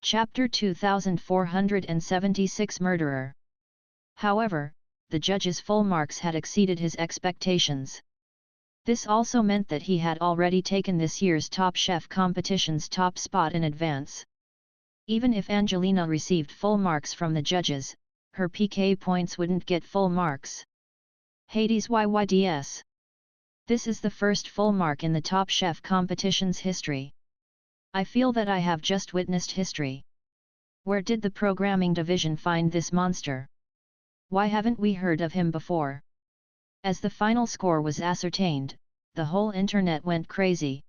Chapter 2476 Murderer. However, the judge's full marks had exceeded his expectations. This also meant that he had already taken this year's Top Chef competition's top spot in advance. Even if Angelina received full marks from the judges, her PK points wouldn't get full marks. Hades YYDS. This is the first full mark in the Top Chef competition's history. I feel that I have just witnessed history. Where did the programming division find this monster? Why haven't we heard of him before? As the final score was ascertained, the whole internet went crazy.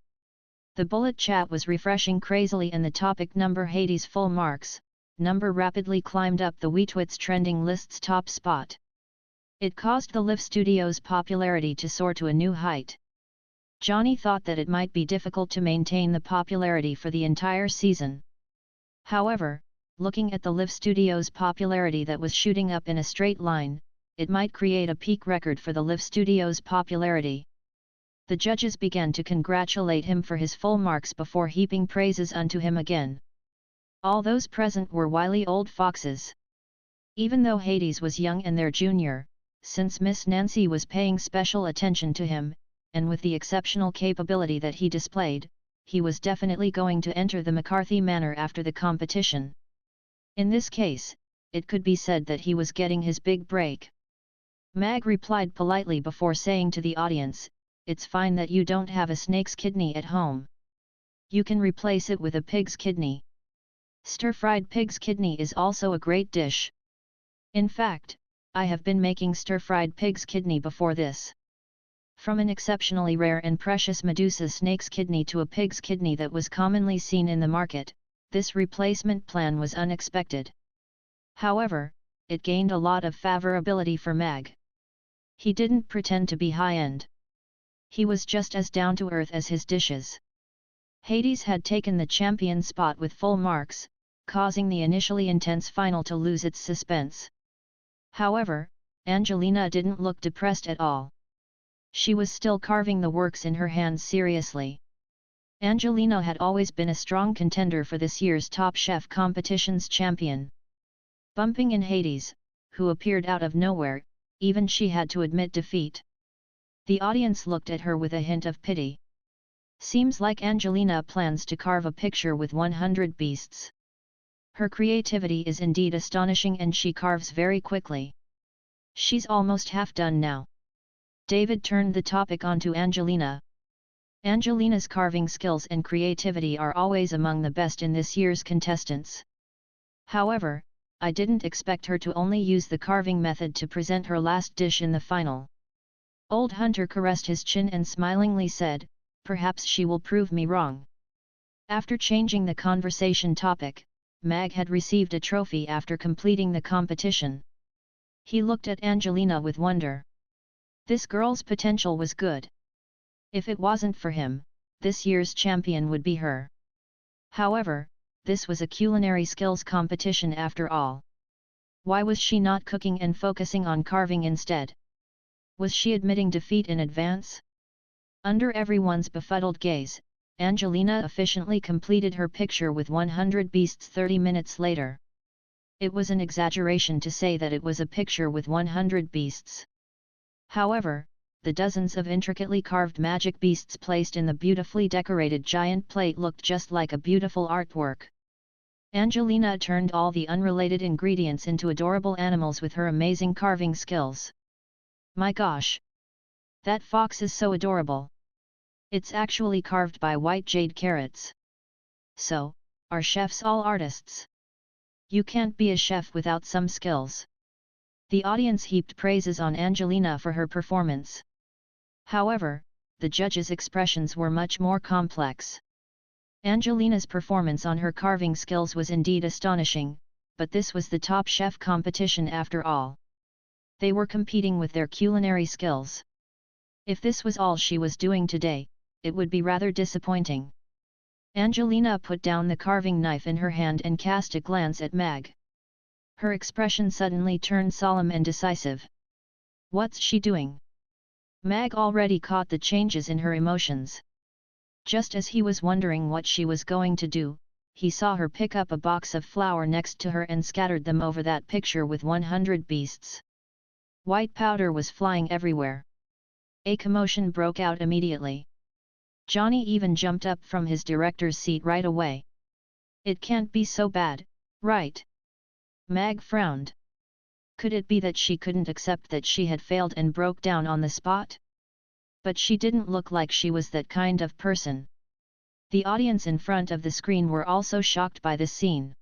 The bullet chat was refreshing crazily and the topic number Hades full marks number rapidly climbed up the WeTwits trending list's top spot. It caused the Live Studio's popularity to soar to a new height. Johnny thought that it might be difficult to maintain the popularity for the entire season. However, looking at the Live Studio's popularity that was shooting up in a straight line, it might create a peak record for the Live Studio's popularity. The judges began to congratulate him for his full marks before heaping praises unto him again. All those present were wily old foxes. Even though Hades was young and their junior, since Miss Nancy was paying special attention to him, and with the exceptional capability that he displayed, he was definitely going to enter the McCarthy Manor after the competition. In this case, it could be said that he was getting his big break. Mag replied politely before saying to the audience, "It's fine that you don't have a snake's kidney at home. You can replace it with a pig's kidney. Stir-fried pig's kidney is also a great dish. In fact, I have been making stir-fried pig's kidney before this." From an exceptionally rare and precious Medusa snake's kidney to a pig's kidney that was commonly seen in the market, this replacement plan was unexpected. However, it gained a lot of favorability for Mag. He didn't pretend to be high-end. He was just as down-to-earth as his dishes. Hades had taken the champion spot with full marks, causing the initially intense final to lose its suspense. However, Angelina didn't look depressed at all. She was still carving the works in her hands seriously. Angelina had always been a strong contender for this year's Top Chef competition's champion. Bumping in Hades, who appeared out of nowhere, even she had to admit defeat. The audience looked at her with a hint of pity. Seems like Angelina plans to carve a picture with 100 beasts. Her creativity is indeed astonishing and she carves very quickly. She's almost half done now. David turned the topic onto Angelina. Angelina's carving skills and creativity are always among the best in this year's contestants. However, I didn't expect her to only use the carving method to present her last dish in the final. Old Hunter caressed his chin and smilingly said, "Perhaps she will prove me wrong." After changing the conversation topic, Mag had received a trophy after completing the competition. He looked at Angelina with wonder. This girl's potential was good. If it wasn't for him, this year's champion would be her. However, this was a culinary skills competition after all. Why was she not cooking and focusing on carving instead? Was she admitting defeat in advance? Under everyone's befuddled gaze, Angelina efficiently completed her picture with 100 beasts 30 minutes later. It was an exaggeration to say that it was a picture with 100 beasts. However, the dozens of intricately carved magic beasts placed in the beautifully decorated giant plate looked just like a beautiful artwork. Angelina turned all the unrelated ingredients into adorable animals with her amazing carving skills. My gosh! That fox is so adorable! It's actually carved by white jade carrots. So, are chefs all artists? You can't be a chef without some skills. The audience heaped praises on Angelina for her performance. However, the judges' expressions were much more complex. Angelina's performance on her carving skills was indeed astonishing, but this was the Top Chef competition after all. They were competing with their culinary skills. If this was all she was doing today, it would be rather disappointing. Angelina put down the carving knife in her hand and cast a glance at Mag. Her expression suddenly turned solemn and decisive. What's she doing? Mag already caught the changes in her emotions. Just as he was wondering what she was going to do, he saw her pick up a box of flour next to her and scattered them over that picture with 100 beasts. White powder was flying everywhere. A commotion broke out immediately. Johnny even jumped up from his director's seat right away. It can't be so bad, right? Mag frowned. Could it be that she couldn't accept that she had failed and broke down on the spot? But she didn't look like she was that kind of person. The audience in front of the screen were also shocked by this scene.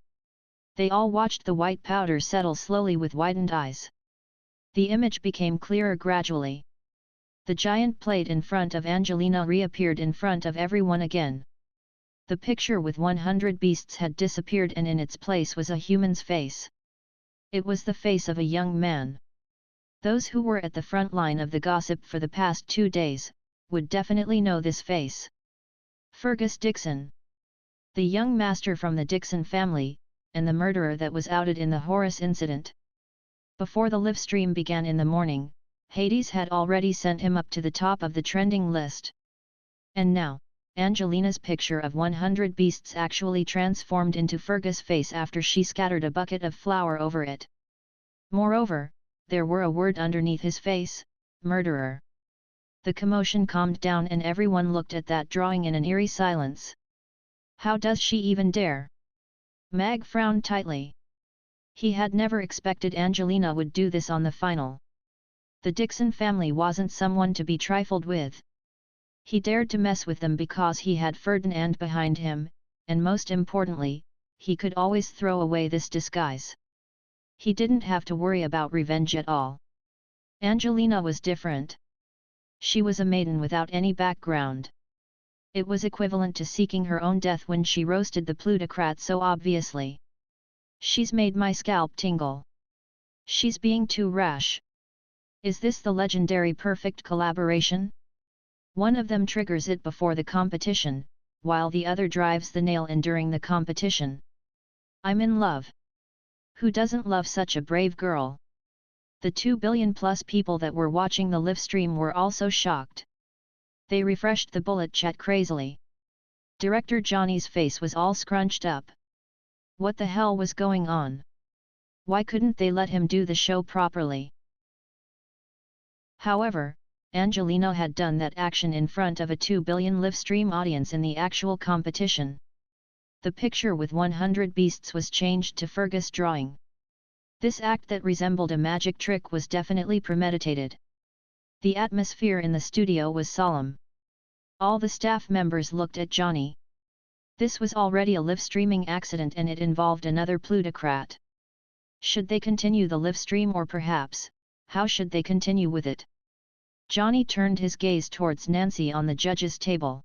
They all watched the white powder settle slowly with widened eyes. The image became clearer gradually. The giant plate in front of Angelina reappeared in front of everyone again. The picture with 100 beasts had disappeared and in its place was a human's face. It was the face of a young man. Those who were at the front line of the gossip for the past 2 days, would definitely know this face. Fergus Dixon. The young master from the Dixon family, and the murderer that was outed in the Horus incident. Before the live stream began in the morning, Hades had already sent him up to the top of the trending list. And now, Angelina's picture of 100 beasts actually transformed into Fergus' face after she scattered a bucket of flour over it. Moreover, there were a word underneath his face, murderer. The commotion calmed down and everyone looked at that drawing in an eerie silence. How does she even dare? Mag frowned tightly. He had never expected Angelina would do this on the final. The Dixon family wasn't someone to be trifled with. He dared to mess with them because he had Ferdinand behind him, and most importantly, he could always throw away this disguise. He didn't have to worry about revenge at all. Angelina was different. She was a maiden without any background. It was equivalent to seeking her own death when she roasted the plutocrat so obviously. She's made my scalp tingle. She's being too rash. Is this the legendary perfect collaboration? One of them triggers it before the competition, while the other drives the nail in during the competition. I'm in love. Who doesn't love such a brave girl? The 2 billion plus people that were watching the live stream were also shocked. They refreshed the bullet chat crazily. Director Johnny's face was all scrunched up. What the hell was going on? Why couldn't they let him do the show properly? However, Angelina had done that action in front of a 2 billion live stream audience in the actual competition. The picture with 100 beasts was changed to Fergus' drawing. This act that resembled a magic trick was definitely premeditated. The atmosphere in the studio was solemn. All the staff members looked at Johnny. This was already a live streaming accident and it involved another plutocrat. Should they continue the live stream or perhaps, how should they continue with it? Johnny turned his gaze towards Nancy on the judges' table.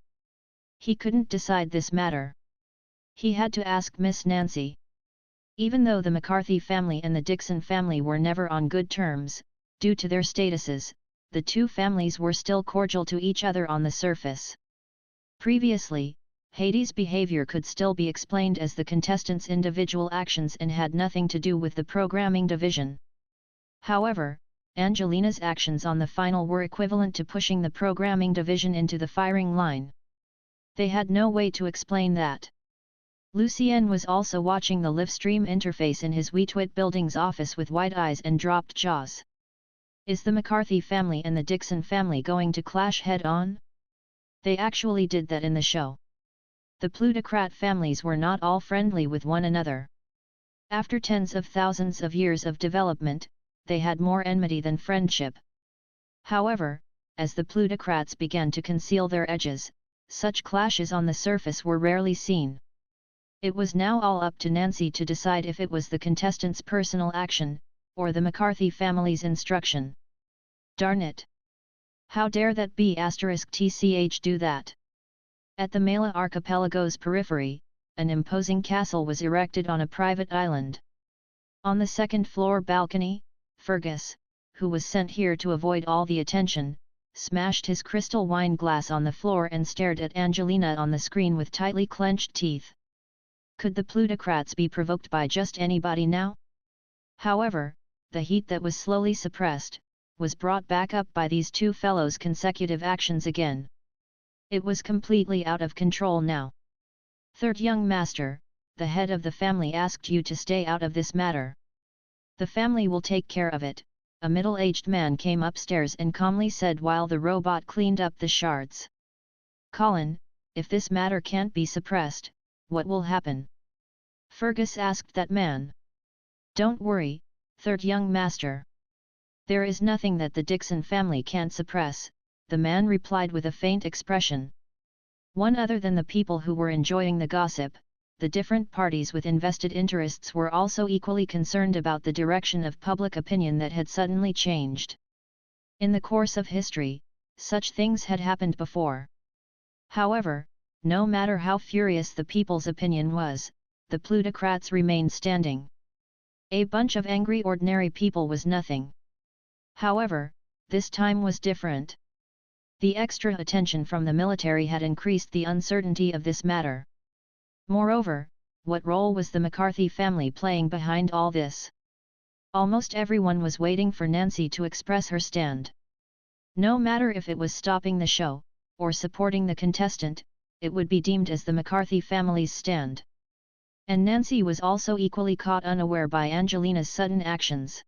He couldn't decide this matter. He had to ask Miss Nancy. Even though the McCarthy family and the Dixon family were never on good terms, due to their statuses, the two families were still cordial to each other on the surface. Previously, Hades' behavior could still be explained as the contestants' individual actions and had nothing to do with the programming division. However, Angelina's actions on the final were equivalent to pushing the programming division into the firing line. They had no way to explain that. Lucien was also watching the live stream interface in his WeTwit building's office with wide eyes and dropped jaws. Is the McCarthy family and the Dixon family going to clash head-on? They actually did that in the show. The plutocrat families were not all friendly with one another. After tens of thousands of years of development, they had more enmity than friendship. However, as the plutocrats began to conceal their edges, such clashes on the surface were rarely seen. It was now all up to Nancy to decide if it was the contestants' personal action, or the McCarthy family's instruction. Darn it! How dare that B*TCH do that? At the Mela Archipelago's periphery, an imposing castle was erected on a private island. On the second-floor balcony, Fergus, who was sent here to avoid all the attention, smashed his crystal wine glass on the floor and stared at Angelina on the screen with tightly clenched teeth. Could the plutocrats be provoked by just anybody now? However, the heat that was slowly suppressed, was brought back up by these two fellows' consecutive actions again. It was completely out of control now. Third young master, the head of the family asked you to stay out of this matter. The family will take care of it, a middle-aged man came upstairs and calmly said while the robot cleaned up the shards. Colin, if this matter can't be suppressed, what will happen? Fergus asked that man. Don't worry, third young master. There is nothing that the Dixon family can't suppress, the man replied with a faint expression. One other than the people who were enjoying the gossip, the different parties with invested interests were also equally concerned about the direction of public opinion that had suddenly changed. In the course of history, such things had happened before. However, no matter how furious the people's opinion was, the plutocrats remained standing. A bunch of angry ordinary people was nothing. However, this time was different. The extra attention from the military had increased the uncertainty of this matter. Moreover, what role was the McCarthy family playing behind all this? Almost everyone was waiting for Nancy to express her stand. No matter if it was stopping the show, or supporting the contestant, it would be deemed as the McCarthy family's stand. And Nancy was also equally caught unaware by Angelina's sudden actions.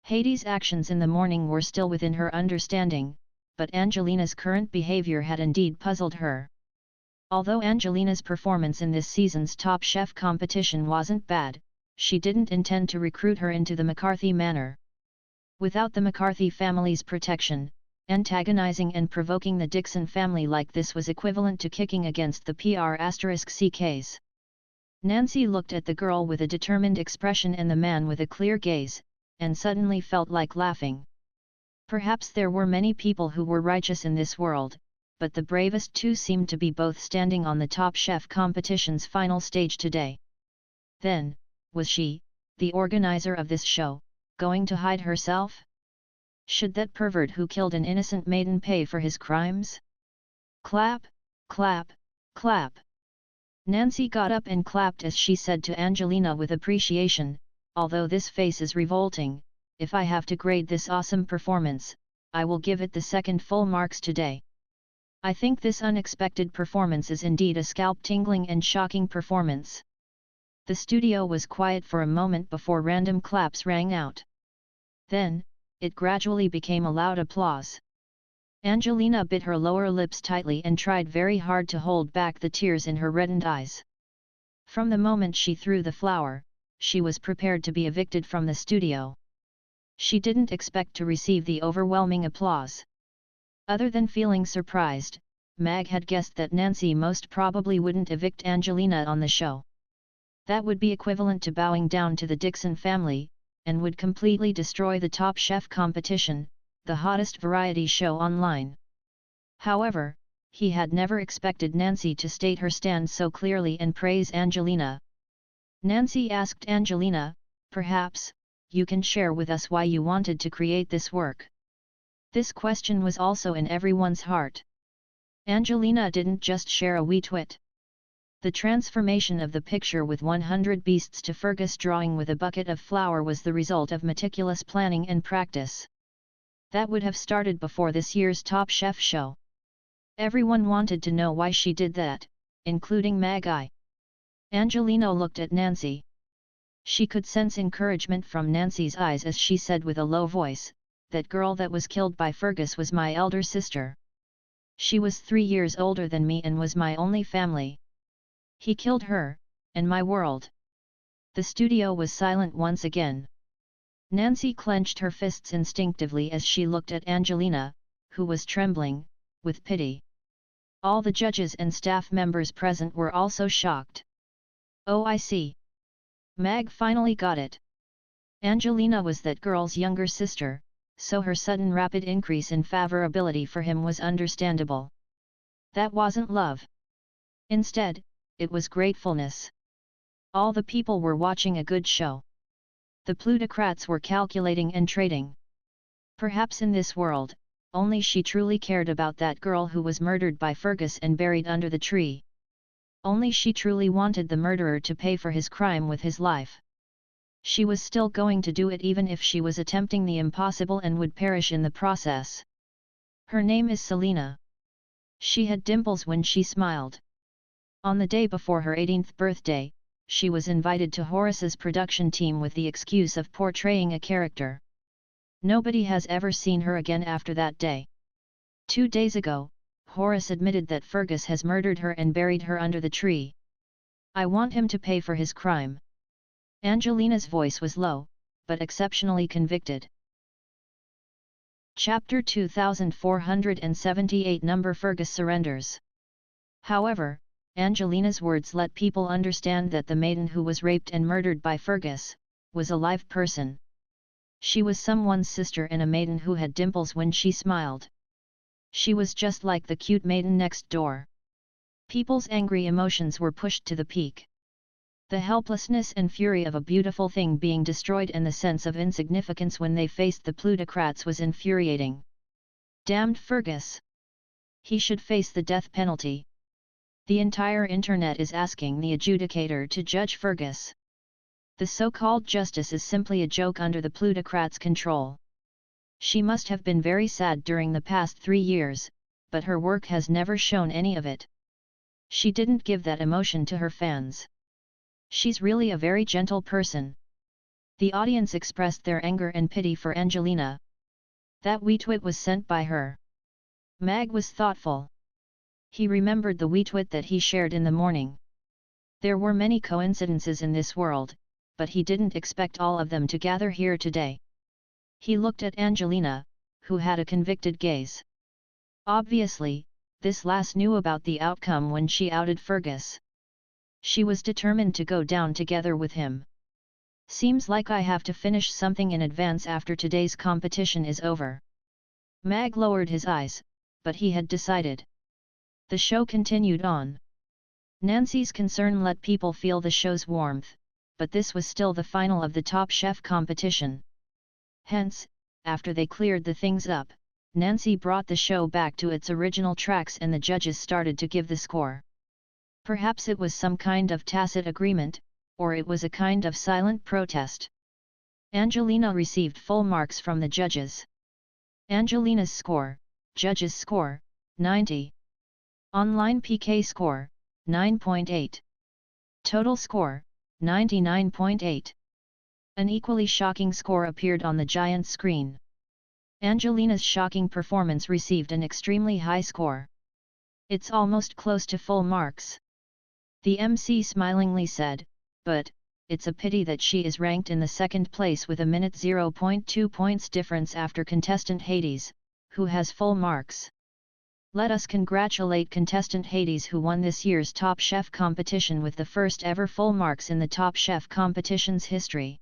Heidi's actions in the morning were still within her understanding, but Angelina's current behavior had indeed puzzled her. Although Angelina's performance in this season's Top Chef competition wasn't bad, she didn't intend to recruit her into the McCarthy manor. Without the McCarthy family's protection, antagonizing and provoking the Dixon family like this was equivalent to kicking against the PR**C case. Nancy looked at the girl with a determined expression and the man with a clear gaze, and suddenly felt like laughing. Perhaps there were many people who were righteous in this world, but the bravest two seemed to be both standing on the Top Chef competition's final stage today. Then, was she, the organizer of this show, going to hide herself? Should that pervert who killed an innocent maiden pay for his crimes? Clap, clap, clap. Nancy got up and clapped as she said to Angelina with appreciation, although this face is revolting, if I have to grade this awesome performance, I will give it the second full marks today. I think this unexpected performance is indeed a scalp-tingling and shocking performance. The studio was quiet for a moment before random claps rang out. Then, it gradually became a loud applause. Angelina bit her lower lips tightly and tried very hard to hold back the tears in her reddened eyes. From the moment she threw the flower, she was prepared to be evicted from the studio. She didn't expect to receive the overwhelming applause. Other than feeling surprised, Mag had guessed that Nancy most probably wouldn't evict Angelina on the show. That would be equivalent to bowing down to the Dixon family, and would completely destroy the Top Chef competition, the hottest variety show online. However, he had never expected Nancy to state her stand so clearly and praise Angelina. Nancy asked Angelina, perhaps, you can share with us why you wanted to create this work. This question was also in everyone's heart. Angelina didn't just share a wee twit. The transformation of the picture with 100 beasts to Fergus drawing with a bucket of flour was the result of meticulous planning and practice. That would have started before this year's Top Chef show. Everyone wanted to know why she did that, including Maggie. Angelina looked at Nancy. She could sense encouragement from Nancy's eyes as she said with a low voice, that girl that was killed by Fergus was my elder sister. She was 3 years older than me and was my only family. He killed her, and my world. The studio was silent once again. Nancy clenched her fists instinctively as she looked at Angelina, who was trembling, with pity. All the judges and staff members present were also shocked. Oh, I see. Mag finally got it. Angelina was that girl's younger sister, so her sudden rapid increase in favorability for him was understandable. That wasn't love. Instead, it was gratefulness. All the people were watching a good show. The plutocrats were calculating and trading. Perhaps in this world, only she truly cared about that girl who was murdered by Fergus and buried under the tree. Only she truly wanted the murderer to pay for his crime with his life. She was still going to do it even if she was attempting the impossible and would perish in the process. Her name is Selena. She had dimples when she smiled. On the day before her 18th birthday, she was invited to Horace's production team with the excuse of portraying a character. Nobody has ever seen her again after that day. 2 days ago, Horace admitted that Fergus has murdered her and buried her under the tree. I want him to pay for his crime. Angelina's voice was low, but exceptionally convicted. Chapter 2478 Number Fergus surrenders. However, Angelina's words let people understand that the maiden who was raped and murdered by Fergus was a live person. She was someone's sister and a maiden who had dimples when she smiled. She was just like the cute maiden next door. People's angry emotions were pushed to the peak. The helplessness and fury of a beautiful thing being destroyed and the sense of insignificance when they faced the plutocrats was infuriating. Damned Fergus! He should face the death penalty. The entire internet is asking the adjudicator to judge Fergus. The so-called justice is simply a joke under the plutocrats' control. She must have been very sad during the past 3 years, but her work has never shown any of it. She didn't give that emotion to her fans. She's really a very gentle person. The audience expressed their anger and pity for Angelina. That tweet was sent by her. Mag was thoughtful. He remembered the tweet that he shared in the morning. There were many coincidences in this world, but he didn't expect all of them to gather here today. He looked at Angelina, who had a convicted gaze. Obviously, this lass knew about the outcome when she outed Fergus. She was determined to go down together with him. Seems like I have to finish something in advance after today's competition is over. Mag lowered his eyes, but he had decided. The show continued on. Nancy's concern let people feel the show's warmth, but this was still the final of the Top Chef competition. Hence, after they cleared the things up, Nancy brought the show back to its original tracks and the judges started to give the score. Perhaps it was some kind of tacit agreement, or it was a kind of silent protest. Angelina received full marks from the judges. Angelina's score, judges' score, 90. Online PK score, 9.8. Total score, 99.8. An equally shocking score appeared on the giant screen. Angelina's shocking performance received an extremely high score. It's almost close to full marks. The MC smilingly said, but, it's a pity that she is ranked in the second place with a minute 0.2 points difference after contestant Hades, who has full marks. Let us congratulate contestant Hades who won this year's Top Chef competition with the first ever full marks in the Top Chef competition's history.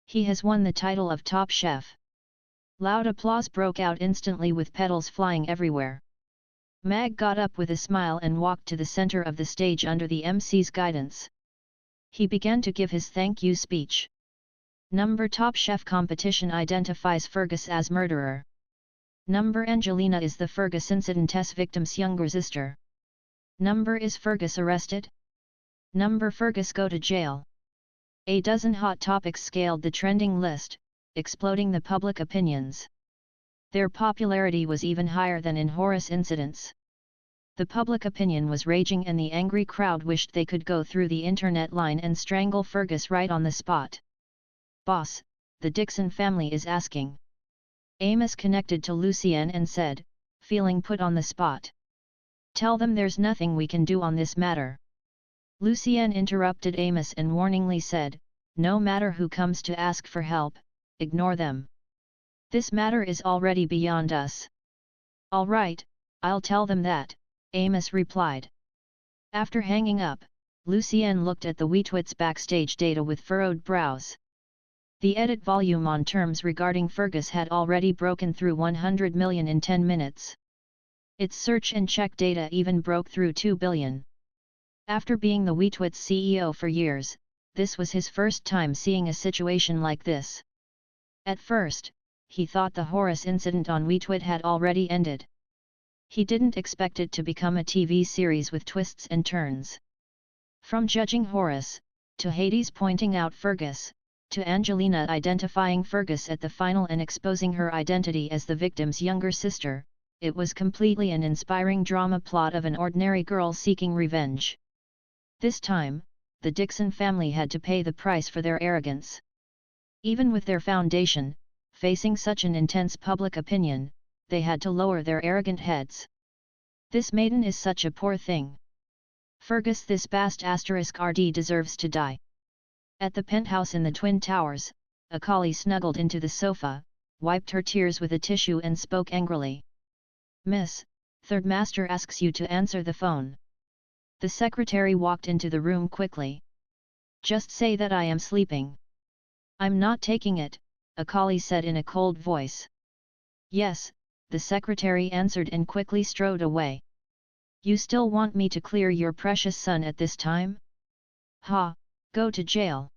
He has won the title of Top Chef. Loud applause broke out instantly with petals flying everywhere. Mag got up with a smile and walked to the center of the stage under the MC's guidance. He began to give his thank you speech. Number Top Chef competition identifies Fergus as murderer. Number Angelina is the Fergus incident's victim's younger sister. Number is Fergus arrested? Number Fergus go to jail? A dozen hot topics scaled the trending list, exploding the public opinions. Their popularity was even higher than in Horace incidents. The public opinion was raging and the angry crowd wished they could go through the internet line and strangle Fergus right on the spot. Boss, the Dixon family is asking. Amos connected to Lucienne and said, feeling put on the spot. Tell them there's nothing we can do on this matter. Lucienne interrupted Amos and warningly said, no matter who comes to ask for help, ignore them. This matter is already beyond us. All right, I'll tell them that, Amos replied. After hanging up, Lucienne looked at the Wheatwit's backstage data with furrowed brows. The edit volume on terms regarding Fergus had already broken through 100 million in 10 minutes. Its search and check data even broke through 2 billion. After being the Wheatwit's CEO for years, this was his first time seeing a situation like this. At first, he thought the Horace incident on Wheatwit had already ended. He didn't expect it to become a TV series with twists and turns. From judging Horace, to Hades pointing out Fergus, to Angelina identifying Fergus at the final and exposing her identity as the victim's younger sister, it was completely an inspiring drama plot of an ordinary girl seeking revenge. This time, the Dixon family had to pay the price for their arrogance. Even with their foundation, facing such an intense public opinion, they had to lower their arrogant heads. This maiden is such a poor thing. Fergus this bast *RD deserves to die. At the penthouse in the Twin Towers, a collie snuggled into the sofa, wiped her tears with a tissue and spoke angrily. "Miss, Third Master asks you to answer the phone." The secretary walked into the room quickly. "Just say that I am sleeping." "I'm not taking it," a collie said in a cold voice. "Yes," the secretary answered and quickly strode away. "You still want me to clear your precious son at this time? Ha, go to jail."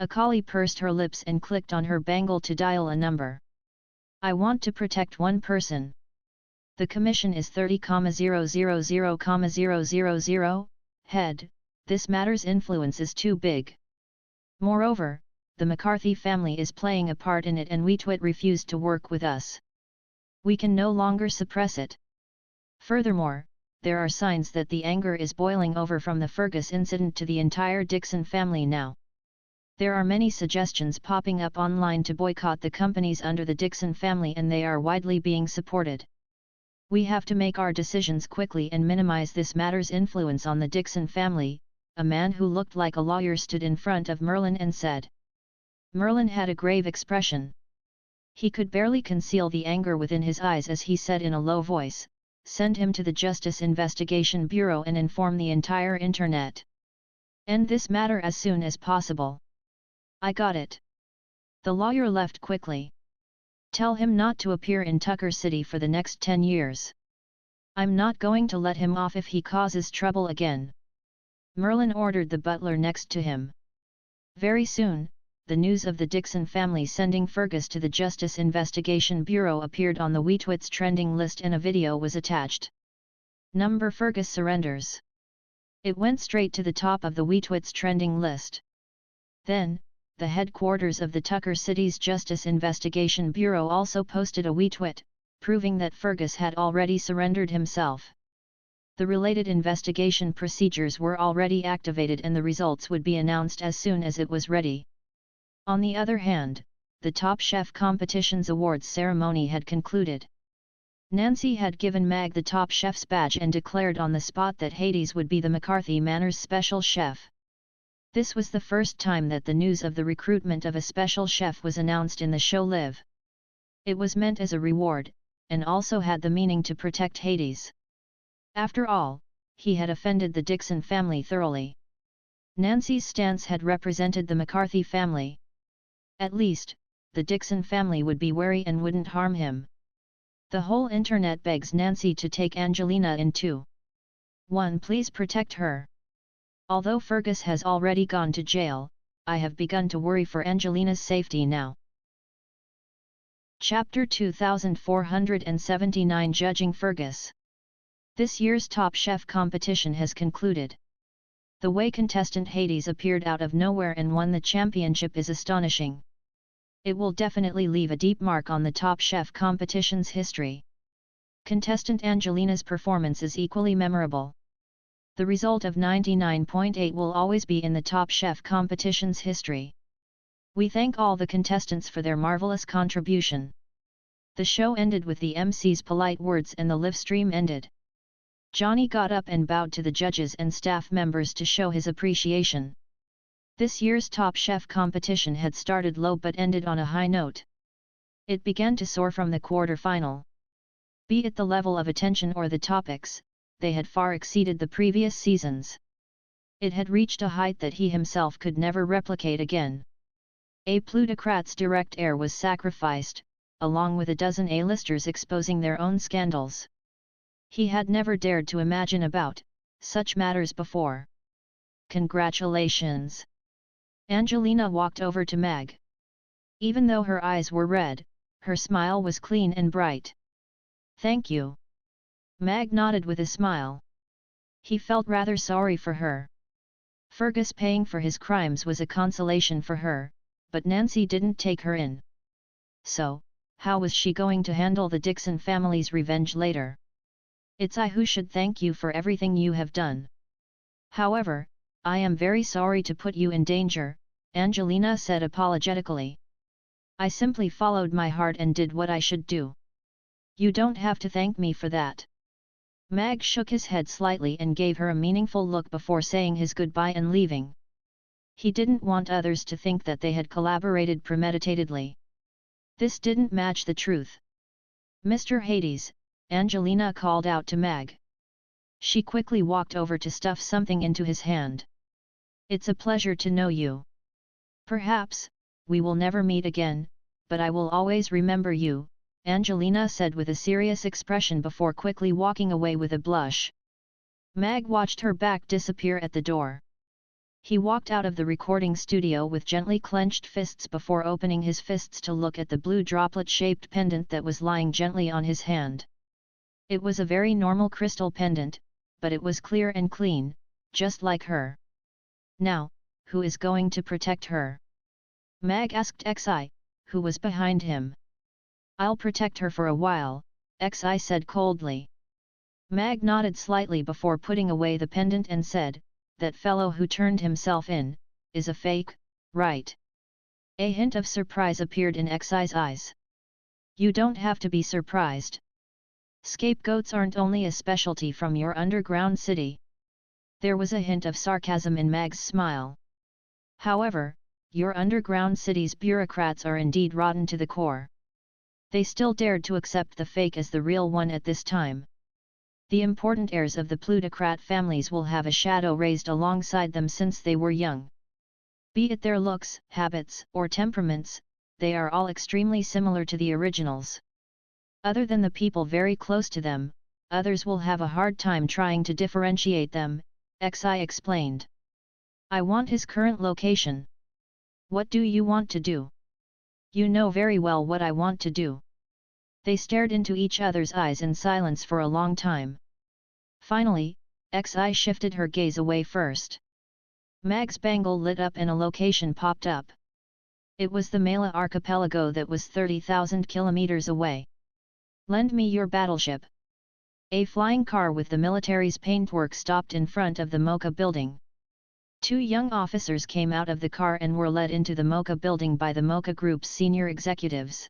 A collie pursed her lips and clicked on her bangle to dial a number. "I want to protect one person. The commission is 30,000,000. Head, this matter's influence is too big. Moreover, the McCarthy family is playing a part in it and Wheatwit refused to work with us. We can no longer suppress it. Furthermore, there are signs that the anger is boiling over from the Fergus incident to the entire Dixon family now. There are many suggestions popping up online to boycott the companies under the Dixon family and they are widely being supported. We have to make our decisions quickly and minimize this matter's influence on the Dixon family." A man who looked like a lawyer stood in front of Merlin and said. Merlin had a grave expression. He could barely conceal the anger within his eyes as he said in a low voice, "Send him to the Justice Investigation Bureau and inform the entire Internet. End this matter as soon as possible." "I got it." The lawyer left quickly. "Tell him not to appear in Tucker City for the next 10 years. I'm not going to let him off if he causes trouble again." Merlin ordered the butler next to him. Very soon, the news of the Dixon family sending Fergus to the Justice Investigation Bureau appeared on the Wheatwit's trending list and a video was attached. Number Fergus surrenders. It went straight to the top of the Wheatwit's trending list. Then, the headquarters of the Tucker City's Justice Investigation Bureau also posted a Wheatwit, proving that Fergus had already surrendered himself. The related investigation procedures were already activated and the results would be announced as soon as it was ready. On the other hand, the Top Chef Competition's awards ceremony had concluded. Nancy had given Mag the Top Chef's badge and declared on the spot that Hades would be the McCarthy Manor's special chef. This was the first time that the news of the recruitment of a special chef was announced in the show Live. It was meant as a reward, and also had the meaning to protect Hades. After all, he had offended the Dixon family thoroughly. Nancy's stance had represented the McCarthy family. At least, the Dixon family would be wary and wouldn't harm him. The whole internet begs Nancy to take Angelina in 2. 1. Please protect her. Although Fergus has already gone to jail, I have begun to worry for Angelina's safety now. Chapter 2479 Judging Fergus. This year's Top Chef competition has concluded. The way contestant Hades appeared out of nowhere and won the championship is astonishing. It will definitely leave a deep mark on the Top Chef competition's history. Contestant Angelina's performance is equally memorable. The result of 99.8 will always be in the Top Chef competition's history. We thank all the contestants for their marvelous contribution. The show ended with the MC's polite words and the live stream ended. Johnny got up and bowed to the judges and staff members to show his appreciation. This year's Top Chef competition had started low but ended on a high note. It began to soar from the quarter-final. Be it the level of attention or the topics, they had far exceeded the previous seasons. It had reached a height that he himself could never replicate again. A plutocrat's direct heir was sacrificed, along with a dozen A-listers exposing their own scandals. He had never dared to imagine about such matters before. Congratulations! Angelina walked over to Mag. Even though her eyes were red, her smile was clean and bright. Thank you. Mag nodded with a smile. He felt rather sorry for her. Fergus paying for his crimes was a consolation for her, but Nancy didn't take her in. So, how was she going to handle the Dixon family's revenge later? It's I who should thank you for everything you have done. However, I am very sorry to put you in danger, Angelina said apologetically. I simply followed my heart and did what I should do. You don't have to thank me for that. Mag shook his head slightly and gave her a meaningful look before saying his goodbye and leaving. He didn't want others to think that they had collaborated premeditatedly. This didn't match the truth. Mr. Hades, Angelina called out to Mag. She quickly walked over to stuff something into his hand. It's a pleasure to know you. Perhaps, we will never meet again, but I will always remember you, Angelina said with a serious expression before quickly walking away with a blush. Mag watched her back disappear at the door. He walked out of the recording studio with gently clenched fists before opening his fists to look at the blue droplet-shaped pendant that was lying gently on his hand. It was a very normal crystal pendant, but it was clear and clean, just like her. Now, who is going to protect her? Mag asked Xi, who was behind him. I'll protect her for a while, Xi said coldly. Mag nodded slightly before putting away the pendant and said, that fellow who turned himself in, is a fake, right? A hint of surprise appeared in Xi's eyes. You don't have to be surprised. Scapegoats aren't only a specialty from your underground city. There was a hint of sarcasm in Mag's smile. However, your underground city's bureaucrats are indeed rotten to the core. They still dared to accept the fake as the real one at this time. The important heirs of the plutocrat families will have a shadow raised alongside them since they were young. Be it their looks, habits, or temperaments, they are all extremely similar to the originals. Other than the people very close to them, others will have a hard time trying to differentiate them, Xi explained. I want his current location. What do you want to do? You know very well what I want to do. They stared into each other's eyes in silence for a long time. Finally, Xi shifted her gaze away first. Mag's bangle lit up and a location popped up. It was the Mala archipelago that was 30,000 kilometers away. Lend me your battleship. A flying car with the military's paintwork stopped in front of the Mocha building. Two young officers came out of the car and were led into the Mocha building by the Mocha Group's senior executives.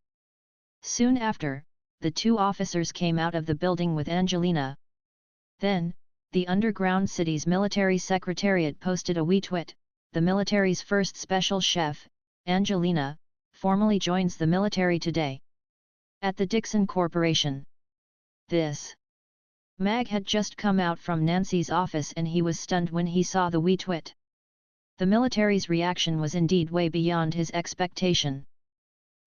Soon after, the two officers came out of the building with Angelina. Then, the underground city's military secretariat posted a wee tweet, the military's first special chef, Angelina, formally joins the military today. At the Dixon Corporation. This. Mag had just come out from Nancy's office and he was stunned when he saw the wee tweet. The military's reaction was indeed way beyond his expectation.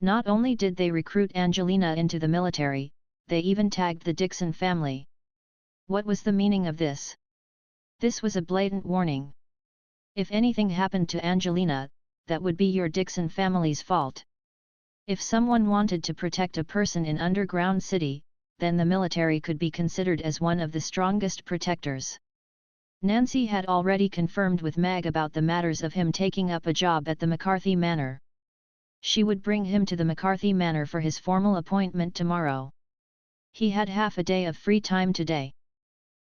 Not only did they recruit Angelina into the military, they even tagged the Dixon family. What was the meaning of this? This was a blatant warning. If anything happened to Angelina, that would be your Dixon family's fault. If someone wanted to protect a person in underground city, then the military could be considered as one of the strongest protectors. Nancy had already confirmed with Mag about the matters of him taking up a job at the McCarthy Manor. She would bring him to the McCarthy Manor for his formal appointment tomorrow. He had half a day of free time today.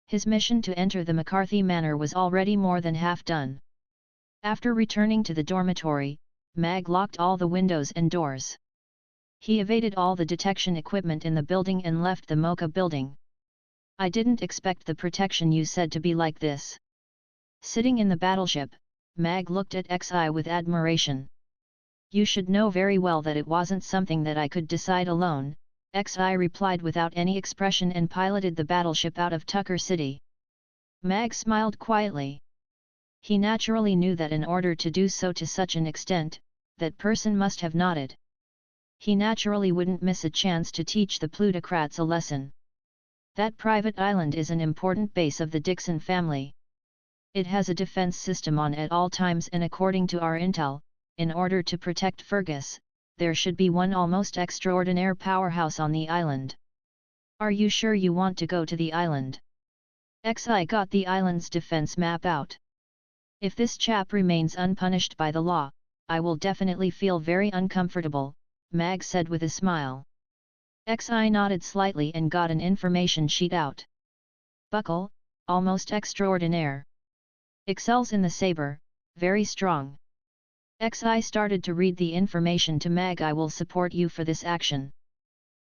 His mission to enter the McCarthy Manor was already more than half done. After returning to the dormitory, Mag locked all the windows and doors. He evaded all the detection equipment in the building and left the Mocha building. I didn't expect the protection you said to be like this. Sitting in the battleship, Mag looked at Xi with admiration. You should know very well that it wasn't something that I could decide alone, Xi replied without any expression and piloted the battleship out of Tucker City. Mag smiled quietly. He naturally knew that in order to do so to such an extent, that person must have nodded. He naturally wouldn't miss a chance to teach the plutocrats a lesson. That private island is an important base of the Dixon family. It has a defense system on at all times and according to our intel, in order to protect Fergus, there should be one almost extraordinary powerhouse on the island. Are you sure you want to go to the island? Xi got the island's defense map out. If this chap remains unpunished by the law, I will definitely feel very uncomfortable, Mag said with a smile. Xi nodded slightly and got an information sheet out. Buckle, almost extraordinaire. Excels in the saber, very strong. XI started to read the information to Mag. I will support you for this action.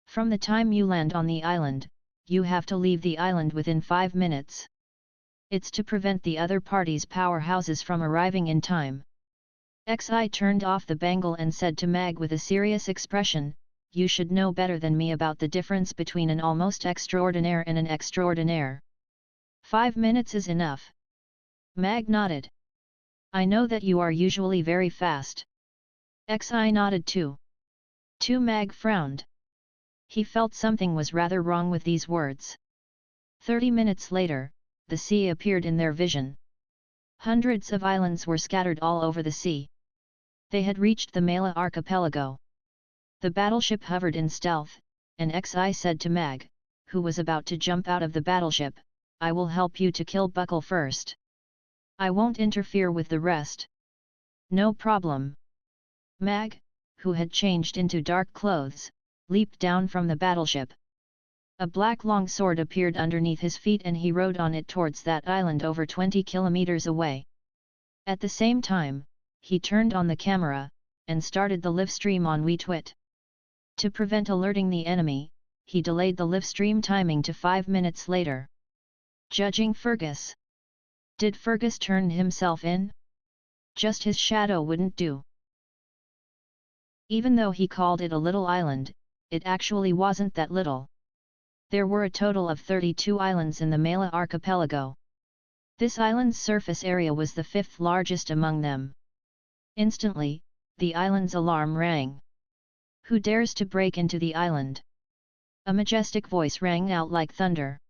From the time you land on the island, you have to leave the island within 5 minutes. It's to prevent the other party's powerhouses from arriving in time. XI turned off the bangle and said to Mag with a serious expression, you should know better than me about the difference between an almost extraordinaire and an extraordinaire. 5 minutes is enough. Mag nodded. I know that you are usually very fast. XI nodded too. Mag frowned. He felt something was rather wrong with these words. 30 minutes later, the sea appeared in their vision. Hundreds of islands were scattered all over the sea. They had reached the Mala archipelago. The battleship hovered in stealth, and XI said to Mag, who was about to jump out of the battleship, I will help you to kill Buckle first. I won't interfere with the rest. No problem. Mag, who had changed into dark clothes, leaped down from the battleship. A black long sword appeared underneath his feet and he rode on it towards that island over 20 kilometers away. At the same time, he turned on the camera, and started the live stream on WeTwit. To prevent alerting the enemy, he delayed the live stream timing to 5 minutes later. Judging Fergus. Did Fergus turn himself in? Just his shadow wouldn't do. Even though he called it a little island, it actually wasn't that little. There were a total of 32 islands in the Mala archipelago. This island's surface area was the 5th largest among them. Instantly, the island's alarm rang. Who dares to break into the island? A majestic voice rang out like thunder.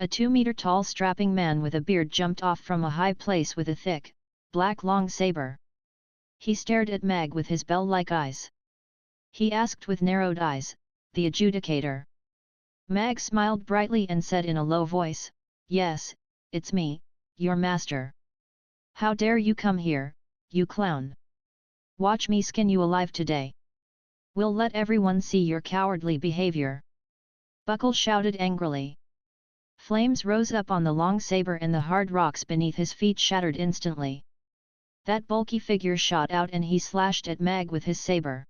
A 2-meter-tall strapping man with a beard jumped off from a high place with a thick, black long saber. He stared at Mag with his bell-like eyes. He asked with narrowed eyes, the adjudicator. Mag smiled brightly and said in a low voice, yes, it's me, your master. How dare you come here, you clown? Watch me skin you alive today. We'll let everyone see your cowardly behavior. Buckle shouted angrily. Flames rose up on the long saber and the hard rocks beneath his feet shattered instantly. That bulky figure shot out and he slashed at Mag with his saber.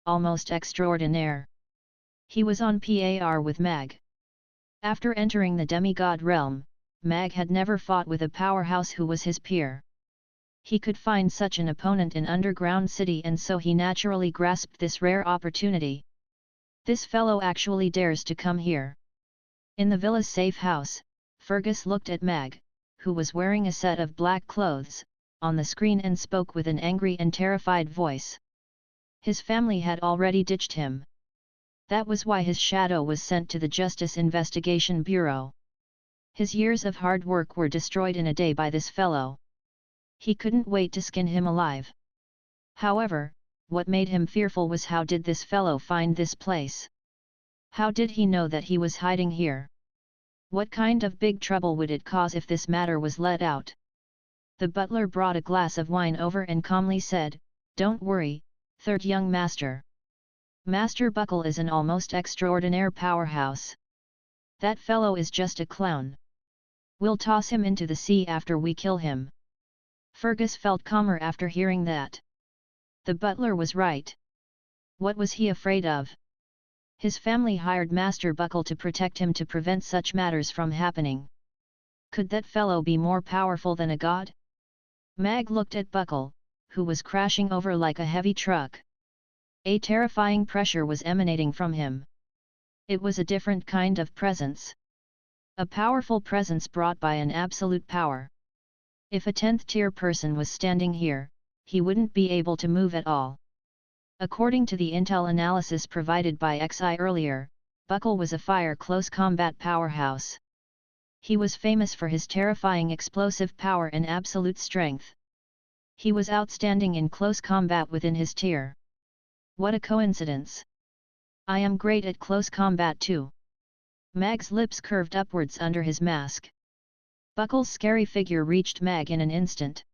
Almost extraordinaire. He was on par with Mag. After entering the demigod realm, Mag had never fought with a powerhouse who was his peer. He could find such an opponent in Underground City and so he naturally grasped this rare opportunity. This fellow actually dares to come here. In the villa's safe house, Fergus looked at Mag, who was wearing a set of black clothes, on the screen and spoke with an angry and terrified voice. His family had already ditched him. That was why his shadow was sent to the Justice Investigation Bureau. His years of hard work were destroyed in a day by this fellow. He couldn't wait to skin him alive. However, what made him fearful was how did this fellow find this place? How did he know that he was hiding here? What kind of big trouble would it cause if this matter was let out? The butler brought a glass of wine over and calmly said, "Don't worry, third young master. Master Buckle is an almost extraordinary powerhouse. That fellow is just a clown. We'll toss him into the sea after we kill him." Fergus felt calmer after hearing that. The butler was right. What was he afraid of? His family hired Master Buckle to protect him to prevent such matters from happening. Could that fellow be more powerful than a god? Mag looked at Buckle, who was crashing over like a heavy truck. A terrifying pressure was emanating from him. It was a different kind of presence. A powerful presence brought by an absolute power. If a 10th-tier person was standing here, he wouldn't be able to move at all. According to the intel analysis provided by XI earlier, Buckle was a fire close combat powerhouse. He was famous for his terrifying explosive power and absolute strength. He was outstanding in close combat within his tier. What a coincidence! I am great at close combat too. Mag's lips curved upwards under his mask. Buckle's scary figure reached Mag in an instant.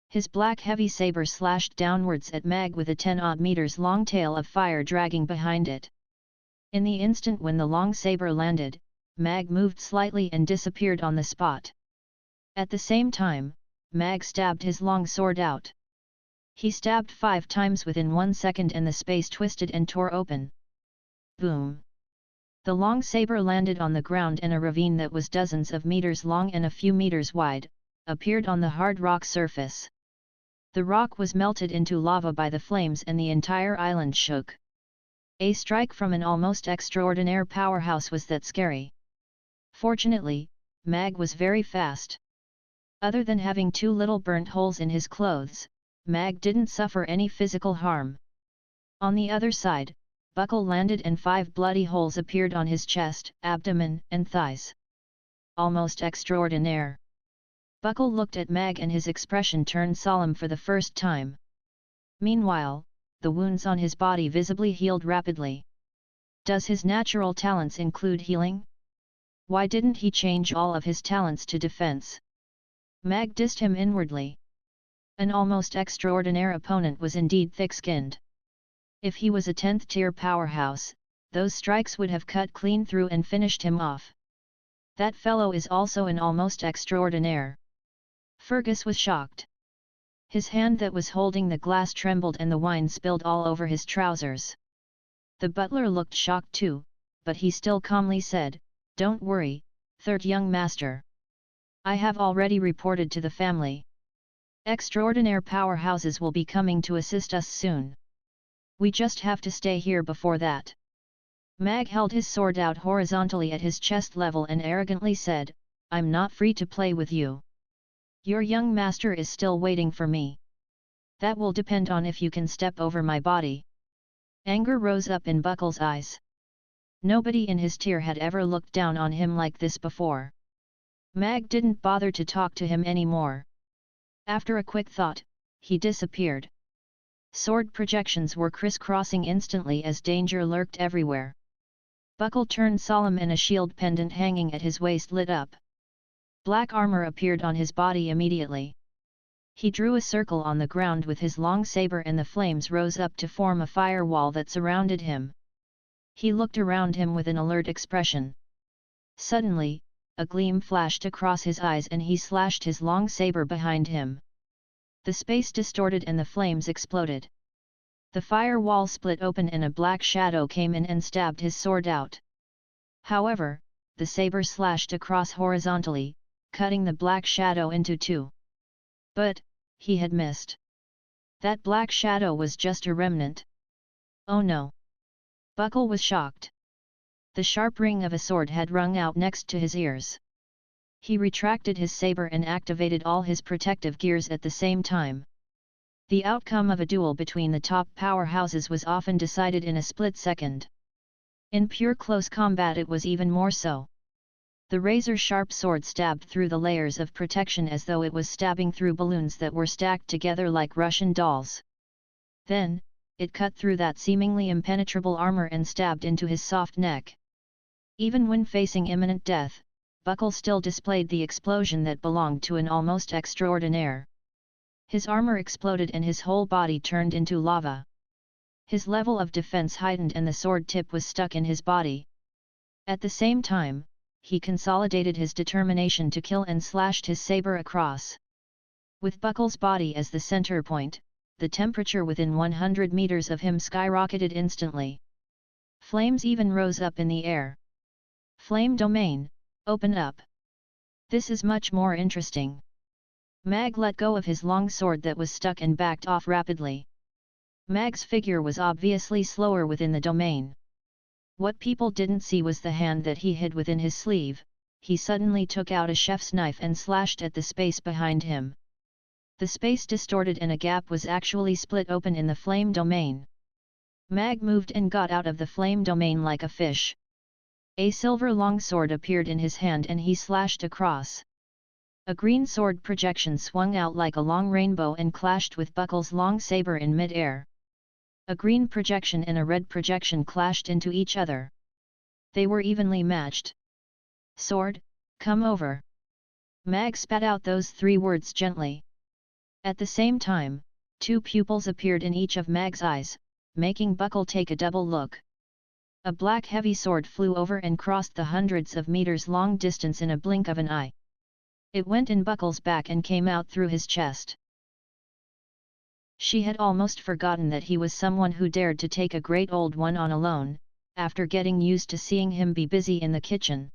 His black heavy saber slashed downwards at Mag with a 10-odd meters long tail of fire dragging behind it. In the instant when the long saber landed, Mag moved slightly and disappeared on the spot. At the same time, Mag stabbed his long sword out. He stabbed 5 times within 1 second and the space twisted and tore open. Boom! The long saber landed on the ground and a ravine that was dozens of meters long and a few meters wide, appeared on the hard rock surface. The rock was melted into lava by the flames and the entire island shook. A strike from an almost extraordinary powerhouse was that scary. Fortunately, Mag was very fast. Other than having 2 little burnt holes in his clothes, Mag didn't suffer any physical harm. On the other side, Buckle landed and 5 bloody holes appeared on his chest, abdomen, and thighs. Almost extraordinaire. Buckle looked at Mag and his expression turned solemn for the first time. Meanwhile, the wounds on his body visibly healed rapidly. Does his natural talents include healing? Why didn't he change all of his talents to defense? Mag dissed him inwardly. An almost extraordinary opponent was indeed thick-skinned. If he was a 10th tier powerhouse, those strikes would have cut clean through and finished him off. That fellow is also an almost extraordinaire. Fergus was shocked. His hand that was holding the glass trembled and the wine spilled all over his trousers. The butler looked shocked too, but he still calmly said, "Don't worry, third young master. I have already reported to the family. Extraordinary powerhouses will be coming to assist us soon. We just have to stay here before that." Mag held his sword out horizontally at his chest level and arrogantly said, "I'm not free to play with you. Your young master is still waiting for me. That will depend on if you can step over my body." Anger rose up in Buckle's eyes. Nobody in his tier had ever looked down on him like this before. Mag didn't bother to talk to him anymore. After a quick thought, he disappeared. Sword projections were crisscrossing instantly as danger lurked everywhere. Buckle turned solemn and a shield pendant hanging at his waist lit up. Black armor appeared on his body immediately. He drew a circle on the ground with his long saber and the flames rose up to form a firewall that surrounded him. He looked around him with an alert expression. Suddenly, a gleam flashed across his eyes and he slashed his long saber behind him. The space distorted and the flames exploded. The firewall split open and a black shadow came in and stabbed his sword out. However, the saber slashed across horizontally, cutting the black shadow into 2. But, he had missed. That black shadow was just a remnant. Oh no! Buckle was shocked. The sharp ring of a sword had rung out next to his ears. He retracted his saber and activated all his protective gears at the same time. The outcome of a duel between the top powerhouses was often decided in a split second. In pure close combat it was even more so. The razor-sharp sword stabbed through the layers of protection as though it was stabbing through balloons that were stacked together like Russian dolls. Then, it cut through that seemingly impenetrable armor and stabbed into his soft neck. Even when facing imminent death, Buckle still displayed the explosion that belonged to an almost extraordinaire. His armor exploded and his whole body turned into lava. His level of defense heightened and the sword tip was stuck in his body. At the same time, he consolidated his determination to kill and slashed his saber across. With Buckle's body as the center point, the temperature within 100 meters of him skyrocketed instantly. Flames even rose up in the air. Flame domain, open up. This is much more interesting. Mag let go of his long sword that was stuck and backed off rapidly. Mag's figure was obviously slower within the domain. What people didn't see was the hand that he hid within his sleeve. He suddenly took out a chef's knife and slashed at the space behind him. The space distorted and a gap was actually split open in the flame domain. Mag moved and got out of the flame domain like a fish. A silver longsword appeared in his hand and he slashed across. A green sword projection swung out like a long rainbow and clashed with Buckle's long saber in mid-air. A green projection and a red projection clashed into each other. They were evenly matched. "Sword, come over." Mag spat out those 3 words gently. At the same time, 2 pupils appeared in each of Mag's eyes, making Buckle take a double look. A black heavy sword flew over and crossed the hundreds of meters long distance in a blink of an eye. It went in Buckle's back and came out through his chest. She had almost forgotten that he was someone who dared to take a great old one on alone, after getting used to seeing him be busy in the kitchen.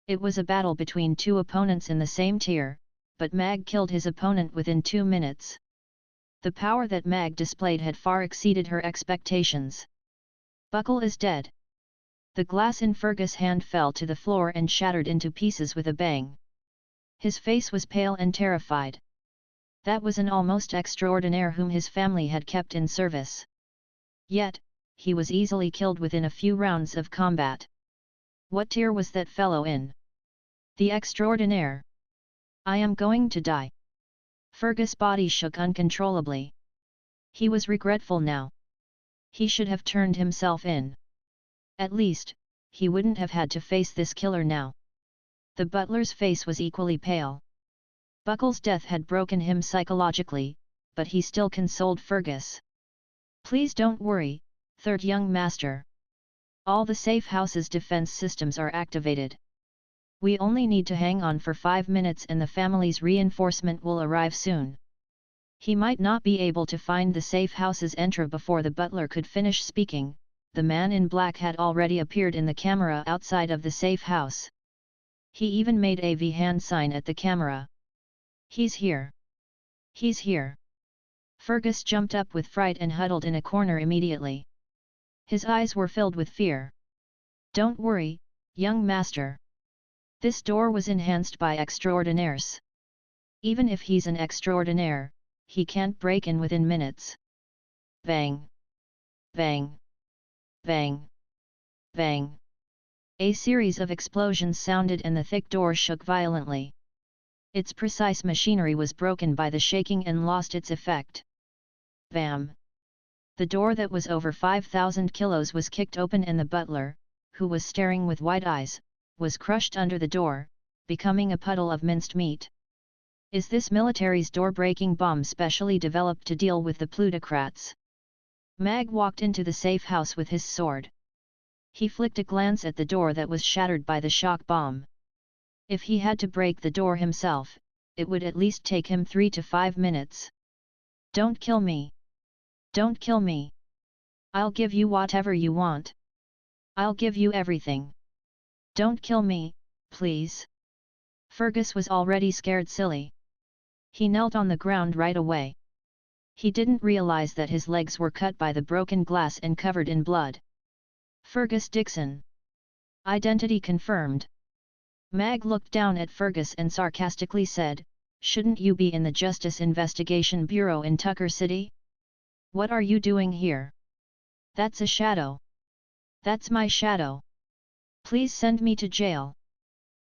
It was a battle between two opponents in the same tier, but Mag killed his opponent within 2 minutes. The power that Mag displayed had far exceeded her expectations. Buckle is dead. The glass in Fergus' hand fell to the floor and shattered into pieces with a bang. His face was pale and terrified. That was an almost extraordinaire whom his family had kept in service. Yet, he was easily killed within a few rounds of combat. What tier was that fellow in? The extraordinaire. I am going to die. Fergus' body shook uncontrollably. He was regretful now. He should have turned himself in. At least, he wouldn't have had to face this killer now. The butler's face was equally pale. Buckle's death had broken him psychologically, but he still consoled Fergus. Please don't worry, third young master. All the safe house's defense systems are activated. We only need to hang on for 5 minutes and the family's reinforcement will arrive soon. He might not be able to find the safe house's entry before the butler could finish speaking. The man in black had already appeared in the camera outside of the safe house. He even made a V hand sign at the camera. He's here. He's here. Fergus jumped up with fright and huddled in a corner immediately. His eyes were filled with fear. Don't worry, young master. This door was enhanced by extraordinaires. Even if he's an extraordinaire, he can't break in within minutes. Bang! Bang! Bang! Bang! A series of explosions sounded and the thick door shook violently. Its precise machinery was broken by the shaking and lost its effect. Bam! The door that was over 5,000 kilos was kicked open and the butler, who was staring with wide eyes, was crushed under the door, becoming a puddle of minced meat. Is this military's door-breaking bomb specially developed to deal with the plutocrats? Mag walked into the safe house with his sword. He flicked a glance at the door that was shattered by the shock bomb. If he had to break the door himself, it would at least take him 3 to 5 minutes. Don't kill me. Don't kill me. I'll give you whatever you want. I'll give you everything. Don't kill me, please. Fergus was already scared silly. He knelt on the ground right away. He didn't realize that his legs were cut by the broken glass and covered in blood. Fergus Dixon. Identity confirmed. Mag looked down at Fergus and sarcastically said, "Shouldn't you be in the Justice Investigation Bureau in Tucker City? What are you doing here?" "That's a shadow. That's my shadow. Please send me to jail.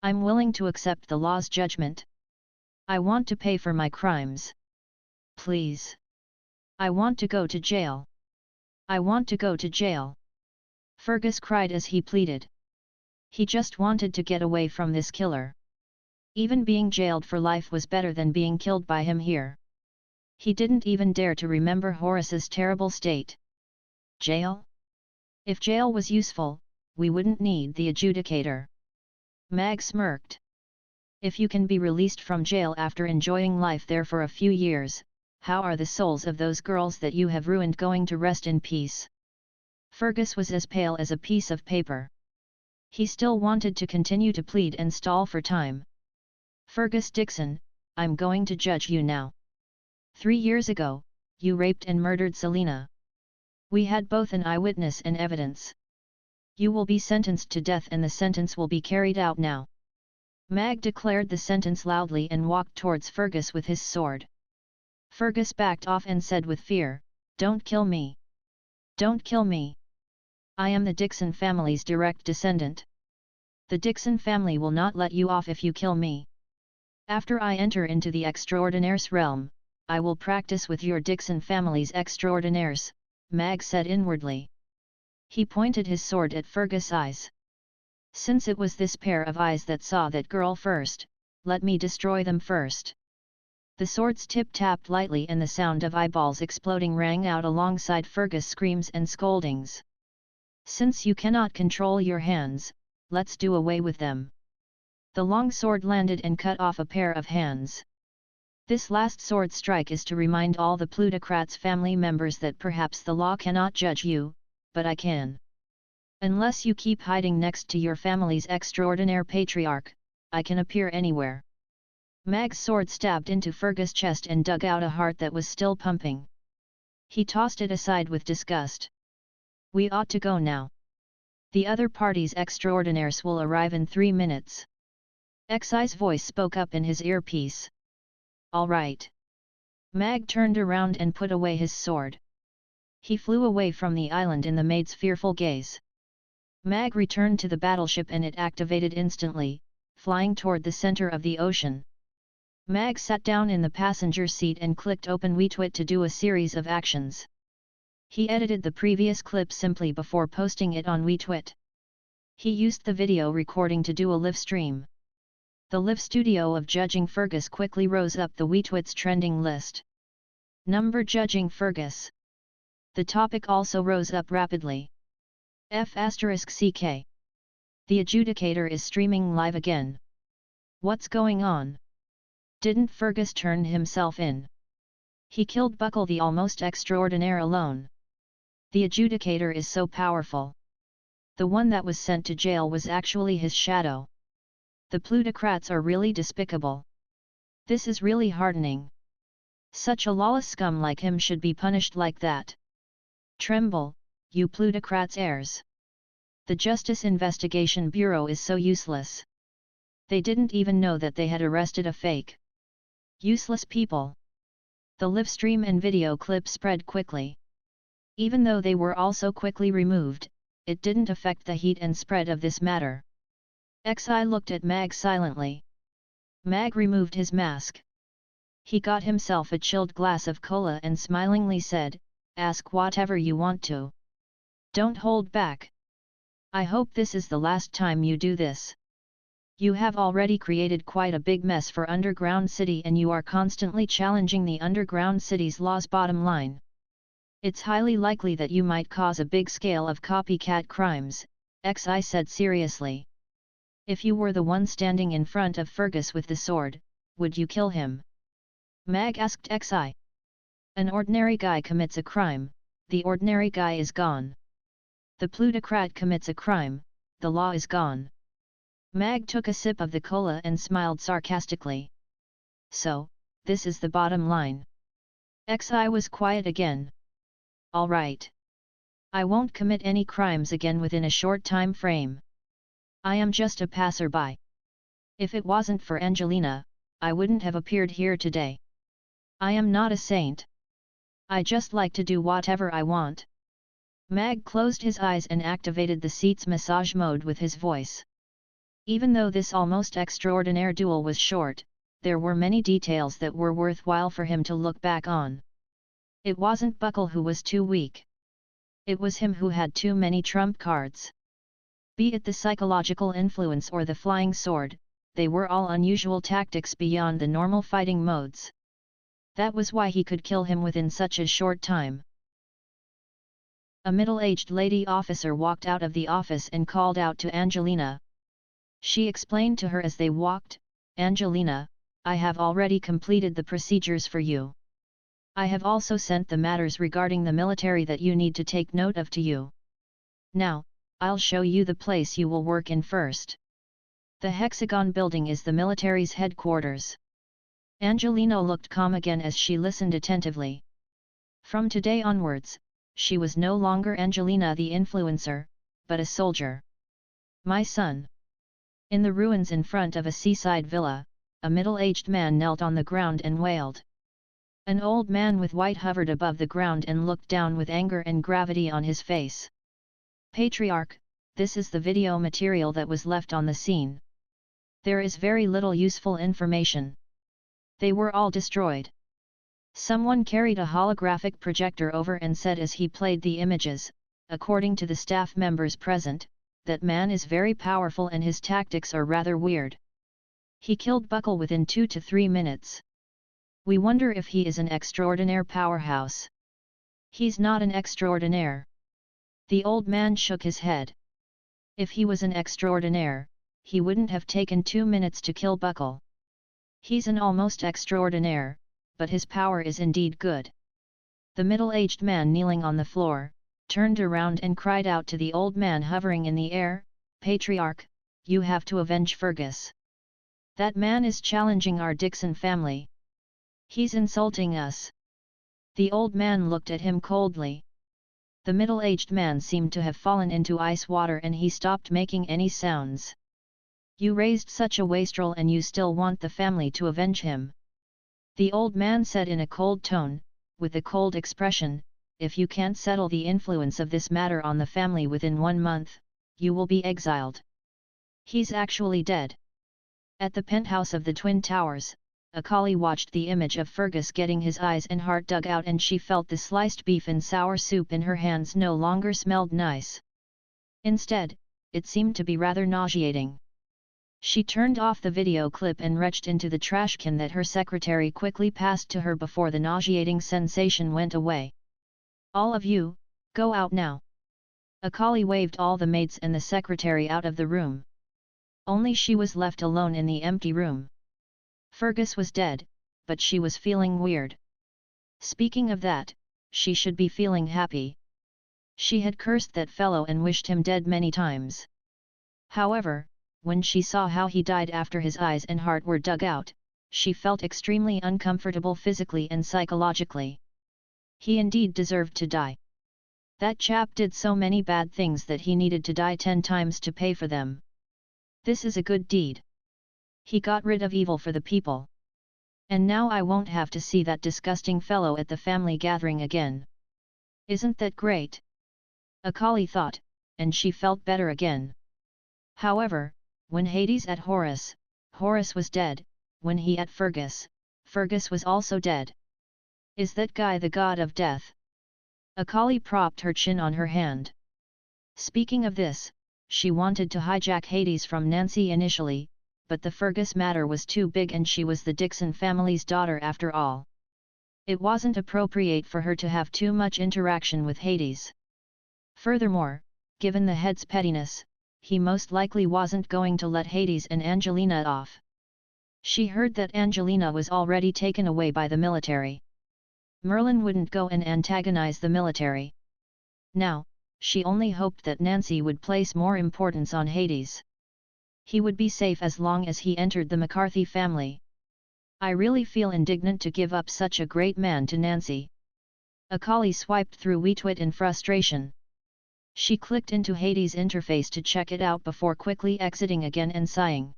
I'm willing to accept the law's judgment. I want to pay for my crimes. Please. I want to go to jail. I want to go to jail." Fergus cried as he pleaded. He just wanted to get away from this killer. Even being jailed for life was better than being killed by him here. He didn't even dare to remember Horace's terrible state. Jail? If jail was useful, we wouldn't need the adjudicator. Mag smirked. If you can be released from jail after enjoying life there for a few years, how are the souls of those girls that you have ruined going to rest in peace? Fergus was as pale as a piece of paper. He still wanted to continue to plead and stall for time. "Fergus Dixon, I'm going to judge you now. 3 years ago, you raped and murdered Selena. We had both an eyewitness and evidence. You will be sentenced to death and the sentence will be carried out now." Mag declared the sentence loudly and walked towards Fergus with his sword. Fergus backed off and said with fear, "Don't kill me. Don't kill me. I am the Dixon family's direct descendant. The Dixon family will not let you off if you kill me. After I enter into the extraordinaire's realm, I will practice with your Dixon family's extraordinaires," Mag said inwardly. He pointed his sword at Fergus' eyes. "Since it was this pair of eyes that saw that girl first, let me destroy them first." The sword's tip tapped lightly and the sound of eyeballs exploding rang out alongside Fergus' screams and scoldings. "Since you cannot control your hands, let's do away with them." The long sword landed and cut off a pair of hands. This last sword strike is to remind all the plutocrats' family members that perhaps the law cannot judge you, but I can. Unless you keep hiding next to your family's extraordinary patriarch, I can appear anywhere. Mag's sword stabbed into Fergus' chest and dug out a heart that was still pumping. He tossed it aside with disgust. We ought to go now. The other party's extraordinaires will arrive in 3 minutes. Xi's voice spoke up in his earpiece. All right. Mag turned around and put away his sword. He flew away from the island in the maid's fearful gaze. Mag returned to the battleship and it activated instantly, flying toward the center of the ocean. Mag sat down in the passenger seat and clicked open WeTwit to do a series of actions. He edited the previous clip simply before posting it on WeTwit. He used the video recording to do a live stream. The live studio of judging Fergus quickly rose up the WeTwit's trending list. Number judging Fergus. The topic also rose up rapidly. F***CK. The adjudicator is streaming live again. What's going on? Didn't Fergus turn himself in? He killed Buckle the almost extraordinaire alone. The adjudicator is so powerful. The one that was sent to jail was actually his shadow. The plutocrats are really despicable. This is really hardening. Such a lawless scum like him should be punished like that. Tremble, you plutocrats' heirs. The Justice Investigation Bureau is so useless. They didn't even know that they had arrested a fake. Useless people. The live stream and video clip spread quickly. Even though they were also quickly removed, it didn't affect the heat and spread of this matter. Xi looked at Mag silently. Mag removed his mask. He got himself a chilled glass of cola and smilingly said, "Ask whatever you want to. Don't hold back. I hope this is the last time you do this. You have already created quite a big mess for Underground City and you are constantly challenging the Underground City's laws. Bottom line. It's highly likely that you might cause a big scale of copycat crimes," Xi said seriously. "If you were the one standing in front of Fergus with the sword, would you kill him?" Mag asked Xi. An ordinary guy commits a crime, the ordinary guy is gone. The plutocrat commits a crime, the law is gone. Mag took a sip of the cola and smiled sarcastically. So, this is the bottom line. Xi was quiet again. All right. I won't commit any crimes again within a short time frame. I am just a passerby. If it wasn't for Angelina, I wouldn't have appeared here today. I am not a saint. I just like to do whatever I want. Mag closed his eyes and activated the seat's massage mode with his voice. Even though this almost extraordinary duel was short, there were many details that were worthwhile for him to look back on. It wasn't Buckle who was too weak. It was him who had too many trump cards. Be it the psychological influence or the flying sword, they were all unusual tactics beyond the normal fighting modes. That was why he could kill him within such a short time. A middle-aged lady officer walked out of the office and called out to Angelina. She explained to her as they walked, "Angelina, I have already completed the procedures for you. I have also sent the matters regarding the military that you need to take note of to you. Now, I'll show you the place you will work in first. The Hexagon building is the military's headquarters." Angelina looked calm again as she listened attentively. From today onwards, she was no longer Angelina the influencer, but a soldier. "My son." In the ruins in front of a seaside villa, a middle-aged man knelt on the ground and wailed. An old man with white hovered above the ground and looked down with anger and gravity on his face. "Patriarch, this is the video material that was left on the scene. There is very little useful information. They were all destroyed." Someone carried a holographic projector over and said as he played the images, according to the staff members present, "That man is very powerful and his tactics are rather weird. He killed Buckle within 2 to 3 minutes. We wonder if he is an extraordinaire powerhouse." "He's not an extraordinaire." The old man shook his head. "If he was an extraordinaire, he wouldn't have taken 2 minutes to kill Buckle. He's an almost extraordinaire, but his power is indeed good. The middle-aged man kneeling on the floor, turned around and cried out to the old man hovering in the air, "Patriarch, you have to avenge Fergus. That man is challenging our Dixon family. He's insulting us." The old man looked at him coldly. The middle-aged man seemed to have fallen into ice water and he stopped making any sounds. "You raised such a wastrel and you still want the family to avenge him?" The old man said in a cold tone, with a cold expression, "If you can't settle the influence of this matter on the family within 1 month, you will be exiled." He's actually dead. At the penthouse of the Twin Towers, Akali watched the image of Fergus getting his eyes and heart dug out and she felt the sliced beef and sour soup in her hands no longer smelled nice. Instead, it seemed to be rather nauseating. She turned off the video clip and reached into the trash can that her secretary quickly passed to her before the nauseating sensation went away. "All of you, go out now." Akali waved all the maids and the secretary out of the room. Only she was left alone in the empty room. Fergus was dead, but she was feeling weird. Speaking of that, she should be feeling happy. She had cursed that fellow and wished him dead many times. However, when she saw how he died after his eyes and heart were dug out, she felt extremely uncomfortable physically and psychologically. He indeed deserved to die. That chap did so many bad things that he needed to die 10 times to pay for them. This is a good deed. He got rid of evil for the people. And now I won't have to see that disgusting fellow at the family gathering again. Isn't that great? Akali thought, and she felt better again. However, when Hades at Horus, Horus was dead, when he at Fergus, Fergus was also dead. Is that guy the god of death? Akali propped her chin on her hand. Speaking of this, she wanted to hijack Hades from Nancy initially, but the Fergus matter was too big and she was the Dixon family's daughter after all. It wasn't appropriate for her to have too much interaction with Hades. Furthermore, given the head's pettiness, he most likely wasn't going to let Hades and Angelina off. She heard that Angelina was already taken away by the military. Merlin wouldn't go and antagonize the military. Now, she only hoped that Nancy would place more importance on Hades. He would be safe as long as he entered the McCarthy family. I really feel indignant to give up such a great man to Nancy. Akali swiped through WeTwit in frustration. She clicked into Hades' interface to check it out before quickly exiting again and sighing.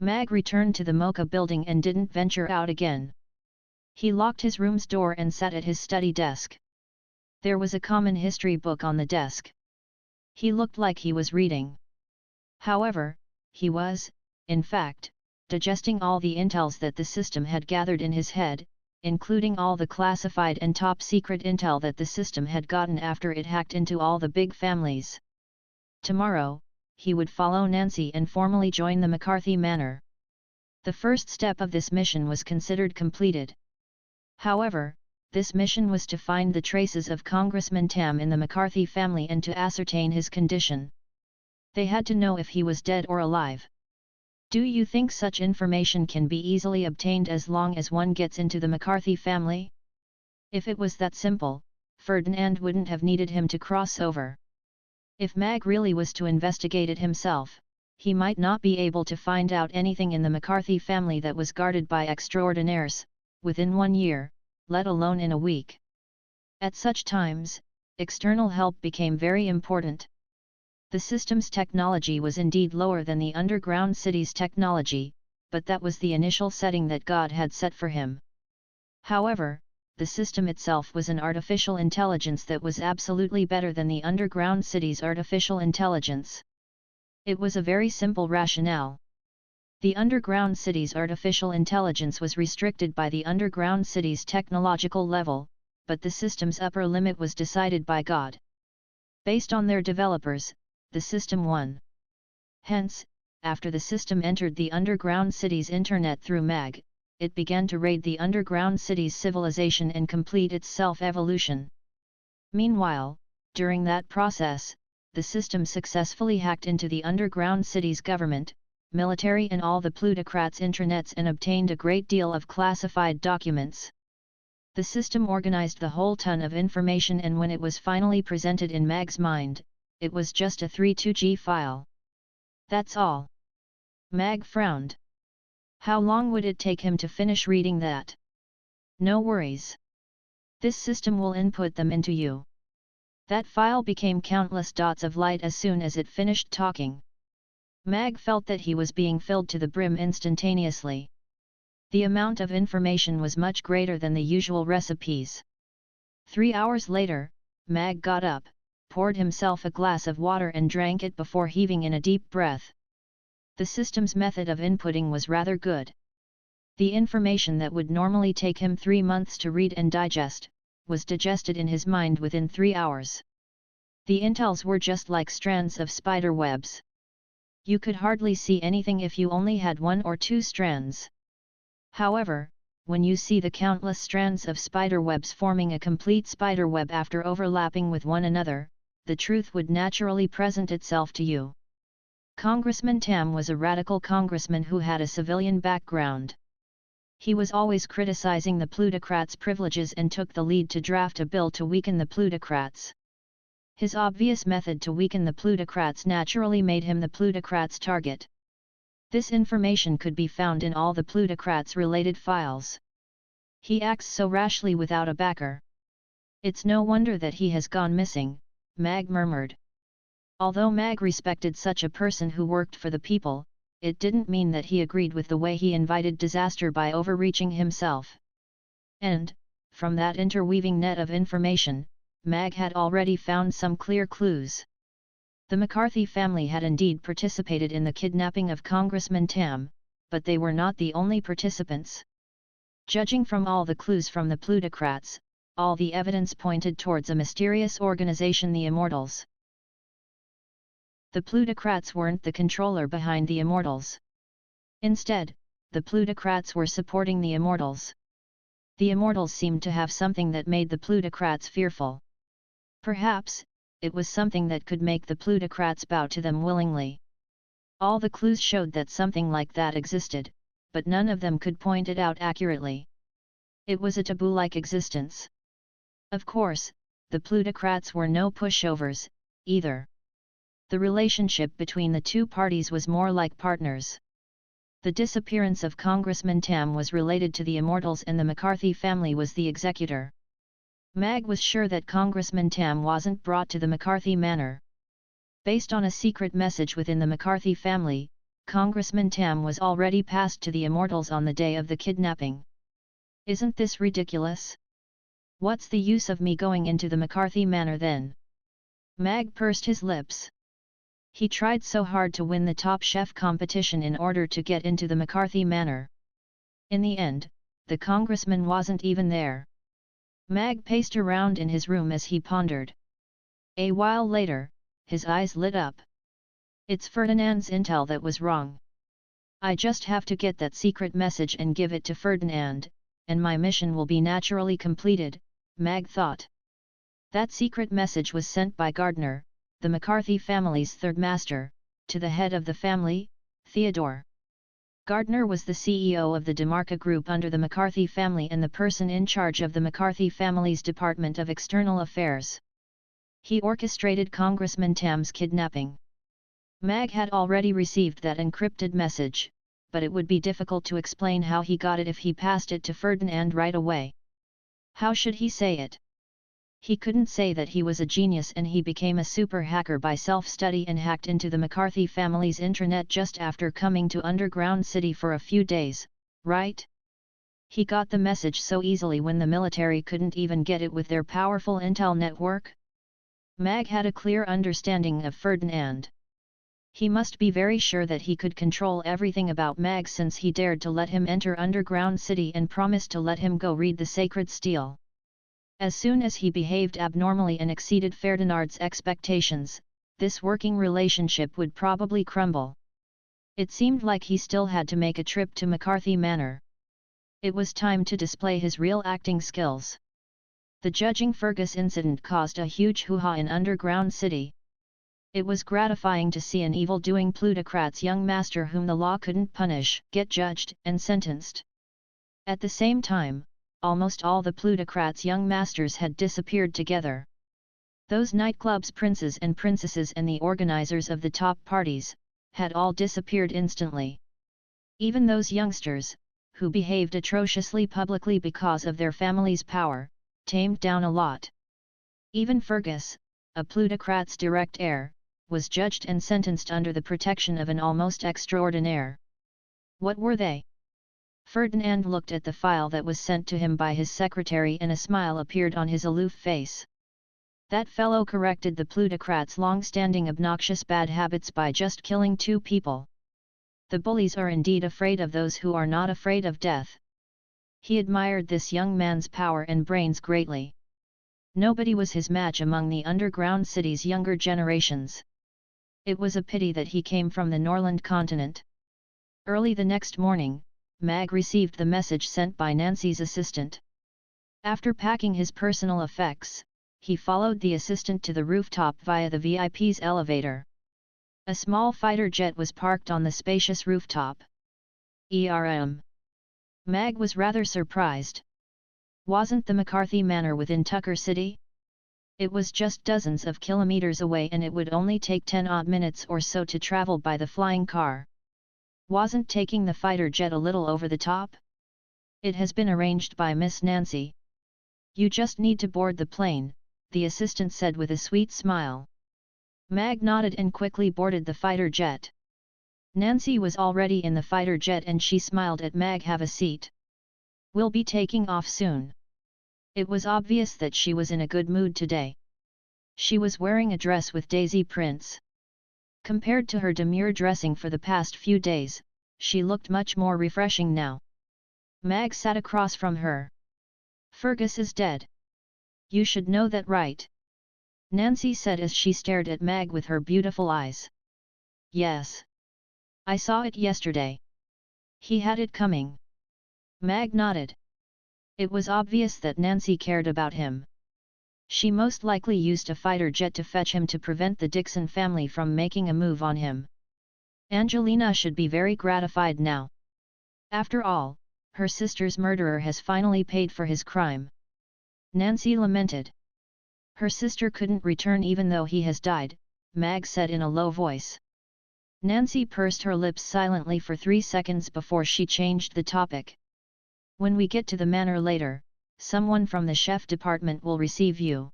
Mag returned to the Mocha building and didn't venture out again. He locked his room's door and sat at his study desk. There was a common history book on the desk. He looked like he was reading. However, he was, in fact, digesting all the intels that the system had gathered in his head, including all the classified and top-secret intel that the system had gotten after it hacked into all the big families. Tomorrow, he would follow Nancy and formally join the McCarthy Manor. The first step of this mission was considered completed. However, this mission was to find the traces of Congressman Tam in the McCarthy family and to ascertain his condition. They had to know if he was dead or alive. Do you think such information can be easily obtained as long as one gets into the McCarthy family? If it was that simple, Ferdinand wouldn't have needed him to cross over. If Mag really was to investigate it himself, he might not be able to find out anything in the McCarthy family that was guarded by extraordinaires, within 1 year, let alone in a week. At such times, external help became very important. The system's technology was indeed lower than the underground city's technology, but that was the initial setting that God had set for him. However, the system itself was an artificial intelligence that was absolutely better than the underground city's artificial intelligence. It was a very simple rationale. The underground city's artificial intelligence was restricted by the underground city's technological level, but the system's upper limit was decided by God. Based on their developers, the system won. Hence, after the system entered the underground city's internet through MAG, it began to raid the underground city's civilization and complete its self-evolution. Meanwhile, during that process, the system successfully hacked into the underground city's government, military and all the plutocrats' intranets and obtained a great deal of classified documents. The system organized the whole ton of information, and when it was finally presented in Mag's mind, it was just a 32G file. That's all. Mag frowned. How long would it take him to finish reading that? No worries. This system will input them into you. That file became countless dots of light as soon as it finished talking. Mag felt that he was being filled to the brim instantaneously. The amount of information was much greater than the usual recipes. 3 hours later, Mag got up, poured himself a glass of water and drank it before heaving in a deep breath. The system's method of inputting was rather good. The information that would normally take him 3 months to read and digest, was digested in his mind within 3 hours. The intels were just like strands of spider webs. You could hardly see anything if you only had 1 or 2 strands. However, when you see the countless strands of spider webs forming a complete spider web after overlapping with one another, the truth would naturally present itself to you. Congressman Tam was a radical congressman who had a civilian background. He was always criticizing the plutocrats' privileges and took the lead to draft a bill to weaken the plutocrats. His obvious method to weaken the plutocrats naturally made him the plutocrats' target. This information could be found in all the plutocrats' related files. He acts so rashly without a backer. It's no wonder that he has gone missing, Mag murmured. Although Mag respected such a person who worked for the people, it didn't mean that he agreed with the way he invited disaster by overreaching himself. And, from that interweaving net of information, Mag had already found some clear clues. The McCarthy family had indeed participated in the kidnapping of Congressman Tam, but they were not the only participants. Judging from all the clues from the plutocrats, all the evidence pointed towards a mysterious organization, the Immortals. The plutocrats weren't the controller behind the Immortals. Instead, the plutocrats were supporting the Immortals. The Immortals seemed to have something that made the plutocrats fearful. Perhaps, it was something that could make the plutocrats bow to them willingly. All the clues showed that something like that existed, but none of them could point it out accurately. It was a taboo-like existence. Of course, the plutocrats were no pushovers, either. The relationship between the two parties was more like partners. The disappearance of Congressman Tam was related to the Immortals, and the McCarthy family was the executor. Mag was sure that Congressman Tam wasn't brought to the McCarthy manor. Based on a secret message within the McCarthy family, Congressman Tam was already passed to the Immortals on the day of the kidnapping. Isn't this ridiculous? What's the use of me going into the McCarthy manor then? Mag pursed his lips. He tried so hard to win the Top Chef competition in order to get into the McCarthy manor. In the end, the congressman wasn't even there. Mag paced around in his room as he pondered. A while later, his eyes lit up. It's Ferdinand's intel that was wrong. I just have to get that secret message and give it to Ferdinand, and my mission will be naturally completed, Mag thought. That secret message was sent by Gardner, the McCarthy family's third master, to the head of the family, Theodore. Gardner was the CEO of the DeMarca Group under the McCarthy family and the person in charge of the McCarthy family's Department of External Affairs. He orchestrated Congressman Tam's kidnapping. Mag had already received that encrypted message, but it would be difficult to explain how he got it if he passed it to Ferdinand right away. How should he say it? He couldn't say that he was a genius and he became a super hacker by self-study and hacked into the McCarthy family's intranet just after coming to Underground City for a few days, right? He got the message so easily when the military couldn't even get it with their powerful intel network? Mag had a clear understanding of Ferdinand. He must be very sure that he could control everything about Mag since he dared to let him enter Underground City and promised to let him go read the sacred steel. As soon as he behaved abnormally and exceeded Ferdinand's expectations, this working relationship would probably crumble. It seemed like he still had to make a trip to McCarthy Manor. It was time to display his real acting skills. The judging Fergus incident caused a huge hoo-ha in Underground City. It was gratifying to see an evil-doing plutocrat's young master whom the law couldn't punish get judged and sentenced. At the same time, almost all the plutocrats' young masters had disappeared together. Those nightclubs' princes and princesses and the organizers of the top parties, had all disappeared instantly. Even those youngsters, who behaved atrociously publicly because of their family's power, tamed down a lot. Even Fergus, a plutocrat's direct heir, was judged and sentenced under the protection of an almost extraordinaire. What were they? Ferdinand looked at the file that was sent to him by his secretary and a smile appeared on his aloof face. That fellow corrected the plutocrat's long-standing obnoxious bad habits by just killing 2 people. The bullies are indeed afraid of those who are not afraid of death. He admired this young man's power and brains greatly. Nobody was his match among the underground city's younger generations. It was a pity that he came from the Norland continent. Early the next morning, Mag received the message sent by Nancy's assistant. After packing his personal effects, he followed the assistant to the rooftop via the VIP's elevator. A small fighter jet was parked on the spacious rooftop. Mag was rather surprised. Wasn't the McCarthy Manor within Tucker City? It was just dozens of kilometers away and it would only take 10 odd minutes or so to travel by the flying car. Wasn't taking the fighter jet a little over the top? It has been arranged by Miss Nancy. You just need to board the plane, the assistant said with a sweet smile. Mag nodded and quickly boarded the fighter jet. Nancy was already in the fighter jet and she smiled at Mag. Have a seat. We'll be taking off soon. It was obvious that she was in a good mood today. She was wearing a dress with daisy prints. Compared to her demure dressing for the past few days, she looked much more refreshing now. Mag sat across from her. Fergus is dead. You should know that, right? Nancy said as she stared at Mag with her beautiful eyes. Yes. I saw it yesterday. He had it coming. Mag nodded. It was obvious that Nancy cared about him. She most likely used a fighter jet to fetch him to prevent the Dixon family from making a move on him. Angelina should be very gratified now. After all, her sister's murderer has finally paid for his crime. Nancy lamented. Her sister couldn't return even though he has died, Mag said in a low voice. Nancy pursed her lips silently for 3 seconds before she changed the topic. When we get to the manor later, someone from the chef department will receive you.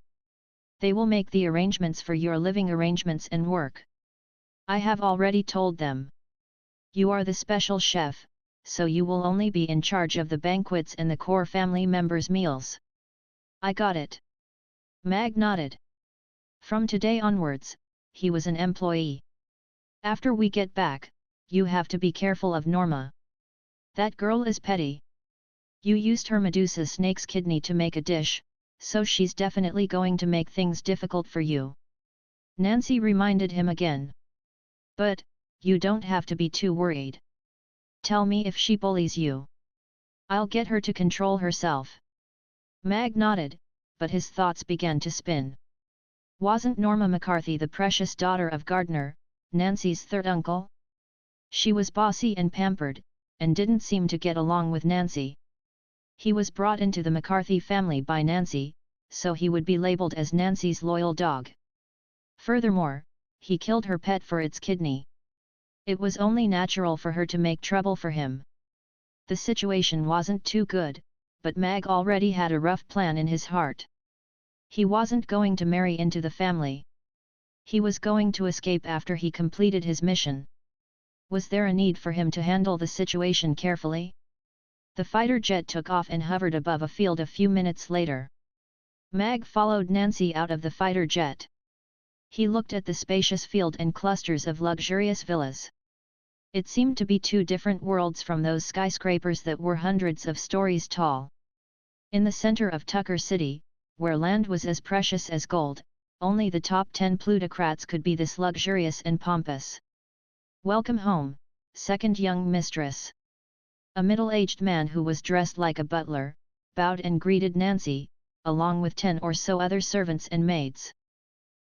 They will make the arrangements for your living arrangements and work. I have already told them. You are the special chef, so you will only be in charge of the banquets and the core family members' meals. I got it. Mag nodded. From today onwards, he was an employee. After we get back, you have to be careful of Norma. That girl is petty. You used her Medusa snake's kidney to make a dish, so she's definitely going to make things difficult for you. Nancy reminded him again. But, you don't have to be too worried. Tell me if she bullies you. I'll get her to control herself. Mag nodded, but his thoughts began to spin. Wasn't Norma McCarthy the precious daughter of Gardner, Nancy's third uncle? She was bossy and pampered, and didn't seem to get along with Nancy. He was brought into the McCarthy family by Nancy, so he would be labeled as Nancy's loyal dog. Furthermore, he killed her pet for its kidney. It was only natural for her to make trouble for him. The situation wasn't too good, but Mag already had a rough plan in his heart. He wasn't going to marry into the family. He was going to escape after he completed his mission. Was there a need for him to handle the situation carefully? The fighter jet took off and hovered above a field a few minutes later. Mag followed Nancy out of the fighter jet. He looked at the spacious field and clusters of luxurious villas. It seemed to be 2 different worlds from those skyscrapers that were hundreds of stories tall. In the center of Tucker City, where land was as precious as gold, only the top 10 plutocrats could be this luxurious and pompous. Welcome home, second young mistress. A middle-aged man who was dressed like a butler, bowed and greeted Nancy, along with 10 or so other servants and maids.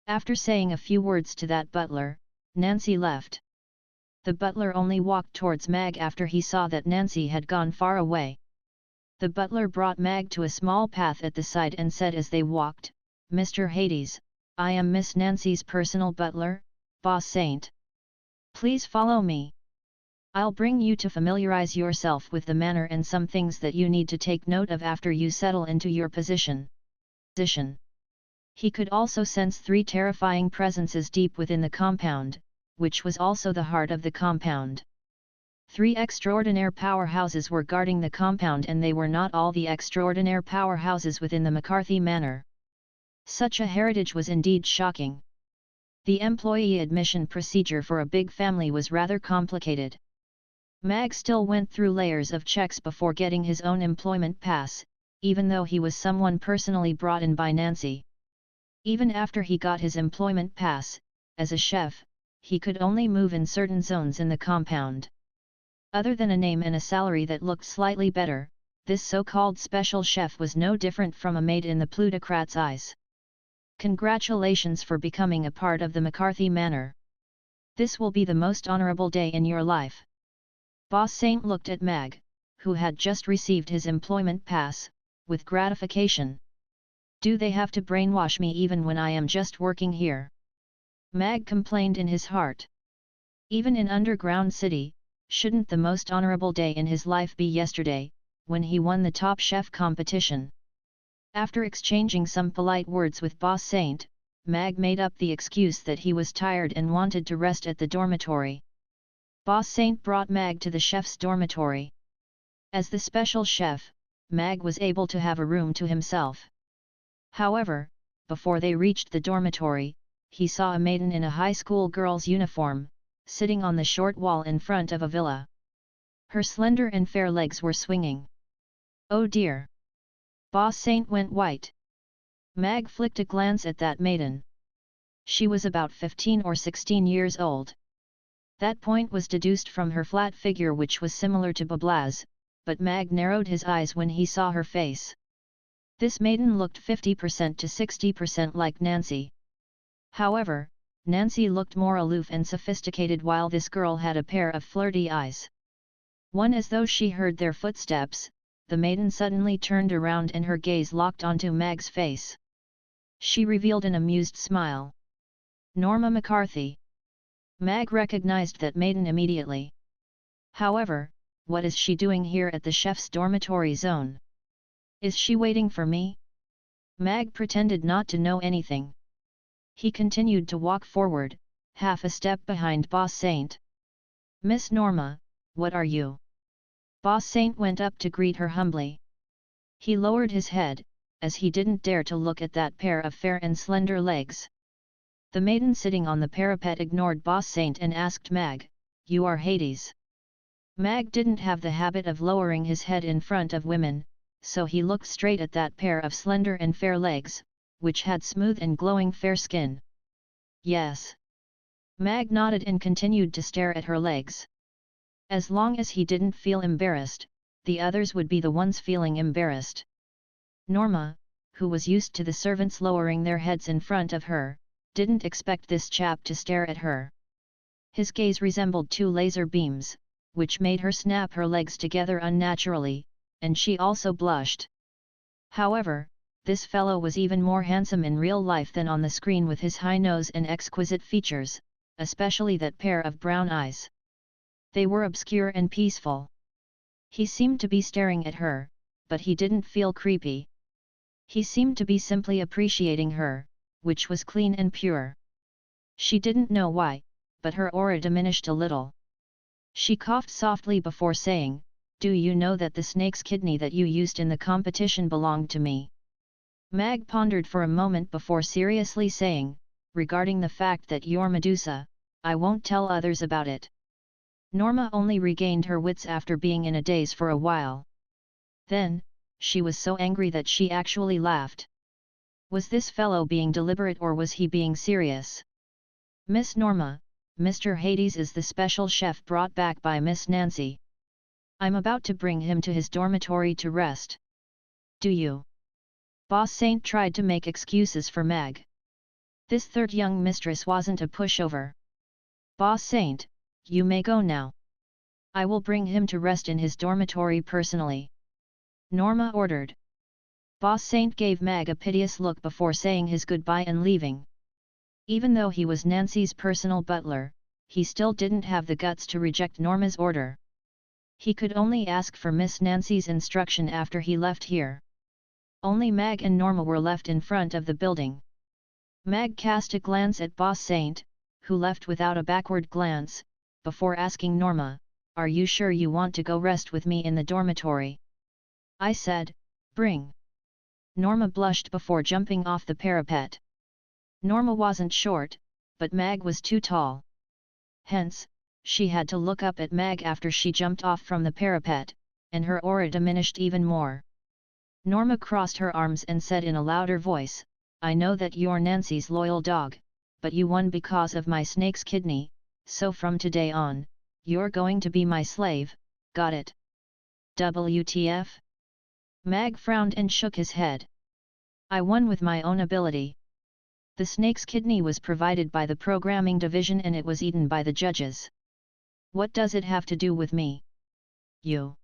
After saying a few words to that butler, Nancy left. The butler only walked towards Mag after he saw that Nancy had gone far away. The butler brought Mag to a small path at the side and said as they walked, "Mr. Hades, I am Miss Nancy's personal butler, Boss Saint. Please follow me. I'll bring you to familiarize yourself with the manor and some things that you need to take note of after you settle into your position." He could also sense 3 terrifying presences deep within the compound, which was also the heart of the compound. 3 extraordinaire powerhouses were guarding the compound, and they were not all the extraordinaire powerhouses within the McCarthy Manor. Such a heritage was indeed shocking. The employee admission procedure for a big family was rather complicated. Mag still went through layers of checks before getting his own employment pass, even though he was someone personally brought in by Nancy. Even after he got his employment pass, as a chef, he could only move in certain zones in the compound. Other than a name and a salary that looked slightly better, this so-called special chef was no different from a maid in the plutocrat's eyes. Congratulations for becoming a part of the McCarthy Manor. This will be the most honorable day in your life. Boss Saint looked at Mag, who had just received his employment pass, with gratification. Do they have to brainwash me even when I am just working here? Mag complained in his heart. Even in Underground City, shouldn't the most honorable day in his life be yesterday, when he won the Top Chef competition? After exchanging some polite words with Boss Saint, Mag made up the excuse that he was tired and wanted to rest at the dormitory. Boss Saint brought Mag to the chef's dormitory. As the special chef, Mag was able to have a room to himself. However, before they reached the dormitory, he saw a maiden in a high school girl's uniform, sitting on the short wall in front of a villa. Her slender and fair legs were swinging. Oh dear! Boss Saint went white. Mag flicked a glance at that maiden. She was about 15 or 16 years old. That point was deduced from her flat figure, which was similar to Bablaz, but Mag narrowed his eyes when he saw her face. This maiden looked 50% to 60% like Nancy. However, Nancy looked more aloof and sophisticated, while this girl had a pair of flirty eyes. One as though she heard their footsteps, the maiden suddenly turned around and her gaze locked onto Mag's face. She revealed an amused smile. Norma McCarthy. Mag recognized that maiden immediately. However, what is she doing here at the chef's dormitory zone? Is she waiting for me? Mag pretended not to know anything. He continued to walk forward, half a step behind Boss Saint. Miss Norma, what are you? Boss Saint went up to greet her humbly. He lowered his head, as he didn't dare to look at that pair of fair and slender legs. The maiden sitting on the parapet ignored Boss Saint and asked Mag, "You are Hades?" Mag didn't have the habit of lowering his head in front of women, so he looked straight at that pair of slender and fair legs, which had smooth and glowing fair skin. Yes. Mag nodded and continued to stare at her legs. As long as he didn't feel embarrassed, the others would be the ones feeling embarrassed. Norma, who was used to the servants lowering their heads in front of her, didn't expect this chap to stare at her. His gaze resembled 2 laser beams, which made her snap her legs together unnaturally, and she also blushed. However, this fellow was even more handsome in real life than on the screen, with his high nose and exquisite features, especially that pair of brown eyes. They were obscure and peaceful. He seemed to be staring at her, but he didn't feel creepy. He seemed to be simply appreciating her, which was clean and pure. She didn't know why, but her aura diminished a little. She coughed softly before saying, "Do you know that the snake's kidney that you used in the competition belonged to me?" Mag pondered for a moment before seriously saying, "Regarding the fact that you're Medusa, I won't tell others about it." Norma only regained her wits after being in a daze for a while. Then, she was so angry that she actually laughed. Was this fellow being deliberate or was he being serious? "Miss Norma, Mr. Hades is the special chef brought back by Miss Nancy. I'm about to bring him to his dormitory to rest." "Do you?" Boss Saint tried to make excuses for Mag. This third young mistress wasn't a pushover. "Boss Saint, you may go now. I will bring him to rest in his dormitory personally," Norma ordered. Boss Saint gave Mag a piteous look before saying his goodbye and leaving. Even though he was Nancy's personal butler, he still didn't have the guts to reject Norma's order. He could only ask for Miss Nancy's instruction after he left here. Only Mag and Norma were left in front of the building. Mag cast a glance at Boss Saint, who left without a backward glance, before asking Norma, "Are you sure you want to go rest with me in the dormitory?" "I said, bring." Norma blushed before jumping off the parapet. Norma wasn't short, but Mag was too tall. Hence, she had to look up at Mag after she jumped off from the parapet, and her aura diminished even more. Norma crossed her arms and said in a louder voice, "I know that you're Nancy's loyal dog, but you won because of my snake's kidney, so from today on, you're going to be my slave, got it?" "WTF?" Mag frowned and shook his head. "I won with my own ability. The snake's kidney was provided by the programming division and it was eaten by the judges. What does it have to do with me?" "You."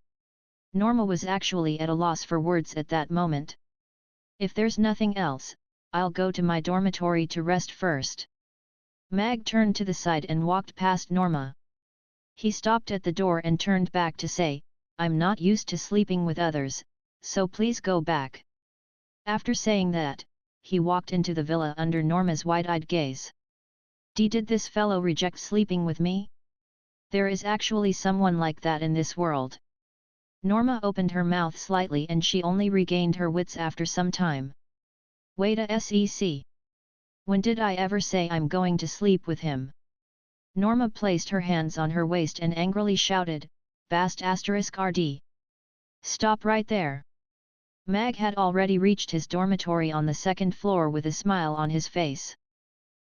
Norma was actually at a loss for words at that moment. "If there's nothing else, I'll go to my dormitory to rest first." Mag turned to the side and walked past Norma. He stopped at the door and turned back to say, "I'm not used to sleeping with others, so please go back." After saying that, he walked into the villa under Norma's wide-eyed gaze. Did this fellow reject sleeping with me? There is actually someone like that in this world." Norma opened her mouth slightly and she only regained her wits after some time. "Wait a sec. When did I ever say I'm going to sleep with him?" Norma placed her hands on her waist and angrily shouted, "Bast *RD. Stop right there." Mag had already reached his dormitory on the second floor with a smile on his face.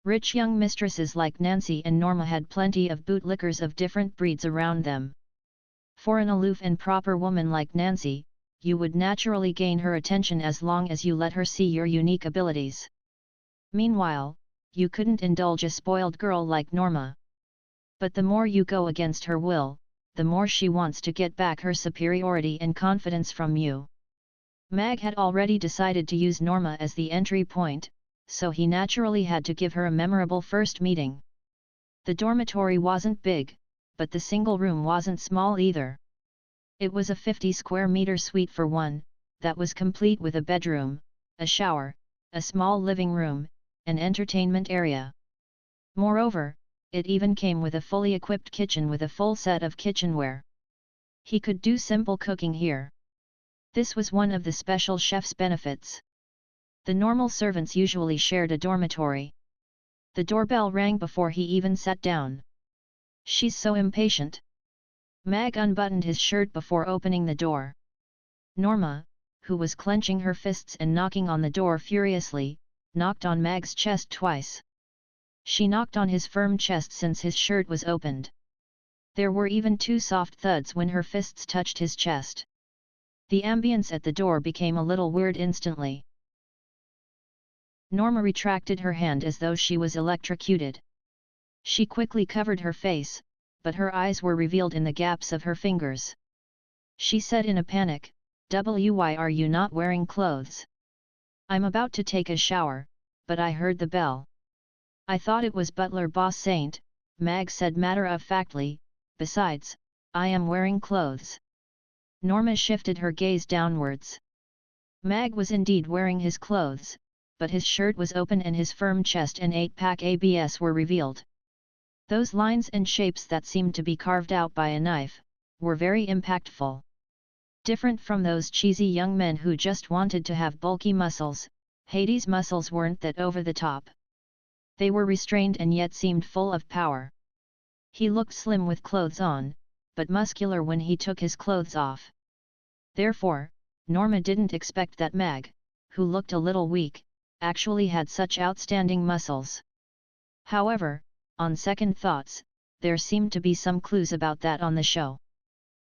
Rich young mistresses like Nancy and Norma had plenty of bootlickers of different breeds around them. For an aloof and proper woman like Nancy, you would naturally gain her attention as long as you let her see your unique abilities. Meanwhile, you couldn't indulge a spoiled girl like Norma. But the more you go against her will, the more she wants to get back her superiority and confidence from you. Mag had already decided to use Norma as the entry point, so he naturally had to give her a memorable first meeting. The dormitory wasn't big, but the single room wasn't small either. It was a 50-square-meter suite for one, that was complete with a bedroom, a shower, a small living room, an entertainment area. Moreover, it even came with a fully equipped kitchen with a full set of kitchenware. He could do simple cooking here. This was one of the special chef's benefits. The normal servants usually shared a dormitory. The doorbell rang before he even sat down. "She's so impatient." Mag unbuttoned his shirt before opening the door. Norma, who was clenching her fists and knocking on the door furiously, knocked on Mag's chest twice. She knocked on his firm chest since his shirt was opened. There were even two soft thuds when her fists touched his chest. The ambience at the door became a little weird instantly. Norma retracted her hand as though she was electrocuted. She quickly covered her face, but her eyes were revealed in the gaps of her fingers. She said in a panic, "Why are you not wearing clothes?" "I'm about to take a shower, but I heard the bell." "I thought it was butler Boss Saint," Mag said matter-of-factly, "besides, I am wearing clothes." Norma shifted her gaze downwards. Mag was indeed wearing his clothes, but his shirt was open and his firm chest and 8-pack abs were revealed. Those lines and shapes that seemed to be carved out by a knife, were very impactful. Different from those cheesy young men who just wanted to have bulky muscles, Hades' muscles weren't that over the top. They were restrained and yet seemed full of power. He looked slim with clothes on, but muscular when he took his clothes off. Therefore, Norma didn't expect that Mag, who looked a little weak, actually had such outstanding muscles. However, on second thoughts, there seemed to be some clues about that on the show.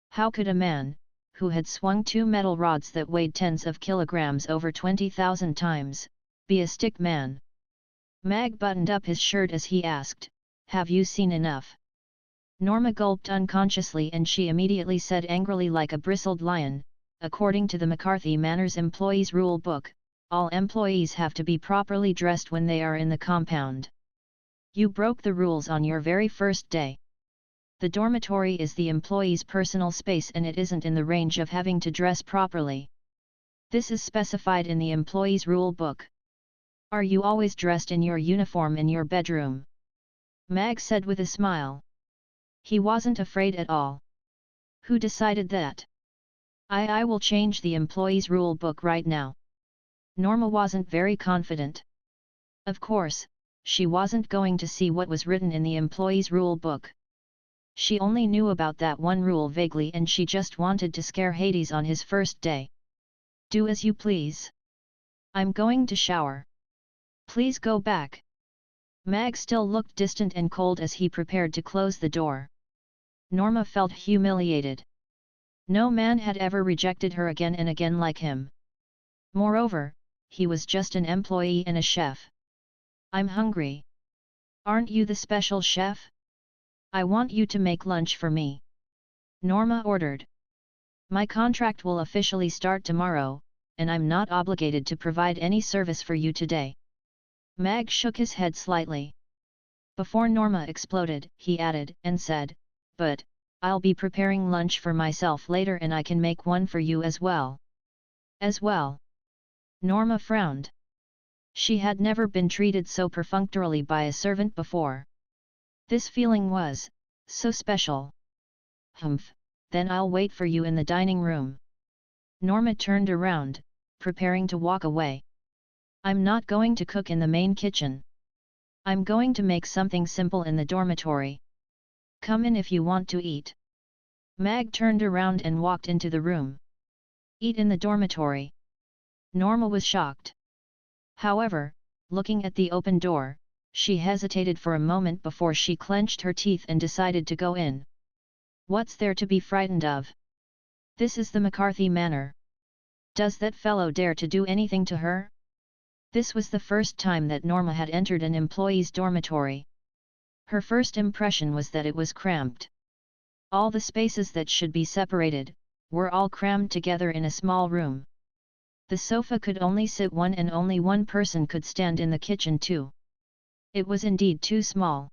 How could a man, who had swung two metal rods that weighed tens of kilograms over 20,000 times, be a stick man? Mag buttoned up his shirt as he asked, "Have you seen enough?" Norma gulped unconsciously and she immediately said angrily like a bristled lion, "According to the McCarthy Manors Employees Rule Book, all employees have to be properly dressed when they are in the compound. You broke the rules on your very first day. The dormitory is the employee's personal space and it isn't in the range of having to dress properly. This is specified in the Employees Rule Book. Are you always dressed in your uniform in your bedroom?" Mag said with a smile. He wasn't afraid at all. "Who decided that?" I will change the Employees Rule Book right now." Norma wasn't very confident. Of course, she wasn't going to see what was written in the Employees Rule Book. She only knew about that one rule vaguely and she just wanted to scare Hades on his first day. "Do as you please. I'm going to shower. Please go back." Mag still looked distant and cold as he prepared to close the door. Norma felt humiliated. No man had ever rejected her again and again like him. Moreover, he was just an employee and a chef. "I'm hungry." "Aren't you the special chef? I want you to make lunch for me," Norma ordered. "My contract will officially start tomorrow, and I'm not obligated to provide any service for you today." Mag shook his head slightly. Before Norma exploded, he added and said, "But, I'll be preparing lunch for myself later and I can make one for you as well." "As well?" Norma frowned. She had never been treated so perfunctorily by a servant before. This feeling was so special. "Humph, then I'll wait for you in the dining room." Norma turned around, preparing to walk away. "I'm not going to cook in the main kitchen. I'm going to make something simple in the dormitory. Come in if you want to eat." Mag turned around and walked into the room. "Eat in the dormitory?" Norma was shocked. However, looking at the open door, she hesitated for a moment before she clenched her teeth and decided to go in. What's there to be frightened of? This is the McCarthy Manor. Does that fellow dare to do anything to her? This was the first time that Norma had entered an employee's dormitory. Her first impression was that it was cramped. All the spaces that should be separated, were all crammed together in a small room. The sofa could only sit one and only one person could stand in the kitchen too. It was indeed too small.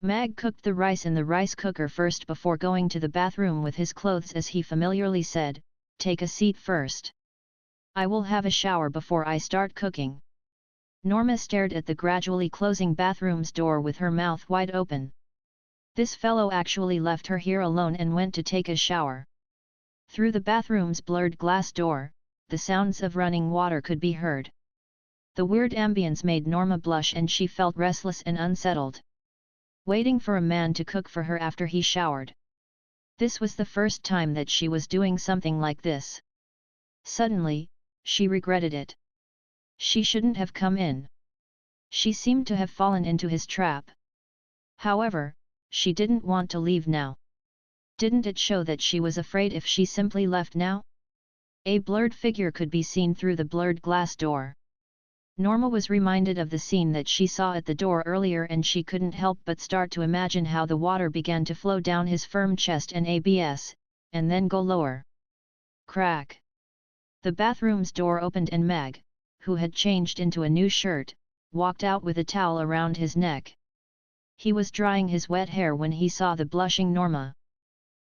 Mag cooked the rice in the rice cooker first before going to the bathroom with his clothes as he familiarly said, "Take a seat first. I will have a shower before I start cooking." Norma stared at the gradually closing bathroom's door with her mouth wide open. This fellow actually left her here alone and went to take a shower. Through the bathroom's blurred glass door, the sounds of running water could be heard. The weird ambience made Norma blush and she felt restless and unsettled. Waiting for a man to cook for her after he showered. This was the first time that she was doing something like this. Suddenly, she regretted it. She shouldn't have come in. She seemed to have fallen into his trap. However, she didn't want to leave now. Didn't it show that she was afraid if she simply left now? A blurred figure could be seen through the blurred glass door. Norma was reminded of the scene that she saw at the door earlier and she couldn't help but start to imagine how the water began to flow down his firm chest and abs, and then go lower. Crack! The bathroom's door opened and Mag, who had changed into a new shirt, walked out with a towel around his neck. He was drying his wet hair when he saw the blushing Norma.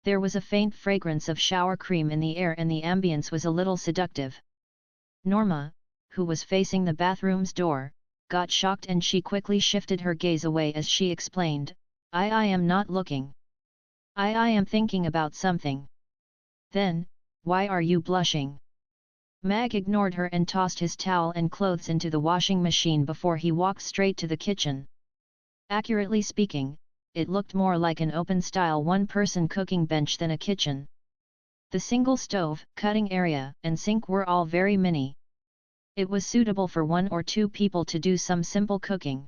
There was a faint fragrance of shower cream in the air and the ambience was a little seductive. Norma, who was facing the bathroom's door, got shocked and she quickly shifted her gaze away as she explained, I am not looking. I am thinking about something." "Then, why are you blushing?" Mag ignored her and tossed his towel and clothes into the washing machine before he walked straight to the kitchen. Accurately speaking, it looked more like an open-style one-person cooking bench than a kitchen. The single stove, cutting area, and sink were all very mini. It was suitable for 1 or 2 people to do some simple cooking.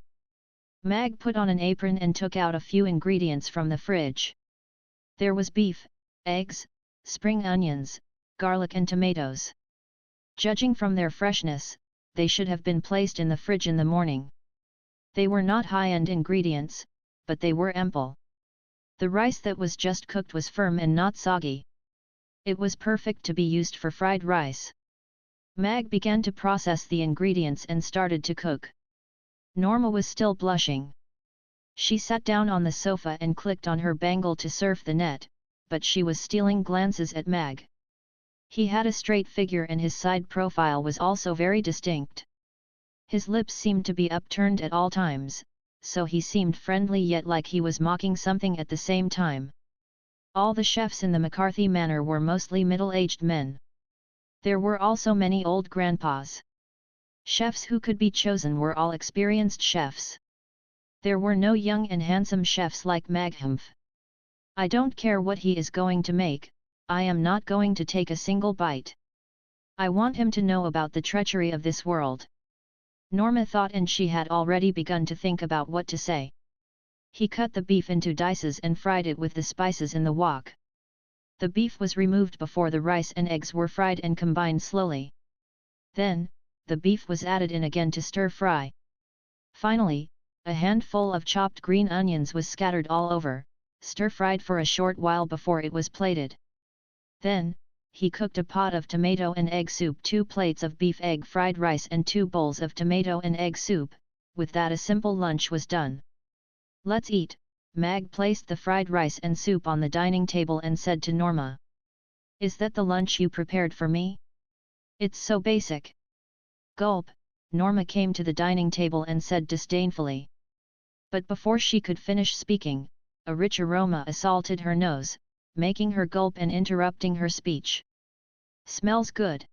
Mag put on an apron and took out a few ingredients from the fridge. There was beef, eggs, spring onions, garlic and tomatoes. Judging from their freshness, they should have been placed in the fridge in the morning. They were not high-end ingredients, but they were ample. The rice that was just cooked was firm and not soggy. It was perfect to be used for fried rice. Mag began to process the ingredients and started to cook. Norma was still blushing. She sat down on the sofa and clicked on her bangle to surf the net, but she was stealing glances at Mag. He had a straight figure and his side profile was also very distinct. His lips seemed to be upturned at all times, so he seemed friendly yet like he was mocking something at the same time. All the chefs in the McCarthy Manor were mostly middle-aged men. There were also many old grandpas. Chefs who could be chosen were all experienced chefs. There were no young and handsome chefs like Maghumph. I don't care what he is going to make, I am not going to take a single bite. I want him to know about the treachery of this world. Norma thought, and she had already begun to think about what to say. He cut the beef into dices and fried it with the spices in the wok. The beef was removed before the rice and eggs were fried and combined slowly. Then, the beef was added in again to stir fry. Finally, a handful of chopped green onions was scattered all over, stir-fried for a short while before it was plated. Then, he cooked a pot of tomato and egg soup, 2 plates of beef egg fried rice and 2 bowls of tomato and egg soup. With that a simple lunch was done. Let's eat. Mag placed the fried rice and soup on the dining table and said to Norma. Is that the lunch you prepared for me? It's so basic. Gulp, Norma came to the dining table and said disdainfully. But before she could finish speaking, a rich aroma assaulted her nose, making her gulp and interrupting her speech. Smells good.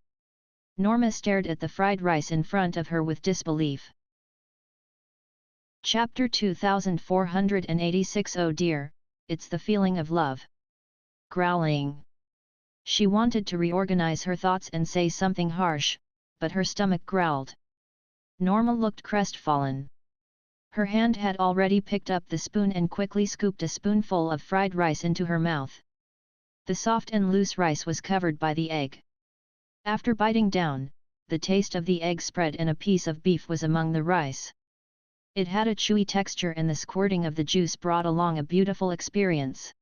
Norma stared at the fried rice in front of her with disbelief. Chapter 2486. Oh dear, it's the feeling of love. Growling. She wanted to reorganize her thoughts and say something harsh, but her stomach growled. Norma looked crestfallen. Her hand had already picked up the spoon and quickly scooped a spoonful of fried rice into her mouth. The soft and loose rice was covered by the egg. After biting down, the taste of the egg spread and a piece of beef was among the rice. It had a chewy texture and the squirting of the juice brought along a beautiful experience.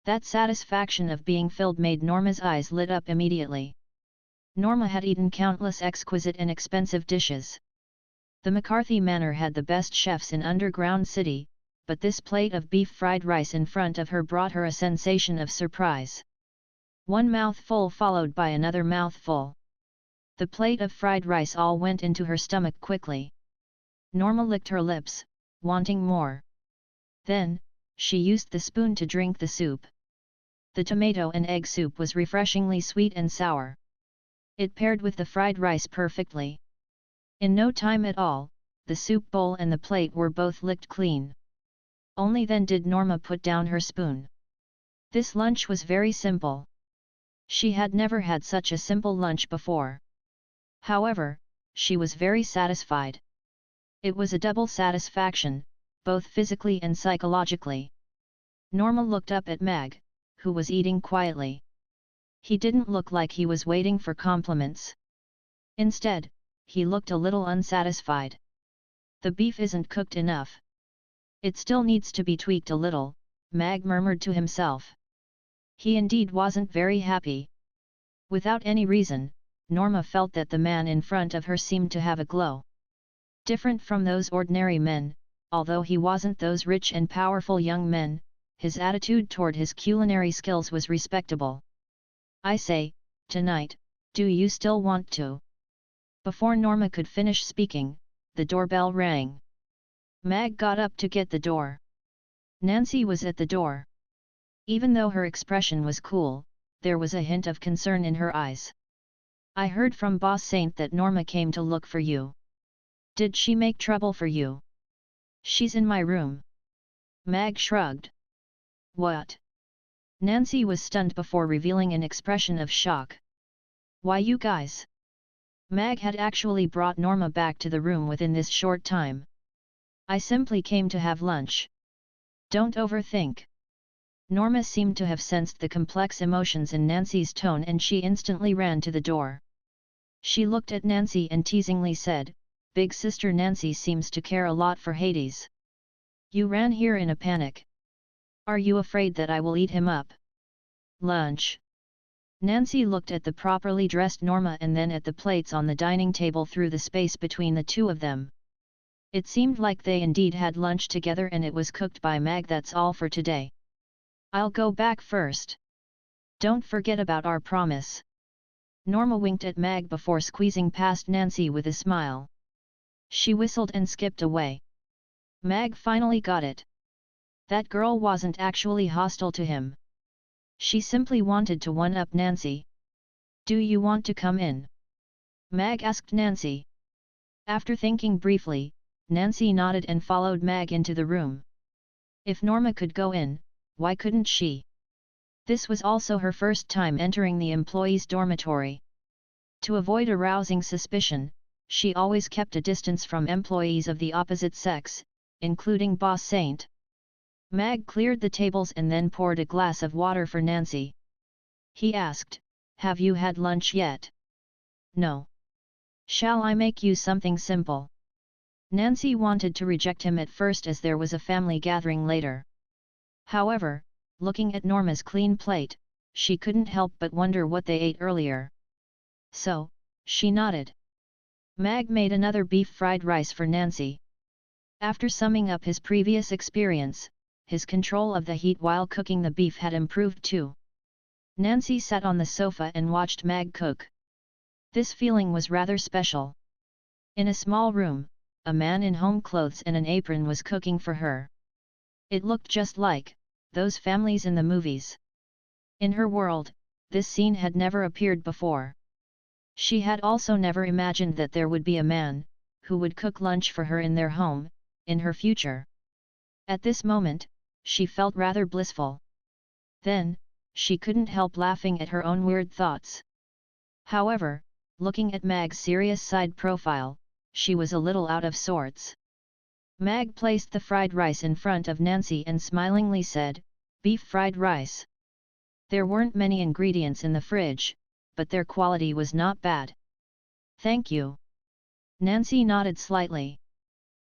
That satisfaction of being filled made Norma's eyes lit up immediately. Norma had eaten countless exquisite and expensive dishes. The McCarthy Manor had the best chefs in Underground City, but this plate of beef fried rice in front of her brought her a sensation of surprise. One mouthful followed by another mouthful. The plate of fried rice all went into her stomach quickly. Norma licked her lips, wanting more. Then, she used the spoon to drink the soup. The tomato and egg soup was refreshingly sweet and sour. It paired with the fried rice perfectly. In no time at all, the soup bowl and the plate were both licked clean. Only then did Norma put down her spoon. This lunch was very simple. She had never had such a simple lunch before. However, she was very satisfied. It was a double satisfaction, both physically and psychologically. Norma looked up at Mag, who was eating quietly. He didn't look like he was waiting for compliments. Instead, he looked a little unsatisfied. The beef isn't cooked enough. It still needs to be tweaked a little, Mag murmured to himself. He indeed wasn't very happy. Without any reason, Norma felt that the man in front of her seemed to have a glow. Different from those ordinary men, although he wasn't those rich and powerful young men, his attitude toward his culinary skills was respectable. I say, tonight, do you still want to? Before Norma could finish speaking, the doorbell rang. Mag got up to get the door. Nancy was at the door. Even though her expression was cool, there was a hint of concern in her eyes. I heard from Boss Saint that Norma came to look for you. Did she make trouble for you? She's in my room. Mag shrugged. What? Nancy was stunned before revealing an expression of shock. Why you guys? Mag had actually brought Norma back to the room within this short time. I simply came to have lunch. Don't overthink. Norma seemed to have sensed the complex emotions in Nancy's tone and she instantly ran to the door. She looked at Nancy and teasingly said, Big Sister Nancy seems to care a lot for Hades. You ran here in a panic. Are you afraid that I will eat him up? Lunch. Nancy looked at the properly dressed Norma and then at the plates on the dining table through the space between the two of them. It seemed like they indeed had lunch together, and it was cooked by Mag. That's all for today. I'll go back first. Don't forget about our promise. Norma winked at Mag before squeezing past Nancy with a smile. She whistled and skipped away. Mag finally got it. That girl wasn't actually hostile to him. She simply wanted to one-up Nancy. Do you want to come in? Mag asked Nancy. After thinking briefly, Nancy nodded and followed Mag into the room. If Norma could go in, why couldn't she? This was also her first time entering the employees' dormitory. To avoid arousing suspicion, she always kept a distance from employees of the opposite sex, including Boss Saint. Mag cleared the tables and then poured a glass of water for Nancy. He asked, "Have you had lunch yet?" "No." "Shall I make you something simple?" Nancy wanted to reject him at first as there was a family gathering later. However, looking at Norma's clean plate, she couldn't help but wonder what they ate earlier. So, she nodded. Mag made another beef fried rice for Nancy. After summing up his previous experience, his control of the heat while cooking the beef had improved too. Nancy sat on the sofa and watched Mag cook. This feeling was rather special. In a small room, a man in home clothes and an apron was cooking for her. It looked just like those families in the movies. In her world, this scene had never appeared before. She had also never imagined that there would be a man who would cook lunch for her in their home, in her future. At this moment, she felt rather blissful. Then, she couldn't help laughing at her own weird thoughts. However, looking at Mag's serious side profile, she was a little out of sorts. Mag placed the fried rice in front of Nancy and smilingly said, "Beef fried rice." There weren't many ingredients in the fridge, but their quality was not bad. "Thank you." Nancy nodded slightly.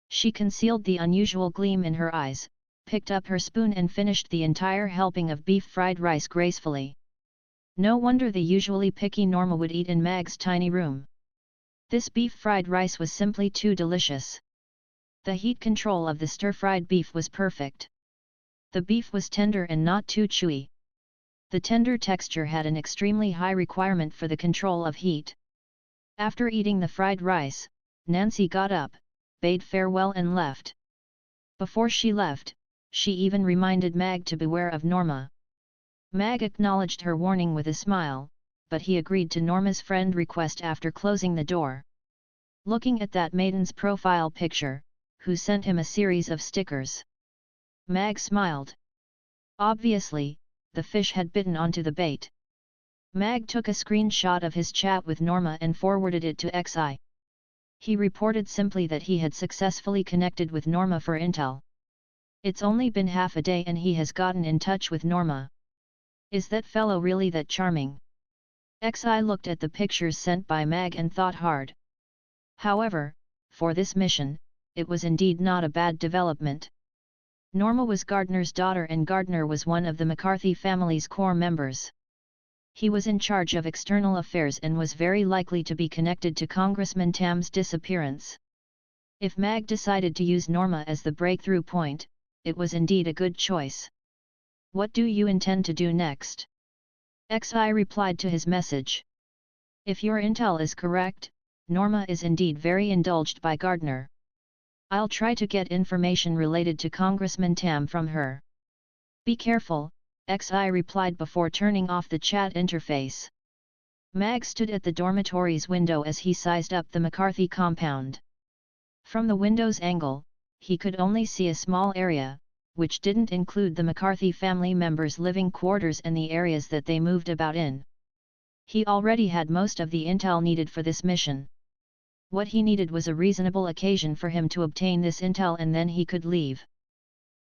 She concealed the unusual gleam in her eyes, picked up her spoon and finished the entire helping of beef fried rice gracefully. No wonder the usually picky Norma would eat in Mag's tiny room. This beef fried rice was simply too delicious. The heat control of the stir-fried beef was perfect. The beef was tender and not too chewy. The tender texture had an extremely high requirement for the control of heat. After eating the fried rice, Nancy got up, bade farewell and left. Before she left, she even reminded Mag to beware of Norma. Mag acknowledged her warning with a smile, but he agreed to Norma's friend request after closing the door. Looking at that maiden's profile picture, who sent him a series of stickers. Mag smiled. Obviously, the fish had bitten onto the bait. Mag took a screenshot of his chat with Norma and forwarded it to XI. He reported simply that he had successfully connected with Norma for intel. It's only been half a day and he has gotten in touch with Norma. Is that fellow really that charming? XI looked at the pictures sent by Mag and thought hard. However, for this mission, it was indeed not a bad development. Norma was Gardner's daughter and Gardner was one of the McCarthy family's core members. He was in charge of external affairs and was very likely to be connected to Congressman Tam's disappearance. If Mag decided to use Norma as the breakthrough point, it was indeed a good choice. What do you intend to do next? XI replied to his message. If your intel is correct, Norma is indeed very indulged by Gardner. I'll try to get information related to Congressman Tam from her. Be careful, XI replied before turning off the chat interface. Mag stood at the dormitory's window as he sized up the McCarthy compound. From the window's angle, he could only see a small area, which didn't include the McCarthy family members' living quarters and the areas that they moved about in. He already had most of the intel needed for this mission. What he needed was a reasonable occasion for him to obtain this intel and then he could leave.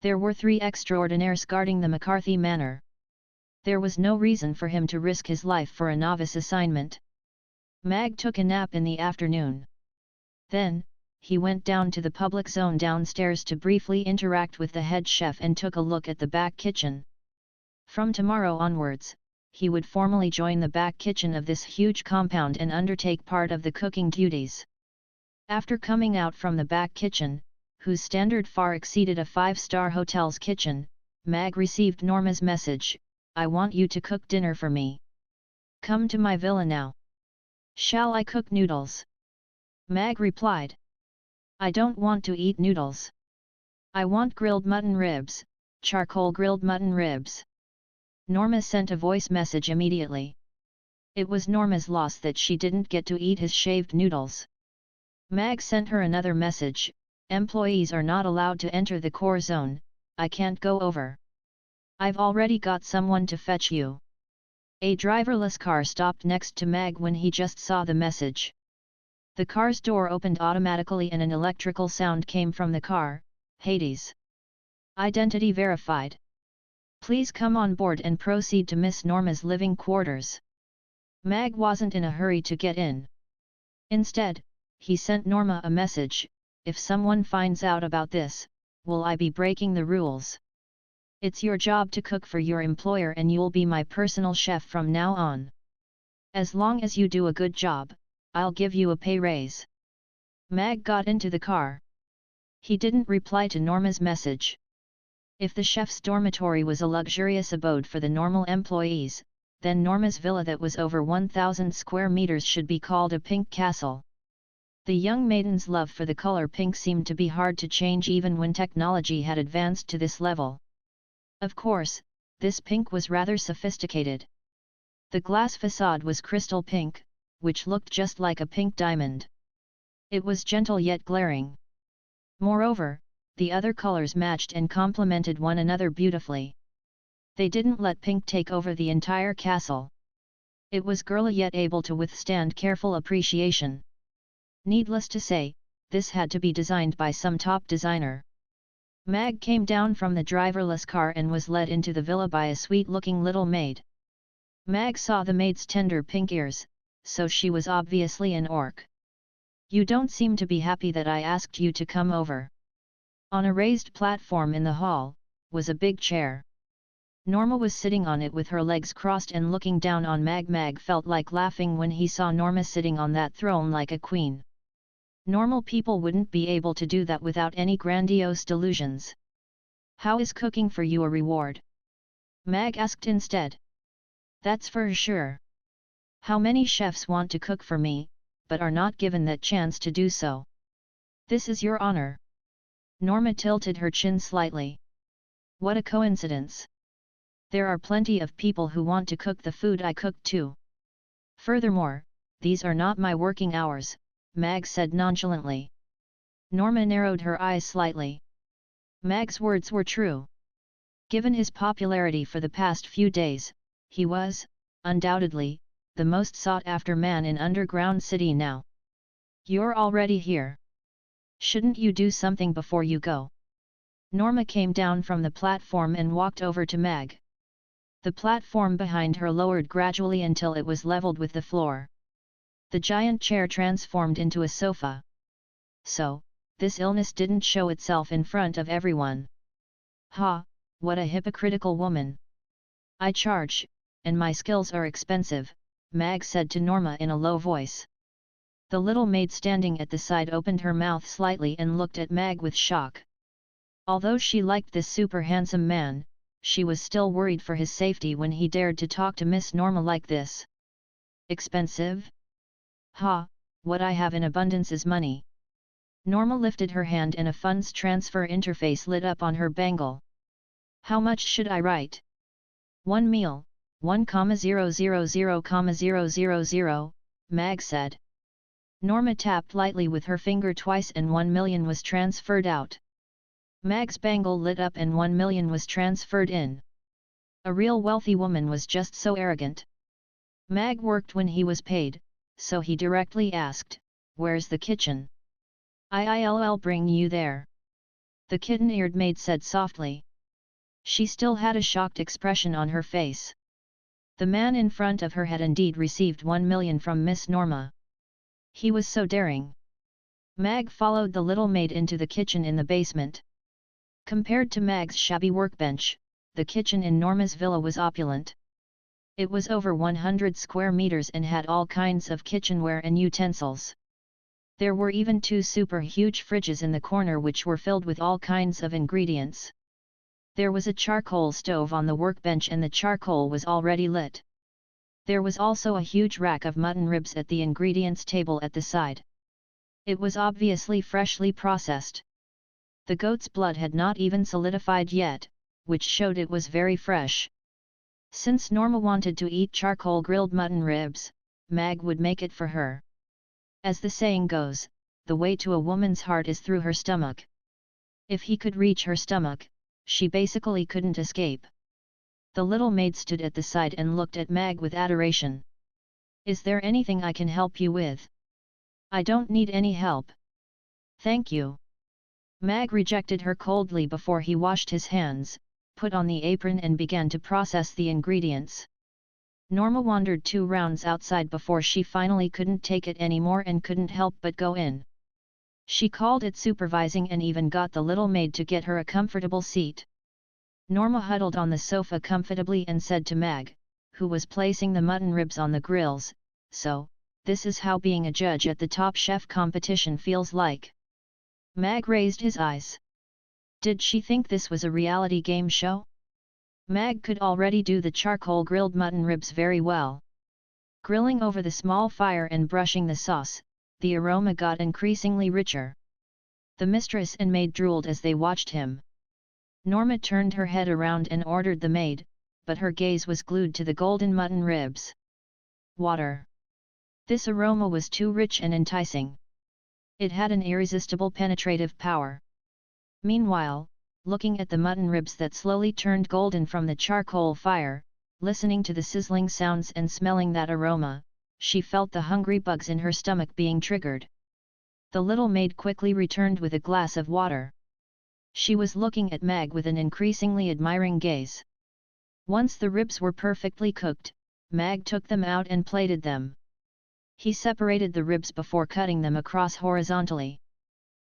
There were 3 extraordinaires guarding the McCarthy manor. There was no reason for him to risk his life for a novice assignment. Mag took a nap in the afternoon. Then, he went down to the public zone downstairs to briefly interact with the head chef and took a look at the back kitchen. From tomorrow onwards, he would formally join the back kitchen of this huge compound and undertake part of the cooking duties. After coming out from the back kitchen, whose standard far exceeded a 5-star hotel's kitchen, Mag received Norma's message, "I want you to cook dinner for me. Come to my villa now. Shall I cook noodles?" Mag replied. "I don't want to eat noodles. I want grilled mutton ribs, charcoal grilled mutton ribs." Norma sent a voice message immediately. It was Norma's loss that she didn't get to eat his shaved noodles. Mag sent her another message, "Employees are not allowed to enter the core zone, I can't go over. I've already got someone to fetch you." A driverless car stopped next to Mag when he just saw the message. The car's door opened automatically and an electrical sound came from the car, "Hades. Identity verified. Please come on board and proceed to Miss Norma's living quarters." Mag wasn't in a hurry to get in. Instead, he sent Norma a message, "If someone finds out about this, will I be breaking the rules? It's your job to cook for your employer and you'll be my personal chef from now on. As long as you do a good job, I'll give you a pay raise." Mag got into the car. He didn't reply to Norma's message. If the chef's dormitory was a luxurious abode for the normal employees, then Norma's villa that was over 1,000 square meters should be called a pink castle. The young maiden's love for the color pink seemed to be hard to change even when technology had advanced to this level. Of course, this pink was rather sophisticated. The glass facade was crystal pink, which looked just like a pink diamond. It was gentle yet glaring. Moreover, the other colors matched and complemented one another beautifully. They didn't let pink take over the entire castle. It was girly yet able to withstand careful appreciation. Needless to say, this had to be designed by some top designer. Mag came down from the driverless car and was led into the villa by a sweet-looking little maid. Mag saw the maid's tender pink ears, so she was obviously an orc. "You don't seem to be happy that I asked you to come over." On a raised platform in the hall, was a big chair. Norma was sitting on it with her legs crossed and looking down on Mag. Mag felt like laughing when he saw Norma sitting on that throne like a queen. Normal people wouldn't be able to do that without any grandiose delusions. "How is cooking for you a reward?" Mag asked instead. "That's for sure. How many chefs want to cook for me, but are not given that chance to do so? This is your honor." Norma tilted her chin slightly. "What a coincidence. There are plenty of people who want to cook the food I cook too. Furthermore, these are not my working hours," Mag said nonchalantly. Norma narrowed her eyes slightly. Mag's words were true. Given his popularity for the past few days, he was, undoubtedly, the most sought-after man in Underground City now. "You're already here. Shouldn't you do something before you go?" Norma came down from the platform and walked over to Mag. The platform behind her lowered gradually until it was leveled with the floor. The giant chair transformed into a sofa. So, this illness didn't show itself in front of everyone. "Ha, what a hypocritical woman. I charge, and my skills are expensive," Mag said to Norma in a low voice. The little maid standing at the side opened her mouth slightly and looked at Mag with shock. Although she liked this super handsome man, she was still worried for his safety when he dared to talk to Miss Norma like this. "Expensive? Ha, what I have in abundance is money." Norma lifted her hand and a funds transfer interface lit up on her bangle. "How much should I write?" "1 meal, 1,000,000, Mag said. Norma tapped lightly with her finger twice and 1 million was transferred out. Mag's bangle lit up and 1 million was transferred in. A real wealthy woman was just so arrogant. Mag worked when he was paid, so he directly asked, "Where's the kitchen?" "I'll bring you there," the kitten-eared maid said softly. She still had a shocked expression on her face. The man in front of her had indeed received 1 million from Miss Norma. He was so daring. Mag followed the little maid into the kitchen in the basement. Compared to Mag's shabby workbench, the kitchen in Norma's villa was opulent. It was over 100 square meters and had all kinds of kitchenware and utensils. There were even 2 super huge fridges in the corner which were filled with all kinds of ingredients. There was a charcoal stove on the workbench and the charcoal was already lit. There was also a huge rack of mutton ribs at the ingredients table at the side. It was obviously freshly processed. The goat's blood had not even solidified yet, which showed it was very fresh. Since Norma wanted to eat charcoal grilled mutton ribs, Mag would make it for her. As the saying goes, the way to a woman's heart is through her stomach. If he could reach her stomach, she basically couldn't escape. The little maid stood at the side and looked at Mag with adoration. "Is there anything I can help you with?" "I don't need any help. Thank you." Mag rejected her coldly before he washed his hands, put on the apron and began to process the ingredients. Norma wandered 2 rounds outside before she finally couldn't take it anymore and couldn't help but go in. She called it supervising and even got the little maid to get her a comfortable seat. Norma huddled on the sofa comfortably and said to Mag, who was placing the mutton ribs on the grills, "So, this is how being a judge at the Top Chef competition feels like." Mag raised his eyes. Did she think this was a reality game show? Mag could already do the charcoal grilled mutton ribs very well. Grilling over the small fire and brushing the sauce, the aroma got increasingly richer. The mistress and maid drooled as they watched him. Norma turned her head around and ordered the maid, but her gaze was glued to the golden mutton ribs. Water. This aroma was too rich and enticing. It had an irresistible penetrative power. Meanwhile, looking at the mutton ribs that slowly turned golden from the charcoal fire, listening to the sizzling sounds and smelling that aroma, she felt the hungry bugs in her stomach being triggered. The little maid quickly returned with a glass of water. She was looking at Mag with an increasingly admiring gaze. Once the ribs were perfectly cooked, Mag took them out and plated them. He separated the ribs before cutting them across horizontally.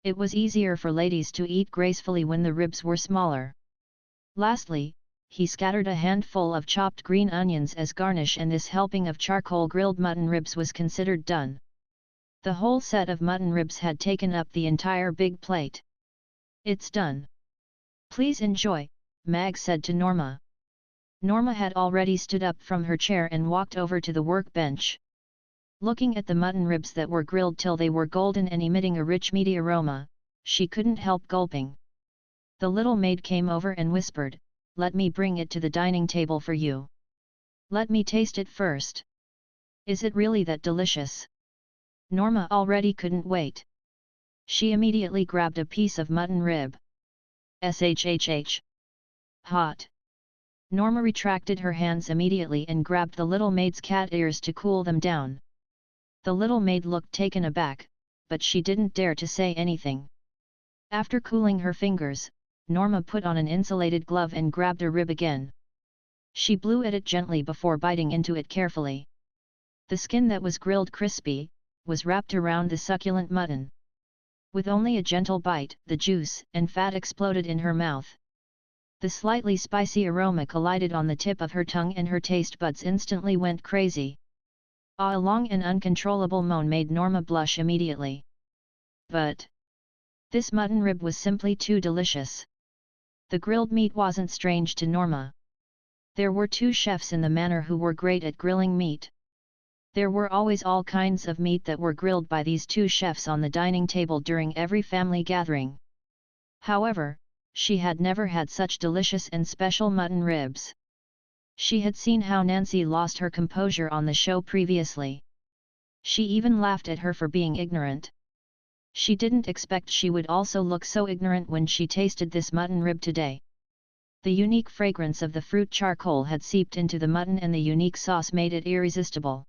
It was easier for ladies to eat gracefully when the ribs were smaller. Lastly, he scattered a handful of chopped green onions as garnish, and this helping of charcoal grilled mutton ribs was considered done. The whole set of mutton ribs had taken up the entire big plate. "It's done. Please enjoy," Mag said to Norma. Norma had already stood up from her chair and walked over to the workbench. Looking at the mutton ribs that were grilled till they were golden and emitting a rich meaty aroma, she couldn't help gulping. The little maid came over and whispered, "Let me bring it to the dining table for you. Let me taste it first. Is it really that delicious?" Norma already couldn't wait. She immediately grabbed a piece of mutton rib. "Shhh! Hot!" Norma retracted her hands immediately and grabbed the little maid's cat ears to cool them down. The little maid looked taken aback, but she didn't dare to say anything. After cooling her fingers, Norma put on an insulated glove and grabbed a rib again. She blew at it gently before biting into it carefully. The skin that was grilled crispy, was wrapped around the succulent mutton. With only a gentle bite, the juice and fat exploded in her mouth. The slightly spicy aroma collided on the tip of her tongue and her taste buds instantly went crazy. A long and uncontrollable moan made Norma blush immediately. But this mutton rib was simply too delicious. The grilled meat wasn't strange to Norma. There were 2 chefs in the manor who were great at grilling meat. There were always all kinds of meat that were grilled by these 2 chefs on the dining table during every family gathering. However, she had never had such delicious and special mutton ribs. She had seen how Nancy lost her composure on the show previously. She even laughed at her for being ignorant. She didn't expect she would also look so ignorant when she tasted this mutton rib today. The unique fragrance of the fruit charcoal had seeped into the mutton and the unique sauce made it irresistible.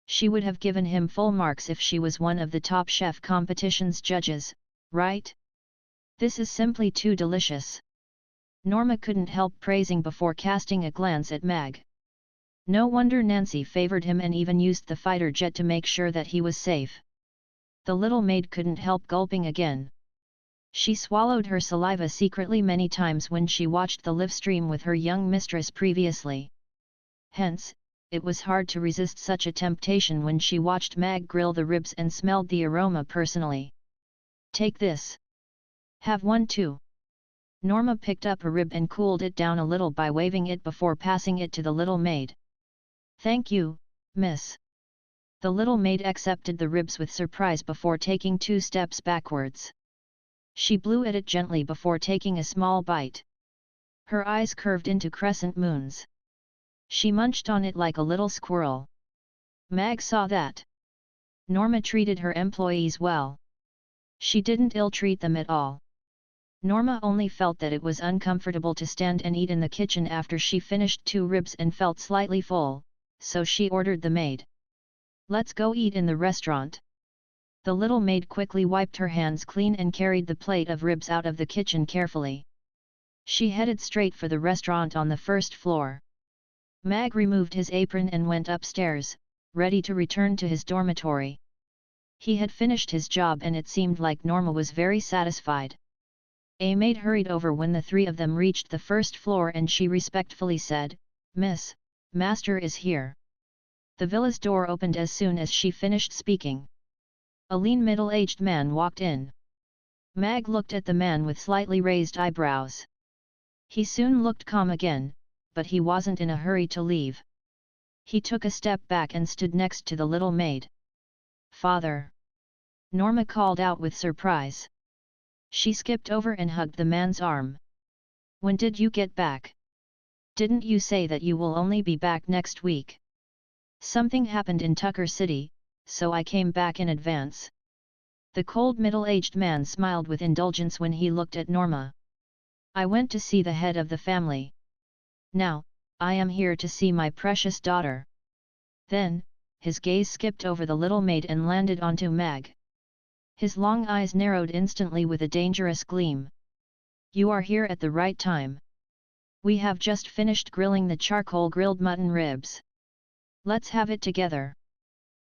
She would have given him full marks if she was one of the Top Chef competition's judges, right? This is simply too delicious. Norma couldn't help praising before casting a glance at Mag. No wonder Nancy favored him and even used the fighter jet to make sure that he was safe. The little maid couldn't help gulping again. She swallowed her saliva secretly many times when she watched the live stream with her young mistress previously. Hence, it was hard to resist such a temptation when she watched Mag grill the ribs and smelled the aroma personally. Take this. Have one too. Norma picked up a rib and cooled it down a little by waving it before passing it to the little maid. Thank you, miss. The little maid accepted the ribs with surprise before taking 2 steps backwards. She blew at it gently before taking a small bite. Her eyes curved into crescent moons. She munched on it like a little squirrel. Mag saw that. Norma treated her employees well. She didn't ill-treat them at all. Norma only felt that it was uncomfortable to stand and eat in the kitchen after she finished 2 ribs and felt slightly full, so she ordered the maid. Let's go eat in the restaurant. The little maid quickly wiped her hands clean and carried the plate of ribs out of the kitchen carefully. She headed straight for the restaurant on the 1st floor. Mag removed his apron and went upstairs, ready to return to his dormitory. He had finished his job and it seemed like Norma was very satisfied. A maid hurried over when the 3 of them reached the 1st floor and she respectfully said, "Miss, master is here." The villa's door opened as soon as she finished speaking. A lean middle-aged man walked in. Mag looked at the man with slightly raised eyebrows. He soon looked calm again, but he wasn't in a hurry to leave. He took a step back and stood next to the little maid. "Father!" Norma called out with surprise. She skipped over and hugged the man's arm. "When did you get back? Didn't you say that you will only be back next week?" "Something happened in Tucker City, so I came back in advance." The cold middle-aged man smiled with indulgence when he looked at Norma. "I went to see the head of the family. Now, I am here to see my precious daughter." Then, his gaze skipped over the little maid and landed onto Mag. His long eyes narrowed instantly with a dangerous gleam. "You are here at the right time. We have just finished grilling the charcoal-grilled mutton ribs. Let's have it together."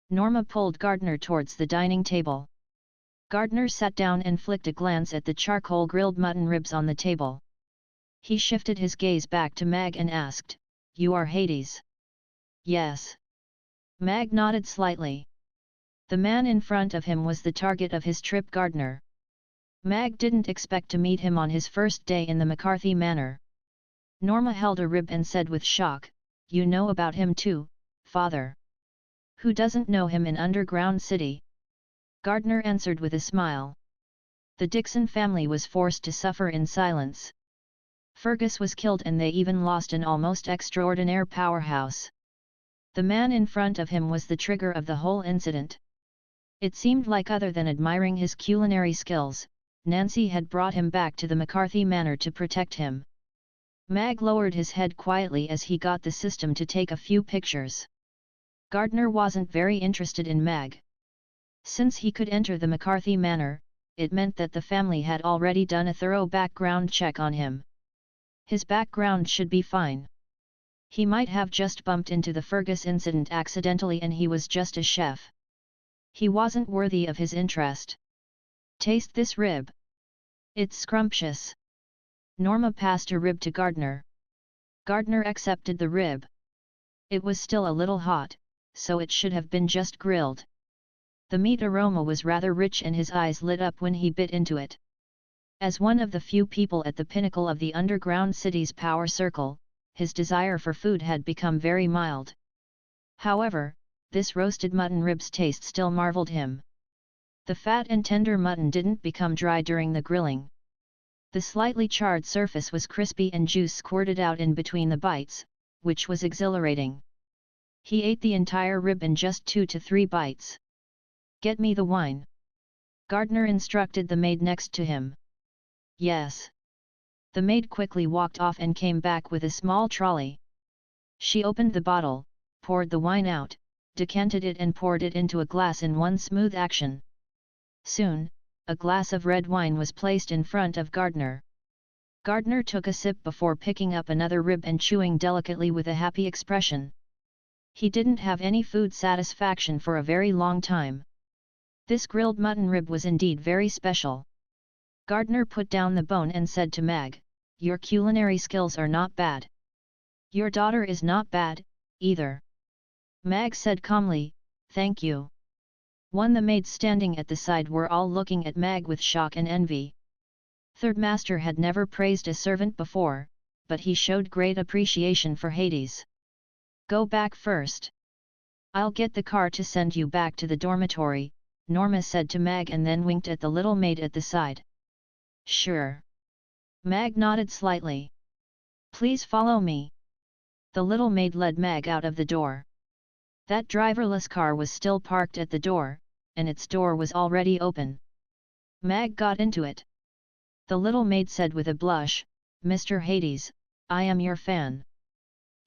Norma pulled Gardner towards the dining table. Gardner sat down and flicked a glance at the charcoal-grilled mutton ribs on the table. He shifted his gaze back to Mag and asked, "You are Hades?" "Yes." Mag nodded slightly. The man in front of him was the target of his trip. Gardner. Mag didn't expect to meet him on his first day in the McCarthy Manor. Norma held a rib and said with shock, "You know about him too, father. Who doesn't know him in Underground City?" Gardner answered with a smile. The Dixon family was forced to suffer in silence. Fergus was killed and they even lost an almost extraordinary powerhouse. The man in front of him was the trigger of the whole incident. It seemed like other than admiring his culinary skills, Nancy had brought him back to the McCarthy Manor to protect him. Mag lowered his head quietly as he got the system to take a few pictures. Gardner wasn't very interested in Mag. Since he could enter the McCarthy Manor, it meant that the family had already done a thorough background check on him. His background should be fine. He might have just bumped into the Fergus incident accidentally and he was just a chef. He wasn't worthy of his interest. "Taste this rib. It's scrumptious." Norma passed a rib to Gardner. Gardner accepted the rib. It was still a little hot, so it should have been just grilled. The meat aroma was rather rich and his eyes lit up when he bit into it. As one of the few people at the pinnacle of the underground city's power circle, his desire for food had become very mild. However, this roasted mutton rib's taste still marveled him. The fat and tender mutton didn't become dry during the grilling. The slightly charred surface was crispy and juice squirted out in between the bites, which was exhilarating. He ate the entire rib in just 2 to 3 bites. "Get me the wine," Gardner instructed the maid next to him. "Yes." The maid quickly walked off and came back with a small trolley. She opened the bottle, poured the wine out, decanted it and poured it into a glass in one smooth action. Soon, a glass of red wine was placed in front of Gardner. Gardner took a sip before picking up another rib and chewing delicately with a happy expression. He didn't have any food satisfaction for a very long time. This grilled mutton rib was indeed very special. Gardner put down the bone and said to Mag, "Your culinary skills are not bad. Your daughter is not bad, either." Mag said calmly, "Thank you." The maids standing at the side were all looking at Mag with shock and envy. Third Master had never praised a servant before, but he showed great appreciation for Hades. "Go back first. I'll get the car to send you back to the dormitory," Norma said to Mag and then winked at the little maid at the side. "Sure." Mag nodded slightly. "Please follow me." The little maid led Mag out of the door. That driverless car was still parked at the door, and its door was already open. Mag got into it. The little maid said with a blush, "Mr. Hades, I am your fan.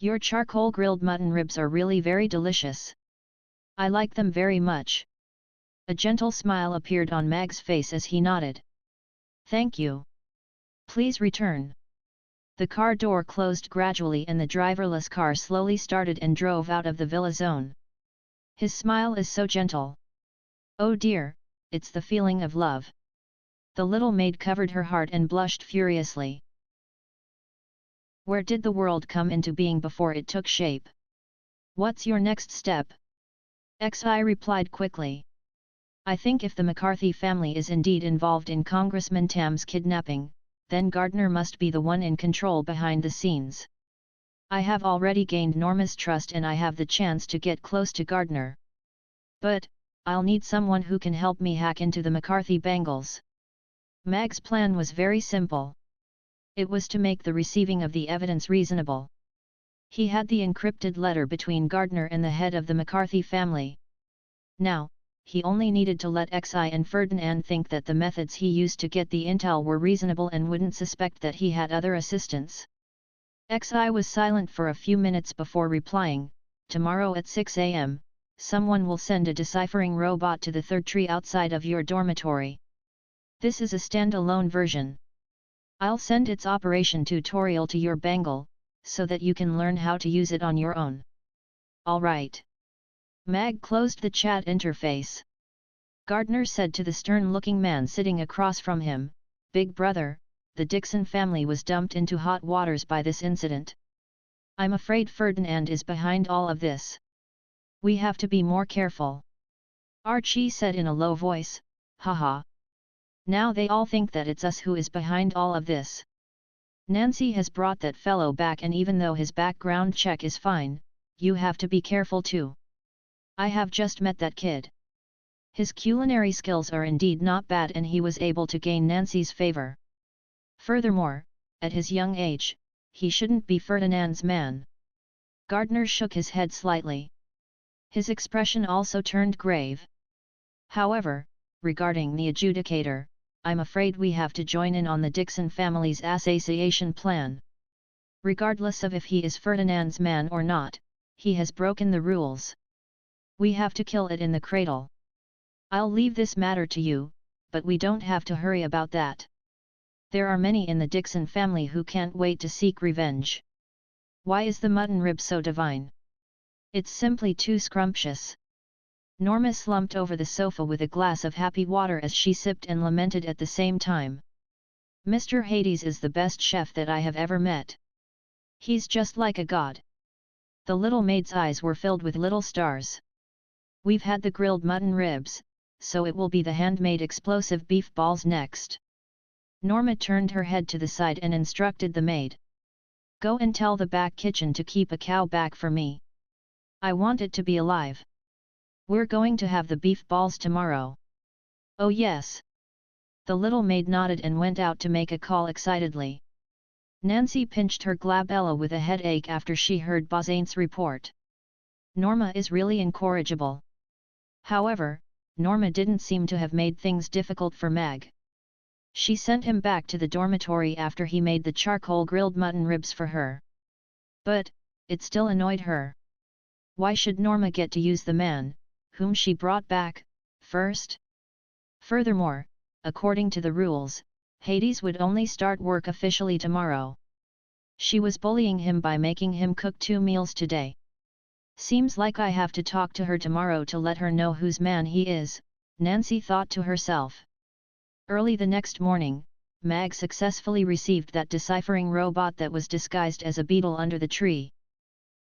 Your charcoal grilled mutton ribs are really very delicious. I like them very much." A gentle smile appeared on Mag's face as he nodded. "Thank you. Please return." The car door closed gradually and the driverless car slowly started and drove out of the villa zone. His smile is so gentle. Oh dear, it's the feeling of love. The little maid covered her heart and blushed furiously. Where did the world come into being before it took shape? What's your next step? Xi replied quickly. "I think if the McCarthy family is indeed involved in Congressman Tam's kidnapping, then Gardner must be the one in control behind the scenes. I have already gained Norma's trust and I have the chance to get close to Gardner. But, I'll need someone who can help me hack into the McCarthy bangles." Mag's plan was very simple. It was to make the receiving of the evidence reasonable. He had the encrypted letter between Gardner and the head of the McCarthy family. Now, he only needed to let Xi and Ferdinand think that the methods he used to get the intel were reasonable and wouldn't suspect that he had other assistants. Xi was silent for a few minutes before replying, "Tomorrow at 6 a.m., someone will send a deciphering robot to the third tree outside of your dormitory. This is a standalone version. I'll send its operation tutorial to your bangle, so that you can learn how to use it on your own." "All right." Mag closed the chat interface. Gardner said to the stern-looking man sitting across from him, "Big brother, the Dixon family was dumped into hot waters by this incident. I'm afraid Ferdinand is behind all of this. We have to be more careful." Archie said in a low voice, "Haha. Now they all think that it's us who is behind all of this. Nancy has brought that fellow back and even though his background check is fine, you have to be careful too. I have just met that kid. His culinary skills are indeed not bad and he was able to gain Nancy's favor. Furthermore, at his young age, he shouldn't be Ferdinand's man." Gardner shook his head slightly. His expression also turned grave. "However, regarding the adjudicator, I'm afraid we have to join in on the Dixon family's assassination plan. Regardless of if he is Ferdinand's man or not, he has broken the rules. We have to kill it in the cradle. I'll leave this matter to you, but we don't have to hurry about that. There are many in the Dixon family who can't wait to seek revenge. Why is the mutton rib so divine? It's simply too scrumptious." Norma slumped over the sofa with a glass of happy water as she sipped and lamented at the same time. "Mr. Hades is the best chef that I have ever met. He's just like a god." The little maid's eyes were filled with little stars. "We've had the grilled mutton ribs, so it will be the handmade explosive beef balls next." Norma turned her head to the side and instructed the maid. "Go and tell the back kitchen to keep a cow back for me. I want it to be alive. We're going to have the beef balls tomorrow." "Oh yes." The little maid nodded and went out to make a call excitedly. Nancy pinched her glabella with a headache after she heard Bazane's report. Norma is really incorrigible. However, Norma didn't seem to have made things difficult for Mag. She sent him back to the dormitory after he made the charcoal grilled mutton ribs for her. But, it still annoyed her. Why should Norma get to use the man, whom she brought back, first? Furthermore, according to the rules, Hades would only start work officially tomorrow. She was bullying him by making him cook 2 meals today. "Seems like I have to talk to her tomorrow to let her know whose man he is," Nancy thought to herself. Early the next morning, Mag successfully received that deciphering robot that was disguised as a beetle under the tree.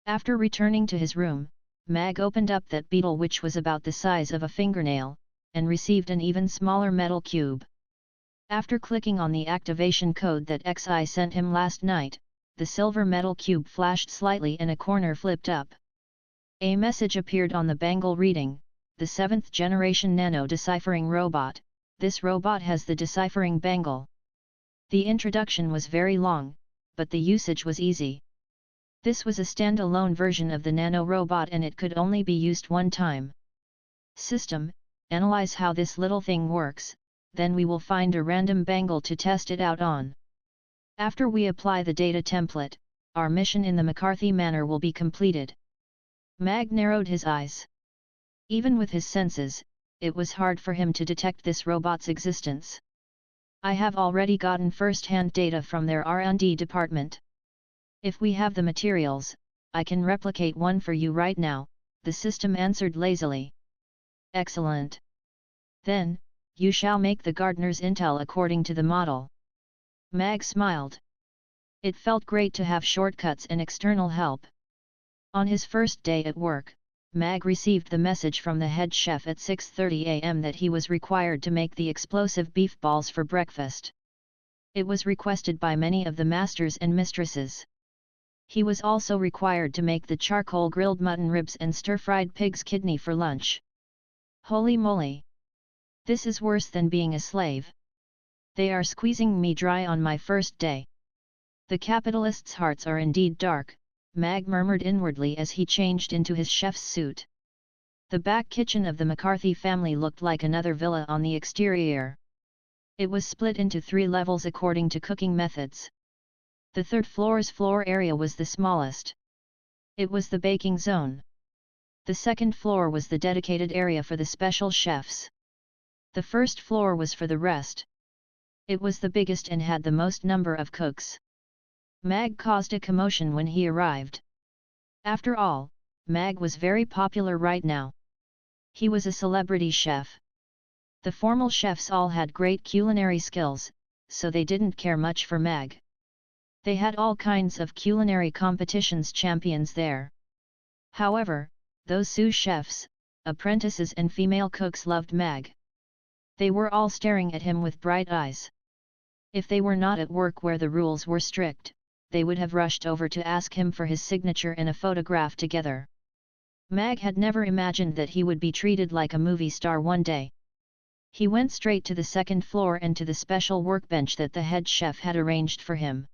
After returning to his room, Mag opened up that beetle, which was about the size of a fingernail, and received an even smaller metal cube. After clicking on the activation code that XI sent him last night, the silver metal cube flashed slightly and a corner flipped up. A message appeared on the bangle reading, "The 7th generation nano deciphering robot, this robot has the deciphering bangle." The introduction was very long, but the usage was easy. This was a standalone version of the nano robot and it could only be used one time. System, analyze how this little thing works, then we will find a random bangle to test it out on. After we apply the data template, our mission in the McCarthy Manor will be completed. Mag narrowed his eyes. Even with his senses, it was hard for him to detect this robot's existence. I have already gotten first-hand data from their R&D department. If we have the materials, I can replicate one for you right now, the system answered lazily. Excellent. Then, you shall make the gardener's intel according to the model. Mag smiled. It felt great to have shortcuts and external help. On his first day at work, Mag received the message from the head chef at 6:30 a.m. that he was required to make the explosive beef balls for breakfast. It was requested by many of the masters and mistresses. He was also required to make the charcoal grilled mutton ribs and stir-fried pig's kidney for lunch. Holy moly! This is worse than being a slave. They are squeezing me dry on my first day. The capitalists' hearts are indeed dark, Mag murmured inwardly as he changed into his chef's suit. The back kitchen of the McCarthy family looked like another villa on the exterior. It was split into 3 levels according to cooking methods. The 3rd floor's floor area was the smallest. It was the baking zone. The 2nd floor was the dedicated area for the special chefs. The 1st floor was for the rest. It was the biggest and had the most number of cooks. Mag caused a commotion when he arrived. After all, Mag was very popular right now. He was a celebrity chef. The formal chefs all had great culinary skills, so they didn't care much for Mag. They had all kinds of culinary competitions champions there. However, those sous chefs, apprentices and female cooks loved Mag. They were all staring at him with bright eyes. If they were not at work where the rules were strict, they would have rushed over to ask him for his signature and a photograph together. Mag had never imagined that he would be treated like a movie star one day. He went straight to the 2nd floor and to the special workbench that the head chef had arranged for him.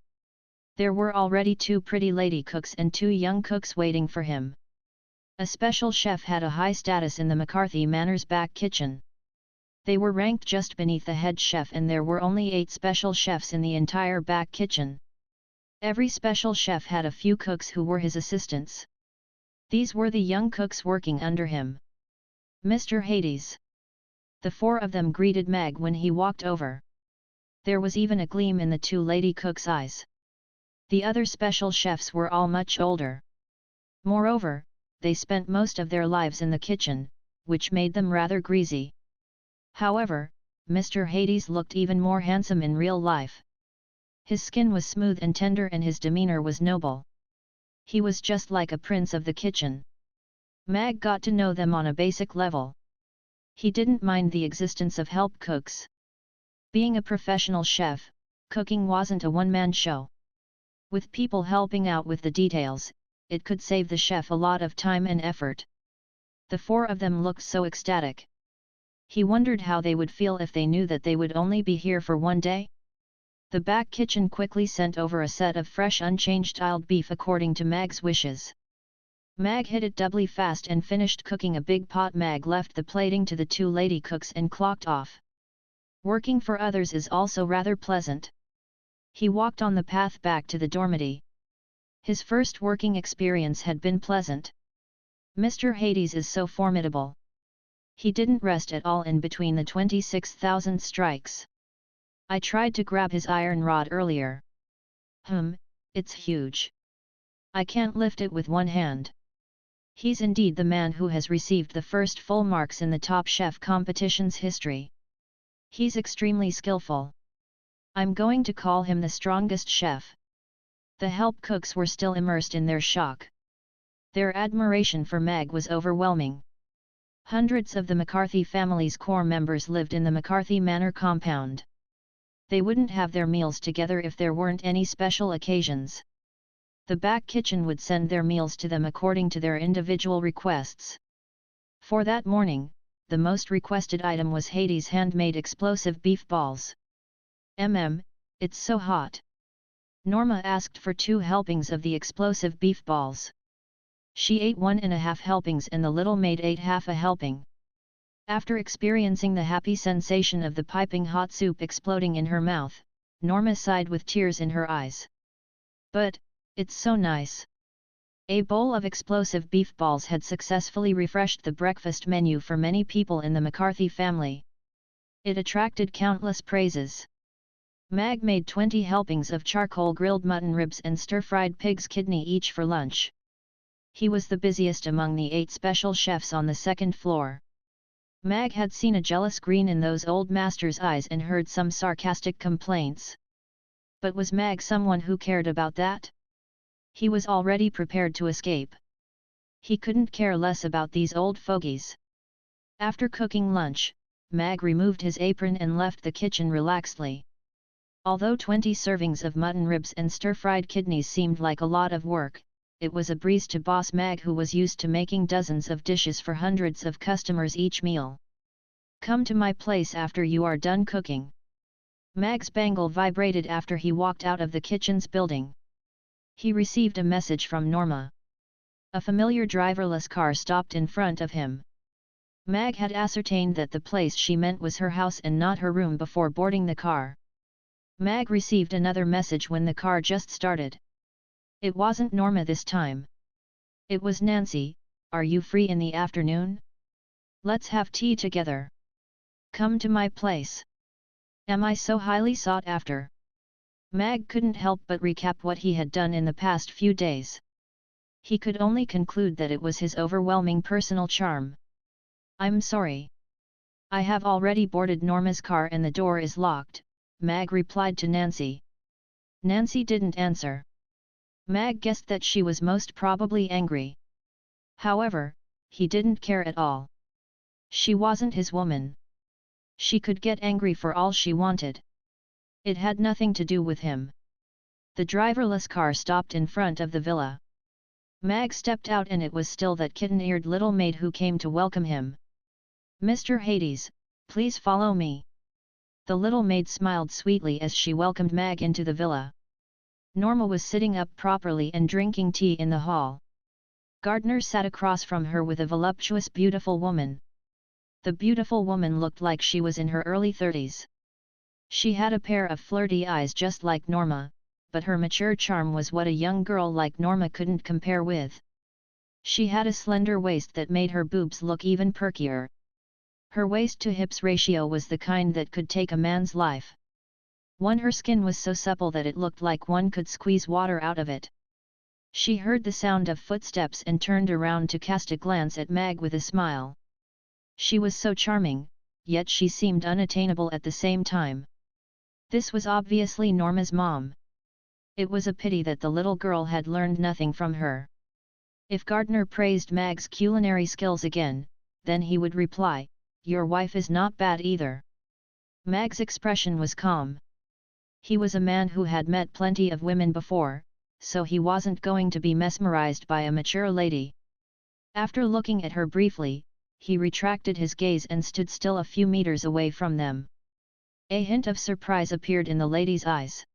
There were already 2 pretty lady cooks and 2 young cooks waiting for him. A special chef had a high status in the McCarthy Manor's back kitchen. They were ranked just beneath the head chef and there were only 8 special chefs in the entire back kitchen. Every special chef had a few cooks who were his assistants. These were the young cooks working under him. Mr. Hades. The 4 of them greeted Mag when he walked over. There was even a gleam in the 2 lady cooks' eyes. The other special chefs were all much older. Moreover, they spent most of their lives in the kitchen, which made them rather greasy. However, Mr. Hades looked even more handsome in real life. His skin was smooth and tender and his demeanor was noble. He was just like a prince of the kitchen. Mag got to know them on a basic level. He didn't mind the existence of help cooks. Being a professional chef, cooking wasn't a one-man show. With people helping out with the details, it could save the chef a lot of time and effort. The 4 of them looked so ecstatic. He wondered how they would feel if they knew that they would only be here for one day. The back kitchen quickly sent over a set of fresh unchanged tiled beef according to Mag's wishes. Mag hit it doubly fast and finished cooking a big pot. Mag left the plating to the 2 lady cooks and clocked off. Working for others is also rather pleasant. He walked on the path back to the dormitory. His first working experience had been pleasant. Mr. Hades is so formidable. He didn't rest at all in between the 26,000 strikes. I tried to grab his iron rod earlier. It's huge. I can't lift it with one hand. He's indeed the man who has received the first full marks in the Top Chef competition's history. He's extremely skillful. I'm going to call him the strongest chef. The help cooks were still immersed in their shock. Their admiration for Meg was overwhelming. Hundreds of the McCarthy family's core members lived in the McCarthy Manor compound. They wouldn't have their meals together if there weren't any special occasions. The back kitchen would send their meals to them according to their individual requests. For that morning, the most requested item was Hades' handmade explosive beef balls. It's so hot. Norma asked for 2 helpings of the explosive beef balls. She ate 1.5 helpings and the little maid ate half a helping. After experiencing the happy sensation of the piping hot soup exploding in her mouth, Norma sighed with tears in her eyes. But, it's so nice. A bowl of explosive beef balls had successfully refreshed the breakfast menu for many people in the McCarthy family. It attracted countless praises. Mag made 20 helpings of charcoal grilled mutton ribs and stir-fried pig's kidney each for lunch. He was the busiest among the 8 special chefs on the second floor. Mag had seen a jealous grin in those old masters' eyes and heard some sarcastic complaints. But was Mag someone who cared about that? He was already prepared to escape. He couldn't care less about these old fogies. After cooking lunch, Mag removed his apron and left the kitchen relaxedly. Although 20 servings of mutton ribs and stir-fried kidneys seemed like a lot of work, it was a breeze to boss Mag, who was used to making dozens of dishes for hundreds of customers each meal. "Come to my place after you are done cooking." Mag's bangle vibrated after he walked out of the kitchen's building. He received a message from Norma. A familiar driverless car stopped in front of him. Mag had ascertained that the place she meant was her house and not her room before boarding the car. Mag received another message when the car just started. It wasn't Norma this time. It was Nancy. "Are you free in the afternoon? Let's have tea together. Come to my place. Am I so highly sought after?" Mag couldn't help but recap what he had done in the past few days. He could only conclude that it was his overwhelming personal charm. "I'm sorry. I have already boarded Norma's car and the door is locked," Mag replied to Nancy. Nancy didn't answer. Mag guessed that she was most probably angry. However, he didn't care at all. She wasn't his woman. She could get angry for all she wanted. It had nothing to do with him. The driverless car stopped in front of the villa. Mag stepped out and it was still that kitten-eared little maid who came to welcome him. "Mr. Hades, please follow me." The little maid smiled sweetly as she welcomed Mag into the villa. Norma was sitting up properly and drinking tea in the hall. Gardner sat across from her with a voluptuous beautiful woman. The beautiful woman looked like she was in her early 30s. She had a pair of flirty eyes just like Norma, but her mature charm was what a young girl like Norma couldn't compare with. She had a slender waist that made her boobs look even perkier. Her waist-to-hips ratio was the kind that could take a man's life. Her skin was so supple that it looked like one could squeeze water out of it. She heard the sound of footsteps and turned around to cast a glance at Mag with a smile. She was so charming, yet she seemed unattainable at the same time. This was obviously Norma's mom. It was a pity that the little girl had learned nothing from her. If Gardner praised Mag's culinary skills again, then he would reply, "Your wife is not bad either." Mag's expression was calm. He was a man who had met plenty of women before, so he wasn't going to be mesmerized by a mature lady. After looking at her briefly, he retracted his gaze and stood still a few meters away from them. A hint of surprise appeared in the lady's eyes.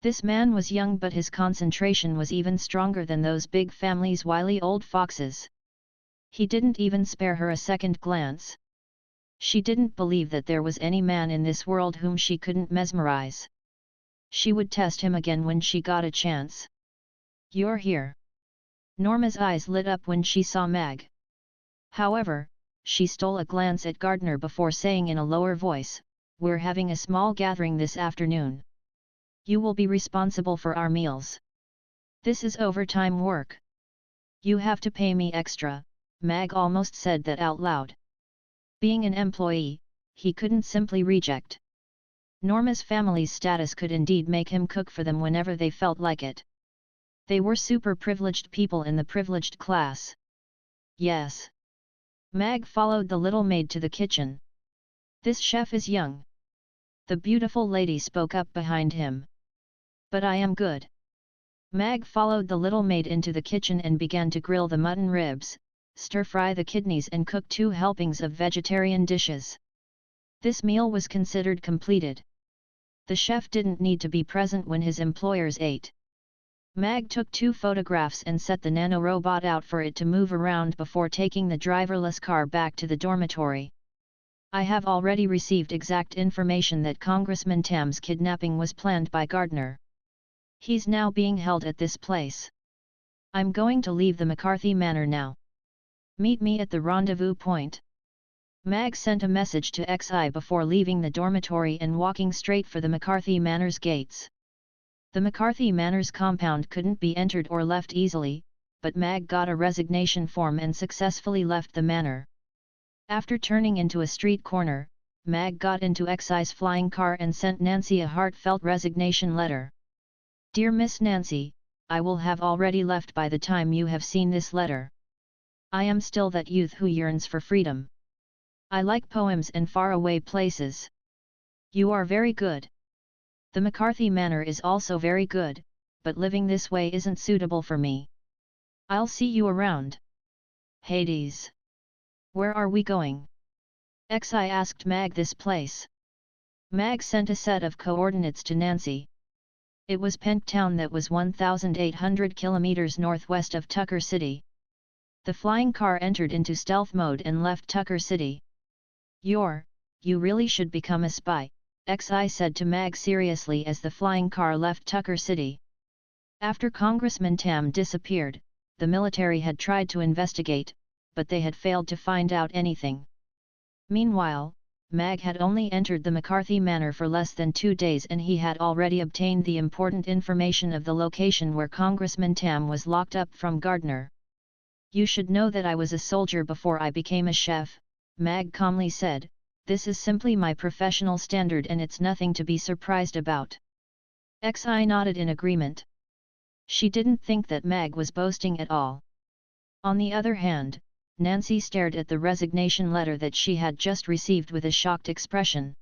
This man was young, but his concentration was even stronger than those big family's wily old foxes. He didn't even spare her a second glance. She didn't believe that there was any man in this world whom she couldn't mesmerize. She would test him again when she got a chance. "You're here." Norma's eyes lit up when she saw Mag. However, she stole a glance at Gardner before saying in a lower voice, "We're having a small gathering this afternoon. You will be responsible for our meals. This is overtime work. You have to pay me extra, Mag almost said that out loud. Being an employee, he couldn't simply reject. Norma's family's status could indeed make him cook for them whenever they felt like it. They were super privileged people in the privileged class. Yes. Mag followed the little maid to the kitchen. This chef is young. The beautiful lady spoke up behind him. But I am good. Mag followed the little maid into the kitchen and began to grill the mutton ribs, stir-fry the kidneys and cook 2 helpings of vegetarian dishes. This meal was considered completed. The chef didn't need to be present when his employers ate. Mag took 2 photographs and set the nanorobot out for it to move around before taking the driverless car back to the dormitory. I have already received exact information that Congressman Tam's kidnapping was planned by Gardner. He's now being held at this place. I'm going to leave the McCarthy Manor now. Meet me at the rendezvous point. Mag sent a message to XI before leaving the dormitory and walking straight for the McCarthy Manor's gates. The McCarthy Manor's compound couldn't be entered or left easily, but Mag got a resignation form and successfully left the manor. After turning into a street corner, Mag got into XI's flying car and sent Nancy a heartfelt resignation letter. Dear Miss Nancy, I will have already left by the time you have seen this letter. I am still that youth who yearns for freedom. I like poems and faraway places. You are very good. The McCarthy Manor is also very good, but living this way isn't suitable for me. I'll see you around. Hades. Where are we going? XI asked Mag this place. Mag sent a set of coordinates to Nancy. It was Penktown that was 1,800 kilometers northwest of Tucker City. The flying car entered into stealth mode and left Tucker City. You really should become a spy, XI said to Mag seriously as the flying car left Tucker City. After Congressman Tam disappeared, the military had tried to investigate, but they had failed to find out anything. Meanwhile, Mag had only entered the McCarthy Manor for less than 2 days and he had already obtained the important information of the location where Congressman Tam was locked up from Gardner. You should know that I was a soldier before I became a chef, Mag calmly said. This is simply my professional standard and it's nothing to be surprised about. XI nodded in agreement. She didn't think that Mag was boasting at all. On the other hand, Nancy stared at the resignation letter that she had just received with a shocked expression.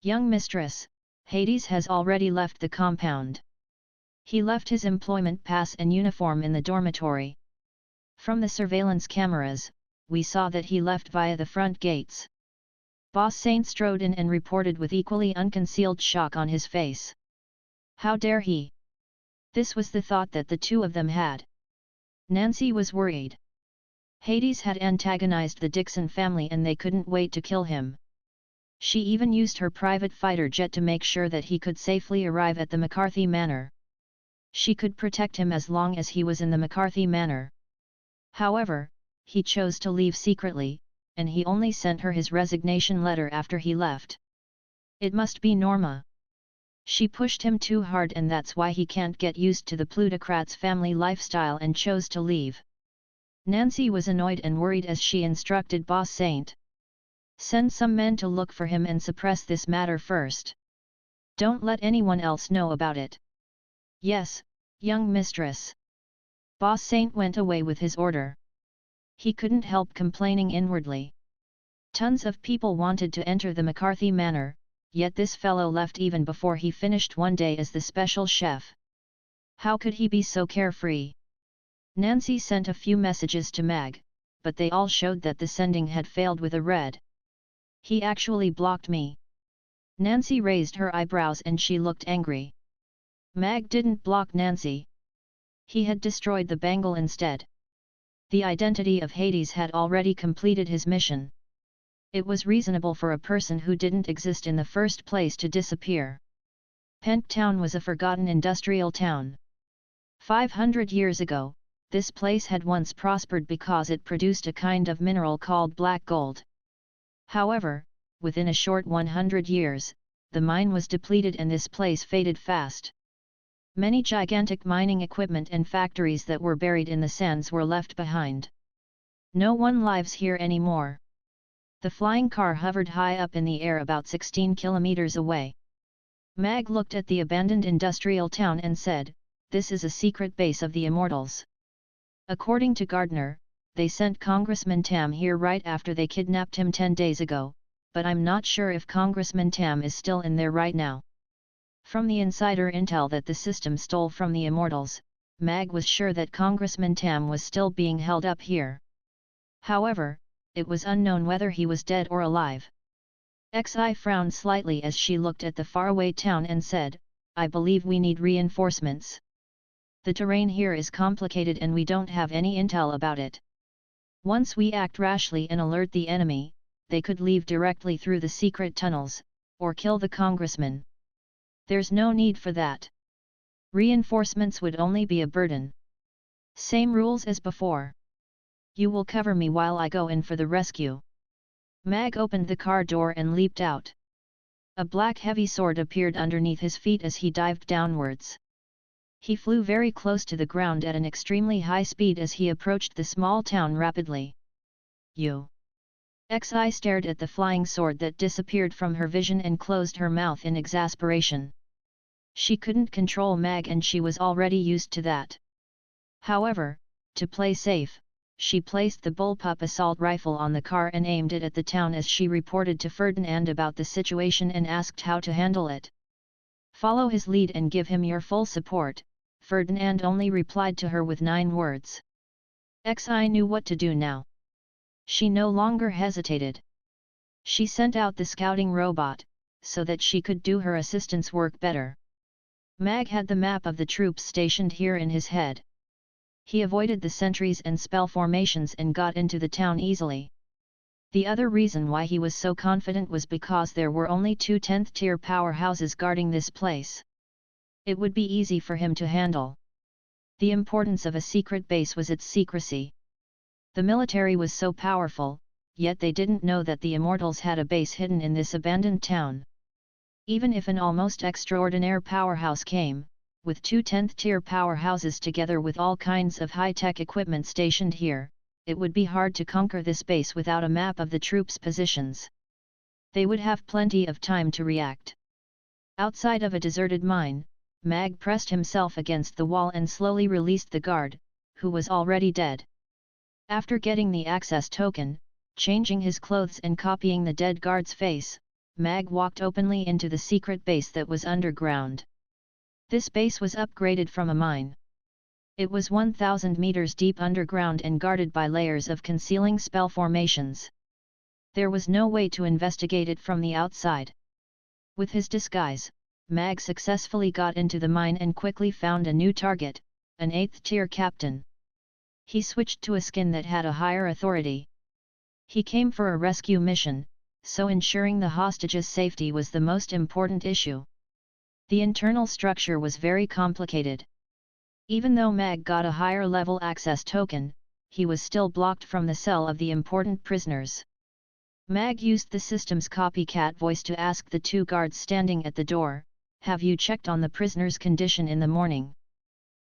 Young mistress, Hades has already left the compound. He left his employment pass and uniform in the dormitory. From the surveillance cameras, we saw that he left via the front gates. Boss Saint strode in and reported with equally unconcealed shock on his face. How dare he? This was the thought that the two of them had. Nancy was worried. Hades had antagonized the Dixon family and they couldn't wait to kill him. She even used her private fighter jet to make sure that he could safely arrive at the McCarthy Manor. She could protect him as long as he was in the McCarthy Manor. However, he chose to leave secretly, and he only sent her his resignation letter after he left. It must be Norma. She pushed him too hard and that's why he can't get used to the plutocrat's family lifestyle and chose to leave. Nancy was annoyed and worried as she instructed Boss Saint. Send some men to look for him and suppress this matter first. Don't let anyone else know about it. Yes, young mistress. Boss Saint went away with his order. He couldn't help complaining inwardly. Tons of people wanted to enter the McCarthy Manor, yet this fellow left even before he finished one day as the special chef. How could he be so carefree? Nancy sent a few messages to Mag, but they all showed that the sending had failed with a red. He actually blocked me. Nancy raised her eyebrows and she looked angry. Mag didn't block Nancy. He had destroyed the bangle instead. The identity of Hades had already completed his mission. It was reasonable for a person who didn't exist in the first place to disappear. Penktown was a forgotten industrial town. 500 years ago, this place had once prospered because it produced a kind of mineral called black gold. However, within a short 100 years, the mine was depleted and this place faded fast. Many gigantic mining equipment and factories that were buried in the sands were left behind. No one lives here anymore. The flying car hovered high up in the air about 16 kilometers away. Mag looked at the abandoned industrial town and said, "This is a secret base of the Immortals. According to Gardner, they sent Congressman Tam here right after they kidnapped him 10 days ago, but I'm not sure if Congressman Tam is still in there right now." From the insider intel that the system stole from the Immortals, Mag was sure that Congressman Tam was still being held up here. However, it was unknown whether he was dead or alive. Xi frowned slightly as she looked at the faraway town and said, "I believe we need reinforcements. The terrain here is complicated and we don't have any intel about it. Once we act rashly and alert the enemy, they could leave directly through the secret tunnels, or kill the congressman. There's no need for that. Reinforcements would only be a burden. Same rules as before. You will cover me while I go in for the rescue." Mag opened the car door and leaped out. A black heavy sword appeared underneath his feet as he dived downwards. He flew very close to the ground at an extremely high speed as he approached the small town rapidly. "You!" Xi stared at the flying sword that disappeared from her vision and closed her mouth in exasperation. She couldn't control Mag and she was already used to that. However, to play safe, she placed the bullpup assault rifle on the car and aimed it at the town as she reported to Ferdinand about the situation and asked how to handle it. "Follow his lead and give him your full support," Ferdinand only replied to her with 9 words. Xi knew what to do now. She no longer hesitated. She sent out the scouting robot, so that she could do her assistant's work better. Mag had the map of the troops stationed here in his head. He avoided the sentries and spell formations and got into the town easily. The other reason why he was so confident was because there were only 2 10th-tier powerhouses guarding this place. It would be easy for him to handle. The importance of a secret base was its secrecy. The military was so powerful, yet they didn't know that the Immortals had a base hidden in this abandoned town. Even if an almost extraordinary powerhouse came, with 2 10th-tier powerhouses together with all kinds of high-tech equipment stationed here, it would be hard to conquer this base without a map of the troops' positions. They would have plenty of time to react. Outside of a deserted mine, Mag pressed himself against the wall and slowly released the guard, who was already dead. After getting the access token, changing his clothes and copying the dead guard's face, Mag walked openly into the secret base that was underground. This base was upgraded from a mine. It was 1,000 meters deep underground and guarded by layers of concealing spell formations. There was no way to investigate it from the outside. With his disguise, Mag successfully got into the mine and quickly found a new target, an 8th-tier captain. He switched to a skin that had a higher authority. He came for a rescue mission, so ensuring the hostages' safety was the most important issue. The internal structure was very complicated. Even though Mag got a higher level access token, he was still blocked from the cell of the important prisoners. Mag used the system's copycat voice to ask the 2 guards standing at the door, "Have you checked on the prisoner's condition in the morning?"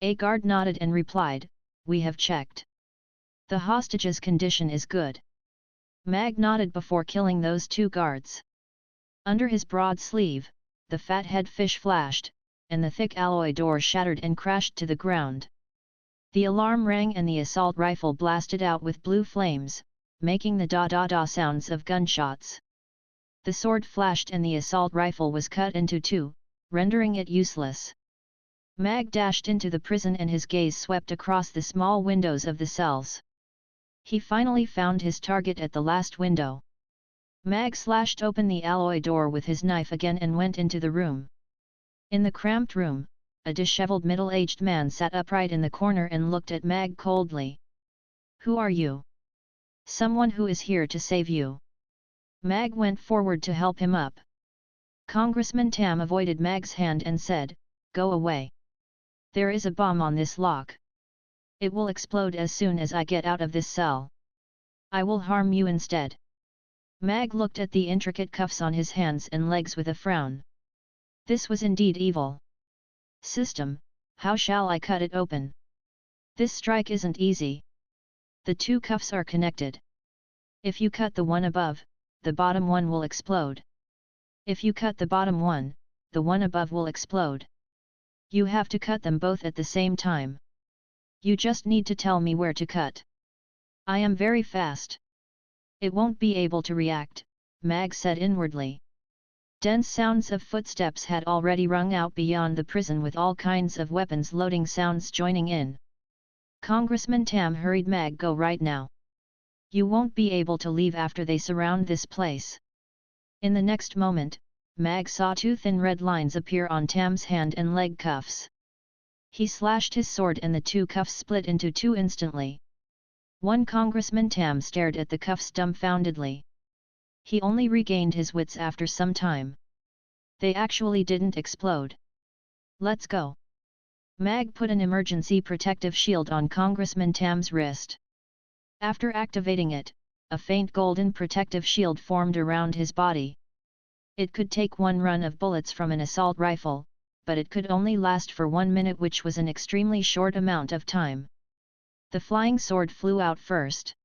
A guard nodded and replied, "We have checked. The hostage's condition is good." Mag nodded before killing those 2 guards. Under his broad sleeve, the fathead fish flashed, and the thick alloy door shattered and crashed to the ground. The alarm rang and the assault rifle blasted out with blue flames, making the da-da-da sounds of gunshots. The sword flashed and the assault rifle was cut into 2, rendering it useless. Mag dashed into the prison and his gaze swept across the small windows of the cells. He finally found his target at the last window. Mag slashed open the alloy door with his knife again and went into the room. In the cramped room, a disheveled middle-aged man sat upright in the corner and looked at Mag coldly. "Who are you?" "Someone who is here to save you." Mag went forward to help him up. Congressman Tam avoided Mag's hand and said, "Go away. There is a bomb on this lock. It will explode as soon as I get out of this cell. I will harm you instead." Mag looked at the intricate cuffs on his hands and legs with a frown. This was indeed evil. "System, How shall I cut it open? This strike isn't easy. The two cuffs are connected. If you cut the one above, the bottom one will explode. If you cut the bottom one, the one above will explode. You have to cut them both at the same time. You just need to tell me where to cut. I am very fast. It won't be able to react, Mag said inwardly. Dense sounds of footsteps had already rung out beyond the prison with all kinds of weapons loading sounds joining in. Congressman Tam hurried Mag, go right now. You won't be able to leave after they surround this place. In the next moment, Mag saw two thin red lines appear on Tam's hand and leg cuffs. He slashed his sword and the two cuffs split into two instantly. One Congressman Tam stared at the cuffs dumbfoundedly. He only regained his wits after some time. They actually didn't explode. Let's go. Mag put an emergency protective shield on Congressman Tam's wrist. After activating it, a faint golden protective shield formed around his body. It could take one run of bullets from an assault rifle, but it could only last for 1 minute, which was an extremely short amount of time. The flying sword flew out first.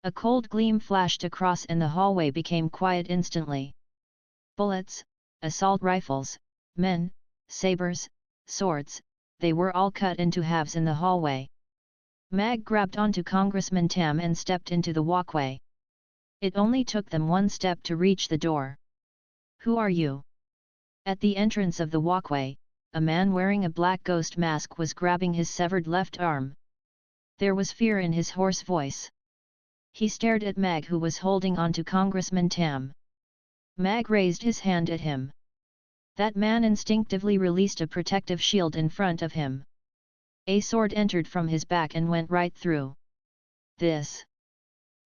A cold gleam flashed across and the hallway became quiet instantly. Bullets, assault rifles, men, sabers, swords, they were all cut into halves in the hallway. Mag grabbed onto Congressman Tam and stepped into the walkway. It only took them one step to reach the door. Who are you? At the entrance of the walkway, a man wearing a black ghost mask was grabbing his severed left arm. There was fear in his hoarse voice. He stared at Mag, who was holding onto Congressman Tam. Mag raised his hand at him. That man instinctively released a protective shield in front of him. A sword entered from his back and went right through. This.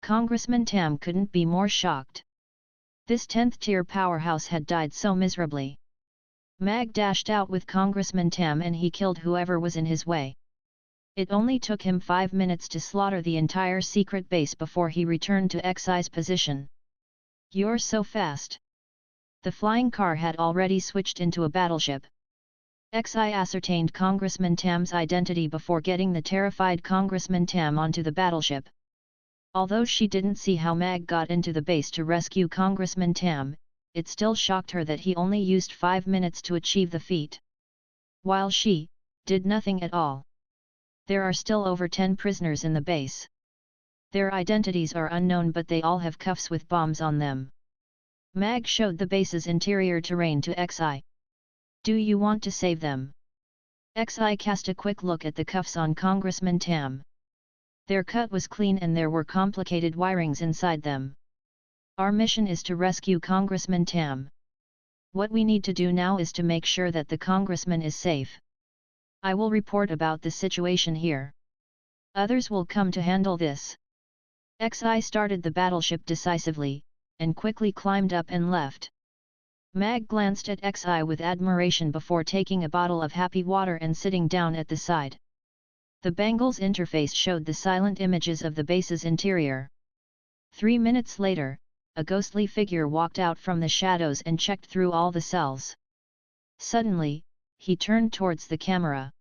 Congressman Tam couldn't be more shocked. This 10th tier powerhouse had died so miserably. Mag dashed out with Congressman Tam and he killed whoever was in his way. It only took him 5 minutes to slaughter the entire secret base before he returned to Xi's position. You're so fast. The flying car had already switched into a battleship. Xi ascertained Congressman Tam's identity before getting the terrified Congressman Tam onto the battleship. Although she didn't see how Mag got into the base to rescue Congressman Tam, it still shocked her that he only used 5 minutes to achieve the feat. While she did nothing at all. There are still over 10 prisoners in the base. Their identities are unknown, but they all have cuffs with bombs on them. Mag showed the base's interior terrain to Xi. Do you want to save them? Xi cast a quick look at the cuffs on Congressman Tam. Their cut was clean and there were complicated wirings inside them. Our mission is to rescue Congressman Tam. What we need to do now is to make sure that the congressman is safe. I will report about the situation here. Others will come to handle this. Xi started the battleship decisively, and quickly climbed up and left. Mag glanced at Xi with admiration before taking a bottle of happy water and sitting down at the side. The Bangles interface showed the silent images of the base's interior. 3 minutes later, a ghostly figure walked out from the shadows and checked through all the cells. Suddenly, he turned towards the camera.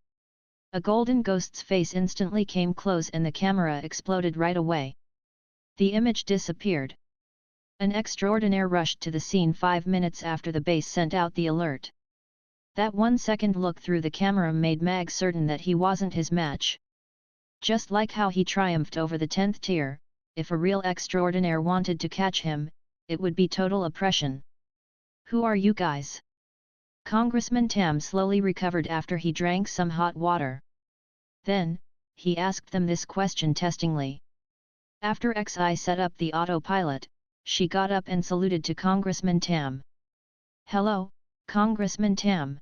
A golden ghost's face instantly came close and the camera exploded right away. The image disappeared. An extraordinaire rushed to the scene 5 minutes after the base sent out the alert. That 1-second look through the camera made Mag certain that he wasn't his match. Just like how he triumphed over the 10th tier, if a real extraordinaire wanted to catch him, it would be total oppression. Who are you guys? Congressman Tam slowly recovered after he drank some hot water. Then, he asked them this question testingly. After Xi set up the autopilot, she got up and saluted to Congressman Tam. Hello, Congressman Tam.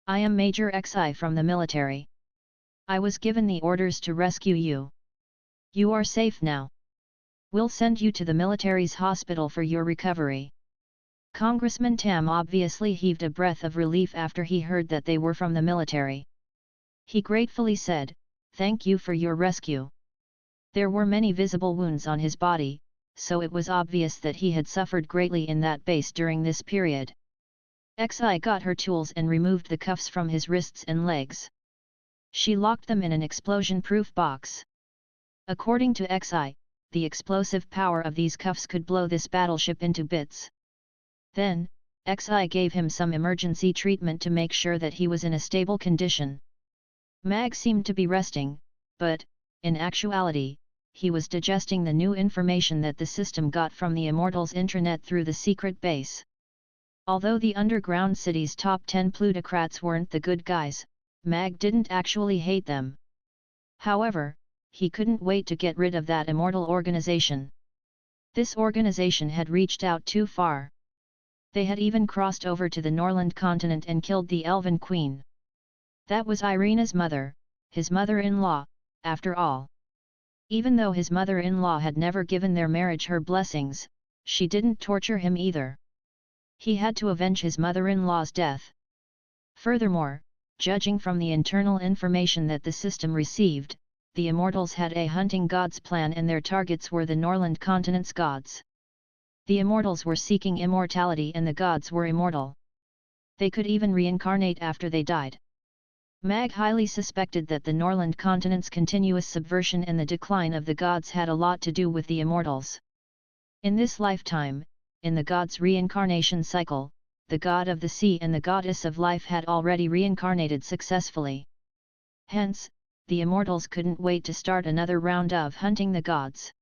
I am Major Xi from the military. I was given the orders to rescue you. You are safe now. We'll send you to the military's hospital for your recovery. Congressman Tam obviously heaved a breath of relief after he heard that they were from the military. He gratefully said, "Thank you for your rescue." There were many visible wounds on his body, so it was obvious that he had suffered greatly in that base during this period. Xi got her tools and removed the cuffs from his wrists and legs. She locked them in an explosion-proof box. According to XI, the explosive power of these cuffs could blow this battleship into bits. Then, XI gave him some emergency treatment to make sure that he was in a stable condition. Mag seemed to be resting, but, in actuality, he was digesting the new information that the system got from the Immortals' intranet through the secret base. Although the underground city's top 10 plutocrats weren't the good guys, Mag didn't actually hate them. However, he couldn't wait to get rid of that immortal organization. This organization had reached out too far. They had even crossed over to the Norland continent and killed the Elven Queen. That was Irina's mother, his mother-in-law, after all. Even though his mother-in-law had never given their marriage her blessings, she didn't torture him either. He had to avenge his mother-in-law's death. Furthermore, judging from the internal information that the system received, the Immortals had a hunting gods plan and their targets were the Norland continent's gods. The Immortals were seeking immortality and the gods were immortal. They could even reincarnate after they died. Mag highly suspected that the Norland continent's continuous subversion and the decline of the gods had a lot to do with the Immortals. In this lifetime, in the gods' reincarnation cycle, the god of the sea and the goddess of life had already reincarnated successfully. Hence, the Immortals couldn't wait to start another round of hunting the gods.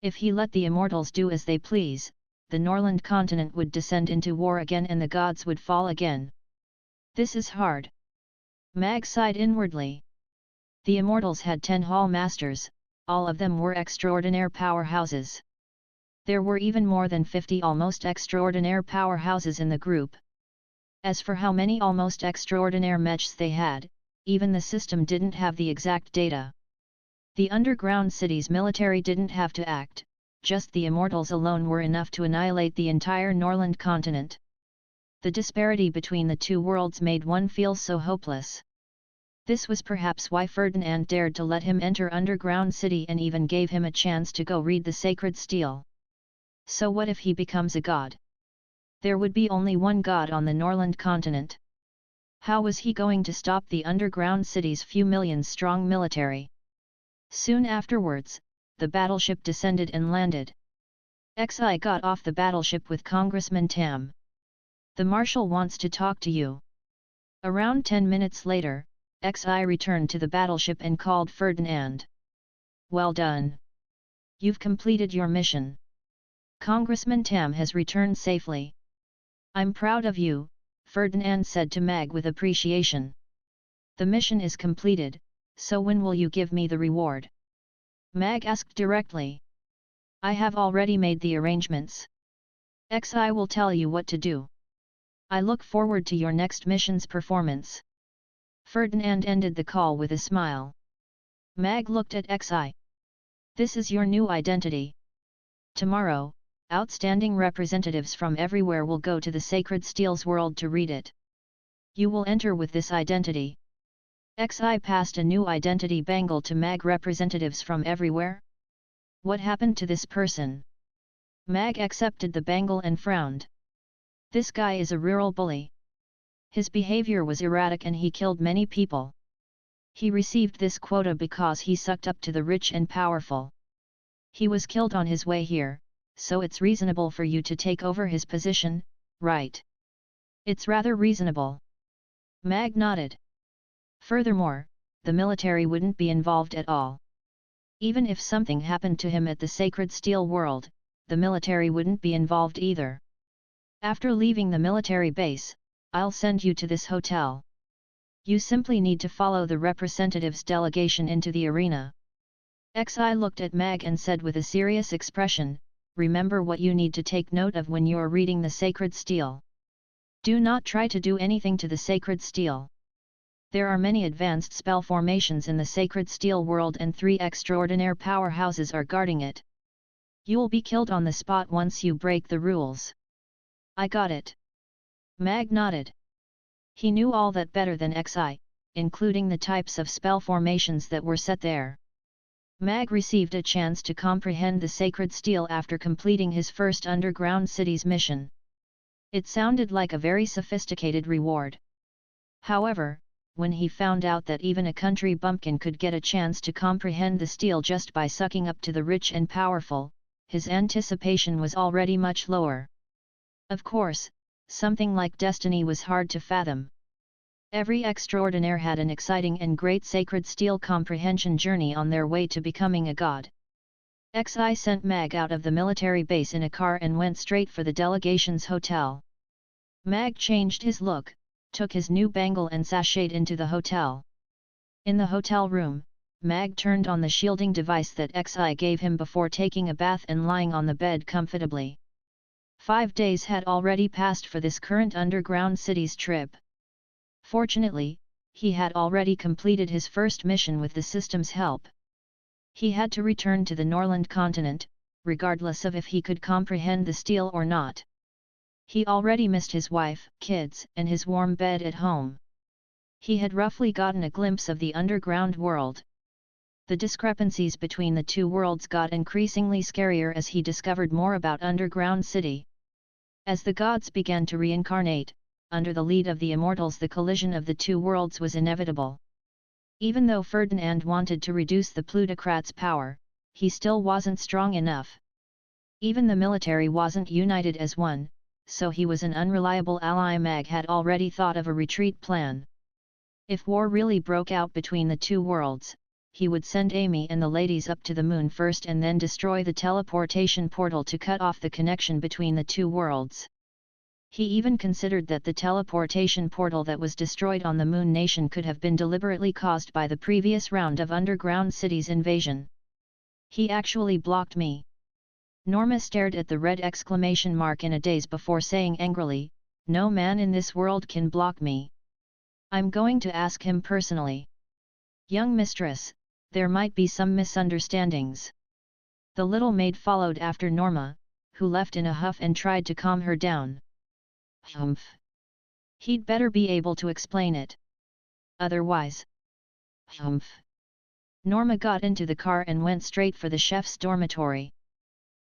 If he let the Immortals do as they please, the Norland continent would descend into war again and the gods would fall again. This is hard. Mag sighed inwardly. The Immortals had 10 Hall Masters, all of them were extraordinaire powerhouses. There were even more than 50 almost extraordinaire powerhouses in the group. As for how many almost extraordinaire mechs they had, even the system didn't have the exact data. The underground city's military didn't have to act, just the Immortals alone were enough to annihilate the entire Norland continent. The disparity between the two worlds made one feel so hopeless. This was perhaps why Ferdinand dared to let him enter Underground City and even gave him a chance to go read the sacred stele. So what if he becomes a god? There would be only one god on the Norland continent. How was he going to stop the underground city's few million-strong military? Soon afterwards, the battleship descended and landed. XI got off the battleship with Congressman Tam. The Marshal wants to talk to you. Around 10 minutes later, XI returned to the battleship and called Ferdinand. Well done. You've completed your mission. Congressman Tam has returned safely. I'm proud of you, Ferdinand said to Mag with appreciation. The mission is completed, so when will you give me the reward? Mag asked directly. I have already made the arrangements. XI will tell you what to do. I look forward to your next mission's performance. Ferdinand ended the call with a smile. Mag looked at XI. This is your new identity. Tomorrow, outstanding representatives from everywhere will go to the Sacred Steel's world to read it. You will enter with this identity. XI passed a new identity bangle to Mag. Representatives from everywhere? What happened to this person? Mag accepted the bangle and frowned. This guy is a rural bully. His behavior was erratic and he killed many people. He received this quota because he sucked up to the rich and powerful. He was killed on his way here, so it's reasonable for you to take over his position, right? It's rather reasonable. Mag nodded. Furthermore, the military wouldn't be involved at all. Even if something happened to him at the Sacred Steel world, the military wouldn't be involved either. After leaving the military base, I'll send you to this hotel. You simply need to follow the representative's delegation into the arena. XI looked at Mag and said with a serious expression, remember what you need to take note of when you're reading the Sacred Stele. Do not try to do anything to the Sacred Stele. There are many advanced spell formations in the Sacred Steel world and 3 extraordinaire powerhouses are guarding it. You'll be killed on the spot once you break the rules. I got it. Mag nodded. He knew all that better than XI, including the types of spell formations that were set there. Mag received a chance to comprehend the Sacred Steel after completing his first underground city's mission. It sounded like a very sophisticated reward. However, when he found out that even a country bumpkin could get a chance to comprehend the steel just by sucking up to the rich and powerful, his anticipation was already much lower. Of course, something like destiny was hard to fathom. Every extraordinaire had an exciting and great sacred steel comprehension journey on their way to becoming a god. XI sent Mag out of the military base in a car and went straight for the delegation's hotel. Mag changed his look, took his new bangle and sashayed into the hotel. In the hotel room, Mag turned on the shielding device that XI gave him before taking a bath and lying on the bed comfortably. 5 days had already passed for this current underground city's trip. Fortunately, he had already completed his first mission with the system's help. He had to return to the Norland continent, regardless of if he could comprehend the steel or not. He already missed his wife, kids, and his warm bed at home. He had roughly gotten a glimpse of the underground world. The discrepancies between the two worlds got increasingly scarier as he discovered more about Underground City. As the gods began to reincarnate, under the lead of the immortals, the collision of the two worlds was inevitable. Even though Ferdinand wanted to reduce the plutocrat's power, he still wasn't strong enough. Even the military wasn't united as one, so he was an unreliable ally. Mag had already thought of a retreat plan. If war really broke out between the two worlds, he would send Amy and the ladies up to the moon first and then destroy the teleportation portal to cut off the connection between the two worlds. He even considered that the teleportation portal that was destroyed on the Moon Nation could have been deliberately caused by the previous round of Underground City's invasion. He actually blocked me. Norma stared at the red exclamation mark in a daze before saying angrily, "No man in this world can block me. I'm going to ask him personally." "Young mistress, there might be some misunderstandings." The little maid followed after Norma, who left in a huff and tried to calm her down. "Humph. He'd better be able to explain it. Otherwise." "Humph." Norma got into the car and went straight for the chef's dormitory.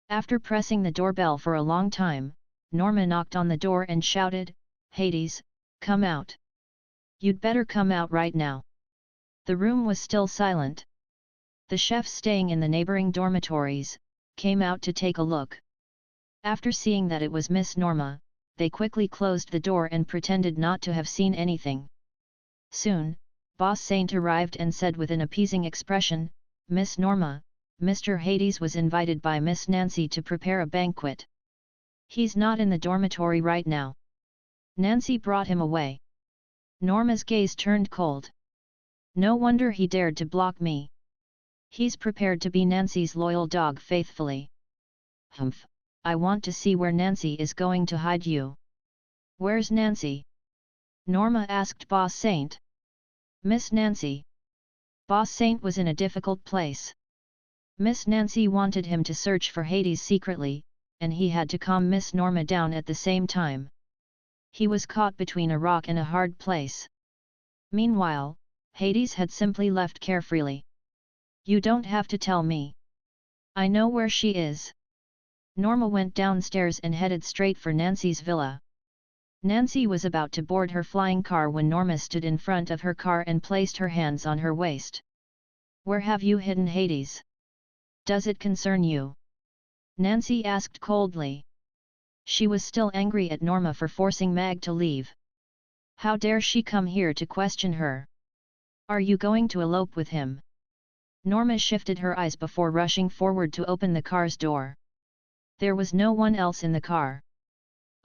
After pressing the doorbell for a long time, Norma knocked on the door and shouted, "Hades, come out. You'd better come out right now." The room was still silent. The chefs staying in the neighboring dormitories came out to take a look. After seeing that it was Miss Norma, they quickly closed the door and pretended not to have seen anything. Soon, Boss Saint arrived and said with an appeasing expression, "Miss Norma, Mr. Hades was invited by Miss Nancy to prepare a banquet. He's not in the dormitory right now. Nancy brought him away." Norma's gaze turned cold. "No wonder he dared to block me. He's prepared to be Nancy's loyal dog faithfully." "Humph, I want to see where Nancy is going to hide you." "Where's Nancy?" Norma asked Boss Saint. "Miss Nancy." Boss Saint was in a difficult place. Miss Nancy wanted him to search for Hades secretly, and he had to calm Miss Norma down at the same time. He was caught between a rock and a hard place. Meanwhile, Hades had simply left carefreely. "You don't have to tell me. I know where she is." Norma went downstairs and headed straight for Nancy's villa. Nancy was about to board her flying car when Norma stood in front of her car and placed her hands on her waist. "Where have you hidden Hades? Does it concern you?" Nancy asked coldly. She was still angry at Norma for forcing Mag to leave. How dare she come here to question her? "Are you going to elope with him?" Norma shifted her eyes before rushing forward to open the car's door. There was no one else in the car.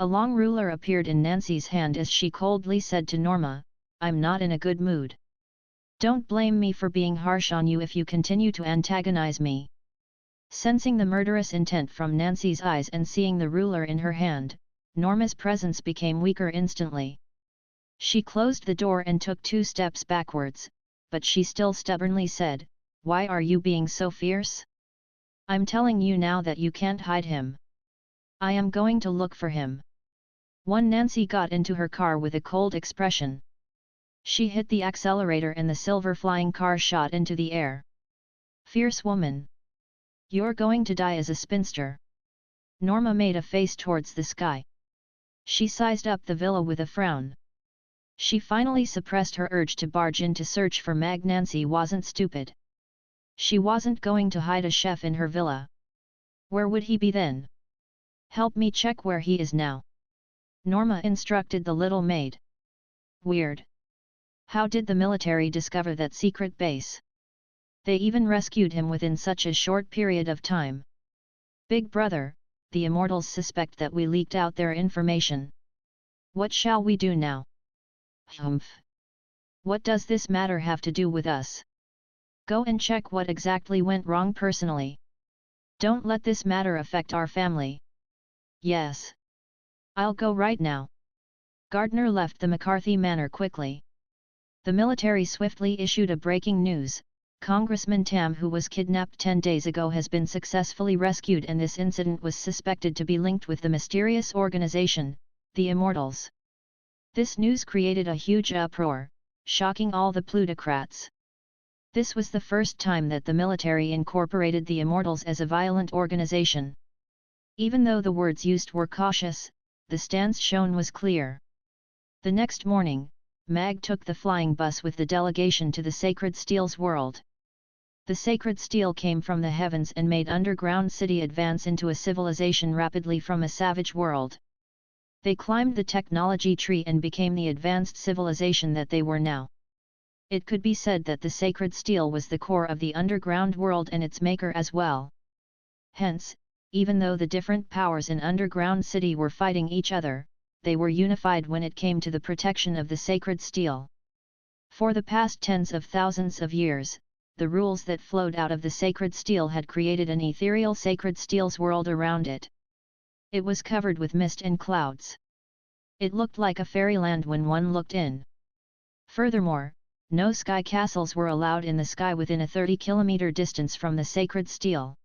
A long ruler appeared in Nancy's hand as she coldly said to Norma, "I'm not in a good mood. Don't blame me for being harsh on you if you continue to antagonize me." Sensing the murderous intent from Nancy's eyes and seeing the ruler in her hand, Norma's presence became weaker instantly. She closed the door and took 2 steps backwards, but she still stubbornly said, "Why are you being so fierce? I'm telling you now that you can't hide him. I am going to look for him." Nancy got into her car with a cold expression. She hit the accelerator and the silver flying car shot into the air. "Fierce woman. You're going to die as a spinster." Norma made a face towards the sky. She sized up the villa with a frown. She finally suppressed her urge to barge in to search for Mag. Nancy wasn't stupid. She wasn't going to hide a chef in her villa. Where would he be then? Help me check where he is now, Norma instructed the little maid. Weird. How did the military discover that secret base? They even rescued him within such a short period of time. Big brother, the immortals suspect that we leaked out their information. What shall we do now? Humph. What does this matter have to do with us? Go and check what exactly went wrong personally. Don't let this matter affect our family. Yes. I'll go right now. Gardner left the McCarthy Manor quickly. The military swiftly issued a breaking news: Congressman Tam, who was kidnapped 10 days ago, has been successfully rescued, and this incident was suspected to be linked with the mysterious organization, the Immortals. This news created a huge uproar, shocking all the plutocrats. This was the first time that the military incorporated the Immortals as a violent organization. Even though the words used were cautious, the stance shown was clear. The next morning, Mag took the flying bus with the delegation to the Sacred Steel's world. The Sacred Steel came from the heavens and made underground city advance into a civilization rapidly from a savage world. They climbed the technology tree and became the advanced civilization that they were now. It could be said that the Sacred Steel was the core of the underground world and its maker as well. Hence, even though the different powers in Underground City were fighting each other, they were unified when it came to the protection of the Sacred Steel. For the past tens of thousands of years, the rules that flowed out of the Sacred Steel had created an ethereal Sacred Steel's world around it. It was covered with mist and clouds. It looked like a fairyland when one looked in. Furthermore, no sky castles were allowed in the sky within a 30-kilometer distance from the Sacred Steel.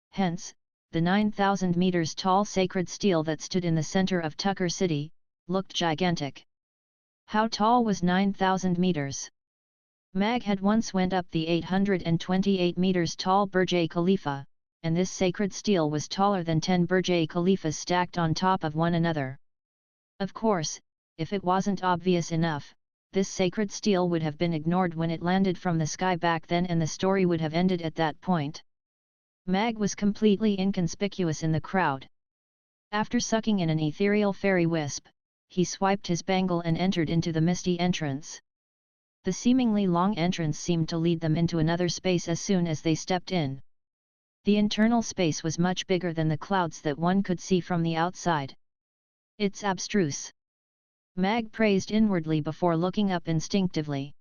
Hence, the 9,000 meters tall Sacred Steel that stood in the center of Tucker City, looked gigantic. How tall was 9,000 meters? Mag had once went up the 828 meters tall Burj Khalifa, and this Sacred Steel was taller than 10 Burj Khalifas stacked on top of one another. Of course, if it wasn't obvious enough, this Sacred Steel would have been ignored when it landed from the sky back then, and the story would have ended at that point. Mag was completely inconspicuous in the crowd. After sucking in an ethereal fairy wisp, he swiped his bangle and entered into the misty entrance. The seemingly long entrance seemed to lead them into another space as soon as they stepped in. The internal space was much bigger than the clouds that one could see from the outside. It's abstruse. Mag praised inwardly before looking up instinctively.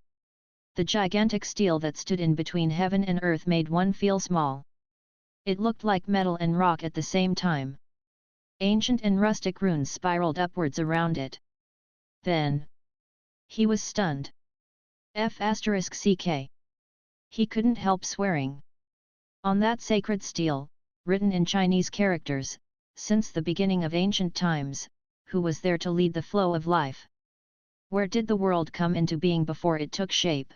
The gigantic steel that stood in between heaven and earth made one feel small. It looked like metal and rock at the same time. Ancient and rustic runes spiraled upwards around it. Then, he was stunned. F***ck. He couldn't help swearing. On that Sacred Steel, written in Chinese characters, since the beginning of ancient times, who was there to lead the flow of life? Where did the world come into being before it took shape?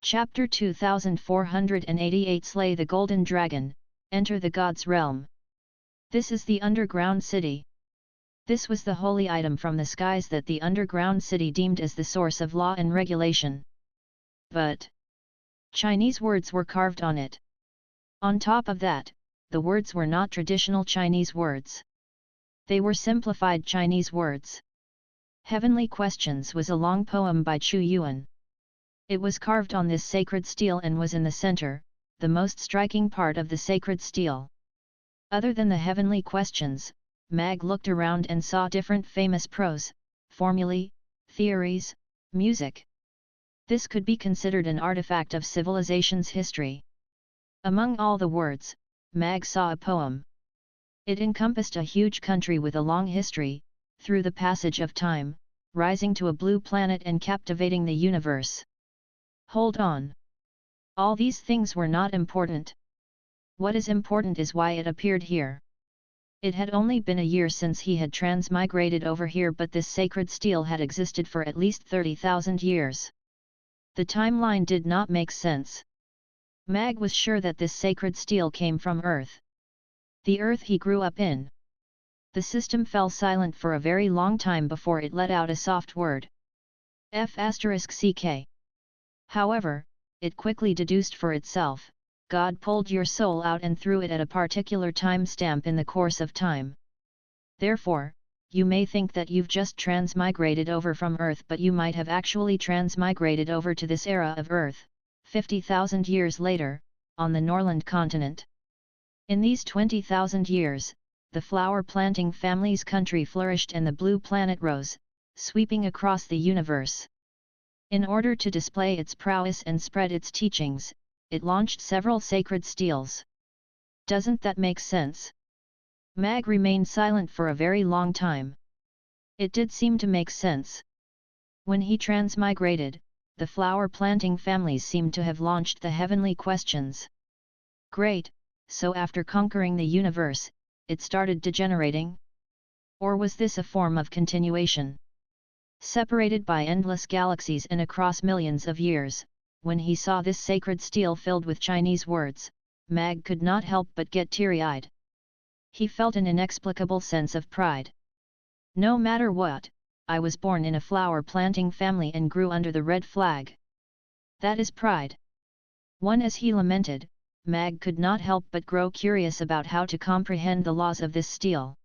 Chapter 2488 Slay the Golden Dragon, Enter the God's Realm. This is the Underground City. This was the holy item from the skies that the Underground City deemed as the source of law and regulation. But Chinese words were carved on it. On top of that, the words were not traditional Chinese words. They were simplified Chinese words. Heavenly Questions was a long poem by Chu Yuan. It was carved on this Sacred Steel and was in the center, the most striking part of the Sacred Steel. Other than the Heavenly Questions, Mag looked around and saw different famous prose, formulae, theories, music. This could be considered an artifact of civilization's history. Among all the words, Mag saw a poem. It encompassed a huge country with a long history, through the passage of time, rising to a blue planet and captivating the universe. Hold on. All these things were not important. What is important is why it appeared here. It had only been a year since he had transmigrated over here, but this Sacred Steel had existed for at least 30,000 years. The timeline did not make sense. Mag was sure that this Sacred Steel came from Earth. The Earth he grew up in. The system fell silent for a very long time before it let out a soft word. F***ck. However, it quickly deduced for itself, God pulled your soul out and threw it at a particular time stamp in the course of time. Therefore, you may think that you've just transmigrated over from Earth, but you might have actually transmigrated over to this era of Earth, 50,000 years later, on the Norland continent. In these 20,000 years, the flower-planting family's country flourished and the blue planet rose, sweeping across the universe. In order to display its prowess and spread its teachings, it launched several sacred steels. Doesn't that make sense? Mag remained silent for a very long time. It did seem to make sense. When he transmigrated, the flower-planting families seemed to have launched the heavenly questions. Great, so after conquering the universe, it started degenerating? Or was this a form of continuation? Separated by endless galaxies and across millions of years, when he saw this sacred steel filled with Chinese words, Mag could not help but get teary-eyed. He felt an inexplicable sense of pride. No matter what, I was born in a flower-planting family and grew under the red flag. That is pride. One, as he lamented, Mag could not help but grow curious about how to comprehend the laws of this steel.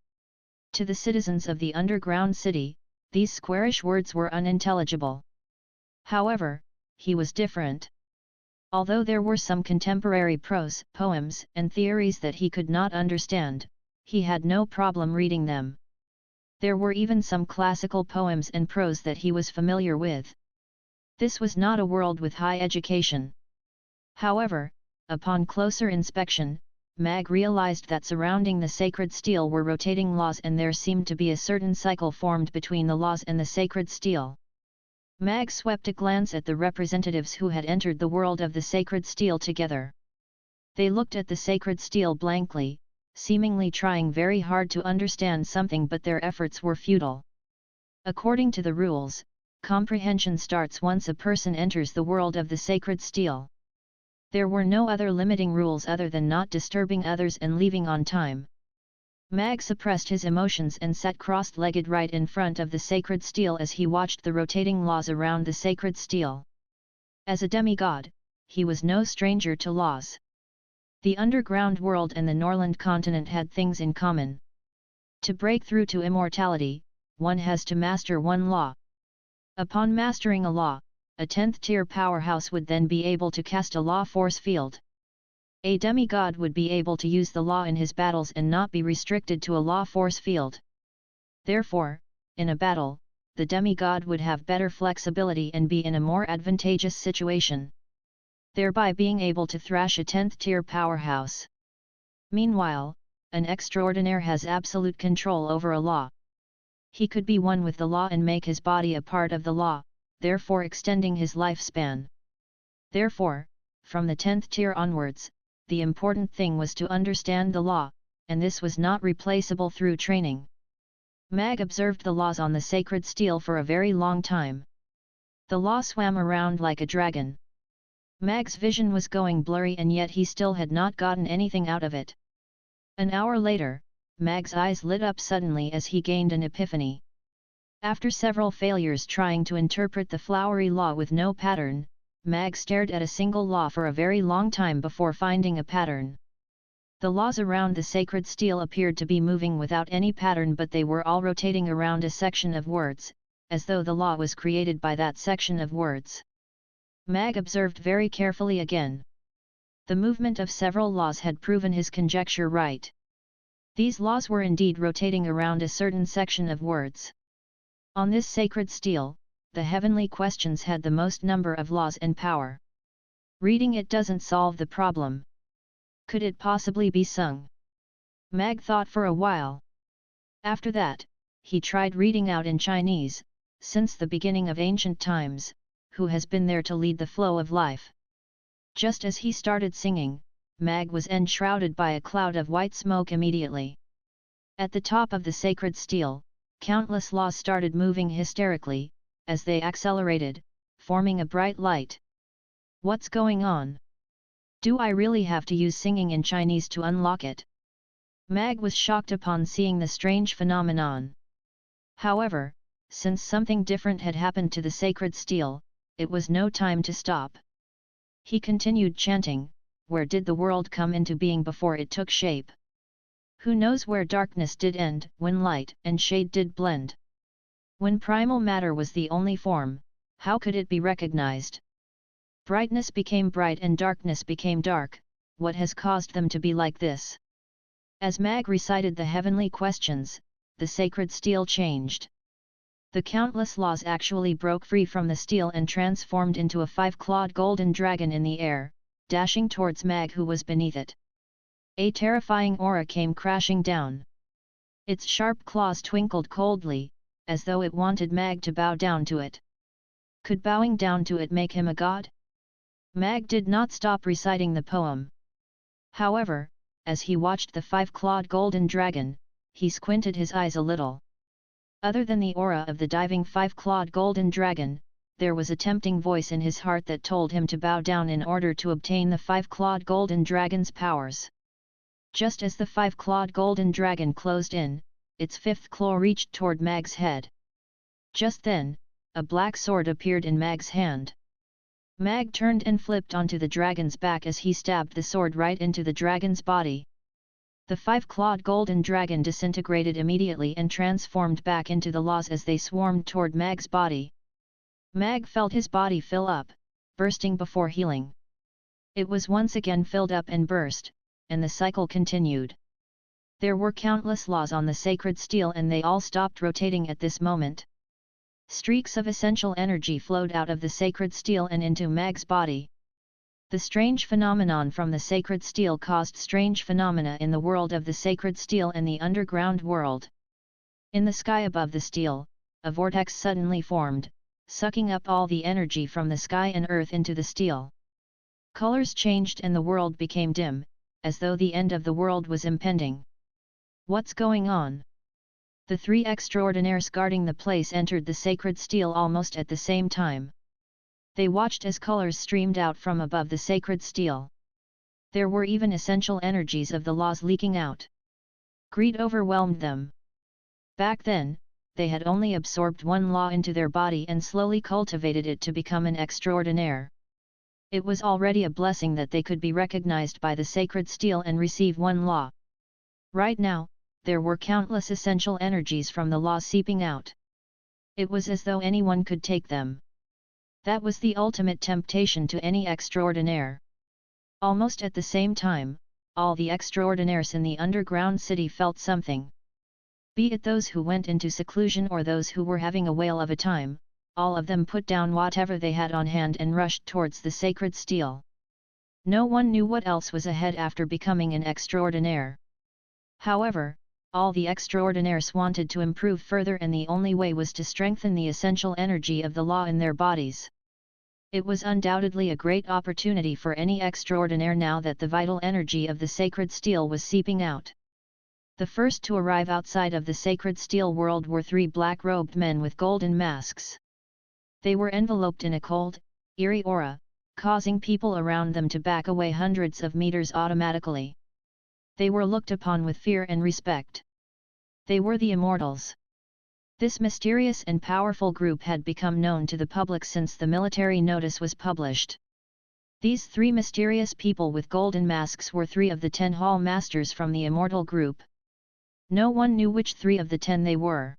To the citizens of the underground city, these squarish words were unintelligible. However, he was different. Although there were some contemporary prose, poems, and theories that he could not understand, he had no problem reading them. There were even some classical poems and prose that he was familiar with. This was not a world with high education. However, upon closer inspection, Mag realized that surrounding the sacred steel were rotating laws, and there seemed to be a certain cycle formed between the laws and the sacred steel. Mag swept a glance at the representatives who had entered the world of the sacred steel together. They looked at the sacred steel blankly, seemingly trying very hard to understand something, but their efforts were futile. According to the rules, comprehension starts once a person enters the world of the sacred steel. There were no other limiting rules other than not disturbing others and leaving on time. Mag suppressed his emotions and sat cross-legged right in front of the sacred steel as he watched the rotating laws around the sacred steel. As a demigod, he was no stranger to laws. The underground world and the Norland continent had things in common. To break through to immortality, one has to master one law. Upon mastering a law, a 10th-tier powerhouse would then be able to cast a law force field. A demigod would be able to use the law in his battles and not be restricted to a law force field. Therefore, in a battle, the demigod would have better flexibility and be in a more advantageous situation, thereby being able to thrash a 10th-tier powerhouse. Meanwhile, an extraordinaire has absolute control over a law. He could be one with the law and make his body a part of the law, therefore extending his lifespan. Therefore, from the 10th tier onwards, the important thing was to understand the law, and this was not replaceable through training. Mag observed the laws on the sacred steel for a very long time. The law swam around like a dragon. Mag's vision was going blurry, and yet he still had not gotten anything out of it. An hour later, Mag's eyes lit up suddenly as he gained an epiphany. After several failures trying to interpret the flowery law with no pattern, Mag stared at a single law for a very long time before finding a pattern. The laws around the sacred steel appeared to be moving without any pattern, but they were all rotating around a section of words, as though the law was created by that section of words. Mag observed very carefully again. The movement of several laws had proven his conjecture right. These laws were indeed rotating around a certain section of words. On this sacred steel, the heavenly questions had the most number of laws and power. Reading it doesn't solve the problem. Could it possibly be sung? Mag thought for a while. After that, he tried reading out in Chinese, since the beginning of ancient times, who has been there to lead the flow of life. Just as he started singing, Mag was enshrouded by a cloud of white smoke immediately. At the top of the sacred steel, countless laws started moving hysterically, as they accelerated, forming a bright light. What's going on? Do I really have to use singing in Chinese to unlock it? Mag was shocked upon seeing the strange phenomenon. However, since something different had happened to the sacred steel, it was no time to stop. He continued chanting, "Where did the world come into being before it took shape? Who knows where darkness did end, when light and shade did blend? When primal matter was the only form, how could it be recognized? Brightness became bright and darkness became dark, what has caused them to be like this?" As Mag recited the heavenly questions, the sacred steel changed. The countless laws actually broke free from the steel and transformed into a 5-clawed golden dragon in the air, dashing towards Mag who was beneath it. A terrifying aura came crashing down. Its sharp claws twinkled coldly, as though it wanted Mag to bow down to it. Could bowing down to it make him a god? Mag did not stop reciting the poem. However, as he watched the 5-clawed golden dragon, he squinted his eyes a little. Other than the aura of the diving 5-clawed golden dragon, there was a tempting voice in his heart that told him to bow down in order to obtain the 5-clawed golden dragon's powers. Just as the 5-clawed golden dragon closed in, its 5th claw reached toward Mag's head. Just then, a black sword appeared in Mag's hand. Mag turned and flipped onto the dragon's back as he stabbed the sword right into the dragon's body. The 5-clawed golden dragon disintegrated immediately and transformed back into the laws as they swarmed toward Mag's body. Mag felt his body fill up, bursting before healing. It was once again filled up and burst, and the cycle continued. There were countless laws on the sacred steel and they all stopped rotating at this moment. Streaks of essential energy flowed out of the sacred steel and into Mag's body. The strange phenomenon from the sacred steel caused strange phenomena in the world of the sacred steel and the underground world. In the sky above the steel, a vortex suddenly formed, sucking up all the energy from the sky and earth into the steel. Colors changed and the world became dim, as though the end of the world was impending. What's going on? The 3 extraordinaires guarding the place entered the sacred steel almost at the same time. They watched as colors streamed out from above the sacred steel. There were even essential energies of the laws leaking out. Greed overwhelmed them. Back then, they had only absorbed one law into their body and slowly cultivated it to become an extraordinaire. It was already a blessing that they could be recognized by the sacred steel and receive one law. Right now, there were countless essential energies from the law seeping out. It was as though anyone could take them. That was the ultimate temptation to any extraordinaire. Almost at the same time, all the extraordinaires in the underground city felt something. Be it those who went into seclusion or those who were having a whale of a time, all of them put down whatever they had on hand and rushed towards the sacred steel. No one knew what else was ahead after becoming an extraordinaire. However, all the extraordinaires wanted to improve further and the only way was to strengthen the essential energy of the law in their bodies. It was undoubtedly a great opportunity for any extraordinaire now that the vital energy of the sacred steel was seeping out. The first to arrive outside of the sacred steel world were 3 black-robed men with golden masks. They were enveloped in a cold, eerie aura, causing people around them to back away hundreds of meters automatically. They were looked upon with fear and respect. They were the Immortals. This mysterious and powerful group had become known to the public since the military notice was published. These 3 mysterious people with golden masks were 3 of the 10 Hall Masters from the Immortal group. No one knew which 3 of the 10 they were.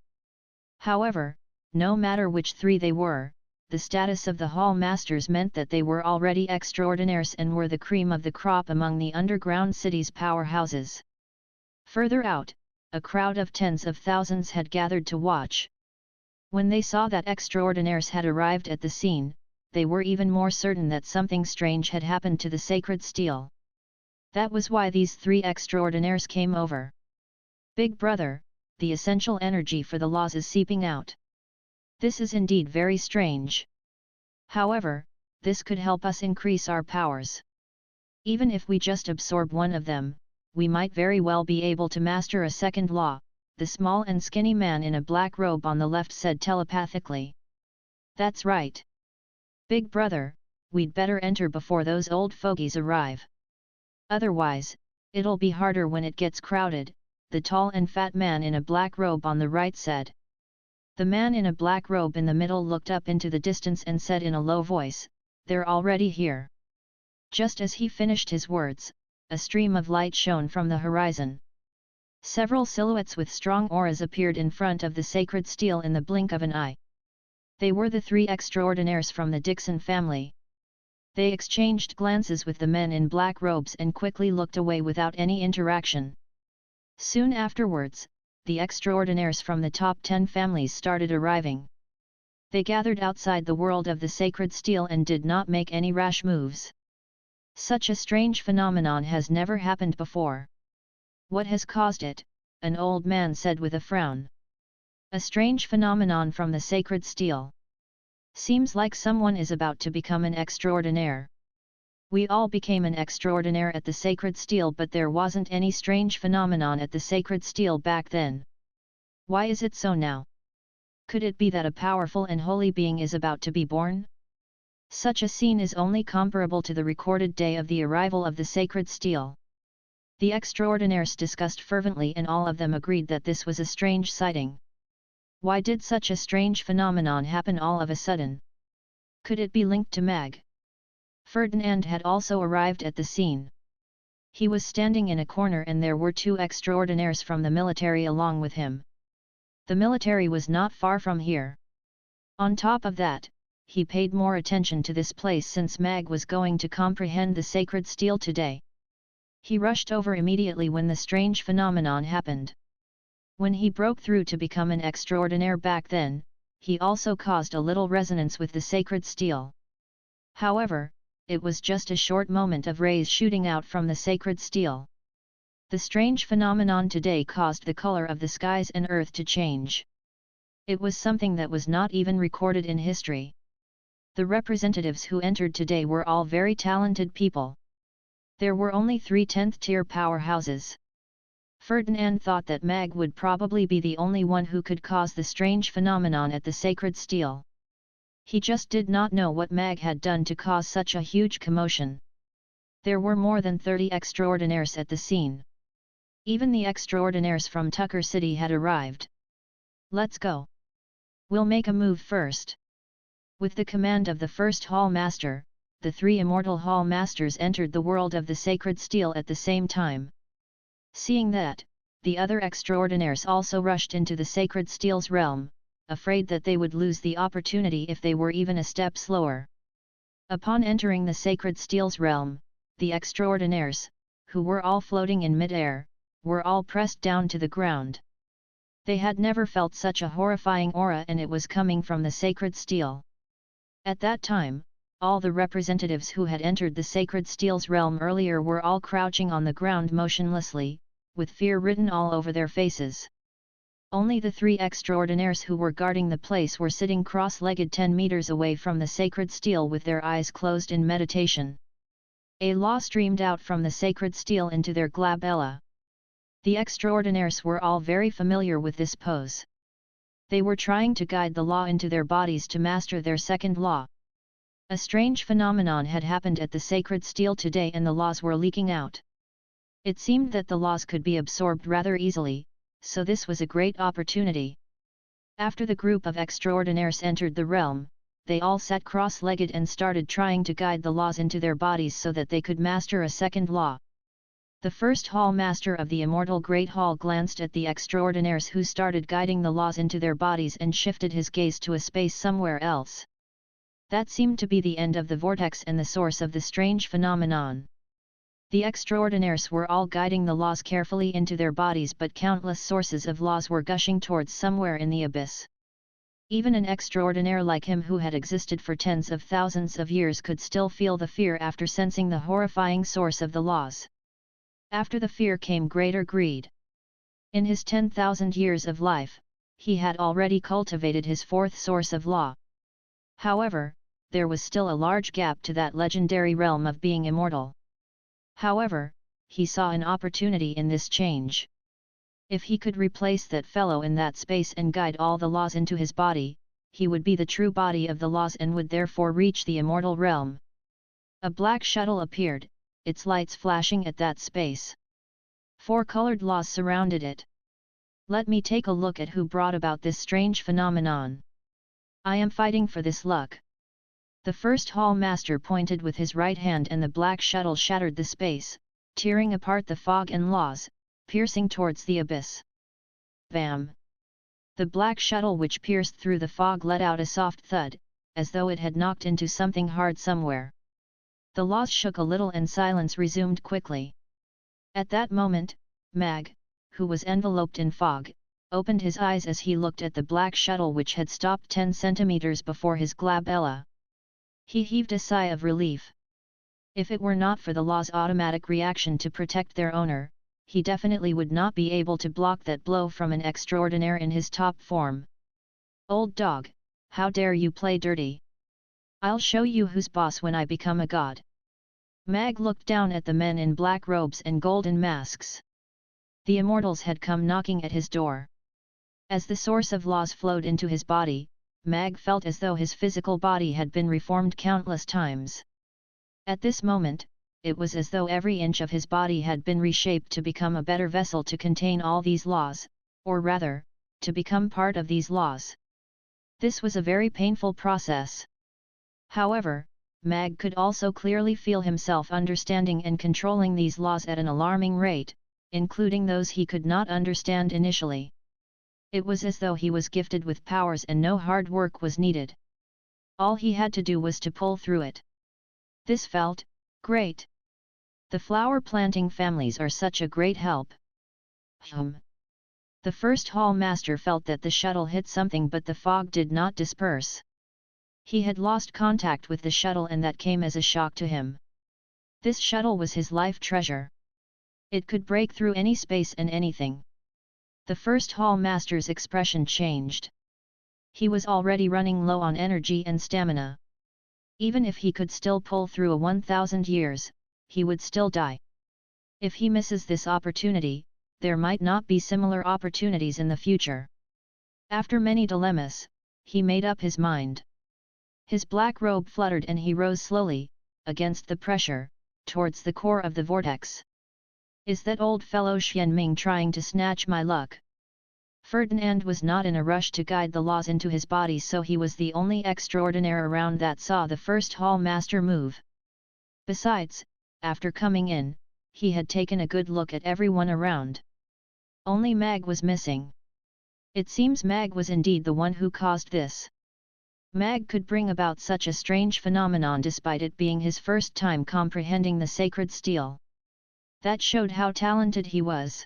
However, no matter which 3 they were, the status of the Hall Masters meant that they were already extraordinaires and were the cream of the crop among the underground city's powerhouses. Further out, a crowd of tens of thousands had gathered to watch. When they saw that extraordinaires had arrived at the scene, they were even more certain that something strange had happened to the sacred steel. That was why these 3 extraordinaires came over. Big Brother, the essential energy for the laws is seeping out. This is indeed very strange. However, this could help us increase our powers. Even if we just absorb one of them, we might very well be able to master a second law, the small and skinny man in a black robe on the left said telepathically. That's right. Big Brother, we'd better enter before those old fogies arrive. Otherwise, It'll be harder when it gets crowded, the tall and fat man in a black robe on the right said. The man in a black robe in the middle looked up into the distance and said in a low voice, "They're already here." Just as he finished his words, a stream of light shone from the horizon. Several silhouettes with strong auras appeared in front of the sacred steel in the blink of an eye. They were the three extraordinaires from the Dixon family. They exchanged glances with the men in black robes and quickly looked away without any interaction. Soon afterwards, the extraordinaires from the top 10 families started arriving. They gathered outside the world of the sacred steel and did not make any rash moves. Such a strange phenomenon has never happened before. What has caused it? An old man said with a frown. A strange phenomenon from the sacred steel. Seems like someone is about to become an extraordinaire. We all became an extraordinaire at the sacred steel, but there wasn't any strange phenomenon at the sacred steel back then. Why is it so now? Could it be that a powerful and holy being is about to be born? Such a scene is only comparable to the recorded day of the arrival of the sacred steel. The extraordinaires discussed fervently and all of them agreed that this was a strange sighting. Why did such a strange phenomenon happen all of a sudden? Could it be linked to Mag? Ferdinand had also arrived at the scene. He was standing in a corner and there were two extraordinaires from the military along with him. The military was not far from here. On top of that, he paid more attention to this place since Mag was going to comprehend the sacred steel today. He rushed over immediately when the strange phenomenon happened. When he broke through to become an extraordinaire back then, he also caused a little resonance with the sacred steel. However, it was just a short moment of rays shooting out from the sacred steel. The strange phenomenon today caused the color of the skies and earth to change. It was something that was not even recorded in history. The representatives who entered today were all very talented people. There were only 3 10th-tier powerhouses. Ferdinand thought that Mag would probably be the only one who could cause the strange phenomenon at the sacred steel. He just did not know what Mag had done to cause such a huge commotion. There were more than 30 extraordinaires at the scene. Even the extraordinaires from Tucker City had arrived. Let's go. We'll make a move first. With the command of the first Hall Master, the 3 immortal Hall Masters entered the world of the sacred steel at the same time. Seeing that, the other extraordinaires also rushed into the sacred steel's realm, afraid that they would lose the opportunity if they were even a step slower. Upon entering the sacred steel's realm, the extraordinaires, who were all floating in mid-air, were all pressed down to the ground. They had never felt such a horrifying aura and it was coming from the sacred steel. At that time, all the representatives who had entered the sacred steel's realm earlier were all crouching on the ground motionlessly, with fear written all over their faces. Only the 3 extraordinaires who were guarding the place were sitting cross-legged 10 meters away from the sacred steel with their eyes closed in meditation. A law streamed out from the sacred steel into their glabella. The extraordinaires were all very familiar with this pose. They were trying to guide the law into their bodies to master their second law. A strange phenomenon had happened at the sacred steel today and the laws were leaking out. It seemed that the laws could be absorbed rather easily, so this was a great opportunity. After the group of extraordinaires entered the realm, they all sat cross-legged and started trying to guide the laws into their bodies so that they could master a second law. The first Hall Master of the Immortal Great Hall glanced at the extraordinaires who started guiding the laws into their bodies and shifted his gaze to a space somewhere else. That seemed to be the end of the vortex and the source of the strange phenomenon. The extraordinaires were all guiding the laws carefully into their bodies, but countless sources of laws were gushing towards somewhere in the abyss. Even an extraordinaire like him who had existed for tens of thousands of years could still feel the fear after sensing the horrifying source of the laws. After the fear came greater greed. In his 10,000 years of life, he had already cultivated his 4th source of law. However, there was still a large gap to that legendary realm of being immortal. However, he saw an opportunity in this change. If he could replace that fellow in that space and guide all the laws into his body, he would be the true body of the laws and would therefore reach the immortal realm. A black shuttle appeared, its lights flashing at that space. 4 colored laws surrounded it. Let me take a look at who brought about this strange phenomenon. I am fighting for this luck. The first hall master pointed with his right hand and the black shuttle shattered the space, tearing apart the fog and laws, piercing towards the abyss. Bam! The black shuttle which pierced through the fog let out a soft thud, as though it had knocked into something hard somewhere. The laws shook a little and silence resumed quickly. At that moment, Mag, who was enveloped in fog, opened his eyes as he looked at the black shuttle which had stopped 10 centimeters before his glabella. He heaved a sigh of relief. If it were not for the law's automatic reaction to protect their owner, he definitely would not be able to block that blow from an extraordinaire in his top form. Old dog, how dare you play dirty? I'll show you who's boss when I become a god. Mag looked down at the men in black robes and golden masks. The immortals had come knocking at his door. As the source of laws flowed into his body, Mag felt as though his physical body had been reformed countless times. At this moment, it was as though every inch of his body had been reshaped to become a better vessel to contain all these laws, or rather, to become part of these laws. This was a very painful process. However, Mag could also clearly feel himself understanding and controlling these laws at an alarming rate, including those he could not understand initially. It was as though he was gifted with powers and no hard work was needed. All he had to do was to pull through it. This felt great. The flower planting families are such a great help. The first hall master felt that the shuttle hit something, but the fog did not disperse. He had lost contact with the shuttle and that came as a shock to him. This shuttle was his life treasure. It could break through any space and anything. The first hall master's expression changed. He was already running low on energy and stamina. Even if he could still pull through a 1,000 years, he would still die. If he misses this opportunity, there might not be similar opportunities in the future. After many dilemmas, he made up his mind. His black robe fluttered and he rose slowly, against the pressure, towards the core of the vortex. Is that old fellow Xianming trying to snatch my luck? Ferdinand was not in a rush to guide the laws into his body, so he was the only extraordinaire around that saw the first hall master move. Besides, after coming in, he had taken a good look at everyone around. Only Mag was missing. It seems Mag was indeed the one who caused this. Mag could bring about such a strange phenomenon despite it being his first time comprehending the sacred steel. That showed how talented he was.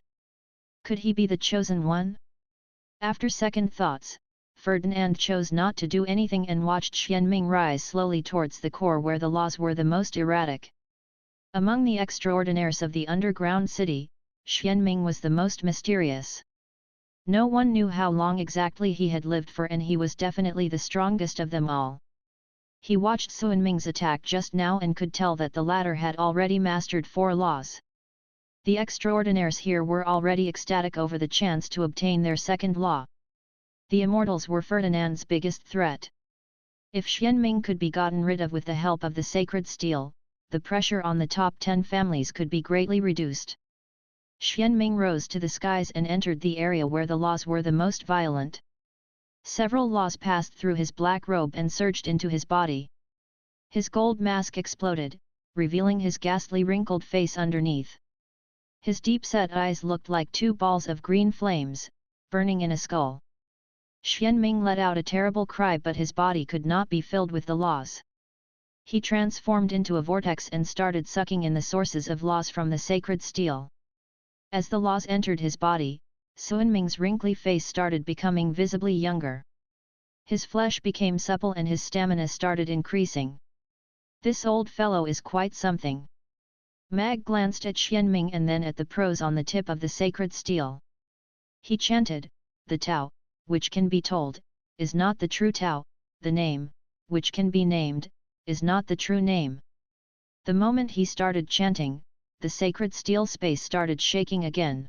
Could he be the chosen one? After second thoughts, Ferdinand chose not to do anything and watched Xianming rise slowly towards the core where the laws were the most erratic. Among the extraordinaires of the underground city, Xianming was the most mysterious. No one knew how long exactly he had lived for, and he was definitely the strongest of them all. He watched Xuanming's attack just now and could tell that the latter had already mastered 4 laws. The extraordinaires here were already ecstatic over the chance to obtain their second law. The immortals were Ferdinand's biggest threat. If Xianming could be gotten rid of with the help of the sacred steel, the pressure on the top 10 families could be greatly reduced. Xianming rose to the skies and entered the area where the laws were the most violent. Several laws passed through his black robe and surged into his body. His gold mask exploded, revealing his ghastly wrinkled face underneath. His deep-set eyes looked like 2 balls of green flames, burning in a skull. Xianming let out a terrible cry, but his body could not be filled with the laws. He transformed into a vortex and started sucking in the sources of laws from the sacred steel. As the laws entered his body, Xuanming's wrinkly face started becoming visibly younger. His flesh became supple and his stamina started increasing. This old fellow is quite something. Mag glanced at Xianming and then at the pros on the tip of the sacred steel. He chanted, "The Tao, which can be told, is not the true Tao, the name, which can be named, is not the true name." The moment he started chanting, the sacred steel space started shaking again.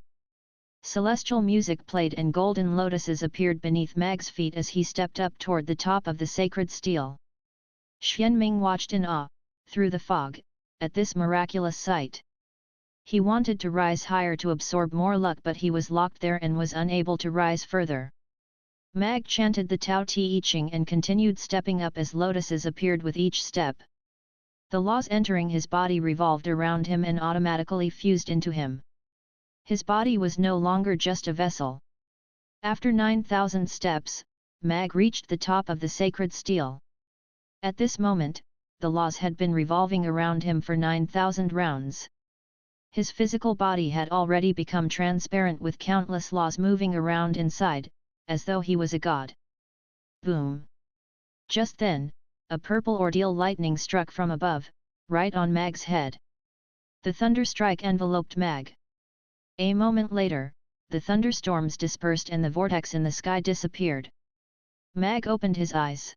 Celestial music played and golden lotuses appeared beneath Mag's feet as he stepped up toward the top of the sacred steel. Xianming watched in awe, through the fog, at this miraculous sight. He wanted to rise higher to absorb more luck, but he was locked there and was unable to rise further. Mag chanted the Tao Te I Ching and continued stepping up as lotuses appeared with each step. The laws entering his body revolved around him and automatically fused into him. His body was no longer just a vessel. After 9,000 steps, Mag reached the top of the sacred steel. At this moment, the laws had been revolving around him for 9,000 rounds. His physical body had already become transparent with countless laws moving around inside, as though he was a god. Boom! Just then, a purple ordeal lightning struck from above, right on Mag's head. The thunderstrike enveloped Mag. A moment later, the thunderstorms dispersed and the vortex in the sky disappeared. Mag opened his eyes.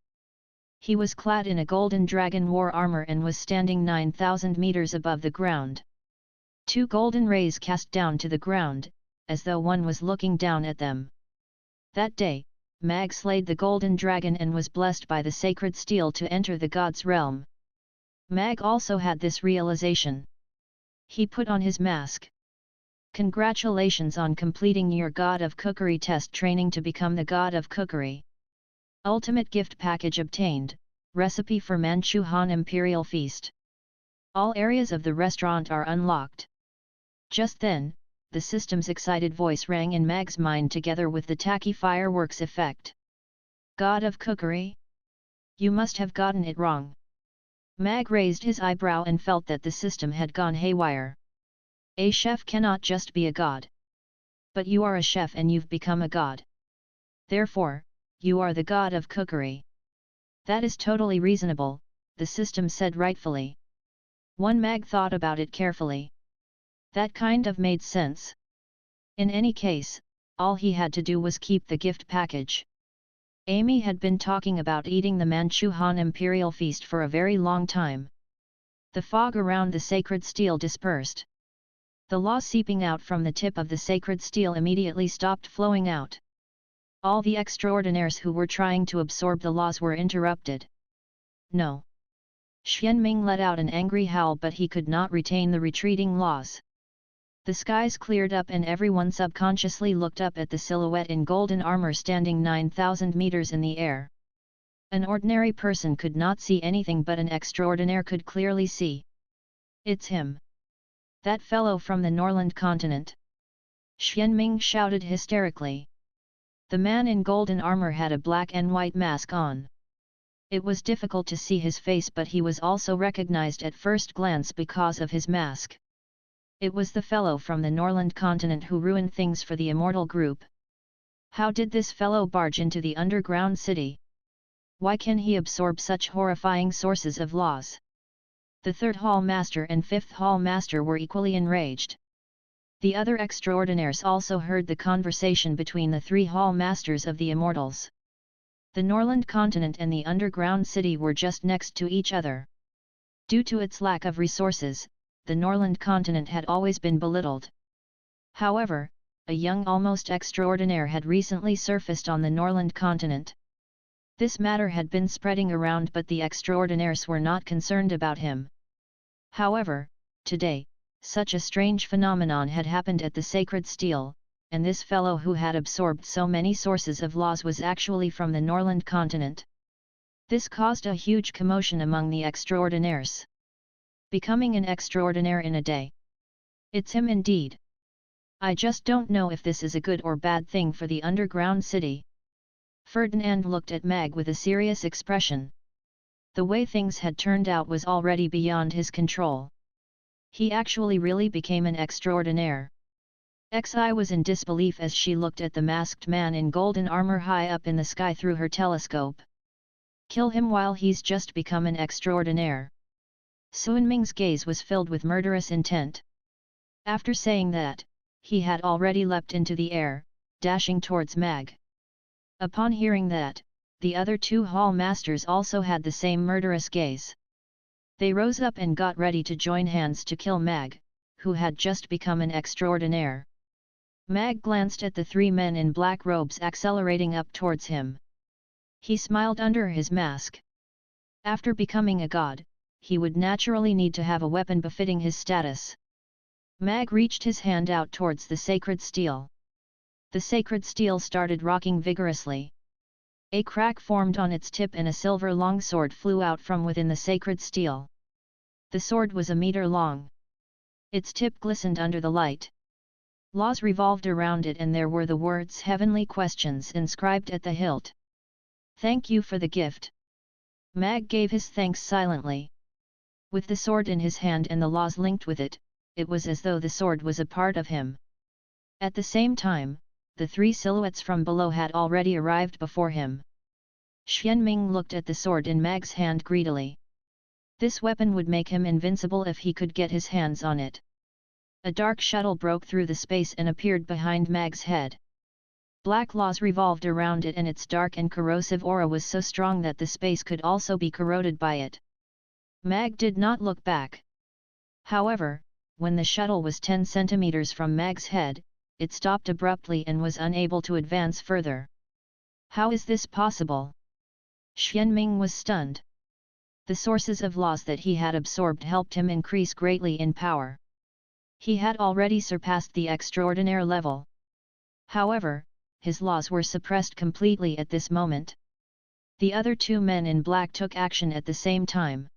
He was clad in a golden dragon war armor and was standing 9,000 meters above the ground. Two golden rays cast down to the ground, as though one was looking down at them. That day, Mag slayed the golden dragon and was blessed by the sacred steel to enter the god's realm. Mag also had this realization. He put on his mask. Congratulations on completing your God of Cookery test training to become the God of Cookery. Ultimate gift package obtained, recipe for Manchu Han Imperial Feast. All areas of the restaurant are unlocked. Just then, the system's excited voice rang in Mag's mind together with the tacky fireworks effect. God of Cookery? You must have gotten it wrong. Mag raised his eyebrow and felt that the system had gone haywire. A chef cannot just be a god. But you are a chef and you've become a god. Therefore, you are the God of Cookery. That is totally reasonable, the system said rightfully. Mag thought about it carefully. That kind of made sense. In any case, all he had to do was keep the gift package. Amy had been talking about eating the Manchu Han Imperial Feast for a very long time. The fog around the sacred steel dispersed. The law seeping out from the tip of the sacred steel immediately stopped flowing out. All the extraordinaires who were trying to absorb the laws were interrupted. No! Xianming let out an angry howl, but he could not retain the retreating laws. The skies cleared up and everyone subconsciously looked up at the silhouette in golden armor standing 9,000 meters in the air. An ordinary person could not see anything, but an extraordinaire could clearly see. It's him! That fellow from the Norland continent! Xianming shouted hysterically. The man in golden armor had a black and white mask on. It was difficult to see his face, but he was also recognized at first glance because of his mask. It was the fellow from the Norland continent who ruined things for the immortal group. How did this fellow barge into the underground city? Why can he absorb such horrifying sources of laws? The third hall master and fifth hall master were equally enraged. The other extraordinaires also heard the conversation between the three hall masters of the immortals. The Norland continent and the underground city were just next to each other. Due to its lack of resources, the Norland continent had always been belittled. However, a young almost extraordinaire had recently surfaced on the Norland continent. This matter had been spreading around, but the extraordinaires were not concerned about him. However, today, such a strange phenomenon had happened at the sacred steel, and this fellow who had absorbed so many sources of laws was actually from the Norland continent. This caused a huge commotion among the extraordinaires. Becoming an extraordinaire in a day. It's him indeed. I just don't know if this is a good or bad thing for the underground city. Ferdinand looked at Mag with a serious expression. The way things had turned out was already beyond his control. He actually really became an extraordinaire. Xi was in disbelief as she looked at the masked man in golden armor high up in the sky through her telescope. Kill him while he's just become an extraordinaire. Xuanming's gaze was filled with murderous intent. After saying that, he had already leapt into the air, dashing towards Mag. Upon hearing that, the other two hall masters also had the same murderous gaze. They rose up and got ready to join hands to kill Mag, who had just become an extraordinaire. Mag glanced at the three men in black robes accelerating up towards him. He smiled under his mask. After becoming a god, he would naturally need to have a weapon befitting his status. Mag reached his hand out towards the sacred steel. The sacred steel started rocking vigorously. A crack formed on its tip and a silver longsword flew out from within the sacred steel. The sword was a meter long. Its tip glistened under the light. Laws revolved around it and there were the words "Heavenly Questions" inscribed at the hilt. "Thank you for the gift." Mag gave his thanks silently. With the sword in his hand and the laws linked with it, it was as though the sword was a part of him. At the same time, the three silhouettes from below had already arrived before him. Xianming looked at the sword in Mag's hand greedily. This weapon would make him invincible if he could get his hands on it. A dark shuttle broke through the space and appeared behind Mag's head. Black laws revolved around it and its dark and corrosive aura was so strong that the space could also be corroded by it. Mag did not look back. However, when the shuttle was 10 centimeters from Mag's head, it stopped abruptly and was unable to advance further. How is this possible? Xianming was stunned. The sources of laws that he had absorbed helped him increase greatly in power. He had already surpassed the extraordinaire level. However, his laws were suppressed completely at this moment. The other two men in black took action at the same time.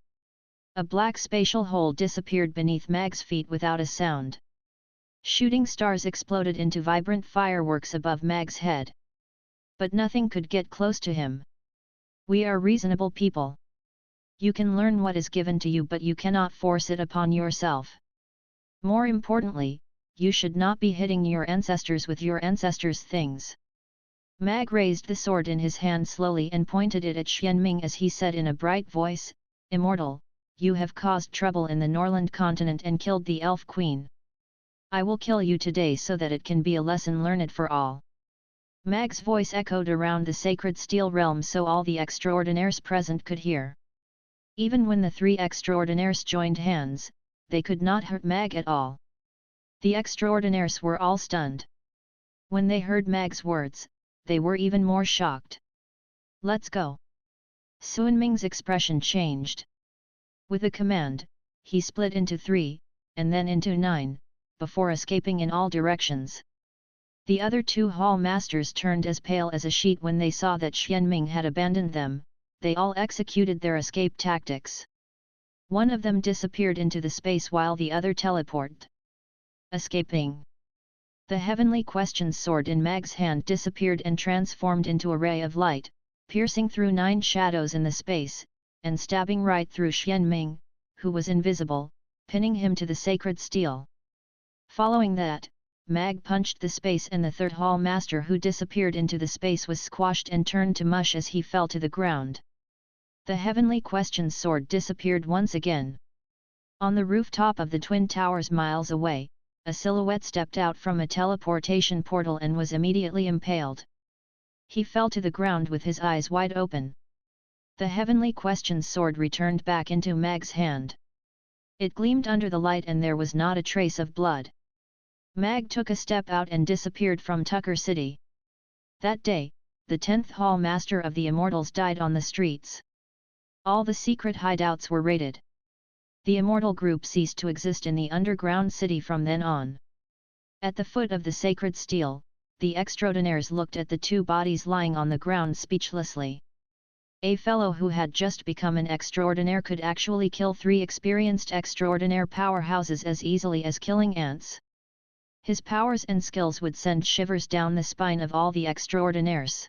A black spatial hole disappeared beneath Mag's feet without a sound. Shooting stars exploded into vibrant fireworks above Mag's head. But nothing could get close to him. We are reasonable people. You can learn what is given to you but you cannot force it upon yourself. More importantly, you should not be hitting your ancestors with your ancestors' things. Mag raised the sword in his hand slowly and pointed it at Xianming as he said in a bright voice, "Immortal, you have caused trouble in the Norland continent and killed the Elf Queen. I will kill you today so that it can be a lesson learned for all." Mag's voice echoed around the sacred steel realm so all the extraordinaires present could hear. Even when the three extraordinaires joined hands, they could not hurt Mag at all. The extraordinaires were all stunned. When they heard Mag's words, they were even more shocked. "Let's go." Xuanming's expression changed. With a command, he split into 3, and then into 9, before escaping in all directions. The other two hall masters turned as pale as a sheet when they saw that Xianming had abandoned them. They all executed their escape tactics. One of them disappeared into the space while the other teleported. Escaping. The Heavenly Questions sword in Mag's hand disappeared and transformed into a ray of light, piercing through 9 shadows in the space, and stabbing right through Xianming, who was invisible, pinning him to the sacred steel. Following that, Mag punched the space and the third hall master who disappeared into the space was squashed and turned to mush as he fell to the ground. The Heavenly Questions sword disappeared once again. On the rooftop of the Twin Towers miles away, a silhouette stepped out from a teleportation portal and was immediately impaled. He fell to the ground with his eyes wide open. The Heavenly Questions sword returned back into Mag's hand. It gleamed under the light and there was not a trace of blood. Mag took a step out and disappeared from Tucker City. That day, the 10th Hall Master of the Immortals died on the streets. All the secret hideouts were raided. The Immortal group ceased to exist in the underground city from then on. At the foot of the sacred steel, the extraordinaires looked at the two bodies lying on the ground speechlessly. A fellow who had just become an extraordinaire could actually kill 3 experienced extraordinaire powerhouses as easily as killing ants. His powers and skills would send shivers down the spine of all the extraordinaires.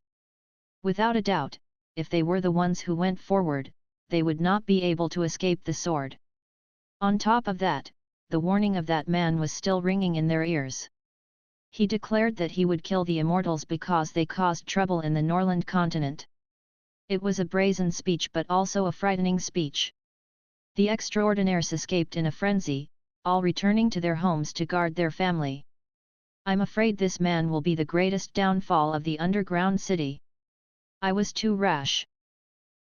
Without a doubt, if they were the ones who went forward, they would not be able to escape the sword. On top of that, the warning of that man was still ringing in their ears. He declared that he would kill the Immortals because they caused trouble in the Norland continent. It was a brazen speech but also a frightening speech. The extraordinaires escaped in a frenzy, all returning to their homes to guard their family. I'm afraid this man will be the greatest downfall of the underground city. I was too rash.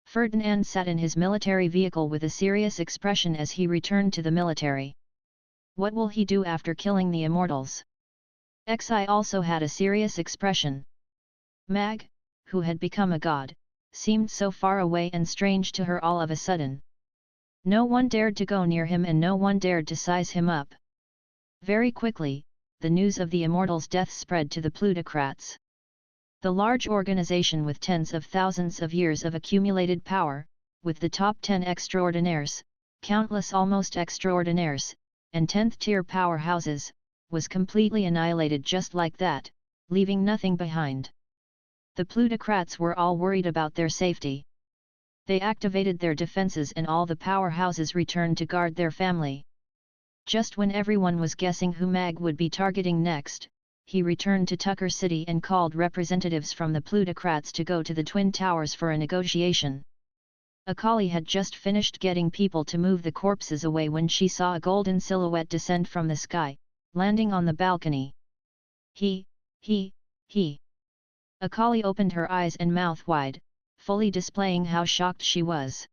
Ferdinand sat in his military vehicle with a serious expression as he returned to the military. What will he do after killing the Immortals? Xi also had a serious expression. Mag, who had become a god, seemed so far away and strange to her all of a sudden. No one dared to go near him and no one dared to size him up. Very quickly, the news of the immortals' death spread to the plutocrats. The large organization with tens of thousands of years of accumulated power, with the top 10 extraordinaires, countless almost extraordinaires, and 10th-tier powerhouses, was completely annihilated just like that, leaving nothing behind. The plutocrats were all worried about their safety. They activated their defenses and all the powerhouses returned to guard their family. Just when everyone was guessing who Mag would be targeting next, he returned to Tucker City and called representatives from the plutocrats to go to the Twin Towers for a negotiation. Akali had just finished getting people to move the corpses away when she saw a golden silhouette descend from the sky, landing on the balcony. He. Akali opened her eyes and mouth wide, fully displaying how shocked she was.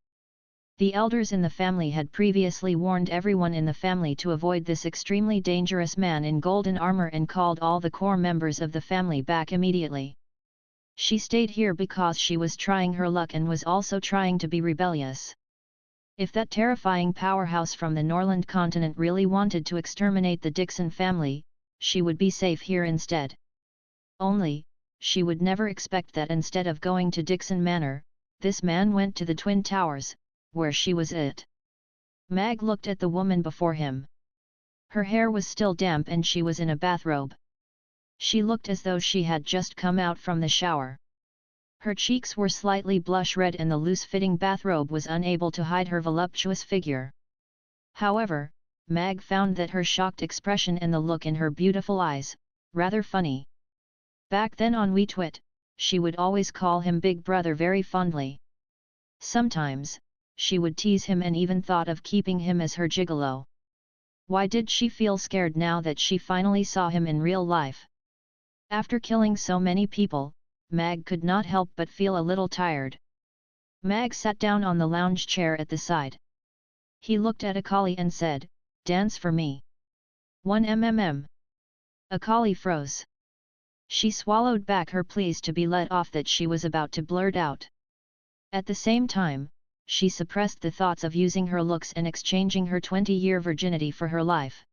The elders in the family had previously warned everyone in the family to avoid this extremely dangerous man in golden armor and called all the core members of the family back immediately. She stayed here because she was trying her luck and was also trying to be rebellious. If that terrifying powerhouse from the Norland continent really wanted to exterminate the Dixon family, she would be safe here instead. Only, she would never expect that instead of going to Dixon Manor, this man went to the Twin Towers, where she was it. Mag looked at the woman before him. Her hair was still damp and she was in a bathrobe. She looked as though she had just come out from the shower. Her cheeks were slightly blush red and the loose-fitting bathrobe was unable to hide her voluptuous figure. However, Mag found that her shocked expression and the look in her beautiful eyes, rather funny. Back then on WeTwit, she would always call him Big Brother very fondly. Sometimes, she would tease him and even thought of keeping him as her gigolo. Why did she feel scared now that she finally saw him in real life? After killing so many people, Mag could not help but feel a little tired. Mag sat down on the lounge chair at the side. He looked at Akali and said, "Dance for me." 1 Akali froze. She swallowed back her pleas to be let off that she was about to blurt out. At the same time, she suppressed the thoughts of using her looks and exchanging her 20-year virginity for her life.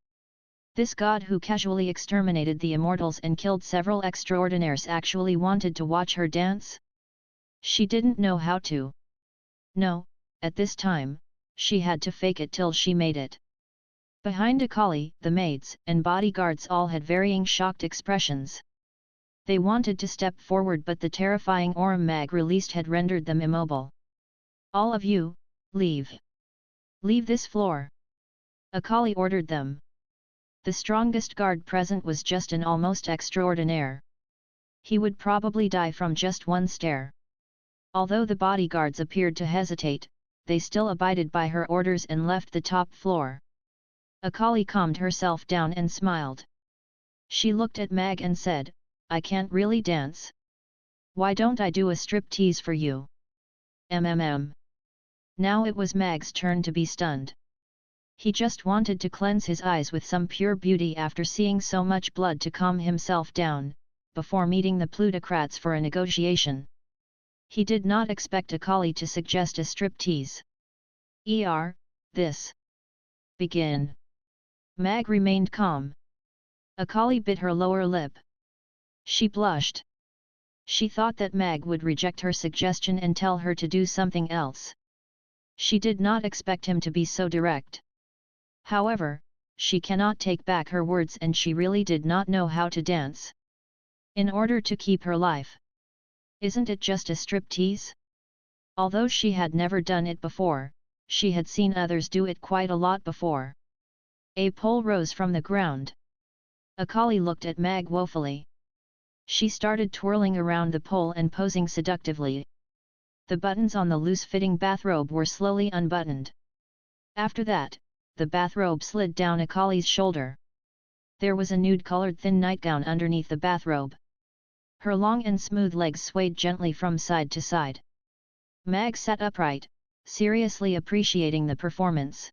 This god who casually exterminated the immortals and killed several extraordinaires actually wanted to watch her dance? She didn't know how to. No, at this time, she had to fake it till she made it. Behind Akali, the maids and bodyguards all had varying shocked expressions. They wanted to step forward but the terrifying aura Mag released had rendered them immobile. "All of you, leave. Leave this floor," Akali ordered them. The strongest guard present was just an almost extraordinaire. He would probably die from just one stare. Although the bodyguards appeared to hesitate, they still abided by her orders and left the top floor. Akali calmed herself down and smiled. She looked at Mag and said, "I can't really dance. Why don't I do a strip-tease for you?" Now it was Mag's turn to be stunned. He just wanted to cleanse his eyes with some pure beauty after seeing so much blood to calm himself down, before meeting the plutocrats for a negotiation. He did not expect Akali to suggest a strip-tease. This. Begin. Mag remained calm. Akali bit her lower lip. She blushed. She thought that Mag would reject her suggestion and tell her to do something else. She did not expect him to be so direct. However, she cannot take back her words and she really did not know how to dance. In order to keep her life. Isn't it just a strip-tease? Although she had never done it before, she had seen others do it quite a lot before. A pole rose from the ground. Akali looked at Mag woefully. She started twirling around the pole and posing seductively. The buttons on the loose-fitting bathrobe were slowly unbuttoned. After that, the bathrobe slid down Akali's shoulder. There was a nude-colored thin nightgown underneath the bathrobe. Her long and smooth legs swayed gently from side to side. Mag sat upright, seriously appreciating the performance.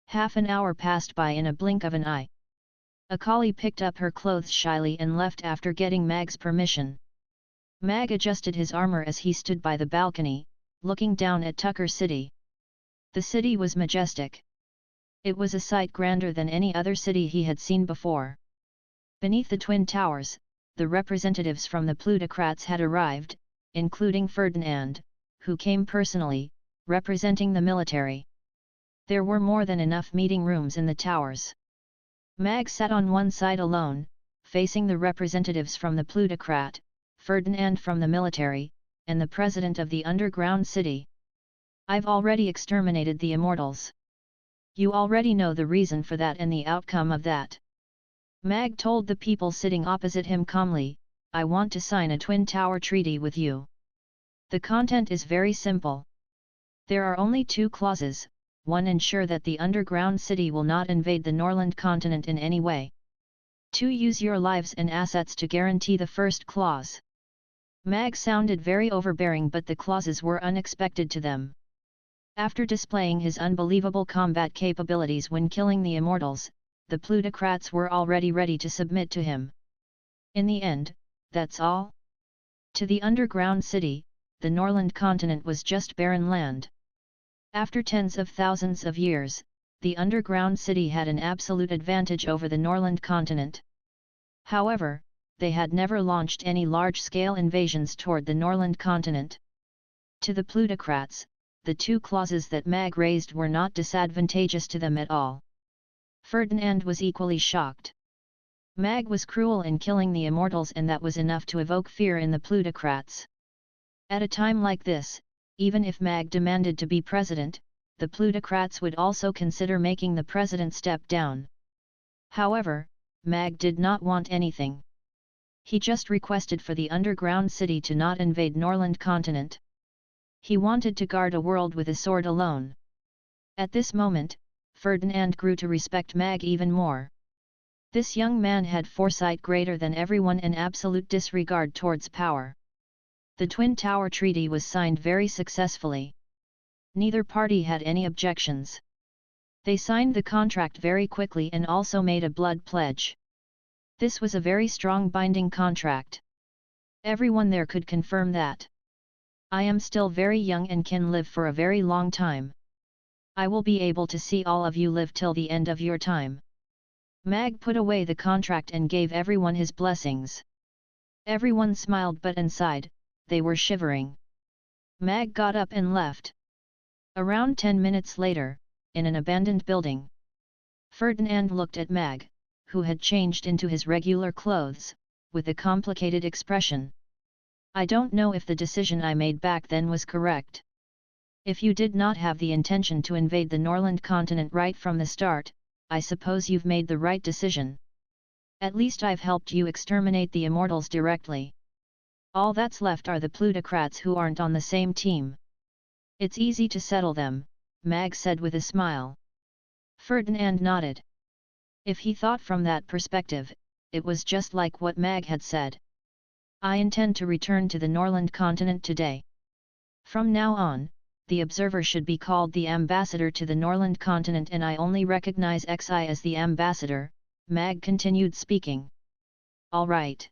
Half an hour passed by in a blink of an eye. Akali picked up her clothes shyly and left after getting Mag's permission. Mag adjusted his armor as he stood by the balcony, looking down at Tucker City. The city was majestic. It was a sight grander than any other city he had seen before. Beneath the twin towers, the representatives from the plutocrats had arrived, including Ferdinand, who came personally, representing the military. There were more than enough meeting rooms in the towers. Mag sat on one side alone, facing the representatives from the plutocrat, Ferdinand from the military, and the president of the underground city. I've already exterminated the immortals. You already know the reason for that and the outcome of that. Mag told the people sitting opposite him calmly, I want to sign a twin tower treaty with you. The content is very simple. There are only two clauses. 1. Ensure that the underground city will not invade the Norland continent in any way. 2. Use your lives and assets to guarantee the first clause. Mag sounded very overbearing, but the clauses were unexpected to them. After displaying his unbelievable combat capabilities when killing the immortals, the plutocrats were already ready to submit to him. In the end, that's all. To the underground city, the Norland continent was just barren land. After tens of thousands of years, the underground city had an absolute advantage over the Norland continent. However, they had never launched any large-scale invasions toward the Norland continent. To the plutocrats, the two clauses that Mag raised were not disadvantageous to them at all. Ferdinand was equally shocked. Mag was cruel in killing the immortals, and that was enough to evoke fear in the plutocrats. At a time like this, even if Mag demanded to be president, the plutocrats would also consider making the president step down. However, Mag did not want anything. He just requested for the underground city to not invade Norland continent. He wanted to guard a world with a sword alone. At this moment, Ferdinand grew to respect Mag even more. This young man had foresight greater than everyone and absolute disregard towards power. The Twin Tower Treaty was signed very successfully. Neither party had any objections. They signed the contract very quickly and also made a blood pledge. This was a very strong binding contract. Everyone there could confirm that. I am still very young and can live for a very long time. I will be able to see all of you live till the end of your time. Mag put away the contract and gave everyone his blessings. Everyone smiled, but inside, they were shivering. Mag got up and left. Around 10 minutes later, in an abandoned building, Ferdinand looked at Mag, who had changed into his regular clothes, with a complicated expression. I don't know if the decision I made back then was correct. If you did not have the intention to invade the Norland continent right from the start, I suppose you've made the right decision. At least I've helped you exterminate the immortals directly. All that's left are the plutocrats who aren't on the same team. It's easy to settle them, Mag said with a smile. Ferdinand nodded. If he thought from that perspective, it was just like what Mag had said. I intend to return to the Norland continent today. From now on, the observer should be called the ambassador to the Norland continent, and I only recognize Xi as the ambassador, Mag continued speaking. All right.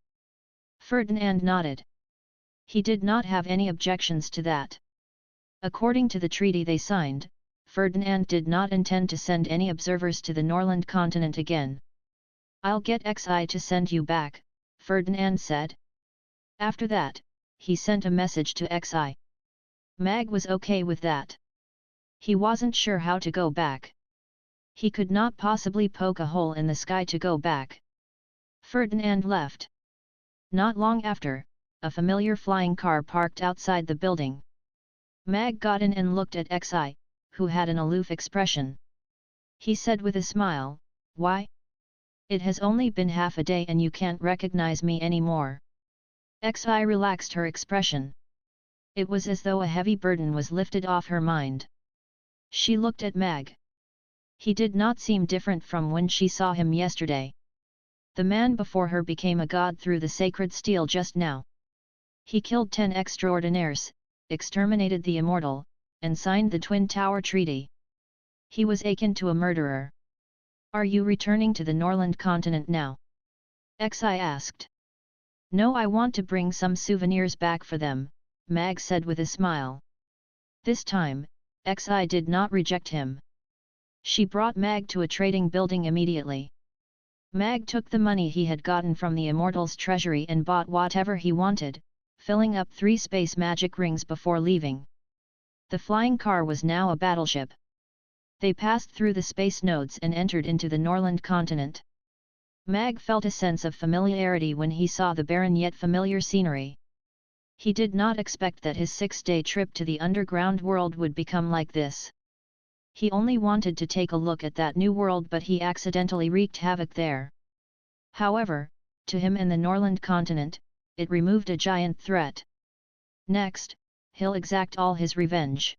Ferdinand nodded. He did not have any objections to that. According to the treaty they signed, Ferdinand did not intend to send any observers to the Norland continent again. I'll get Xi to send you back, Ferdinand said. After that, he sent a message to Xi. Mag was okay with that. He wasn't sure how to go back. He could not possibly poke a hole in the sky to go back. Ferdinand left. Not long after, a familiar flying car parked outside the building. Mag got in and looked at Xi, who had an aloof expression. He said with a smile, "Why? It has only been half a day and you can't recognize me anymore." Xi relaxed her expression. It was as though a heavy burden was lifted off her mind. She looked at Mag. He did not seem different from when she saw him yesterday. The man before her became a god through the sacred steel just now. He killed 10 extraordinaires, exterminated the immortal, and signed the Twin Tower Treaty. He was akin to a murderer. Are you returning to the Norland continent now? Xi asked. No, I want to bring some souvenirs back for them, Mag said with a smile. This time, Xi did not reject him. She brought Mag to a trading building immediately. Mag took the money he had gotten from the Immortals' treasury and bought whatever he wanted, filling up 3 space magic rings before leaving. The flying car was now a battleship. They passed through the space nodes and entered into the Norland continent. Mag felt a sense of familiarity when he saw the barren yet familiar scenery. He did not expect that his 6-day trip to the underground world would become like this. He only wanted to take a look at that new world, but he accidentally wreaked havoc there. However, to him and the Norland continent, it removed a giant threat. Next, he'll exact all his revenge.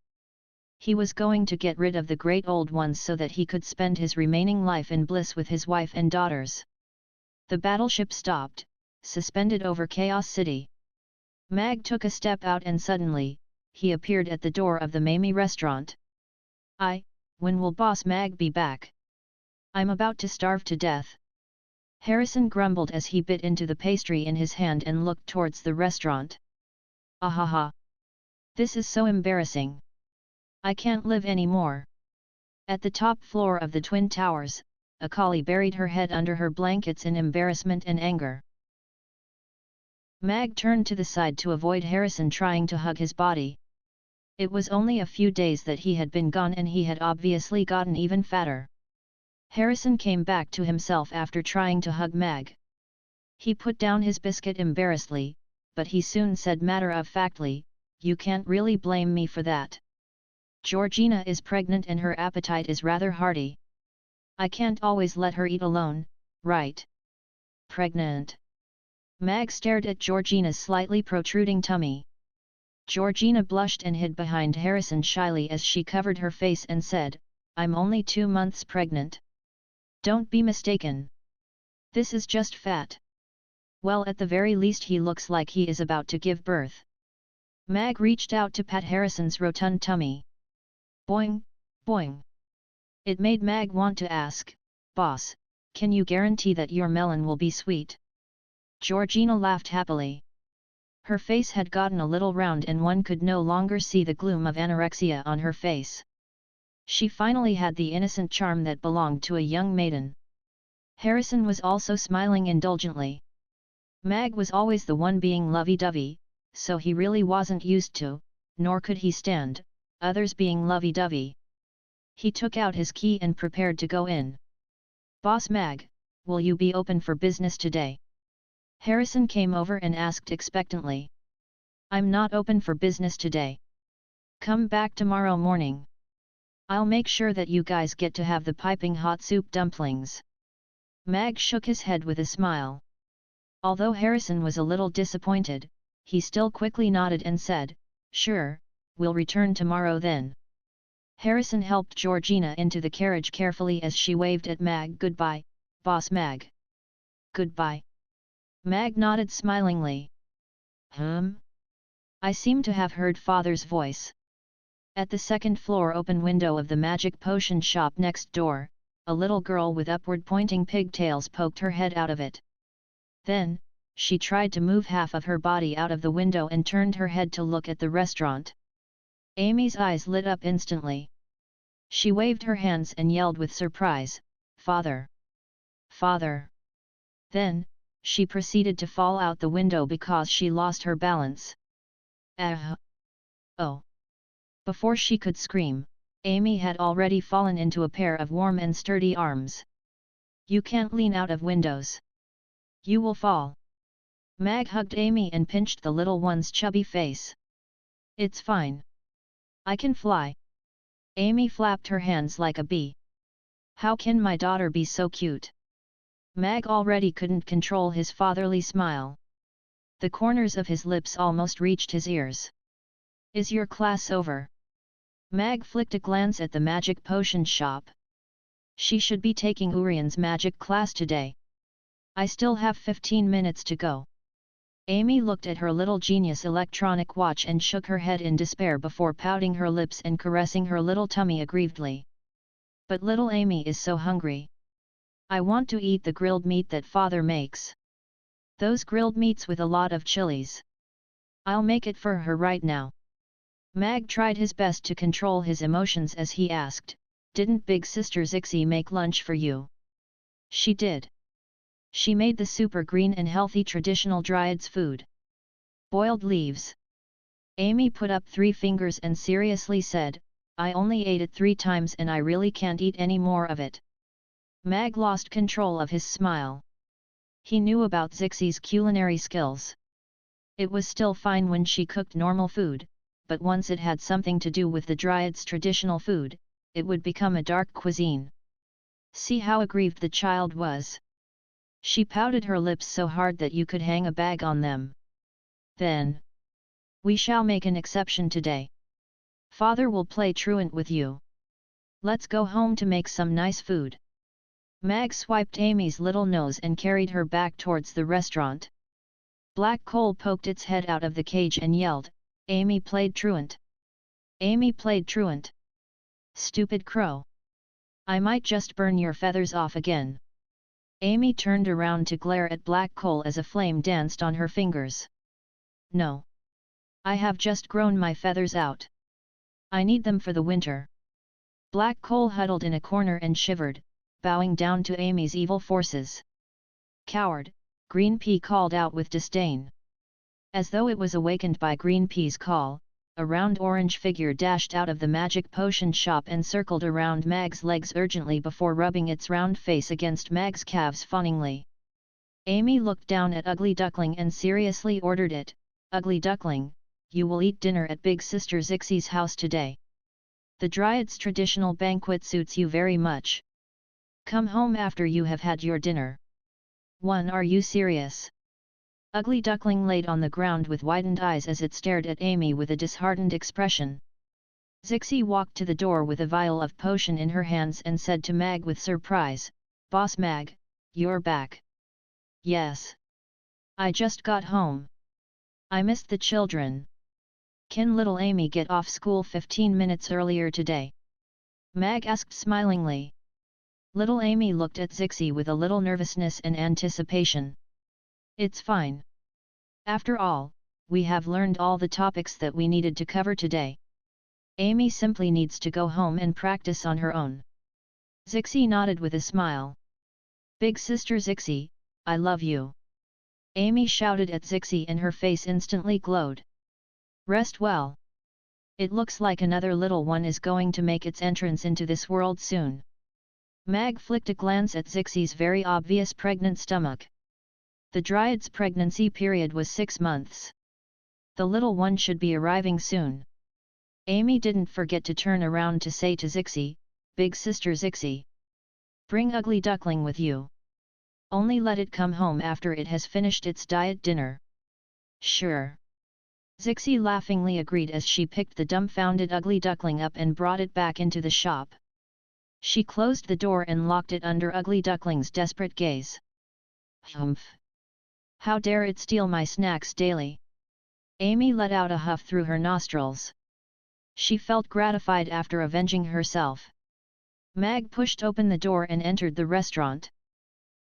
He was going to get rid of the Great Old Ones so that he could spend his remaining life in bliss with his wife and daughters. The battleship stopped, suspended over Chaos City. Mag took a step out and suddenly, he appeared at the door of the Mamie restaurant. When will Boss Mag be back? I'm about to starve to death. Harrison grumbled as he bit into the pastry in his hand and looked towards the restaurant. Ahaha! This is so embarrassing. I can't live anymore. At the top floor of the Twin Towers, a collie buried her head under her blankets in embarrassment and anger. Mag turned to the side to avoid Harrison trying to hug his body. It was only a few days that he had been gone and he had obviously gotten even fatter. Harrison came back to himself after trying to hug Mag. He put down his biscuit embarrassedly, but he soon said matter-of-factly, "You can't really blame me for that. Georgina is pregnant and her appetite is rather hearty. I can't always let her eat alone, right?" Pregnant? Mag stared at Georgina's slightly protruding tummy. Georgina blushed and hid behind Harrison shyly as she covered her face and said, "I'm only 2 months pregnant. Don't be mistaken. This is just fat. Well, at the very least he looks like he is about to give birth." Mag reached out to pat Harrison's rotund tummy. Boing, boing. It made Mag want to ask, "Boss, can you guarantee that your melon will be sweet?" Georgina laughed happily. Her face had gotten a little round and one could no longer see the gloom of anorexia on her face. She finally had the innocent charm that belonged to a young maiden. Harrison was also smiling indulgently. Mag was always the one being lovey-dovey, so he really wasn't used to, nor could he stand, others being lovey-dovey. He took out his key and prepared to go in. "Boss Mag, will you be open for business today?" Harrison came over and asked expectantly. "I'm not open for business today. Come back tomorrow morning. I'll make sure that you guys get to have the piping hot soup dumplings." Mag shook his head with a smile. Although Harrison was a little disappointed, he still quickly nodded and said, "Sure, we'll return tomorrow then." Harrison helped Georgina into the carriage carefully as she waved at Mag. "Goodbye, Boss Mag." "Goodbye." Mag nodded smilingly. I seem to have heard Father's voice." At the second-floor open window of the magic potion shop next door, a little girl with upward-pointing pigtails poked her head out of it. Then, she tried to move half of her body out of the window and turned her head to look at the restaurant. Amy's eyes lit up instantly. She waved her hands and yelled with surprise, "Father! Father!" Then, she proceeded to fall out the window because she lost her balance. Oh! Before she could scream, Amy had already fallen into a pair of warm and sturdy arms. "You can't lean out of windows. You will fall." Mag hugged Amy and pinched the little one's chubby face. "It's fine. I can fly." Amy flapped her hands like a bee. "How can my daughter be so cute?" Mag already couldn't control his fatherly smile. The corners of his lips almost reached his ears. "Is your class over?" Mag flicked a glance at the magic potion shop. She should be taking Urian's magic class today. "I still have 15 minutes to go." Amy looked at her little genius electronic watch and shook her head in despair before pouting her lips and caressing her little tummy aggrievedly. "But little Amy is so hungry. I want to eat the grilled meat that Father makes. Those grilled meats with a lot of chilies. I'll make it for her right now." Mag tried his best to control his emotions as he asked, Didn't big sister Zixi make lunch for you? She did. She made the super green and healthy traditional Dryads food. Boiled leaves. Amy put up 3 fingers and seriously said, I only ate it 3 times and I really can't eat any more of it. Mag lost control of his smile. He knew about Zixi's culinary skills. It was still fine when she cooked normal food, but once it had something to do with the Dryads' traditional food, it would become a dark cuisine. See how aggrieved the child was. She pouted her lips so hard that you could hang a bag on them. Then, we shall make an exception today. Father will play truant with you. Let's go home to make some nice food. Mag swiped Amy's little nose and carried her back towards the restaurant. Black Coal poked its head out of the cage and yelled, Amy played truant. Amy played truant. Stupid crow. I might just burn your feathers off again. Amy turned around to glare at Black Coal as a flame danced on her fingers. No. I have just grown my feathers out. I need them for the winter. Black Coal huddled in a corner and shivered, bowing down to Amy's evil forces. Coward, Green Pea called out with disdain. As though it was awakened by Green Pea's call, a round orange figure dashed out of the magic potion shop and circled around Mag's legs urgently before rubbing its round face against Mag's calves fawningly. Amy looked down at Ugly Duckling and seriously ordered it, Ugly Duckling, you will eat dinner at Big Sister Zixi's house today. The Dryads' traditional banquet suits you very much. Come home after you have had your dinner. Are you serious? Ugly Duckling laid on the ground with widened eyes as it stared at Amy with a disheartened expression. Zixi walked to the door with a vial of potion in her hands and said to Mag with surprise, Boss Mag, you're back. Yes. I just got home. I missed the children. Can little Amy get off school 15 minutes earlier today? Mag asked smilingly. Little Amy looked at Zixi with a little nervousness and anticipation. It's fine. After all, we have learned all the topics that we needed to cover today. Amy simply needs to go home and practice on her own. Zixi nodded with a smile. Big Sister Zixi, I love you. Amy shouted at Zixi and her face instantly glowed. Rest well. It looks like another little one is going to make its entrance into this world soon. Mag flicked a glance at Zixi's very obvious pregnant stomach. The Dryad's pregnancy period was 6 months. The little one should be arriving soon. Amy didn't forget to turn around to say to Zixi, Big Sister Zixi. Bring Ugly Duckling with you. Only let it come home after it has finished its diet dinner. Sure. Zixi laughingly agreed as she picked the dumbfounded Ugly Duckling up and brought it back into the shop. She closed the door and locked it under Ugly Duckling's desperate gaze. Humph! How dare it steal my snacks daily? Amy let out a huff through her nostrils. She felt gratified after avenging herself. Mag pushed open the door and entered the restaurant.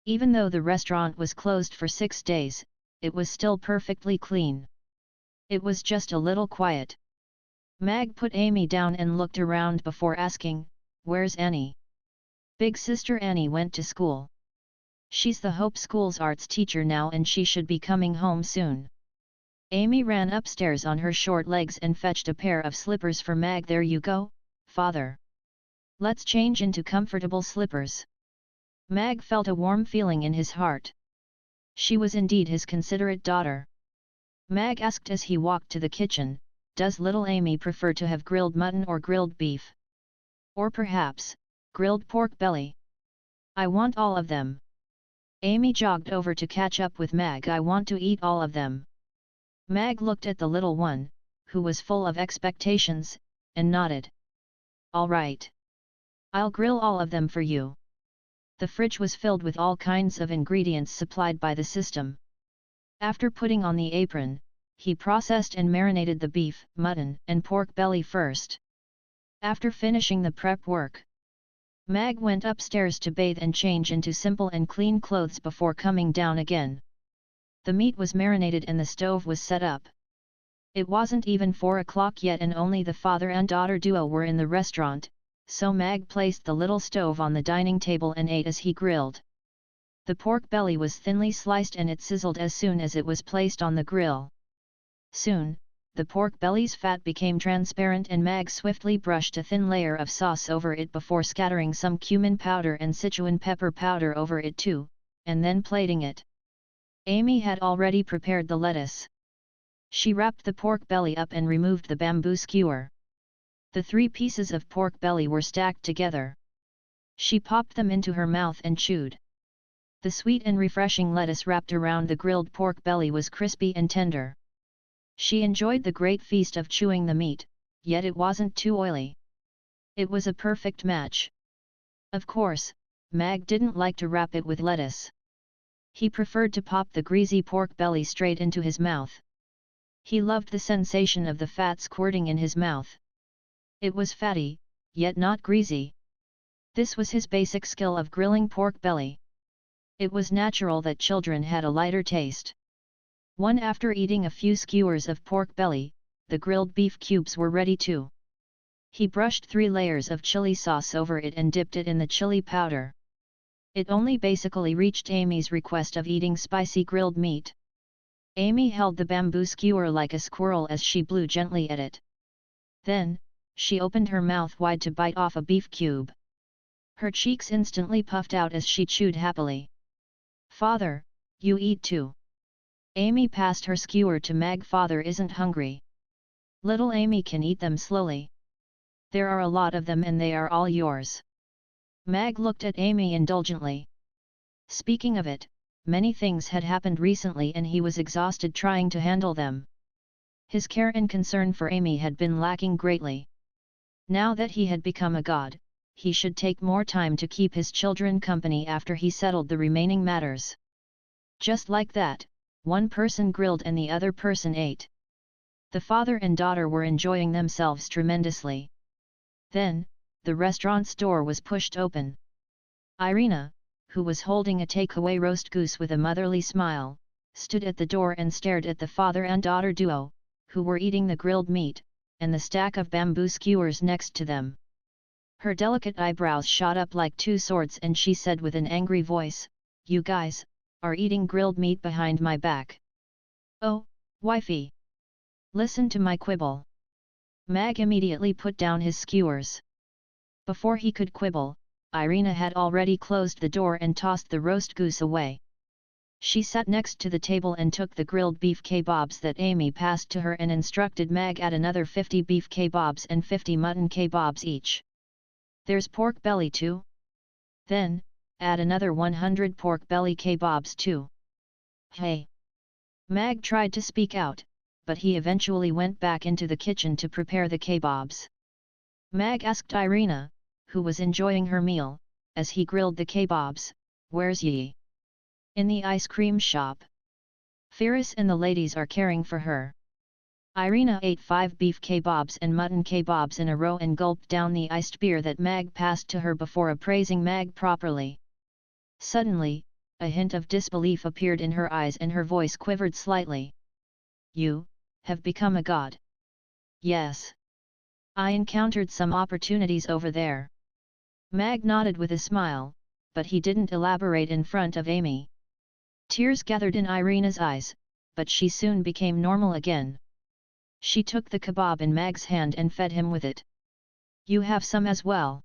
Even though the restaurant was closed for 6 days, it was still perfectly clean. It was just a little quiet. Mag put Amy down and looked around before asking, Where's Annie? Big Sister Annie went to school. She's the Hope School's arts teacher now and she should be coming home soon. Amy ran upstairs on her short legs and fetched a pair of slippers for Mag. There you go, Father. Let's change into comfortable slippers. Mag felt a warm feeling in his heart. She was indeed his considerate daughter. Mag asked as he walked to the kitchen, Does little Amy prefer to have grilled mutton or grilled beef? Or perhaps, grilled pork belly? I want all of them. Amy jogged over to catch up with Mag. I want to eat all of them. Mag looked at the little one, who was full of expectations, and nodded. All right. I'll grill all of them for you. The fridge was filled with all kinds of ingredients supplied by the system. After putting on the apron, he processed and marinated the beef, mutton, and pork belly first. After finishing the prep work, Mag went upstairs to bathe and change into simple and clean clothes before coming down again. The meat was marinated and the stove was set up. It wasn't even 4 o'clock yet and only the father and daughter duo were in the restaurant, so Mag placed the little stove on the dining table and ate as he grilled. The pork belly was thinly sliced and it sizzled as soon as it was placed on the grill. Soon, the pork belly's fat became transparent and Mag swiftly brushed a thin layer of sauce over it before scattering some cumin powder and Sichuan pepper powder over it too, and then plating it. Amy had already prepared the lettuce. She wrapped the pork belly up and removed the bamboo skewer. The 3 pieces of pork belly were stacked together. She popped them into her mouth and chewed. The sweet and refreshing lettuce wrapped around the grilled pork belly was crispy and tender. She enjoyed the great feast of chewing the meat, yet it wasn't too oily. It was a perfect match. Of course, Mag didn't like to wrap it with lettuce. He preferred to pop the greasy pork belly straight into his mouth. He loved the sensation of the fat squirting in his mouth. It was fatty, yet not greasy. This was his basic skill of grilling pork belly. It was natural that children had a lighter taste. After eating a few skewers of pork belly, the grilled beef cubes were ready too. He brushed 3 layers of chili sauce over it and dipped it in the chili powder. It only basically reached Amy's request of eating spicy grilled meat. Amy held the bamboo skewer like a squirrel as she blew gently at it. Then, she opened her mouth wide to bite off a beef cube. Her cheeks instantly puffed out as she chewed happily. "Father, you eat too." Amy passed her skewer to Mag. "Father isn't hungry. Little Amy can eat them slowly. There are a lot of them and they are all yours." Mag looked at Amy indulgently. Speaking of it, many things had happened recently and he was exhausted trying to handle them. His care and concern for Amy had been lacking greatly. Now that he had become a god, he should take more time to keep his children company after he settled the remaining matters. Just like that, one person grilled and the other person ate. The father and daughter were enjoying themselves tremendously. Then, the restaurant's door was pushed open. Irina, who was holding a takeaway roast goose with a motherly smile, stood at the door and stared at the father and daughter duo, who were eating the grilled meat, and the stack of bamboo skewers next to them. Her delicate eyebrows shot up like 2 swords and she said with an angry voice, "You guys are eating grilled meat behind my back. Oh, wifey! Listen to my quibble." Mag immediately put down his skewers. Before he could quibble, Irina had already closed the door and tossed the roast goose away. She sat next to the table and took the grilled beef kebabs that Amy passed to her and instructed Mag add another 50 beef kebabs and 50 mutton kebabs each. "There's pork belly too?" "Then, add another 100 pork belly kebabs too." "Hey!" Mag tried to speak out, but he eventually went back into the kitchen to prepare the kebabs. Mag asked Irina, who was enjoying her meal, as he grilled the kebabs, "Where's Yi?" "In the ice cream shop. Firas and the ladies are caring for her." Irina ate 5 beef kebabs and mutton kebabs in a row and gulped down the iced beer that Mag passed to her before appraising Mag properly. Suddenly, a hint of disbelief appeared in her eyes and her voice quivered slightly. "You have become a god?" "Yes. I encountered some opportunities over there." Mag nodded with a smile, but he didn't elaborate in front of Amy. Tears gathered in Irina's eyes, but she soon became normal again. She took the kebab in Mag's hand and fed him with it. "You have some as well."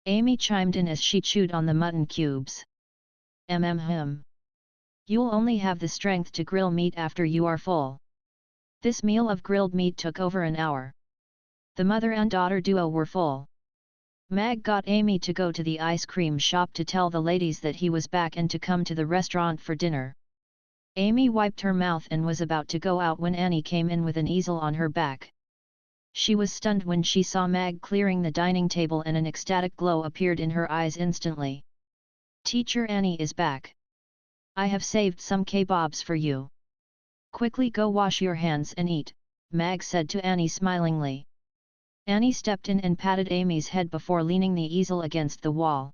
Amy chimed in as she chewed on the mutton cubes. You'll only have the strength to grill meat after you are full." This meal of grilled meat took over an hour. The mother and daughter duo were full. Mag got Amy to go to the ice cream shop to tell the ladies that he was back and to come to the restaurant for dinner. Amy wiped her mouth and was about to go out when Annie came in with an easel on her back. She was stunned when she saw Mag clearing the dining table and an ecstatic glow appeared in her eyes instantly. "Teacher Annie is back. I have saved some kebabs for you. Quickly go wash your hands and eat," Mag said to Annie smilingly. Annie stepped in and patted Amy's head before leaning the easel against the wall.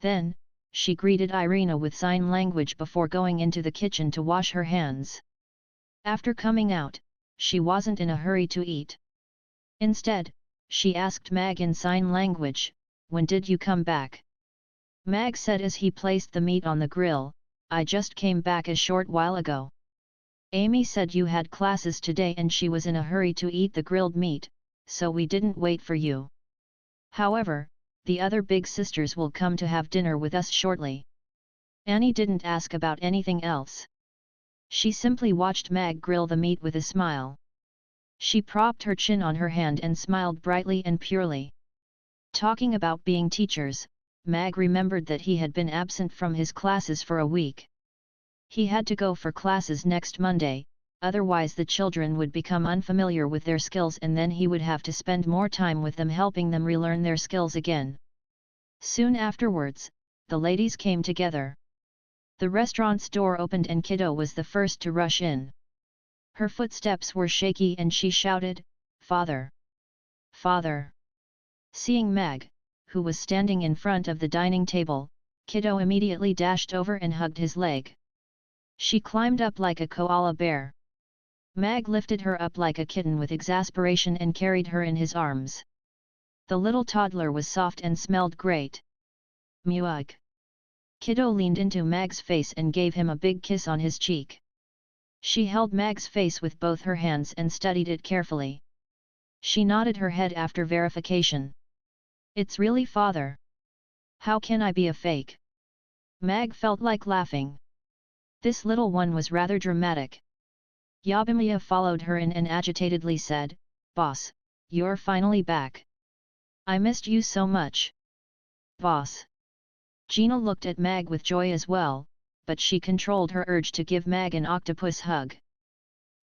Then, she greeted Irina with sign language before going into the kitchen to wash her hands. After coming out, she wasn't in a hurry to eat. Instead, she asked Mag in sign language, "When did you come back?" Mag said as he placed the meat on the grill, "I just came back a short while ago. Amy said you had classes today and she was in a hurry to eat the grilled meat, so we didn't wait for you. However, the other big sisters will come to have dinner with us shortly." Annie didn't ask about anything else. She simply watched Mag grill the meat with a smile. She propped her chin on her hand and smiled brightly and purely. Talking about being teachers, Mag remembered that he had been absent from his classes for a week. He had to go for classes next Monday, otherwise the children would become unfamiliar with their skills and then he would have to spend more time with them helping them relearn their skills again. Soon afterwards, the ladies came together. The restaurant's door opened and Kiddo was the first to rush in. Her footsteps were shaky and she shouted, "Father! Father!" Seeing Mag, who was standing in front of the dining table, Kiddo immediately dashed over and hugged his leg. She climbed up like a koala bear. Mag lifted her up like a kitten with exasperation and carried her in his arms. The little toddler was soft and smelled great. Mewag! Kiddo leaned into Mag's face and gave him a big kiss on his cheek. She held Mag's face with both her hands and studied it carefully. She nodded her head after verification. "It's really father. How can I be a fake?" Mag felt like laughing. This little one was rather dramatic. Yabimiya followed her in and agitatedly said, "Boss, you're finally back. I missed you so much." "Boss." Gina looked at Mag with joy as well, but she controlled her urge to give Mag an octopus hug.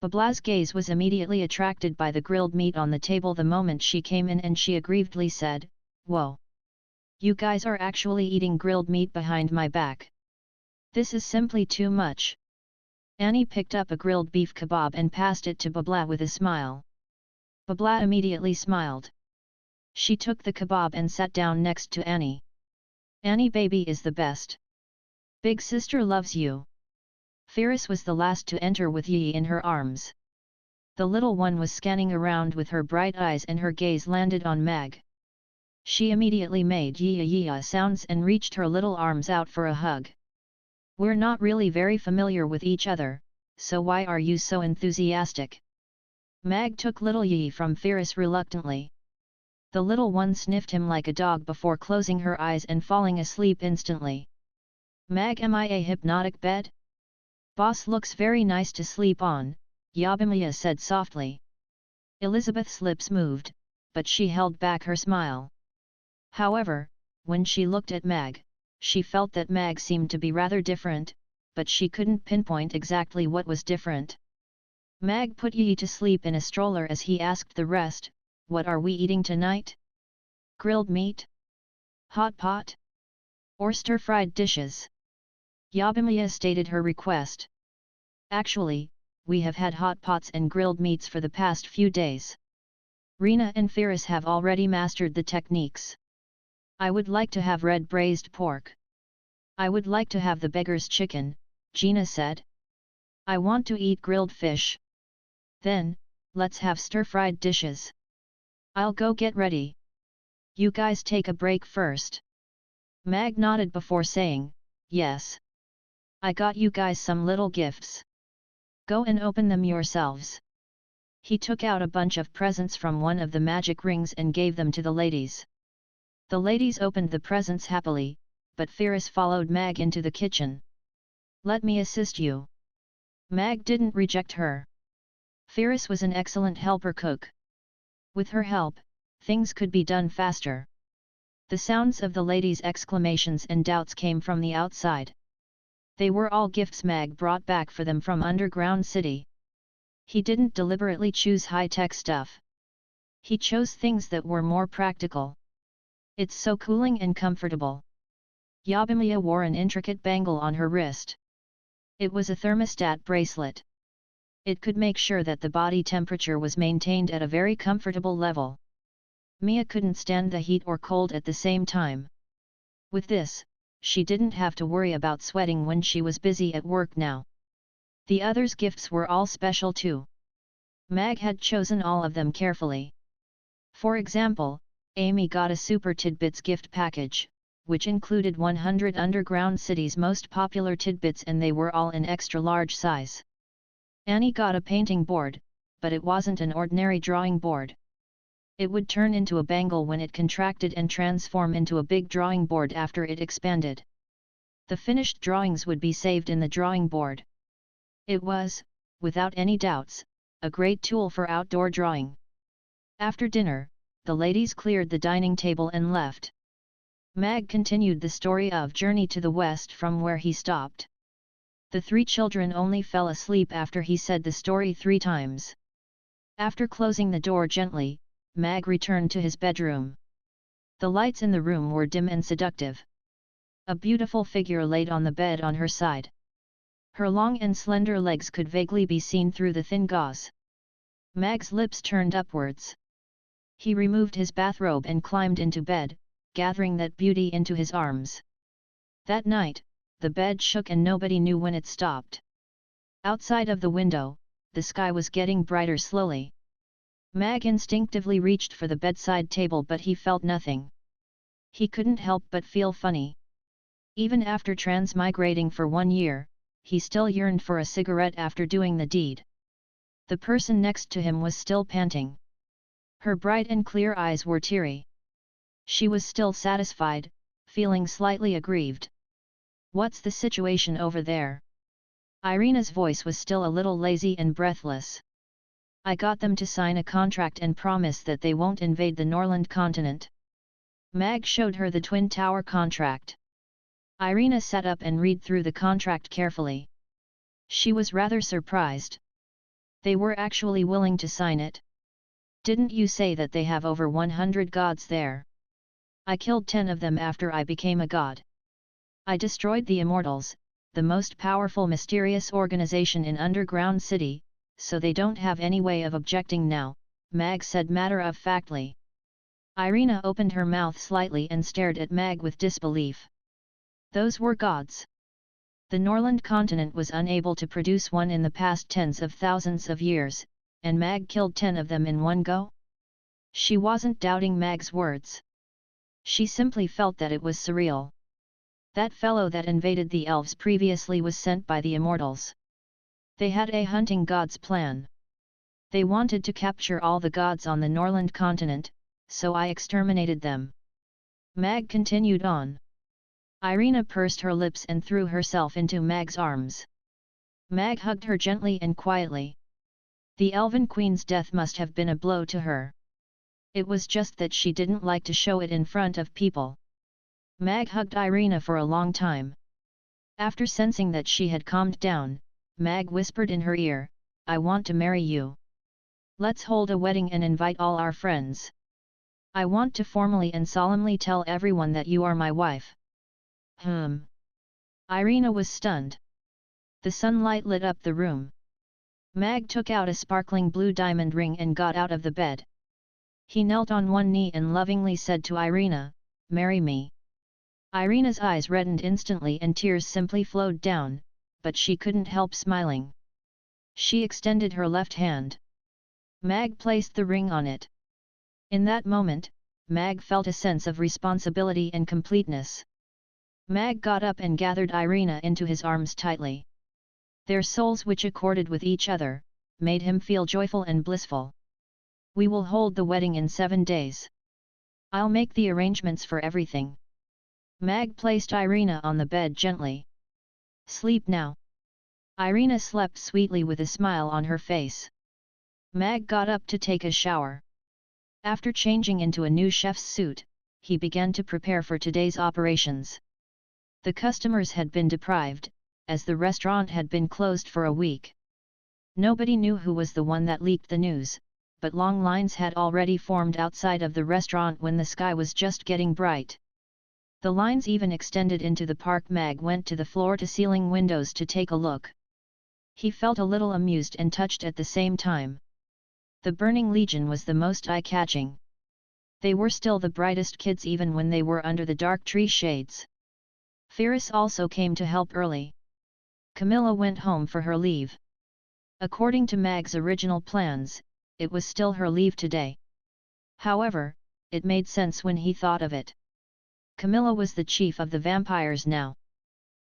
Babla's gaze was immediately attracted by the grilled meat on the table the moment she came in and she aggrievedly said, "Whoa! You guys are actually eating grilled meat behind my back. This is simply too much." Annie picked up a grilled beef kebab and passed it to Babla with a smile. Babla immediately smiled. She took the kebab and sat down next to Annie. "Annie baby is the best. Big sister loves you." Firis was the last to enter with Yi in her arms. The little one was scanning around with her bright eyes and her gaze landed on Mag. She immediately made yi-ya sounds and reached her little arms out for a hug. "We're not really very familiar with each other, so why are you so enthusiastic?" Mag took little Yi from Firis reluctantly. The little one sniffed him like a dog before closing her eyes and falling asleep instantly. "Mag, am I a hypnotic bed?" "Boss looks very nice to sleep on," Yabimiya said softly. Elizabeth's lips moved, but she held back her smile. However, when she looked at Mag, she felt that Mag seemed to be rather different, but she couldn't pinpoint exactly what was different. Mag put Yi to sleep in a stroller as he asked the rest, "What are we eating tonight? Grilled meat? Hot pot? Or stir-fried dishes?" Yabimiya stated her request. "Actually, we have had hot pots and grilled meats for the past few days. Rena and Firis have already mastered the techniques. I would like to have red braised pork." "I would like to have the beggar's chicken," Gina said. "I want to eat grilled fish." "Then, let's have stir-fried dishes." "I'll go get ready. You guys take a break first." Mag nodded before saying, "Yes. I got you guys some little gifts. Go and open them yourselves." He took out a bunch of presents from one of the magic rings and gave them to the ladies. The ladies opened the presents happily, but Firis followed Mag into the kitchen. "Let me assist you." Mag didn't reject her. Firis was an excellent helper cook. With her help, things could be done faster. The sounds of the ladies' exclamations and doubts came from the outside. They were all gifts Mag brought back for them from Underground City. He didn't deliberately choose high-tech stuff. He chose things that were more practical. "It's so cooling and comfortable." Yabimiya wore an intricate bangle on her wrist. It was a thermostat bracelet. It could make sure that the body temperature was maintained at a very comfortable level. Mia couldn't stand the heat or cold at the same time. With this, she didn't have to worry about sweating when she was busy at work now. The others' gifts were all special too. Mag had chosen all of them carefully. For example, Amy got a Super Tidbits gift package, which included 100 Underground City's most popular tidbits, and they were all in extra large size. Annie got a painting board, but it wasn't an ordinary drawing board. It would turn into a bangle when it contracted and transform into a big drawing board after it expanded. The finished drawings would be saved in the drawing board. It was, without any doubts, a great tool for outdoor drawing. After dinner, the ladies cleared the dining table and left. Mag continued the story of Journey to the West from where he stopped. The three children only fell asleep after he said the story 3 times. After closing the door gently, Mag returned to his bedroom. The lights in the room were dim and seductive. A beautiful figure laid on the bed on her side. Her long and slender legs could vaguely be seen through the thin gauze. Mag's lips turned upwards. He removed his bathrobe and climbed into bed, gathering that beauty into his arms. That night, the bed shook and nobody knew when it stopped. Outside of the window, the sky was getting brighter slowly. Mag instinctively reached for the bedside table, but he felt nothing. He couldn't help but feel funny. Even after transmigrating for 1 year, he still yearned for a cigarette after doing the deed. The person next to him was still panting. Her bright and clear eyes were teary. She was still satisfied, feeling slightly aggrieved. "What's the situation over there?" Irina's voice was still a little lazy and breathless. "I got them to sign a contract and promise that they won't invade the Norland continent." Mag showed her the Twin Tower contract. Irina sat up and read through the contract carefully. She was rather surprised. They were actually willing to sign it. "Didn't you say that they have over 100 gods there?" "I killed 10 of them after I became a god. I destroyed the Immortals, the most powerful mysterious organization in Underground City, so they don't have any way of objecting now," Mag said matter-of-factly. Irina opened her mouth slightly and stared at Mag with disbelief. Those were gods. The Norland continent was unable to produce one in the past tens of thousands of years, and Mag killed 10 of them in one go? She wasn't doubting Mag's words. She simply felt that it was surreal. That fellow that invaded the Elves previously was sent by the Immortals. They had a hunting gods plan. They wanted to capture all the gods on the Norland continent, so I exterminated them. Mag continued on. Irina pursed her lips and threw herself into Mag's arms. Mag hugged her gently and quietly. The Elven Queen's death must have been a blow to her. It was just that she didn't like to show it in front of people. Mag hugged Irina for a long time. After sensing that she had calmed down, Mag whispered in her ear, "I want to marry you. Let's hold a wedding and invite all our friends. I want to formally and solemnly tell everyone that you are my wife." Irina was stunned. The sunlight lit up the room. Mag took out a sparkling blue diamond ring and got out of the bed. He knelt on one knee and lovingly said to Irina, "Marry me." Irina's eyes reddened instantly and tears simply flowed down, but she couldn't help smiling. She extended her left hand. Mag placed the ring on it. In that moment, Mag felt a sense of responsibility and completeness. Mag got up and gathered Irina into his arms tightly. Their souls, which accorded with each other, made him feel joyful and blissful. "We will hold the wedding in 7 days. I'll make the arrangements for everything." Mag placed Irina on the bed gently. "Sleep now." Irina slept sweetly with a smile on her face. Mag got up to take a shower. After changing into a new chef's suit, he began to prepare for today's operations. The customers had been deprived, as the restaurant had been closed for a week. Nobody knew who was the one that leaked the news, but long lines had already formed outside of the restaurant when the sky was just getting bright. The lines even extended into the park. Mag went to the floor-to-ceiling windows to take a look. He felt a little amused and touched at the same time. The Burning Legion was the most eye-catching. They were still the brightest kids even when they were under the dark tree shades. Ferris also came to help early. Camilla went home for her leave. According to Mag's original plans, it was still her leave today. However, it made sense when he thought of it. Camilla was the chief of the vampires now.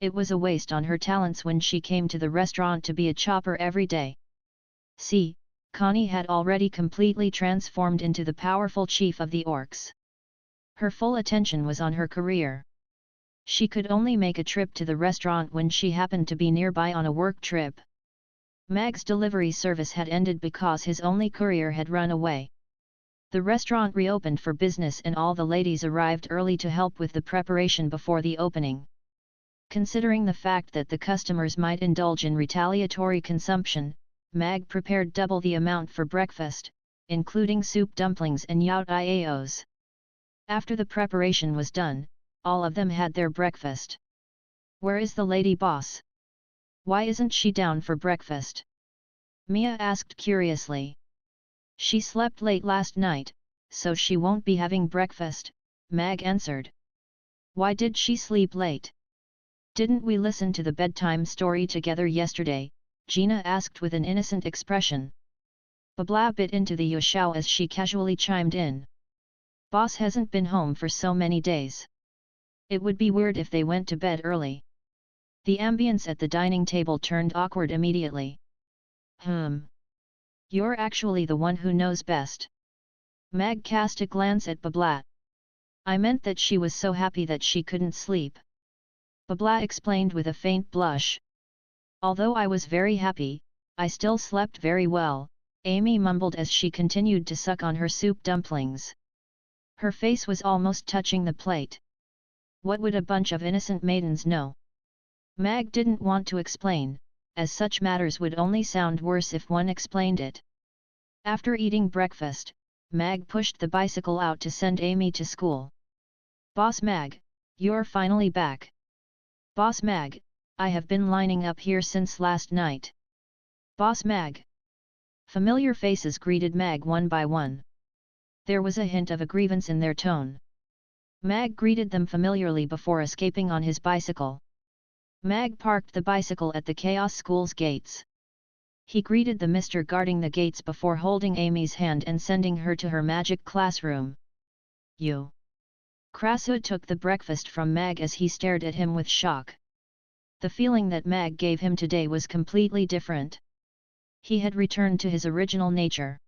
It was a waste on her talents when she came to the restaurant to be a chopper every day. See, Connie had already completely transformed into the powerful chief of the Orcs. Her full attention was on her career. She could only make a trip to the restaurant when she happened to be nearby on a work trip. Mag's delivery service had ended because his only courier had run away. The restaurant reopened for business and all the ladies arrived early to help with the preparation before the opening. Considering the fact that the customers might indulge in retaliatory consumption, Mag prepared double the amount for breakfast, including soup dumplings and yaourt iaos. After the preparation was done, all of them had their breakfast. Where is the lady boss? Why isn't she down for breakfast? Mia asked curiously. She slept late last night, so she won't be having breakfast, Mag answered. Why did she sleep late? Didn't we listen to the bedtime story together yesterday? Gina asked with an innocent expression. Babla bit into the yushao as she casually chimed in. Boss hasn't been home for so many days. It would be weird if they went to bed early. The ambience at the dining table turned awkward immediately. You're actually the one who knows best. Mag cast a glance at Babla. I meant that she was so happy that she couldn't sleep. Babla explained with a faint blush. Although I was very happy, I still slept very well, Amy mumbled as she continued to suck on her soup dumplings. Her face was almost touching the plate. What would a bunch of innocent maidens know? Mag didn't want to explain, as such matters would only sound worse if one explained it. After eating breakfast, Mag pushed the bicycle out to send Amy to school. Boss Mag, you're finally back. Boss Mag, I have been lining up here since last night. Boss Mag. Familiar faces greeted Mag one by one. There was a hint of a grievance in their tone. Mag greeted them familiarly before escaping on his bicycle. Mag parked the bicycle at the Chaos School's gates. He greeted the mister guarding the gates before holding Amy's hand and sending her to her magic classroom. You. Krasu took the breakfast from Mag as he stared at him with shock. The feeling that Mag gave him today was completely different. He had returned to his original nature.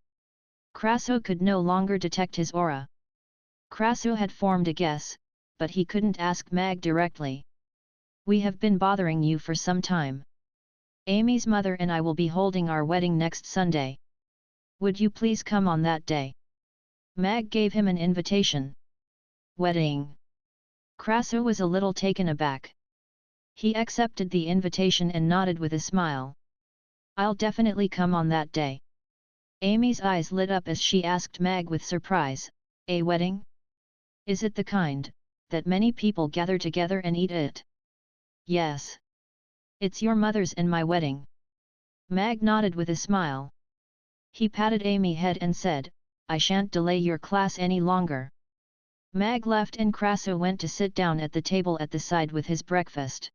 Krasu could no longer detect his aura. Krasu had formed a guess, but he couldn't ask Mag directly. We have been bothering you for some time. Amy's mother and I will be holding our wedding next Sunday. Would you please come on that day? Mag gave him an invitation. Wedding? Krasu was a little taken aback. He accepted the invitation and nodded with a smile. I'll definitely come on that day. Amy's eyes lit up as she asked Mag with surprise, a wedding? Is it the kind that many people gather together and eat at? Yes. It's your mother's and my wedding. Mag nodded with a smile. He patted Amy's head and said, I shan't delay your class any longer. Mag left and Krasu went to sit down at the table at the side with his breakfast.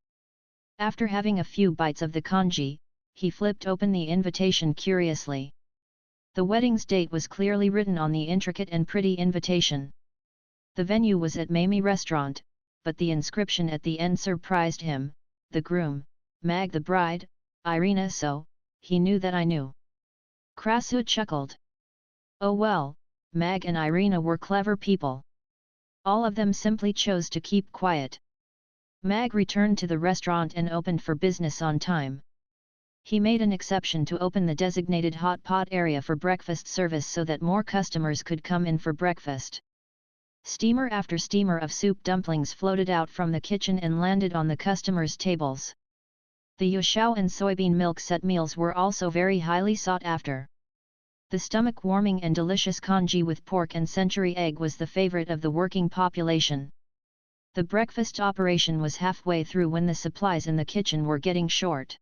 After having a few bites of the congee, he flipped open the invitation curiously. The wedding's date was clearly written on the intricate and pretty invitation. The venue was at Mamie Restaurant, but the inscription at the end surprised him, the groom, Mag the bride, Irina. So, he knew that I knew. Krasu chuckled. Oh well, Mag and Irina were clever people. All of them simply chose to keep quiet. Mag returned to the restaurant and opened for business on time. He made an exception to open the designated hot pot area for breakfast service so that more customers could come in for breakfast. Steamer after steamer of soup dumplings floated out from the kitchen and landed on the customers' tables. The yushao and soybean milk set meals were also very highly sought after. The stomach-warming and delicious congee with pork and century egg was the favorite of the working population. The breakfast operation was halfway through when the supplies in the kitchen were getting short.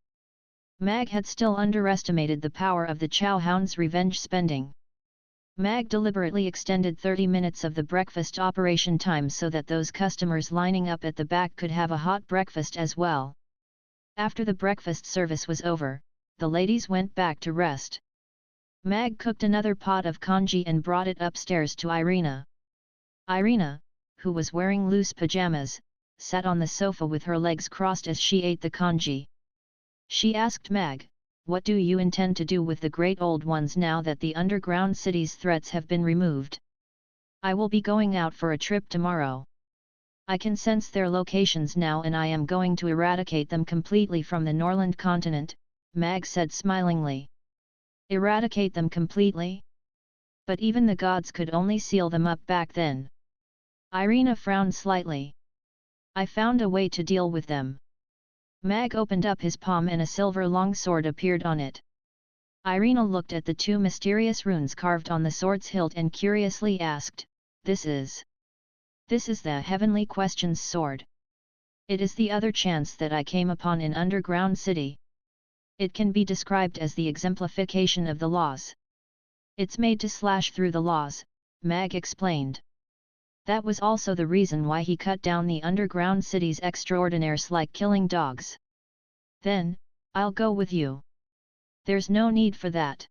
Mag had still underestimated the power of the chow hound's revenge spending. Mag deliberately extended 30 minutes of the breakfast operation time so that those customers lining up at the back could have a hot breakfast as well. After the breakfast service was over, the ladies went back to rest. Mag cooked another pot of congee and brought it upstairs to Irina. Irina, who was wearing loose pajamas, sat on the sofa with her legs crossed as she ate the congee. She asked Mag, "What do you intend to do with the great old ones now that the underground city's threats have been removed?" "I will be going out for a trip tomorrow. I can sense their locations now and I am going to eradicate them completely from the Norland continent," Mag said smilingly. "Eradicate them completely? But even the gods could only seal them up back then." Irina frowned slightly. "I found a way to deal with them." Mag opened up his palm and a silver longsword appeared on it. Irina looked at the two mysterious runes carved on the sword's hilt and curiously asked, This is the Heavenly Questions sword. It is the other chance that I came upon in Underground City. It can be described as the exemplification of the laws. It's made to slash through the laws," Mag explained. "That was also the reason why he cut down the underground city's extraordinaires like killing dogs." "Then, I'll go with you." "There's no need for that.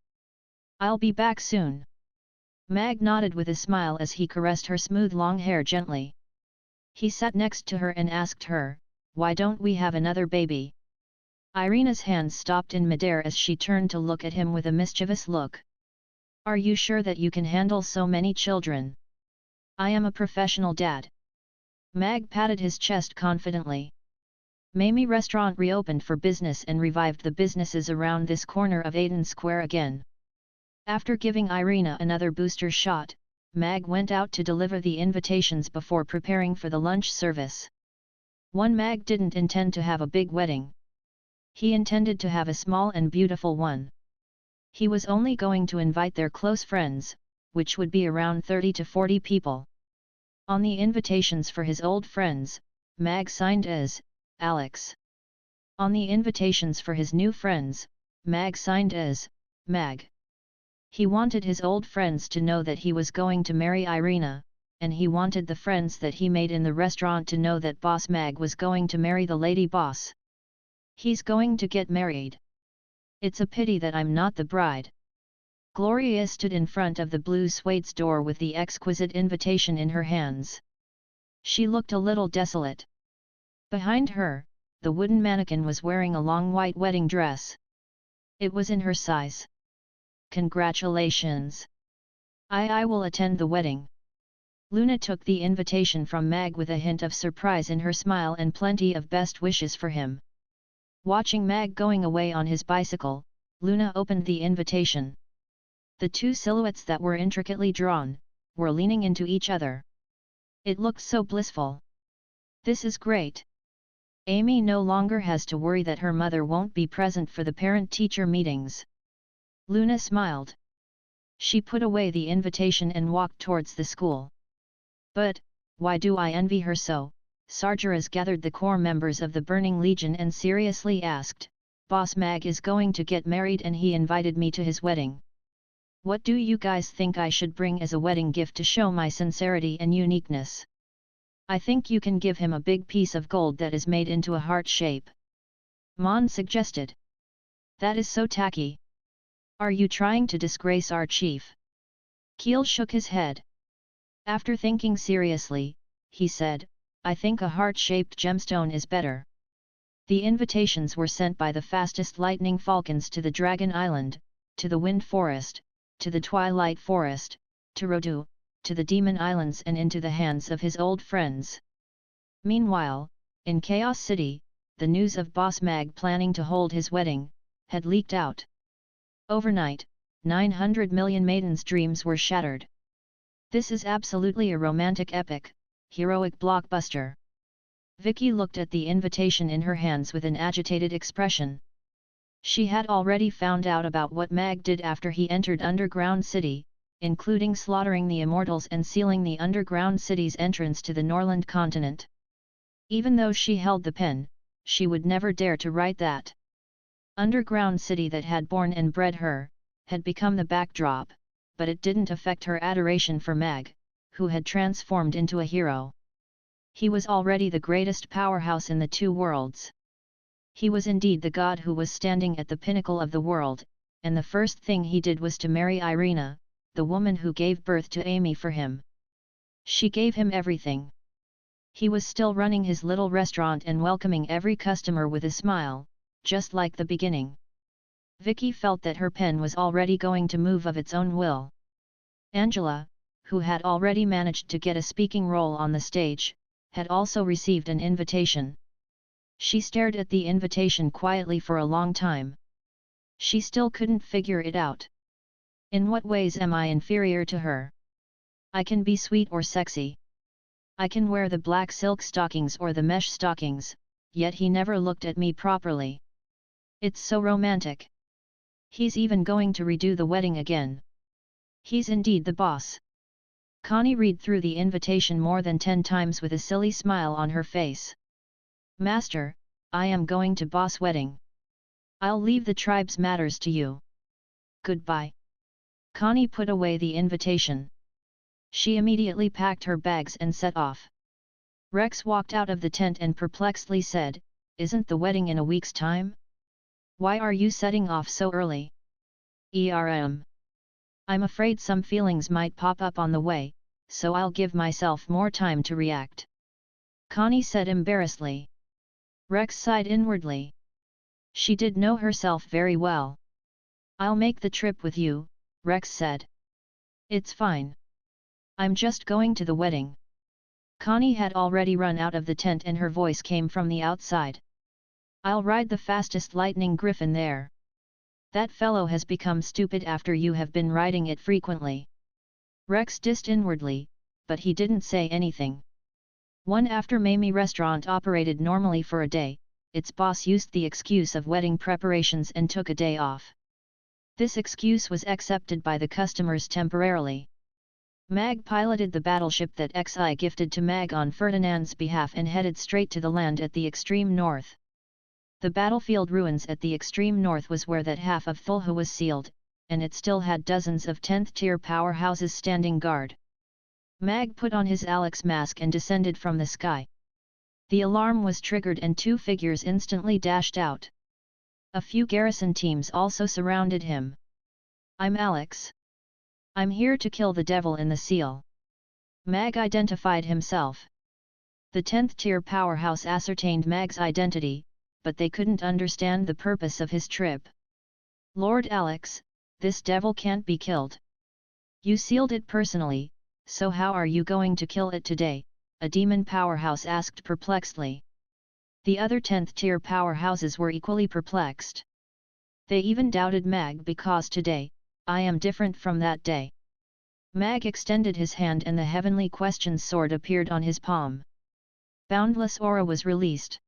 I'll be back soon." Mag nodded with a smile as he caressed her smooth long hair gently. He sat next to her and asked her, "Why don't we have another baby?" Irina's hands stopped in midair as she turned to look at him with a mischievous look. "Are you sure that you can handle so many children?" "I am a professional dad." Mag patted his chest confidently. Mamie restaurant reopened for business and revived the businesses around this corner of Aden Square again. After giving Irina another booster shot, Mag went out to deliver the invitations before preparing for the lunch service. Mag didn't intend to have a big wedding. He intended to have a small and beautiful one. He was only going to invite their close friends, which would be around 30 to 40 people. On the invitations for his old friends, Mag signed as Alex. On the invitations for his new friends, Mag signed as Mag. He wanted his old friends to know that he was going to marry Irina, and he wanted the friends that he made in the restaurant to know that Boss Mag was going to marry the lady boss. He's going to get married. It's a pity that I'm not the bride. Gloria stood in front of the blue suede door with the exquisite invitation in her hands. She looked a little desolate. Behind her, the wooden mannequin was wearing a long white wedding dress. It was in her size. "Congratulations! I will attend the wedding." Luna took the invitation from Mag with a hint of surprise in her smile and plenty of best wishes for him. Watching Mag going away on his bicycle, Luna opened the invitation. The two silhouettes that were intricately drawn, were leaning into each other. It looked so blissful. "This is great. Amy no longer has to worry that her mother won't be present for the parent-teacher meetings." Luna smiled. She put away the invitation and walked towards the school. "But, why do I envy her so?" Sargeras gathered the core members of the Burning Legion and seriously asked, "Boss Mag is going to get married and he invited me to his wedding. What do you guys think I should bring as a wedding gift to show my sincerity and uniqueness?" "I think you can give him a big piece of gold that is made into a heart shape," Mon suggested. "That is so tacky. Are you trying to disgrace our chief?" Keel shook his head. After thinking seriously, he said, "I think a heart-shaped gemstone is better." The invitations were sent by the fastest lightning falcons to the Dragon Island, to the Wind Forest, to the Twilight Forest, to Rodu, to the Demon Islands and into the hands of his old friends. Meanwhile, in Chaos City, the news of Boss Mag planning to hold his wedding, had leaked out. Overnight, 900 million maidens' dreams were shattered. This is absolutely a romantic epic, heroic blockbuster. Vicky looked at the invitation in her hands with an agitated expression. She had already found out about what Mag did after he entered Underground City, including slaughtering the immortals and sealing the Underground City's entrance to the Norland continent. Even though she held the pen, she would never dare to write that. Underground City that had born and bred her, had become the backdrop, but it didn't affect her adoration for Mag, who had transformed into a hero. He was already the greatest powerhouse in the two worlds. He was indeed the god who was standing at the pinnacle of the world, and the first thing he did was to marry Irina, the woman who gave birth to Amy, for him. She gave him everything. He was still running his little restaurant and welcoming every customer with a smile, just like the beginning. Vicky felt that her pen was already going to move of its own will. Angela, who had already managed to get a speaking role on the stage, had also received an invitation. She stared at the invitation quietly for a long time. She still couldn't figure it out. In what ways am I inferior to her? I can be sweet or sexy. I can wear the black silk stockings or the mesh stockings, yet he never looked at me properly. It's so romantic. He's even going to redo the wedding again. He's indeed the boss. Connie read through the invitation more than 10 times with a silly smile on her face. Master, I am going to boss wedding. I'll leave the tribe's matters to you. Goodbye. Connie put away the invitation. She immediately packed her bags and set off. Rex walked out of the tent and perplexedly said, "Isn't the wedding in a week's time? Why are you setting off so early?" I'm afraid some feelings might pop up on the way, so I'll give myself more time to react," Connie said embarrassedly. Rex sighed inwardly. She did know herself very well. "I'll make the trip with you," Rex said. "It's fine. I'm just going to the wedding." Connie had already run out of the tent and her voice came from the outside. "I'll ride the fastest lightning griffin there. That fellow has become stupid after you have been riding it frequently." Rex dissed inwardly, but he didn't say anything. One after Mamie restaurant operated normally for a day, its boss used the excuse of wedding preparations and took a day off. This excuse was accepted by the customers temporarily. Mag piloted the battleship that Xi gifted to Mag on Ferdinand's behalf and headed straight to the land at the extreme north. The battlefield ruins at the extreme north was where that half of Thulhu was sealed, and it still had dozens of 10th-tier powerhouses standing guard. Mag put on his Alex mask and descended from the sky. The alarm was triggered and 2 figures instantly dashed out. A few garrison teams also surrounded him. "I'm Alex. I'm here to kill the devil in the seal." Mag identified himself. The 10th-tier powerhouse ascertained Mag's identity, but they couldn't understand the purpose of his trip. "Lord Alex, this devil can't be killed. You sealed it personally, so how are you going to kill it today?" a demon powerhouse asked perplexedly. The other 10th-tier powerhouses were equally perplexed. They even doubted Mag because today, "I am different from that day." Mag extended his hand and the Heavenly Questions sword appeared on his palm. Boundless aura was released.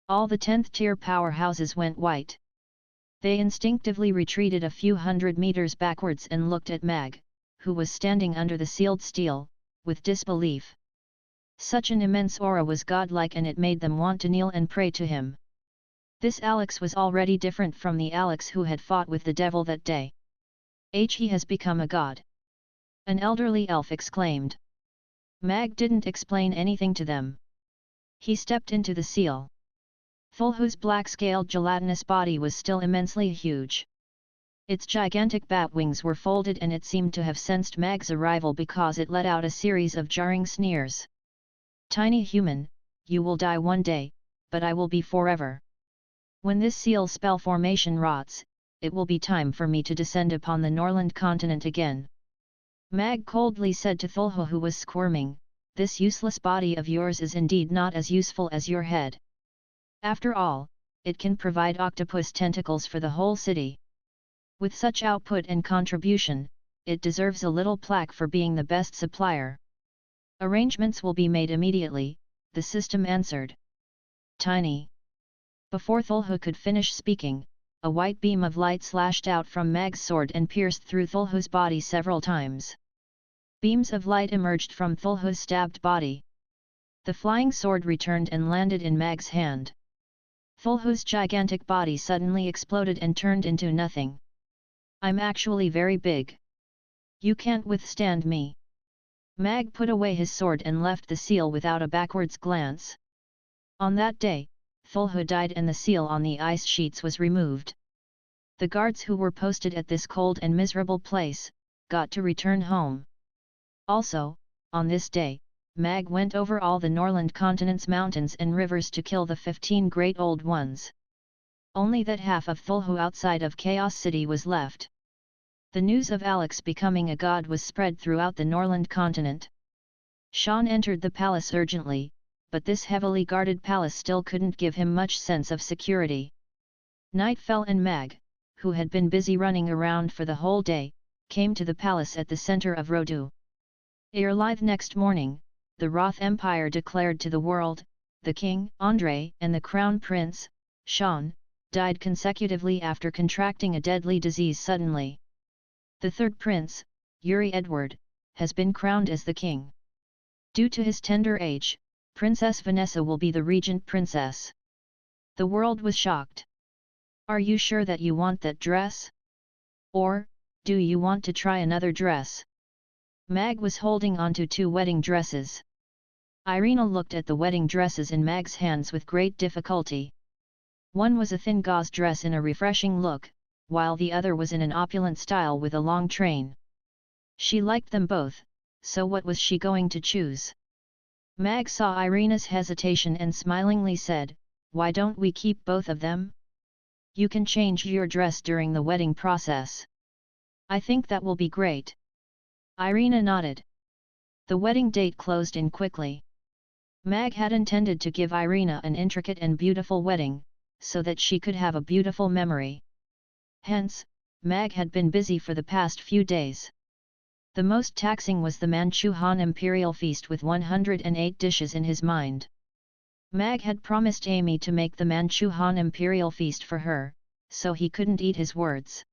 All the 10th-tier powerhouses went white. They instinctively retreated a few hundred meters backwards and looked at Mag, who was standing under the sealed steel, with disbelief. Such an immense aura was godlike and it made them want to kneel and pray to him. This Alex was already different from the Alex who had fought with the devil that day. He has become a god," an elderly elf exclaimed. Mag didn't explain anything to them. He stepped into the seal. Thulhu's black-scaled gelatinous body was still immensely huge. Its gigantic bat wings were folded and it seemed to have sensed Mag's arrival because it let out a series of jarring sneers. "Tiny human, you will die one day, but I will be forever. When this seal spell formation rots, it will be time for me to descend upon the Norland continent again." Mag coldly said to Thulhu, who was squirming, "This useless body of yours is indeed not as useful as your head. After all, it can provide octopus tentacles for the whole city. With such output and contribution, it deserves a little plaque for being the best supplier." "Arrangements will be made immediately," the system answered. "Tiny." Before Thulhu could finish speaking, a white beam of light slashed out from Mag's sword and pierced through Thulhu's body several times. Beams of light emerged from Thulhu's stabbed body. The flying sword returned and landed in Mag's hand. Thulhu's gigantic body suddenly exploded and turned into nothing. "I'm actually very big. You can't withstand me." Mag put away his sword and left the seal without a backwards glance. On that day, Thulhu died and the seal on the ice sheets was removed. The guards who were posted at this cold and miserable place, got to return home. Also, on this day, Mag went over all the Norland continent's mountains and rivers to kill the 15 great old ones. Only that half of Thulhu outside of Chaos City was left. The news of Alex becoming a god was spread throughout the Norland continent. Sean entered the palace urgently, but this heavily guarded palace still couldn't give him much sense of security. Night fell and Mag, who had been busy running around for the whole day, came to the palace at the center of Rodu. Ere lithe next morning, the Roth Empire declared to the world, the king, Andrei, and the crown prince, Sean, died consecutively after contracting a deadly disease suddenly. The third prince, Yuri Edward, has been crowned as the king. Due to his tender age, Princess Vanessa will be the regent princess. The world was shocked. Are you sure that you want that dress? Or, do you want to try another dress? Mag was holding onto 2 wedding dresses. Irina looked at the wedding dresses in Mag's hands with great difficulty. One was a thin gauze dress in a refreshing look, while the other was in an opulent style with a long train. She liked them both, so what was she going to choose? Mag saw Irina's hesitation and smilingly said, "Why don't we keep both of them? You can change your dress during the wedding process. I think that will be great." Irina nodded. The wedding date closed in quickly. Mag had intended to give Irina an intricate and beautiful wedding, so that she could have a beautiful memory. Hence, Mag had been busy for the past few days. The most taxing was the Manchu Han Imperial Feast with 108 dishes in his mind. Mag had promised Amy to make the Manchu Han Imperial Feast for her, so he couldn't eat his words.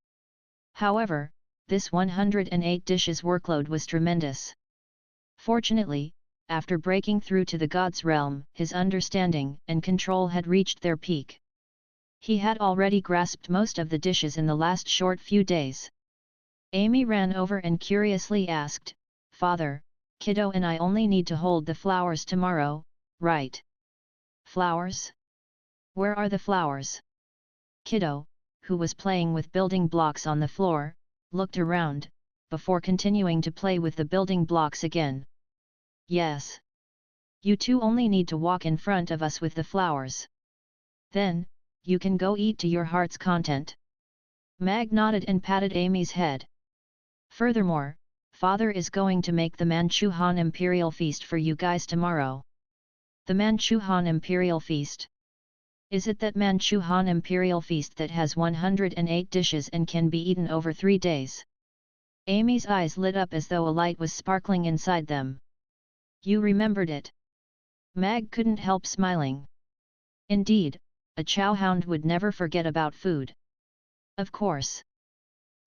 However, this 108 dishes workload was tremendous. Fortunately, after breaking through to the god's realm, his understanding and control had reached their peak. He had already grasped most of the dishes in the last short few days. Amy ran over and curiously asked, "Father, Kiddo and I only need to hold the flowers tomorrow, right?" "Flowers? Where are the flowers?" Kiddo, who was playing with building blocks on the floor, looked around, before continuing to play with the building blocks again. "Yes. You two only need to walk in front of us with the flowers. Then, you can go eat to your heart's content." Mag nodded and patted Amy's head. "Furthermore, Father is going to make the Manchu Han Imperial Feast for you guys tomorrow." "The Manchu Han Imperial Feast? Is it that Manchu Han Imperial Feast that has 108 dishes and can be eaten over 3 days? Amy's eyes lit up as though a light was sparkling inside them. "You remembered it." Mag couldn't help smiling. Indeed, a chowhound would never forget about food. "Of course.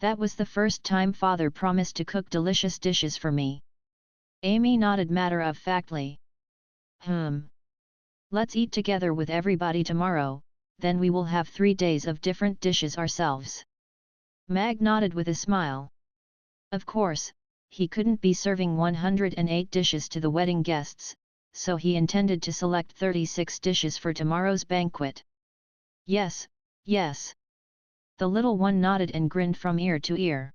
That was the first time Father promised to cook delicious dishes for me." Amy nodded matter-of-factly. Let's eat together with everybody tomorrow, then we will have 3 days of different dishes ourselves." Mag nodded with a smile. Of course, he couldn't be serving 108 dishes to the wedding guests, so he intended to select 36 dishes for tomorrow's banquet. "Yes, yes." The little one nodded and grinned from ear to ear.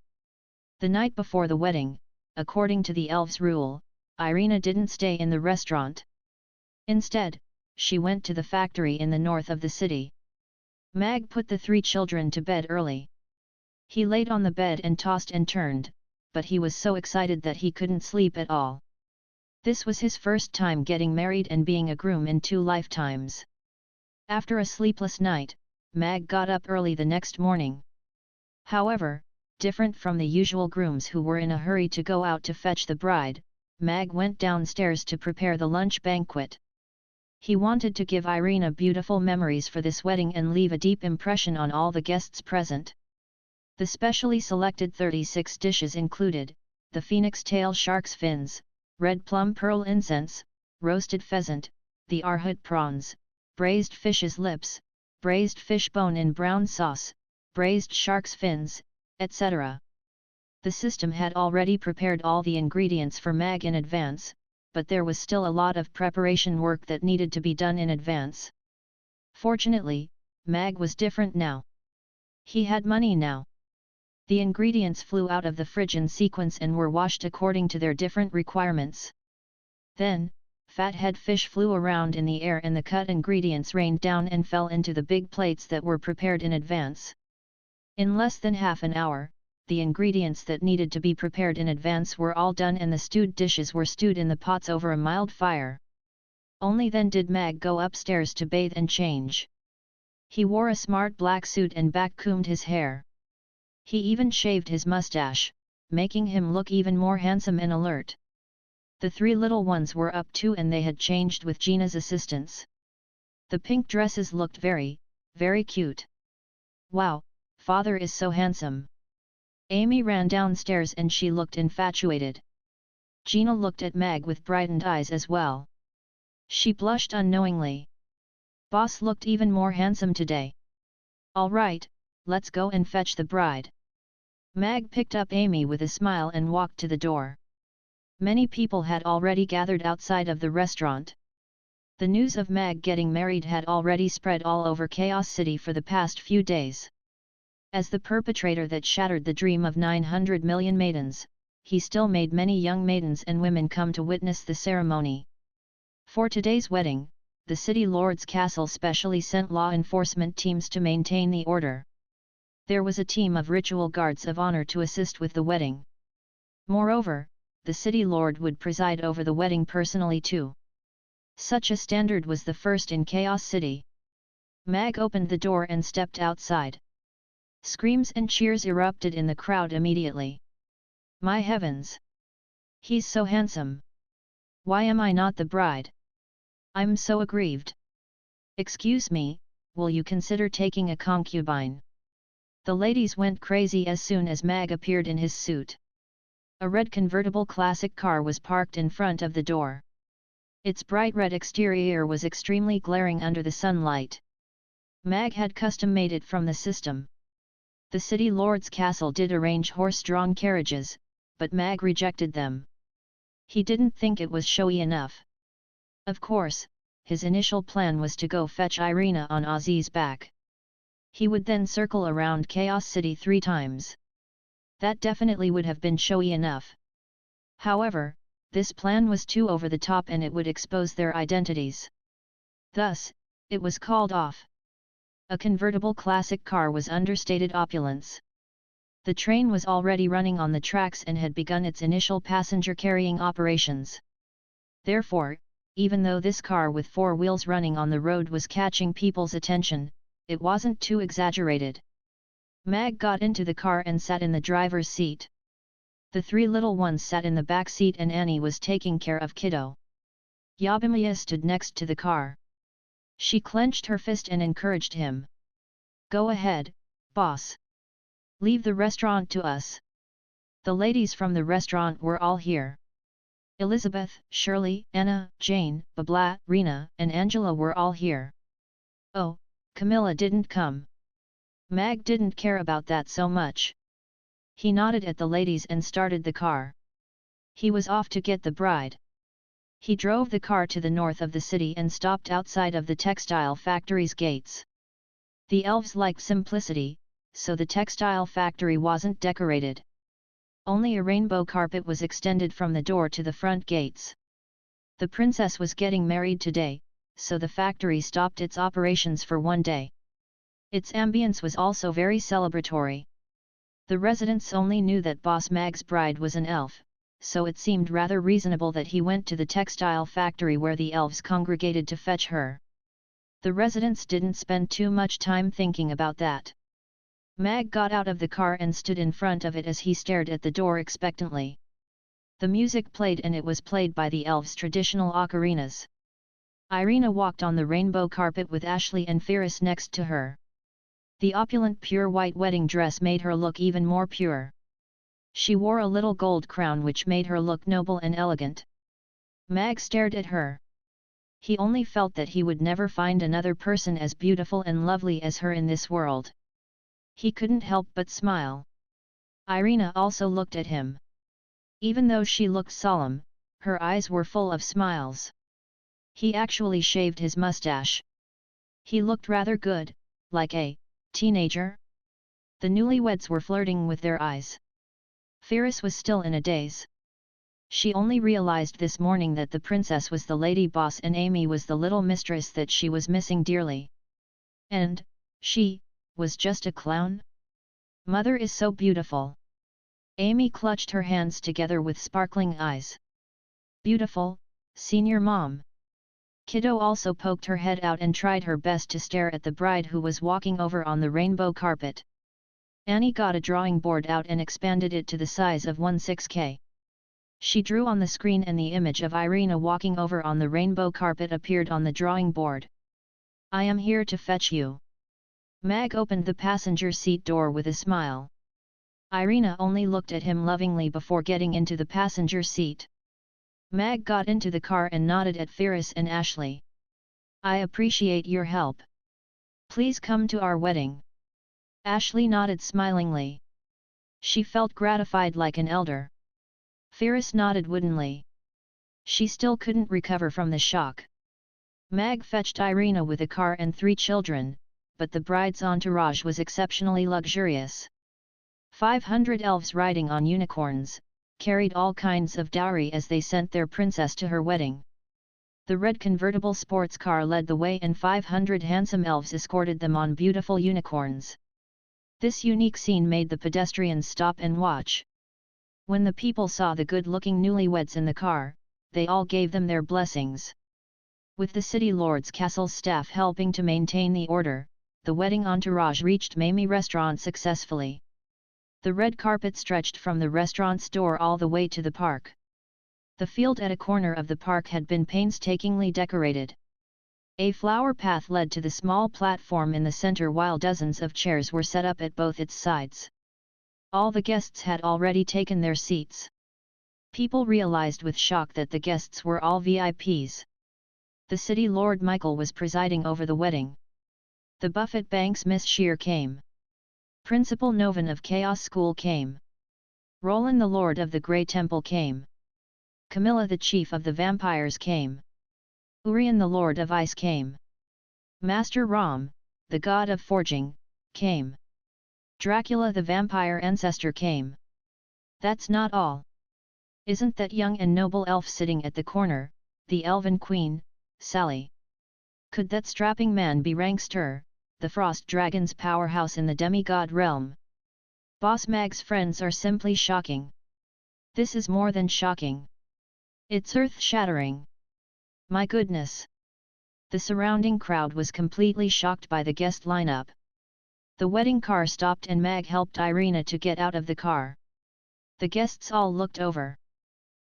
The night before the wedding, according to the elves' rule, Irina didn't stay in the restaurant. Instead, she went to the factory in the north of the city. Mag put the 3 children to bed early. He laid on the bed and tossed and turned, but he was so excited that he couldn't sleep at all. This was his first time getting married and being a groom in 2 lifetimes. After a sleepless night, Mag got up early the next morning. However, different from the usual grooms who were in a hurry to go out to fetch the bride, Mag went downstairs to prepare the lunch banquet. He wanted to give Irina beautiful memories for this wedding and leave a deep impression on all the guests present. The specially selected 36 dishes included, the phoenix tail shark's fins, red plum pearl incense, roasted pheasant, the arhut prawns, braised fish's lips, braised fish bone in brown sauce, braised shark's fins, etc. The system had already prepared all the ingredients for Mag in advance, but there was still a lot of preparation work that needed to be done in advance. Fortunately, Mag was different now. He had money now. The ingredients flew out of the fridge in sequence and were washed according to their different requirements. Then, fathead fish flew around in the air and the cut ingredients rained down and fell into the big plates that were prepared in advance. In less than half an hour, the ingredients that needed to be prepared in advance were all done and the stewed dishes were stewed in the pots over a mild fire. Only then did Mag go upstairs to bathe and change. He wore a smart black suit and back-combed his hair. He even shaved his mustache, making him look even more handsome and alert. The three little ones were up too and they had changed with Gina's assistance. The pink dresses looked very, very cute. Wow, father is so handsome. Amy ran downstairs and she looked infatuated. Gina looked at Mag with brightened eyes as well. She blushed unknowingly. Boss looked even more handsome today. All right, let's go and fetch the bride. Mag picked up Amy with a smile and walked to the door. Many people had already gathered outside of the restaurant. The news of Mag getting married had already spread all over Chaos City for the past few days. As the perpetrator that shattered the dream of 900 million maidens, he still made many young maidens and women come to witness the ceremony. For today's wedding, the city lord's castle specially sent law enforcement teams to maintain the order. There was a team of ritual guards of honor to assist with the wedding. Moreover, the city lord would preside over the wedding personally too. Such a standard was the first in Chaos City. Mag opened the door and stepped outside. Screams and cheers erupted in the crowd immediately. My heavens! He's so handsome! Why am I not the bride? I'm so aggrieved. Excuse me, will you consider taking a concubine? The ladies went crazy as soon as Mag appeared in his suit. A red convertible classic car was parked in front of the door. Its bright red exterior was extremely glaring under the sunlight. Mag had custom-made it from the system. The city lord's castle did arrange horse-drawn carriages, but Mag rejected them. He didn't think it was showy enough. Of course, his initial plan was to go fetch Irina on Ozzy's back. He would then circle around Chaos City 3 times. That definitely would have been showy enough. However, this plan was too over the top and it would expose their identities. Thus, it was called off. A convertible classic car was understated opulence. The train was already running on the tracks and had begun its initial passenger-carrying operations. Therefore, even though this car with 4 wheels running on the road was catching people's attention, it wasn't too exaggerated. Mag got into the car and sat in the driver's seat. The 3 little ones sat in the back seat and Annie was taking care of Kiddo. Yabimiya stood next to the car. She clenched her fist and encouraged him. Go ahead, boss. Leave the restaurant to us. The ladies from the restaurant were all here. Elizabeth, Shirley, Anna, Jane, Babla, Rena, and Angela were all here. Oh, Camilla didn't come. Mag didn't care about that so much. He nodded at the ladies and started the car. He was off to get the bride. He drove the car to the north of the city and stopped outside of the textile factory's gates. The elves liked simplicity, so the textile factory wasn't decorated. Only a rainbow carpet was extended from the door to the front gates. The princess was getting married today, so the factory stopped its operations for 1 day. Its ambience was also very celebratory. The residents only knew that Boss Mag's bride was an elf, so it seemed rather reasonable that he went to the textile factory where the elves congregated to fetch her. The residents didn't spend too much time thinking about that. Mag got out of the car and stood in front of it as he stared at the door expectantly. The music played and it was played by the elves' traditional ocarinas. Irina walked on the rainbow carpet with Ashley and Ferris next to her. The opulent pure white wedding dress made her look even more pure. She wore a little gold crown which made her look noble and elegant. Mag stared at her. He only felt that he would never find another person as beautiful and lovely as her in this world. He couldn't help but smile. Irina also looked at him. Even though she looked solemn, her eyes were full of smiles. He actually shaved his mustache. He looked rather good, like a teenager. The newlyweds were flirting with their eyes. Firis was still in a daze. She only realized this morning that the princess was the lady boss and Amy was the little mistress that she was missing dearly. And, she, was just a clown? Mother is so beautiful. Amy clutched her hands together with sparkling eyes. Beautiful, senior mom. Kiddo also poked her head out and tried her best to stare at the bride who was walking over on the rainbow carpet. Annie got a drawing board out and expanded it to the size of 16K. She drew on the screen and the image of Irina walking over on the rainbow carpet appeared on the drawing board. I am here to fetch you. Mag opened the passenger seat door with a smile. Irina only looked at him lovingly before getting into the passenger seat. Mag got into the car and nodded at Firis and Ashley. I appreciate your help. Please come to our wedding. Ashley nodded smilingly. She felt gratified like an elder. Firis nodded woodenly. She still couldn't recover from the shock. Mag fetched Irina with a car and 3 children, but the bride's entourage was exceptionally luxurious. 500 elves riding on unicorns, carried all kinds of dowry as they sent their princess to her wedding. The red convertible sports car led the way and 500 handsome elves escorted them on beautiful unicorns. This unique scene made the pedestrians stop and watch. When the people saw the good-looking newlyweds in the car, they all gave them their blessings. With the city lord's castle staff helping to maintain the order, the wedding entourage reached Mamie restaurant successfully. The red carpet stretched from the restaurant's door all the way to the park. The field at a corner of the park had been painstakingly decorated. A flower path led to the small platform in the center while dozens of chairs were set up at both its sides. All the guests had already taken their seats. People realized with shock that the guests were all VIPs. The city lord Michael was presiding over the wedding. The Buffett Bank's Miss Shear came. Principal Novan of Chaos School came. Roland the Lord of the Grey Temple came. Camilla the Chief of the Vampires came. Urian the Lord of Ice came. Master Ram, the God of Forging, came. Dracula the Vampire Ancestor came. That's not all. Isn't that young and noble elf sitting at the corner, the Elven Queen, Sally? Could that strapping man be Rankster, the Frost Dragon's powerhouse in the demigod realm? Boss Mag's friends are simply shocking. This is more than shocking. It's earth-shattering. My goodness! The surrounding crowd was completely shocked by the guest lineup. The wedding car stopped and Mag helped Irina to get out of the car. The guests all looked over.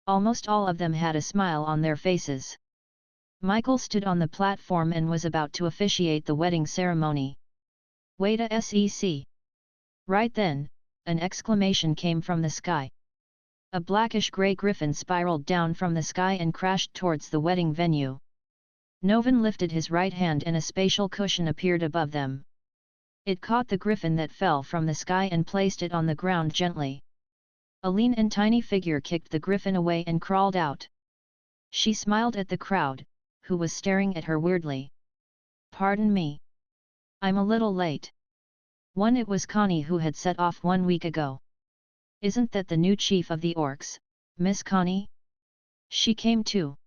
Almost all of them had a smile on their faces. Michael stood on the platform and was about to officiate the wedding ceremony. Wait a sec. Right then, an exclamation came from the sky. A blackish-grey griffin spiraled down from the sky and crashed towards the wedding venue. Novan lifted his right hand and a spatial cushion appeared above them. It caught the griffin that fell from the sky and placed it on the ground gently. A lean and tiny figure kicked the griffin away and crawled out. She smiled at the crowd, who was staring at her weirdly. Pardon me. I'm a little late. It was Connie who had set off 1 week ago. Isn't that the new chief of the Orcs, Miss Connie? She came too.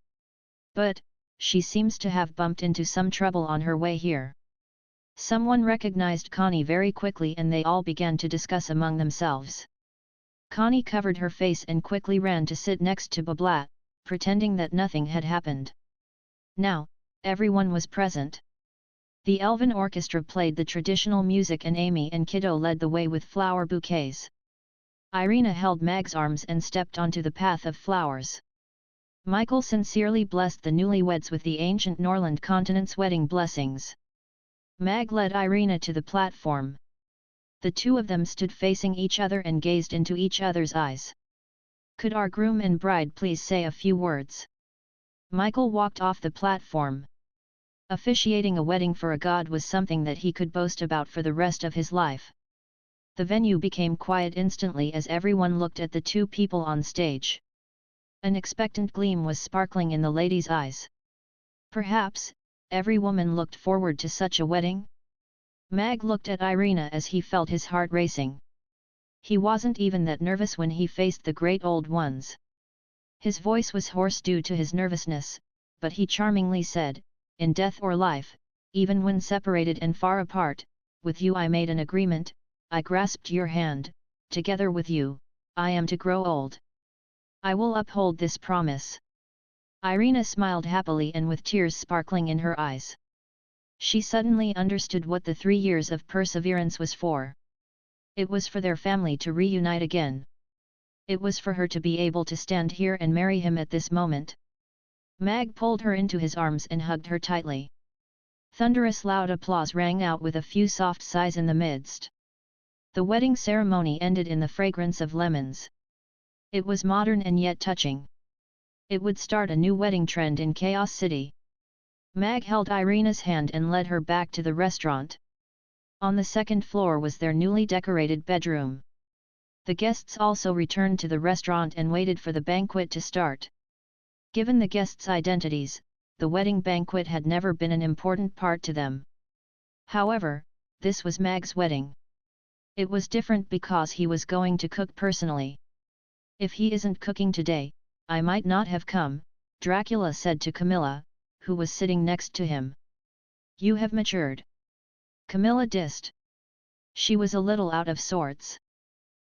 But, she seems to have bumped into some trouble on her way here. Someone recognized Connie very quickly and they all began to discuss among themselves. Connie covered her face and quickly ran to sit next to Bablat, pretending that nothing had happened. Now, everyone was present. The Elven orchestra played the traditional music and Amy and Kiddo led the way with flower bouquets. Irina held Mag's arms and stepped onto the path of flowers. Michael sincerely blessed the newlyweds with the ancient Norland continent's wedding blessings. Mag led Irina to the platform. The two of them stood facing each other and gazed into each other's eyes. Could our groom and bride please say a few words? Michael walked off the platform. Officiating a wedding for a god was something that he could boast about for the rest of his life. The venue became quiet instantly as everyone looked at the two people on stage. An expectant gleam was sparkling in the ladies' eyes. Perhaps, every woman looked forward to such a wedding? Mag looked at Irina as he felt his heart racing. He wasn't even that nervous when he faced the great old ones. His voice was hoarse due to his nervousness, but he charmingly said, "In death or life, even when separated and far apart, with you I made an agreement, I grasped your hand, together with you, I am to grow old. I will uphold this promise." Irina smiled happily and with tears sparkling in her eyes. She suddenly understood what the 3 years of perseverance was for. It was for their family to reunite again. It was for her to be able to stand here and marry him at this moment. Mag pulled her into his arms and hugged her tightly. Thunderous loud applause rang out with a few soft sighs in the midst. The wedding ceremony ended in the fragrance of lemons. It was modern and yet touching. It would start a new wedding trend in Chaos City. Mag held Irina's hand and led her back to the restaurant. On the second floor was their newly decorated bedroom. The guests also returned to the restaurant and waited for the banquet to start. Given the guests' identities, the wedding banquet had never been an important part to them. However, this was Mag's wedding. It was different because he was going to cook personally. "If he isn't cooking today, I might not have come," Dracula said to Camilla, who was sitting next to him. "You have matured." Camilla dissed. She was a little out of sorts.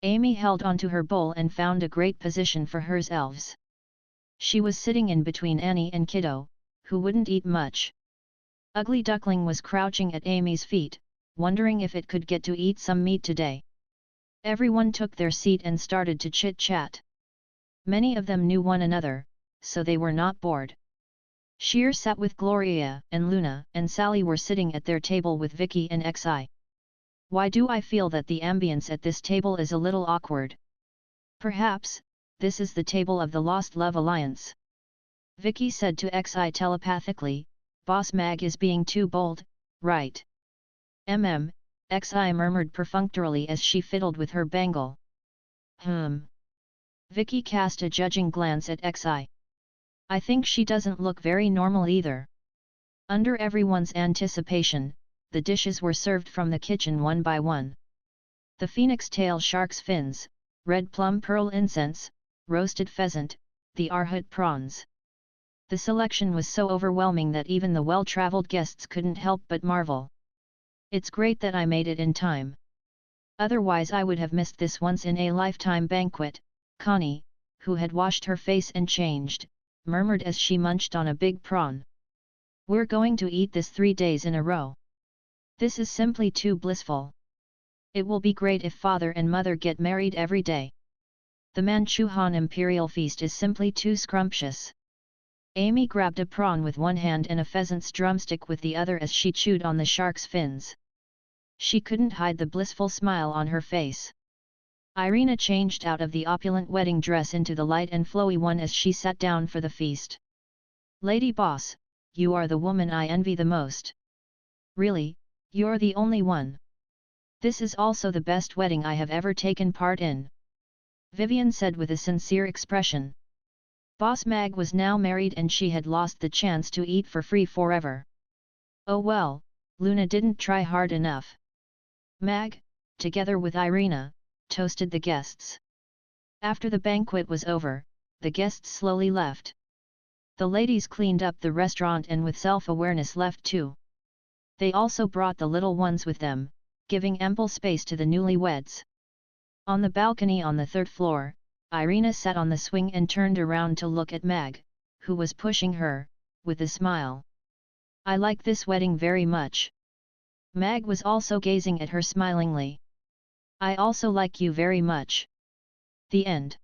Amy held onto her bowl and found a great position for hers elves. She was sitting in between Annie and Kiddo, who wouldn't eat much. Ugly Duckling was crouching at Amy's feet, wondering if it could get to eat some meat today. Everyone took their seat and started to chit-chat. Many of them knew one another, so they were not bored. Sheer sat with Gloria, and Luna and Sally were sitting at their table with Vicky and Xi. "Why do I feel that the ambience at this table is a little awkward? Perhaps, this is the table of the Lost Love Alliance." Vicky said to Xi telepathically, "Boss Mag is being too bold, right?" Xi murmured perfunctorily as she fiddled with her bangle. Vicky cast a judging glance at Xi. "I think she doesn't look very normal either." Under everyone's anticipation, the dishes were served from the kitchen one by one. The phoenix tail shark's fins, red plum pearl incense, roasted pheasant, the arhut prawns. The selection was so overwhelming that even the well-traveled guests couldn't help but marvel. "It's great that I made it in time. Otherwise I would have missed this once-in-a-lifetime banquet," Connie, who had washed her face and changed, murmured as she munched on a big prawn. "We're going to eat this 3 days in a row. This is simply too blissful. It will be great if father and mother get married every day. The Manchuhan Imperial Feast is simply too scrumptious." Amy grabbed a prawn with one hand and a pheasant's drumstick with the other as she chewed on the shark's fins. She couldn't hide the blissful smile on her face. Irina changed out of the opulent wedding dress into the light and flowy one as she sat down for the feast. "Lady Boss, you are the woman I envy the most. Really, you're the only one. This is also the best wedding I have ever taken part in," Vivian said with a sincere expression. Boss Mag was now married and she had lost the chance to eat for free forever. Oh well, Luna didn't try hard enough. Mag, together with Irina, toasted the guests. After the banquet was over, the guests slowly left. The ladies cleaned up the restaurant and with self-awareness left too. They also brought the little ones with them, giving ample space to the newlyweds. On the balcony on the 3rd floor, Irina sat on the swing and turned around to look at Mag, who was pushing her, with a smile. "I like this wedding very much." Mag was also gazing at her smilingly. "I also like you very much." The end.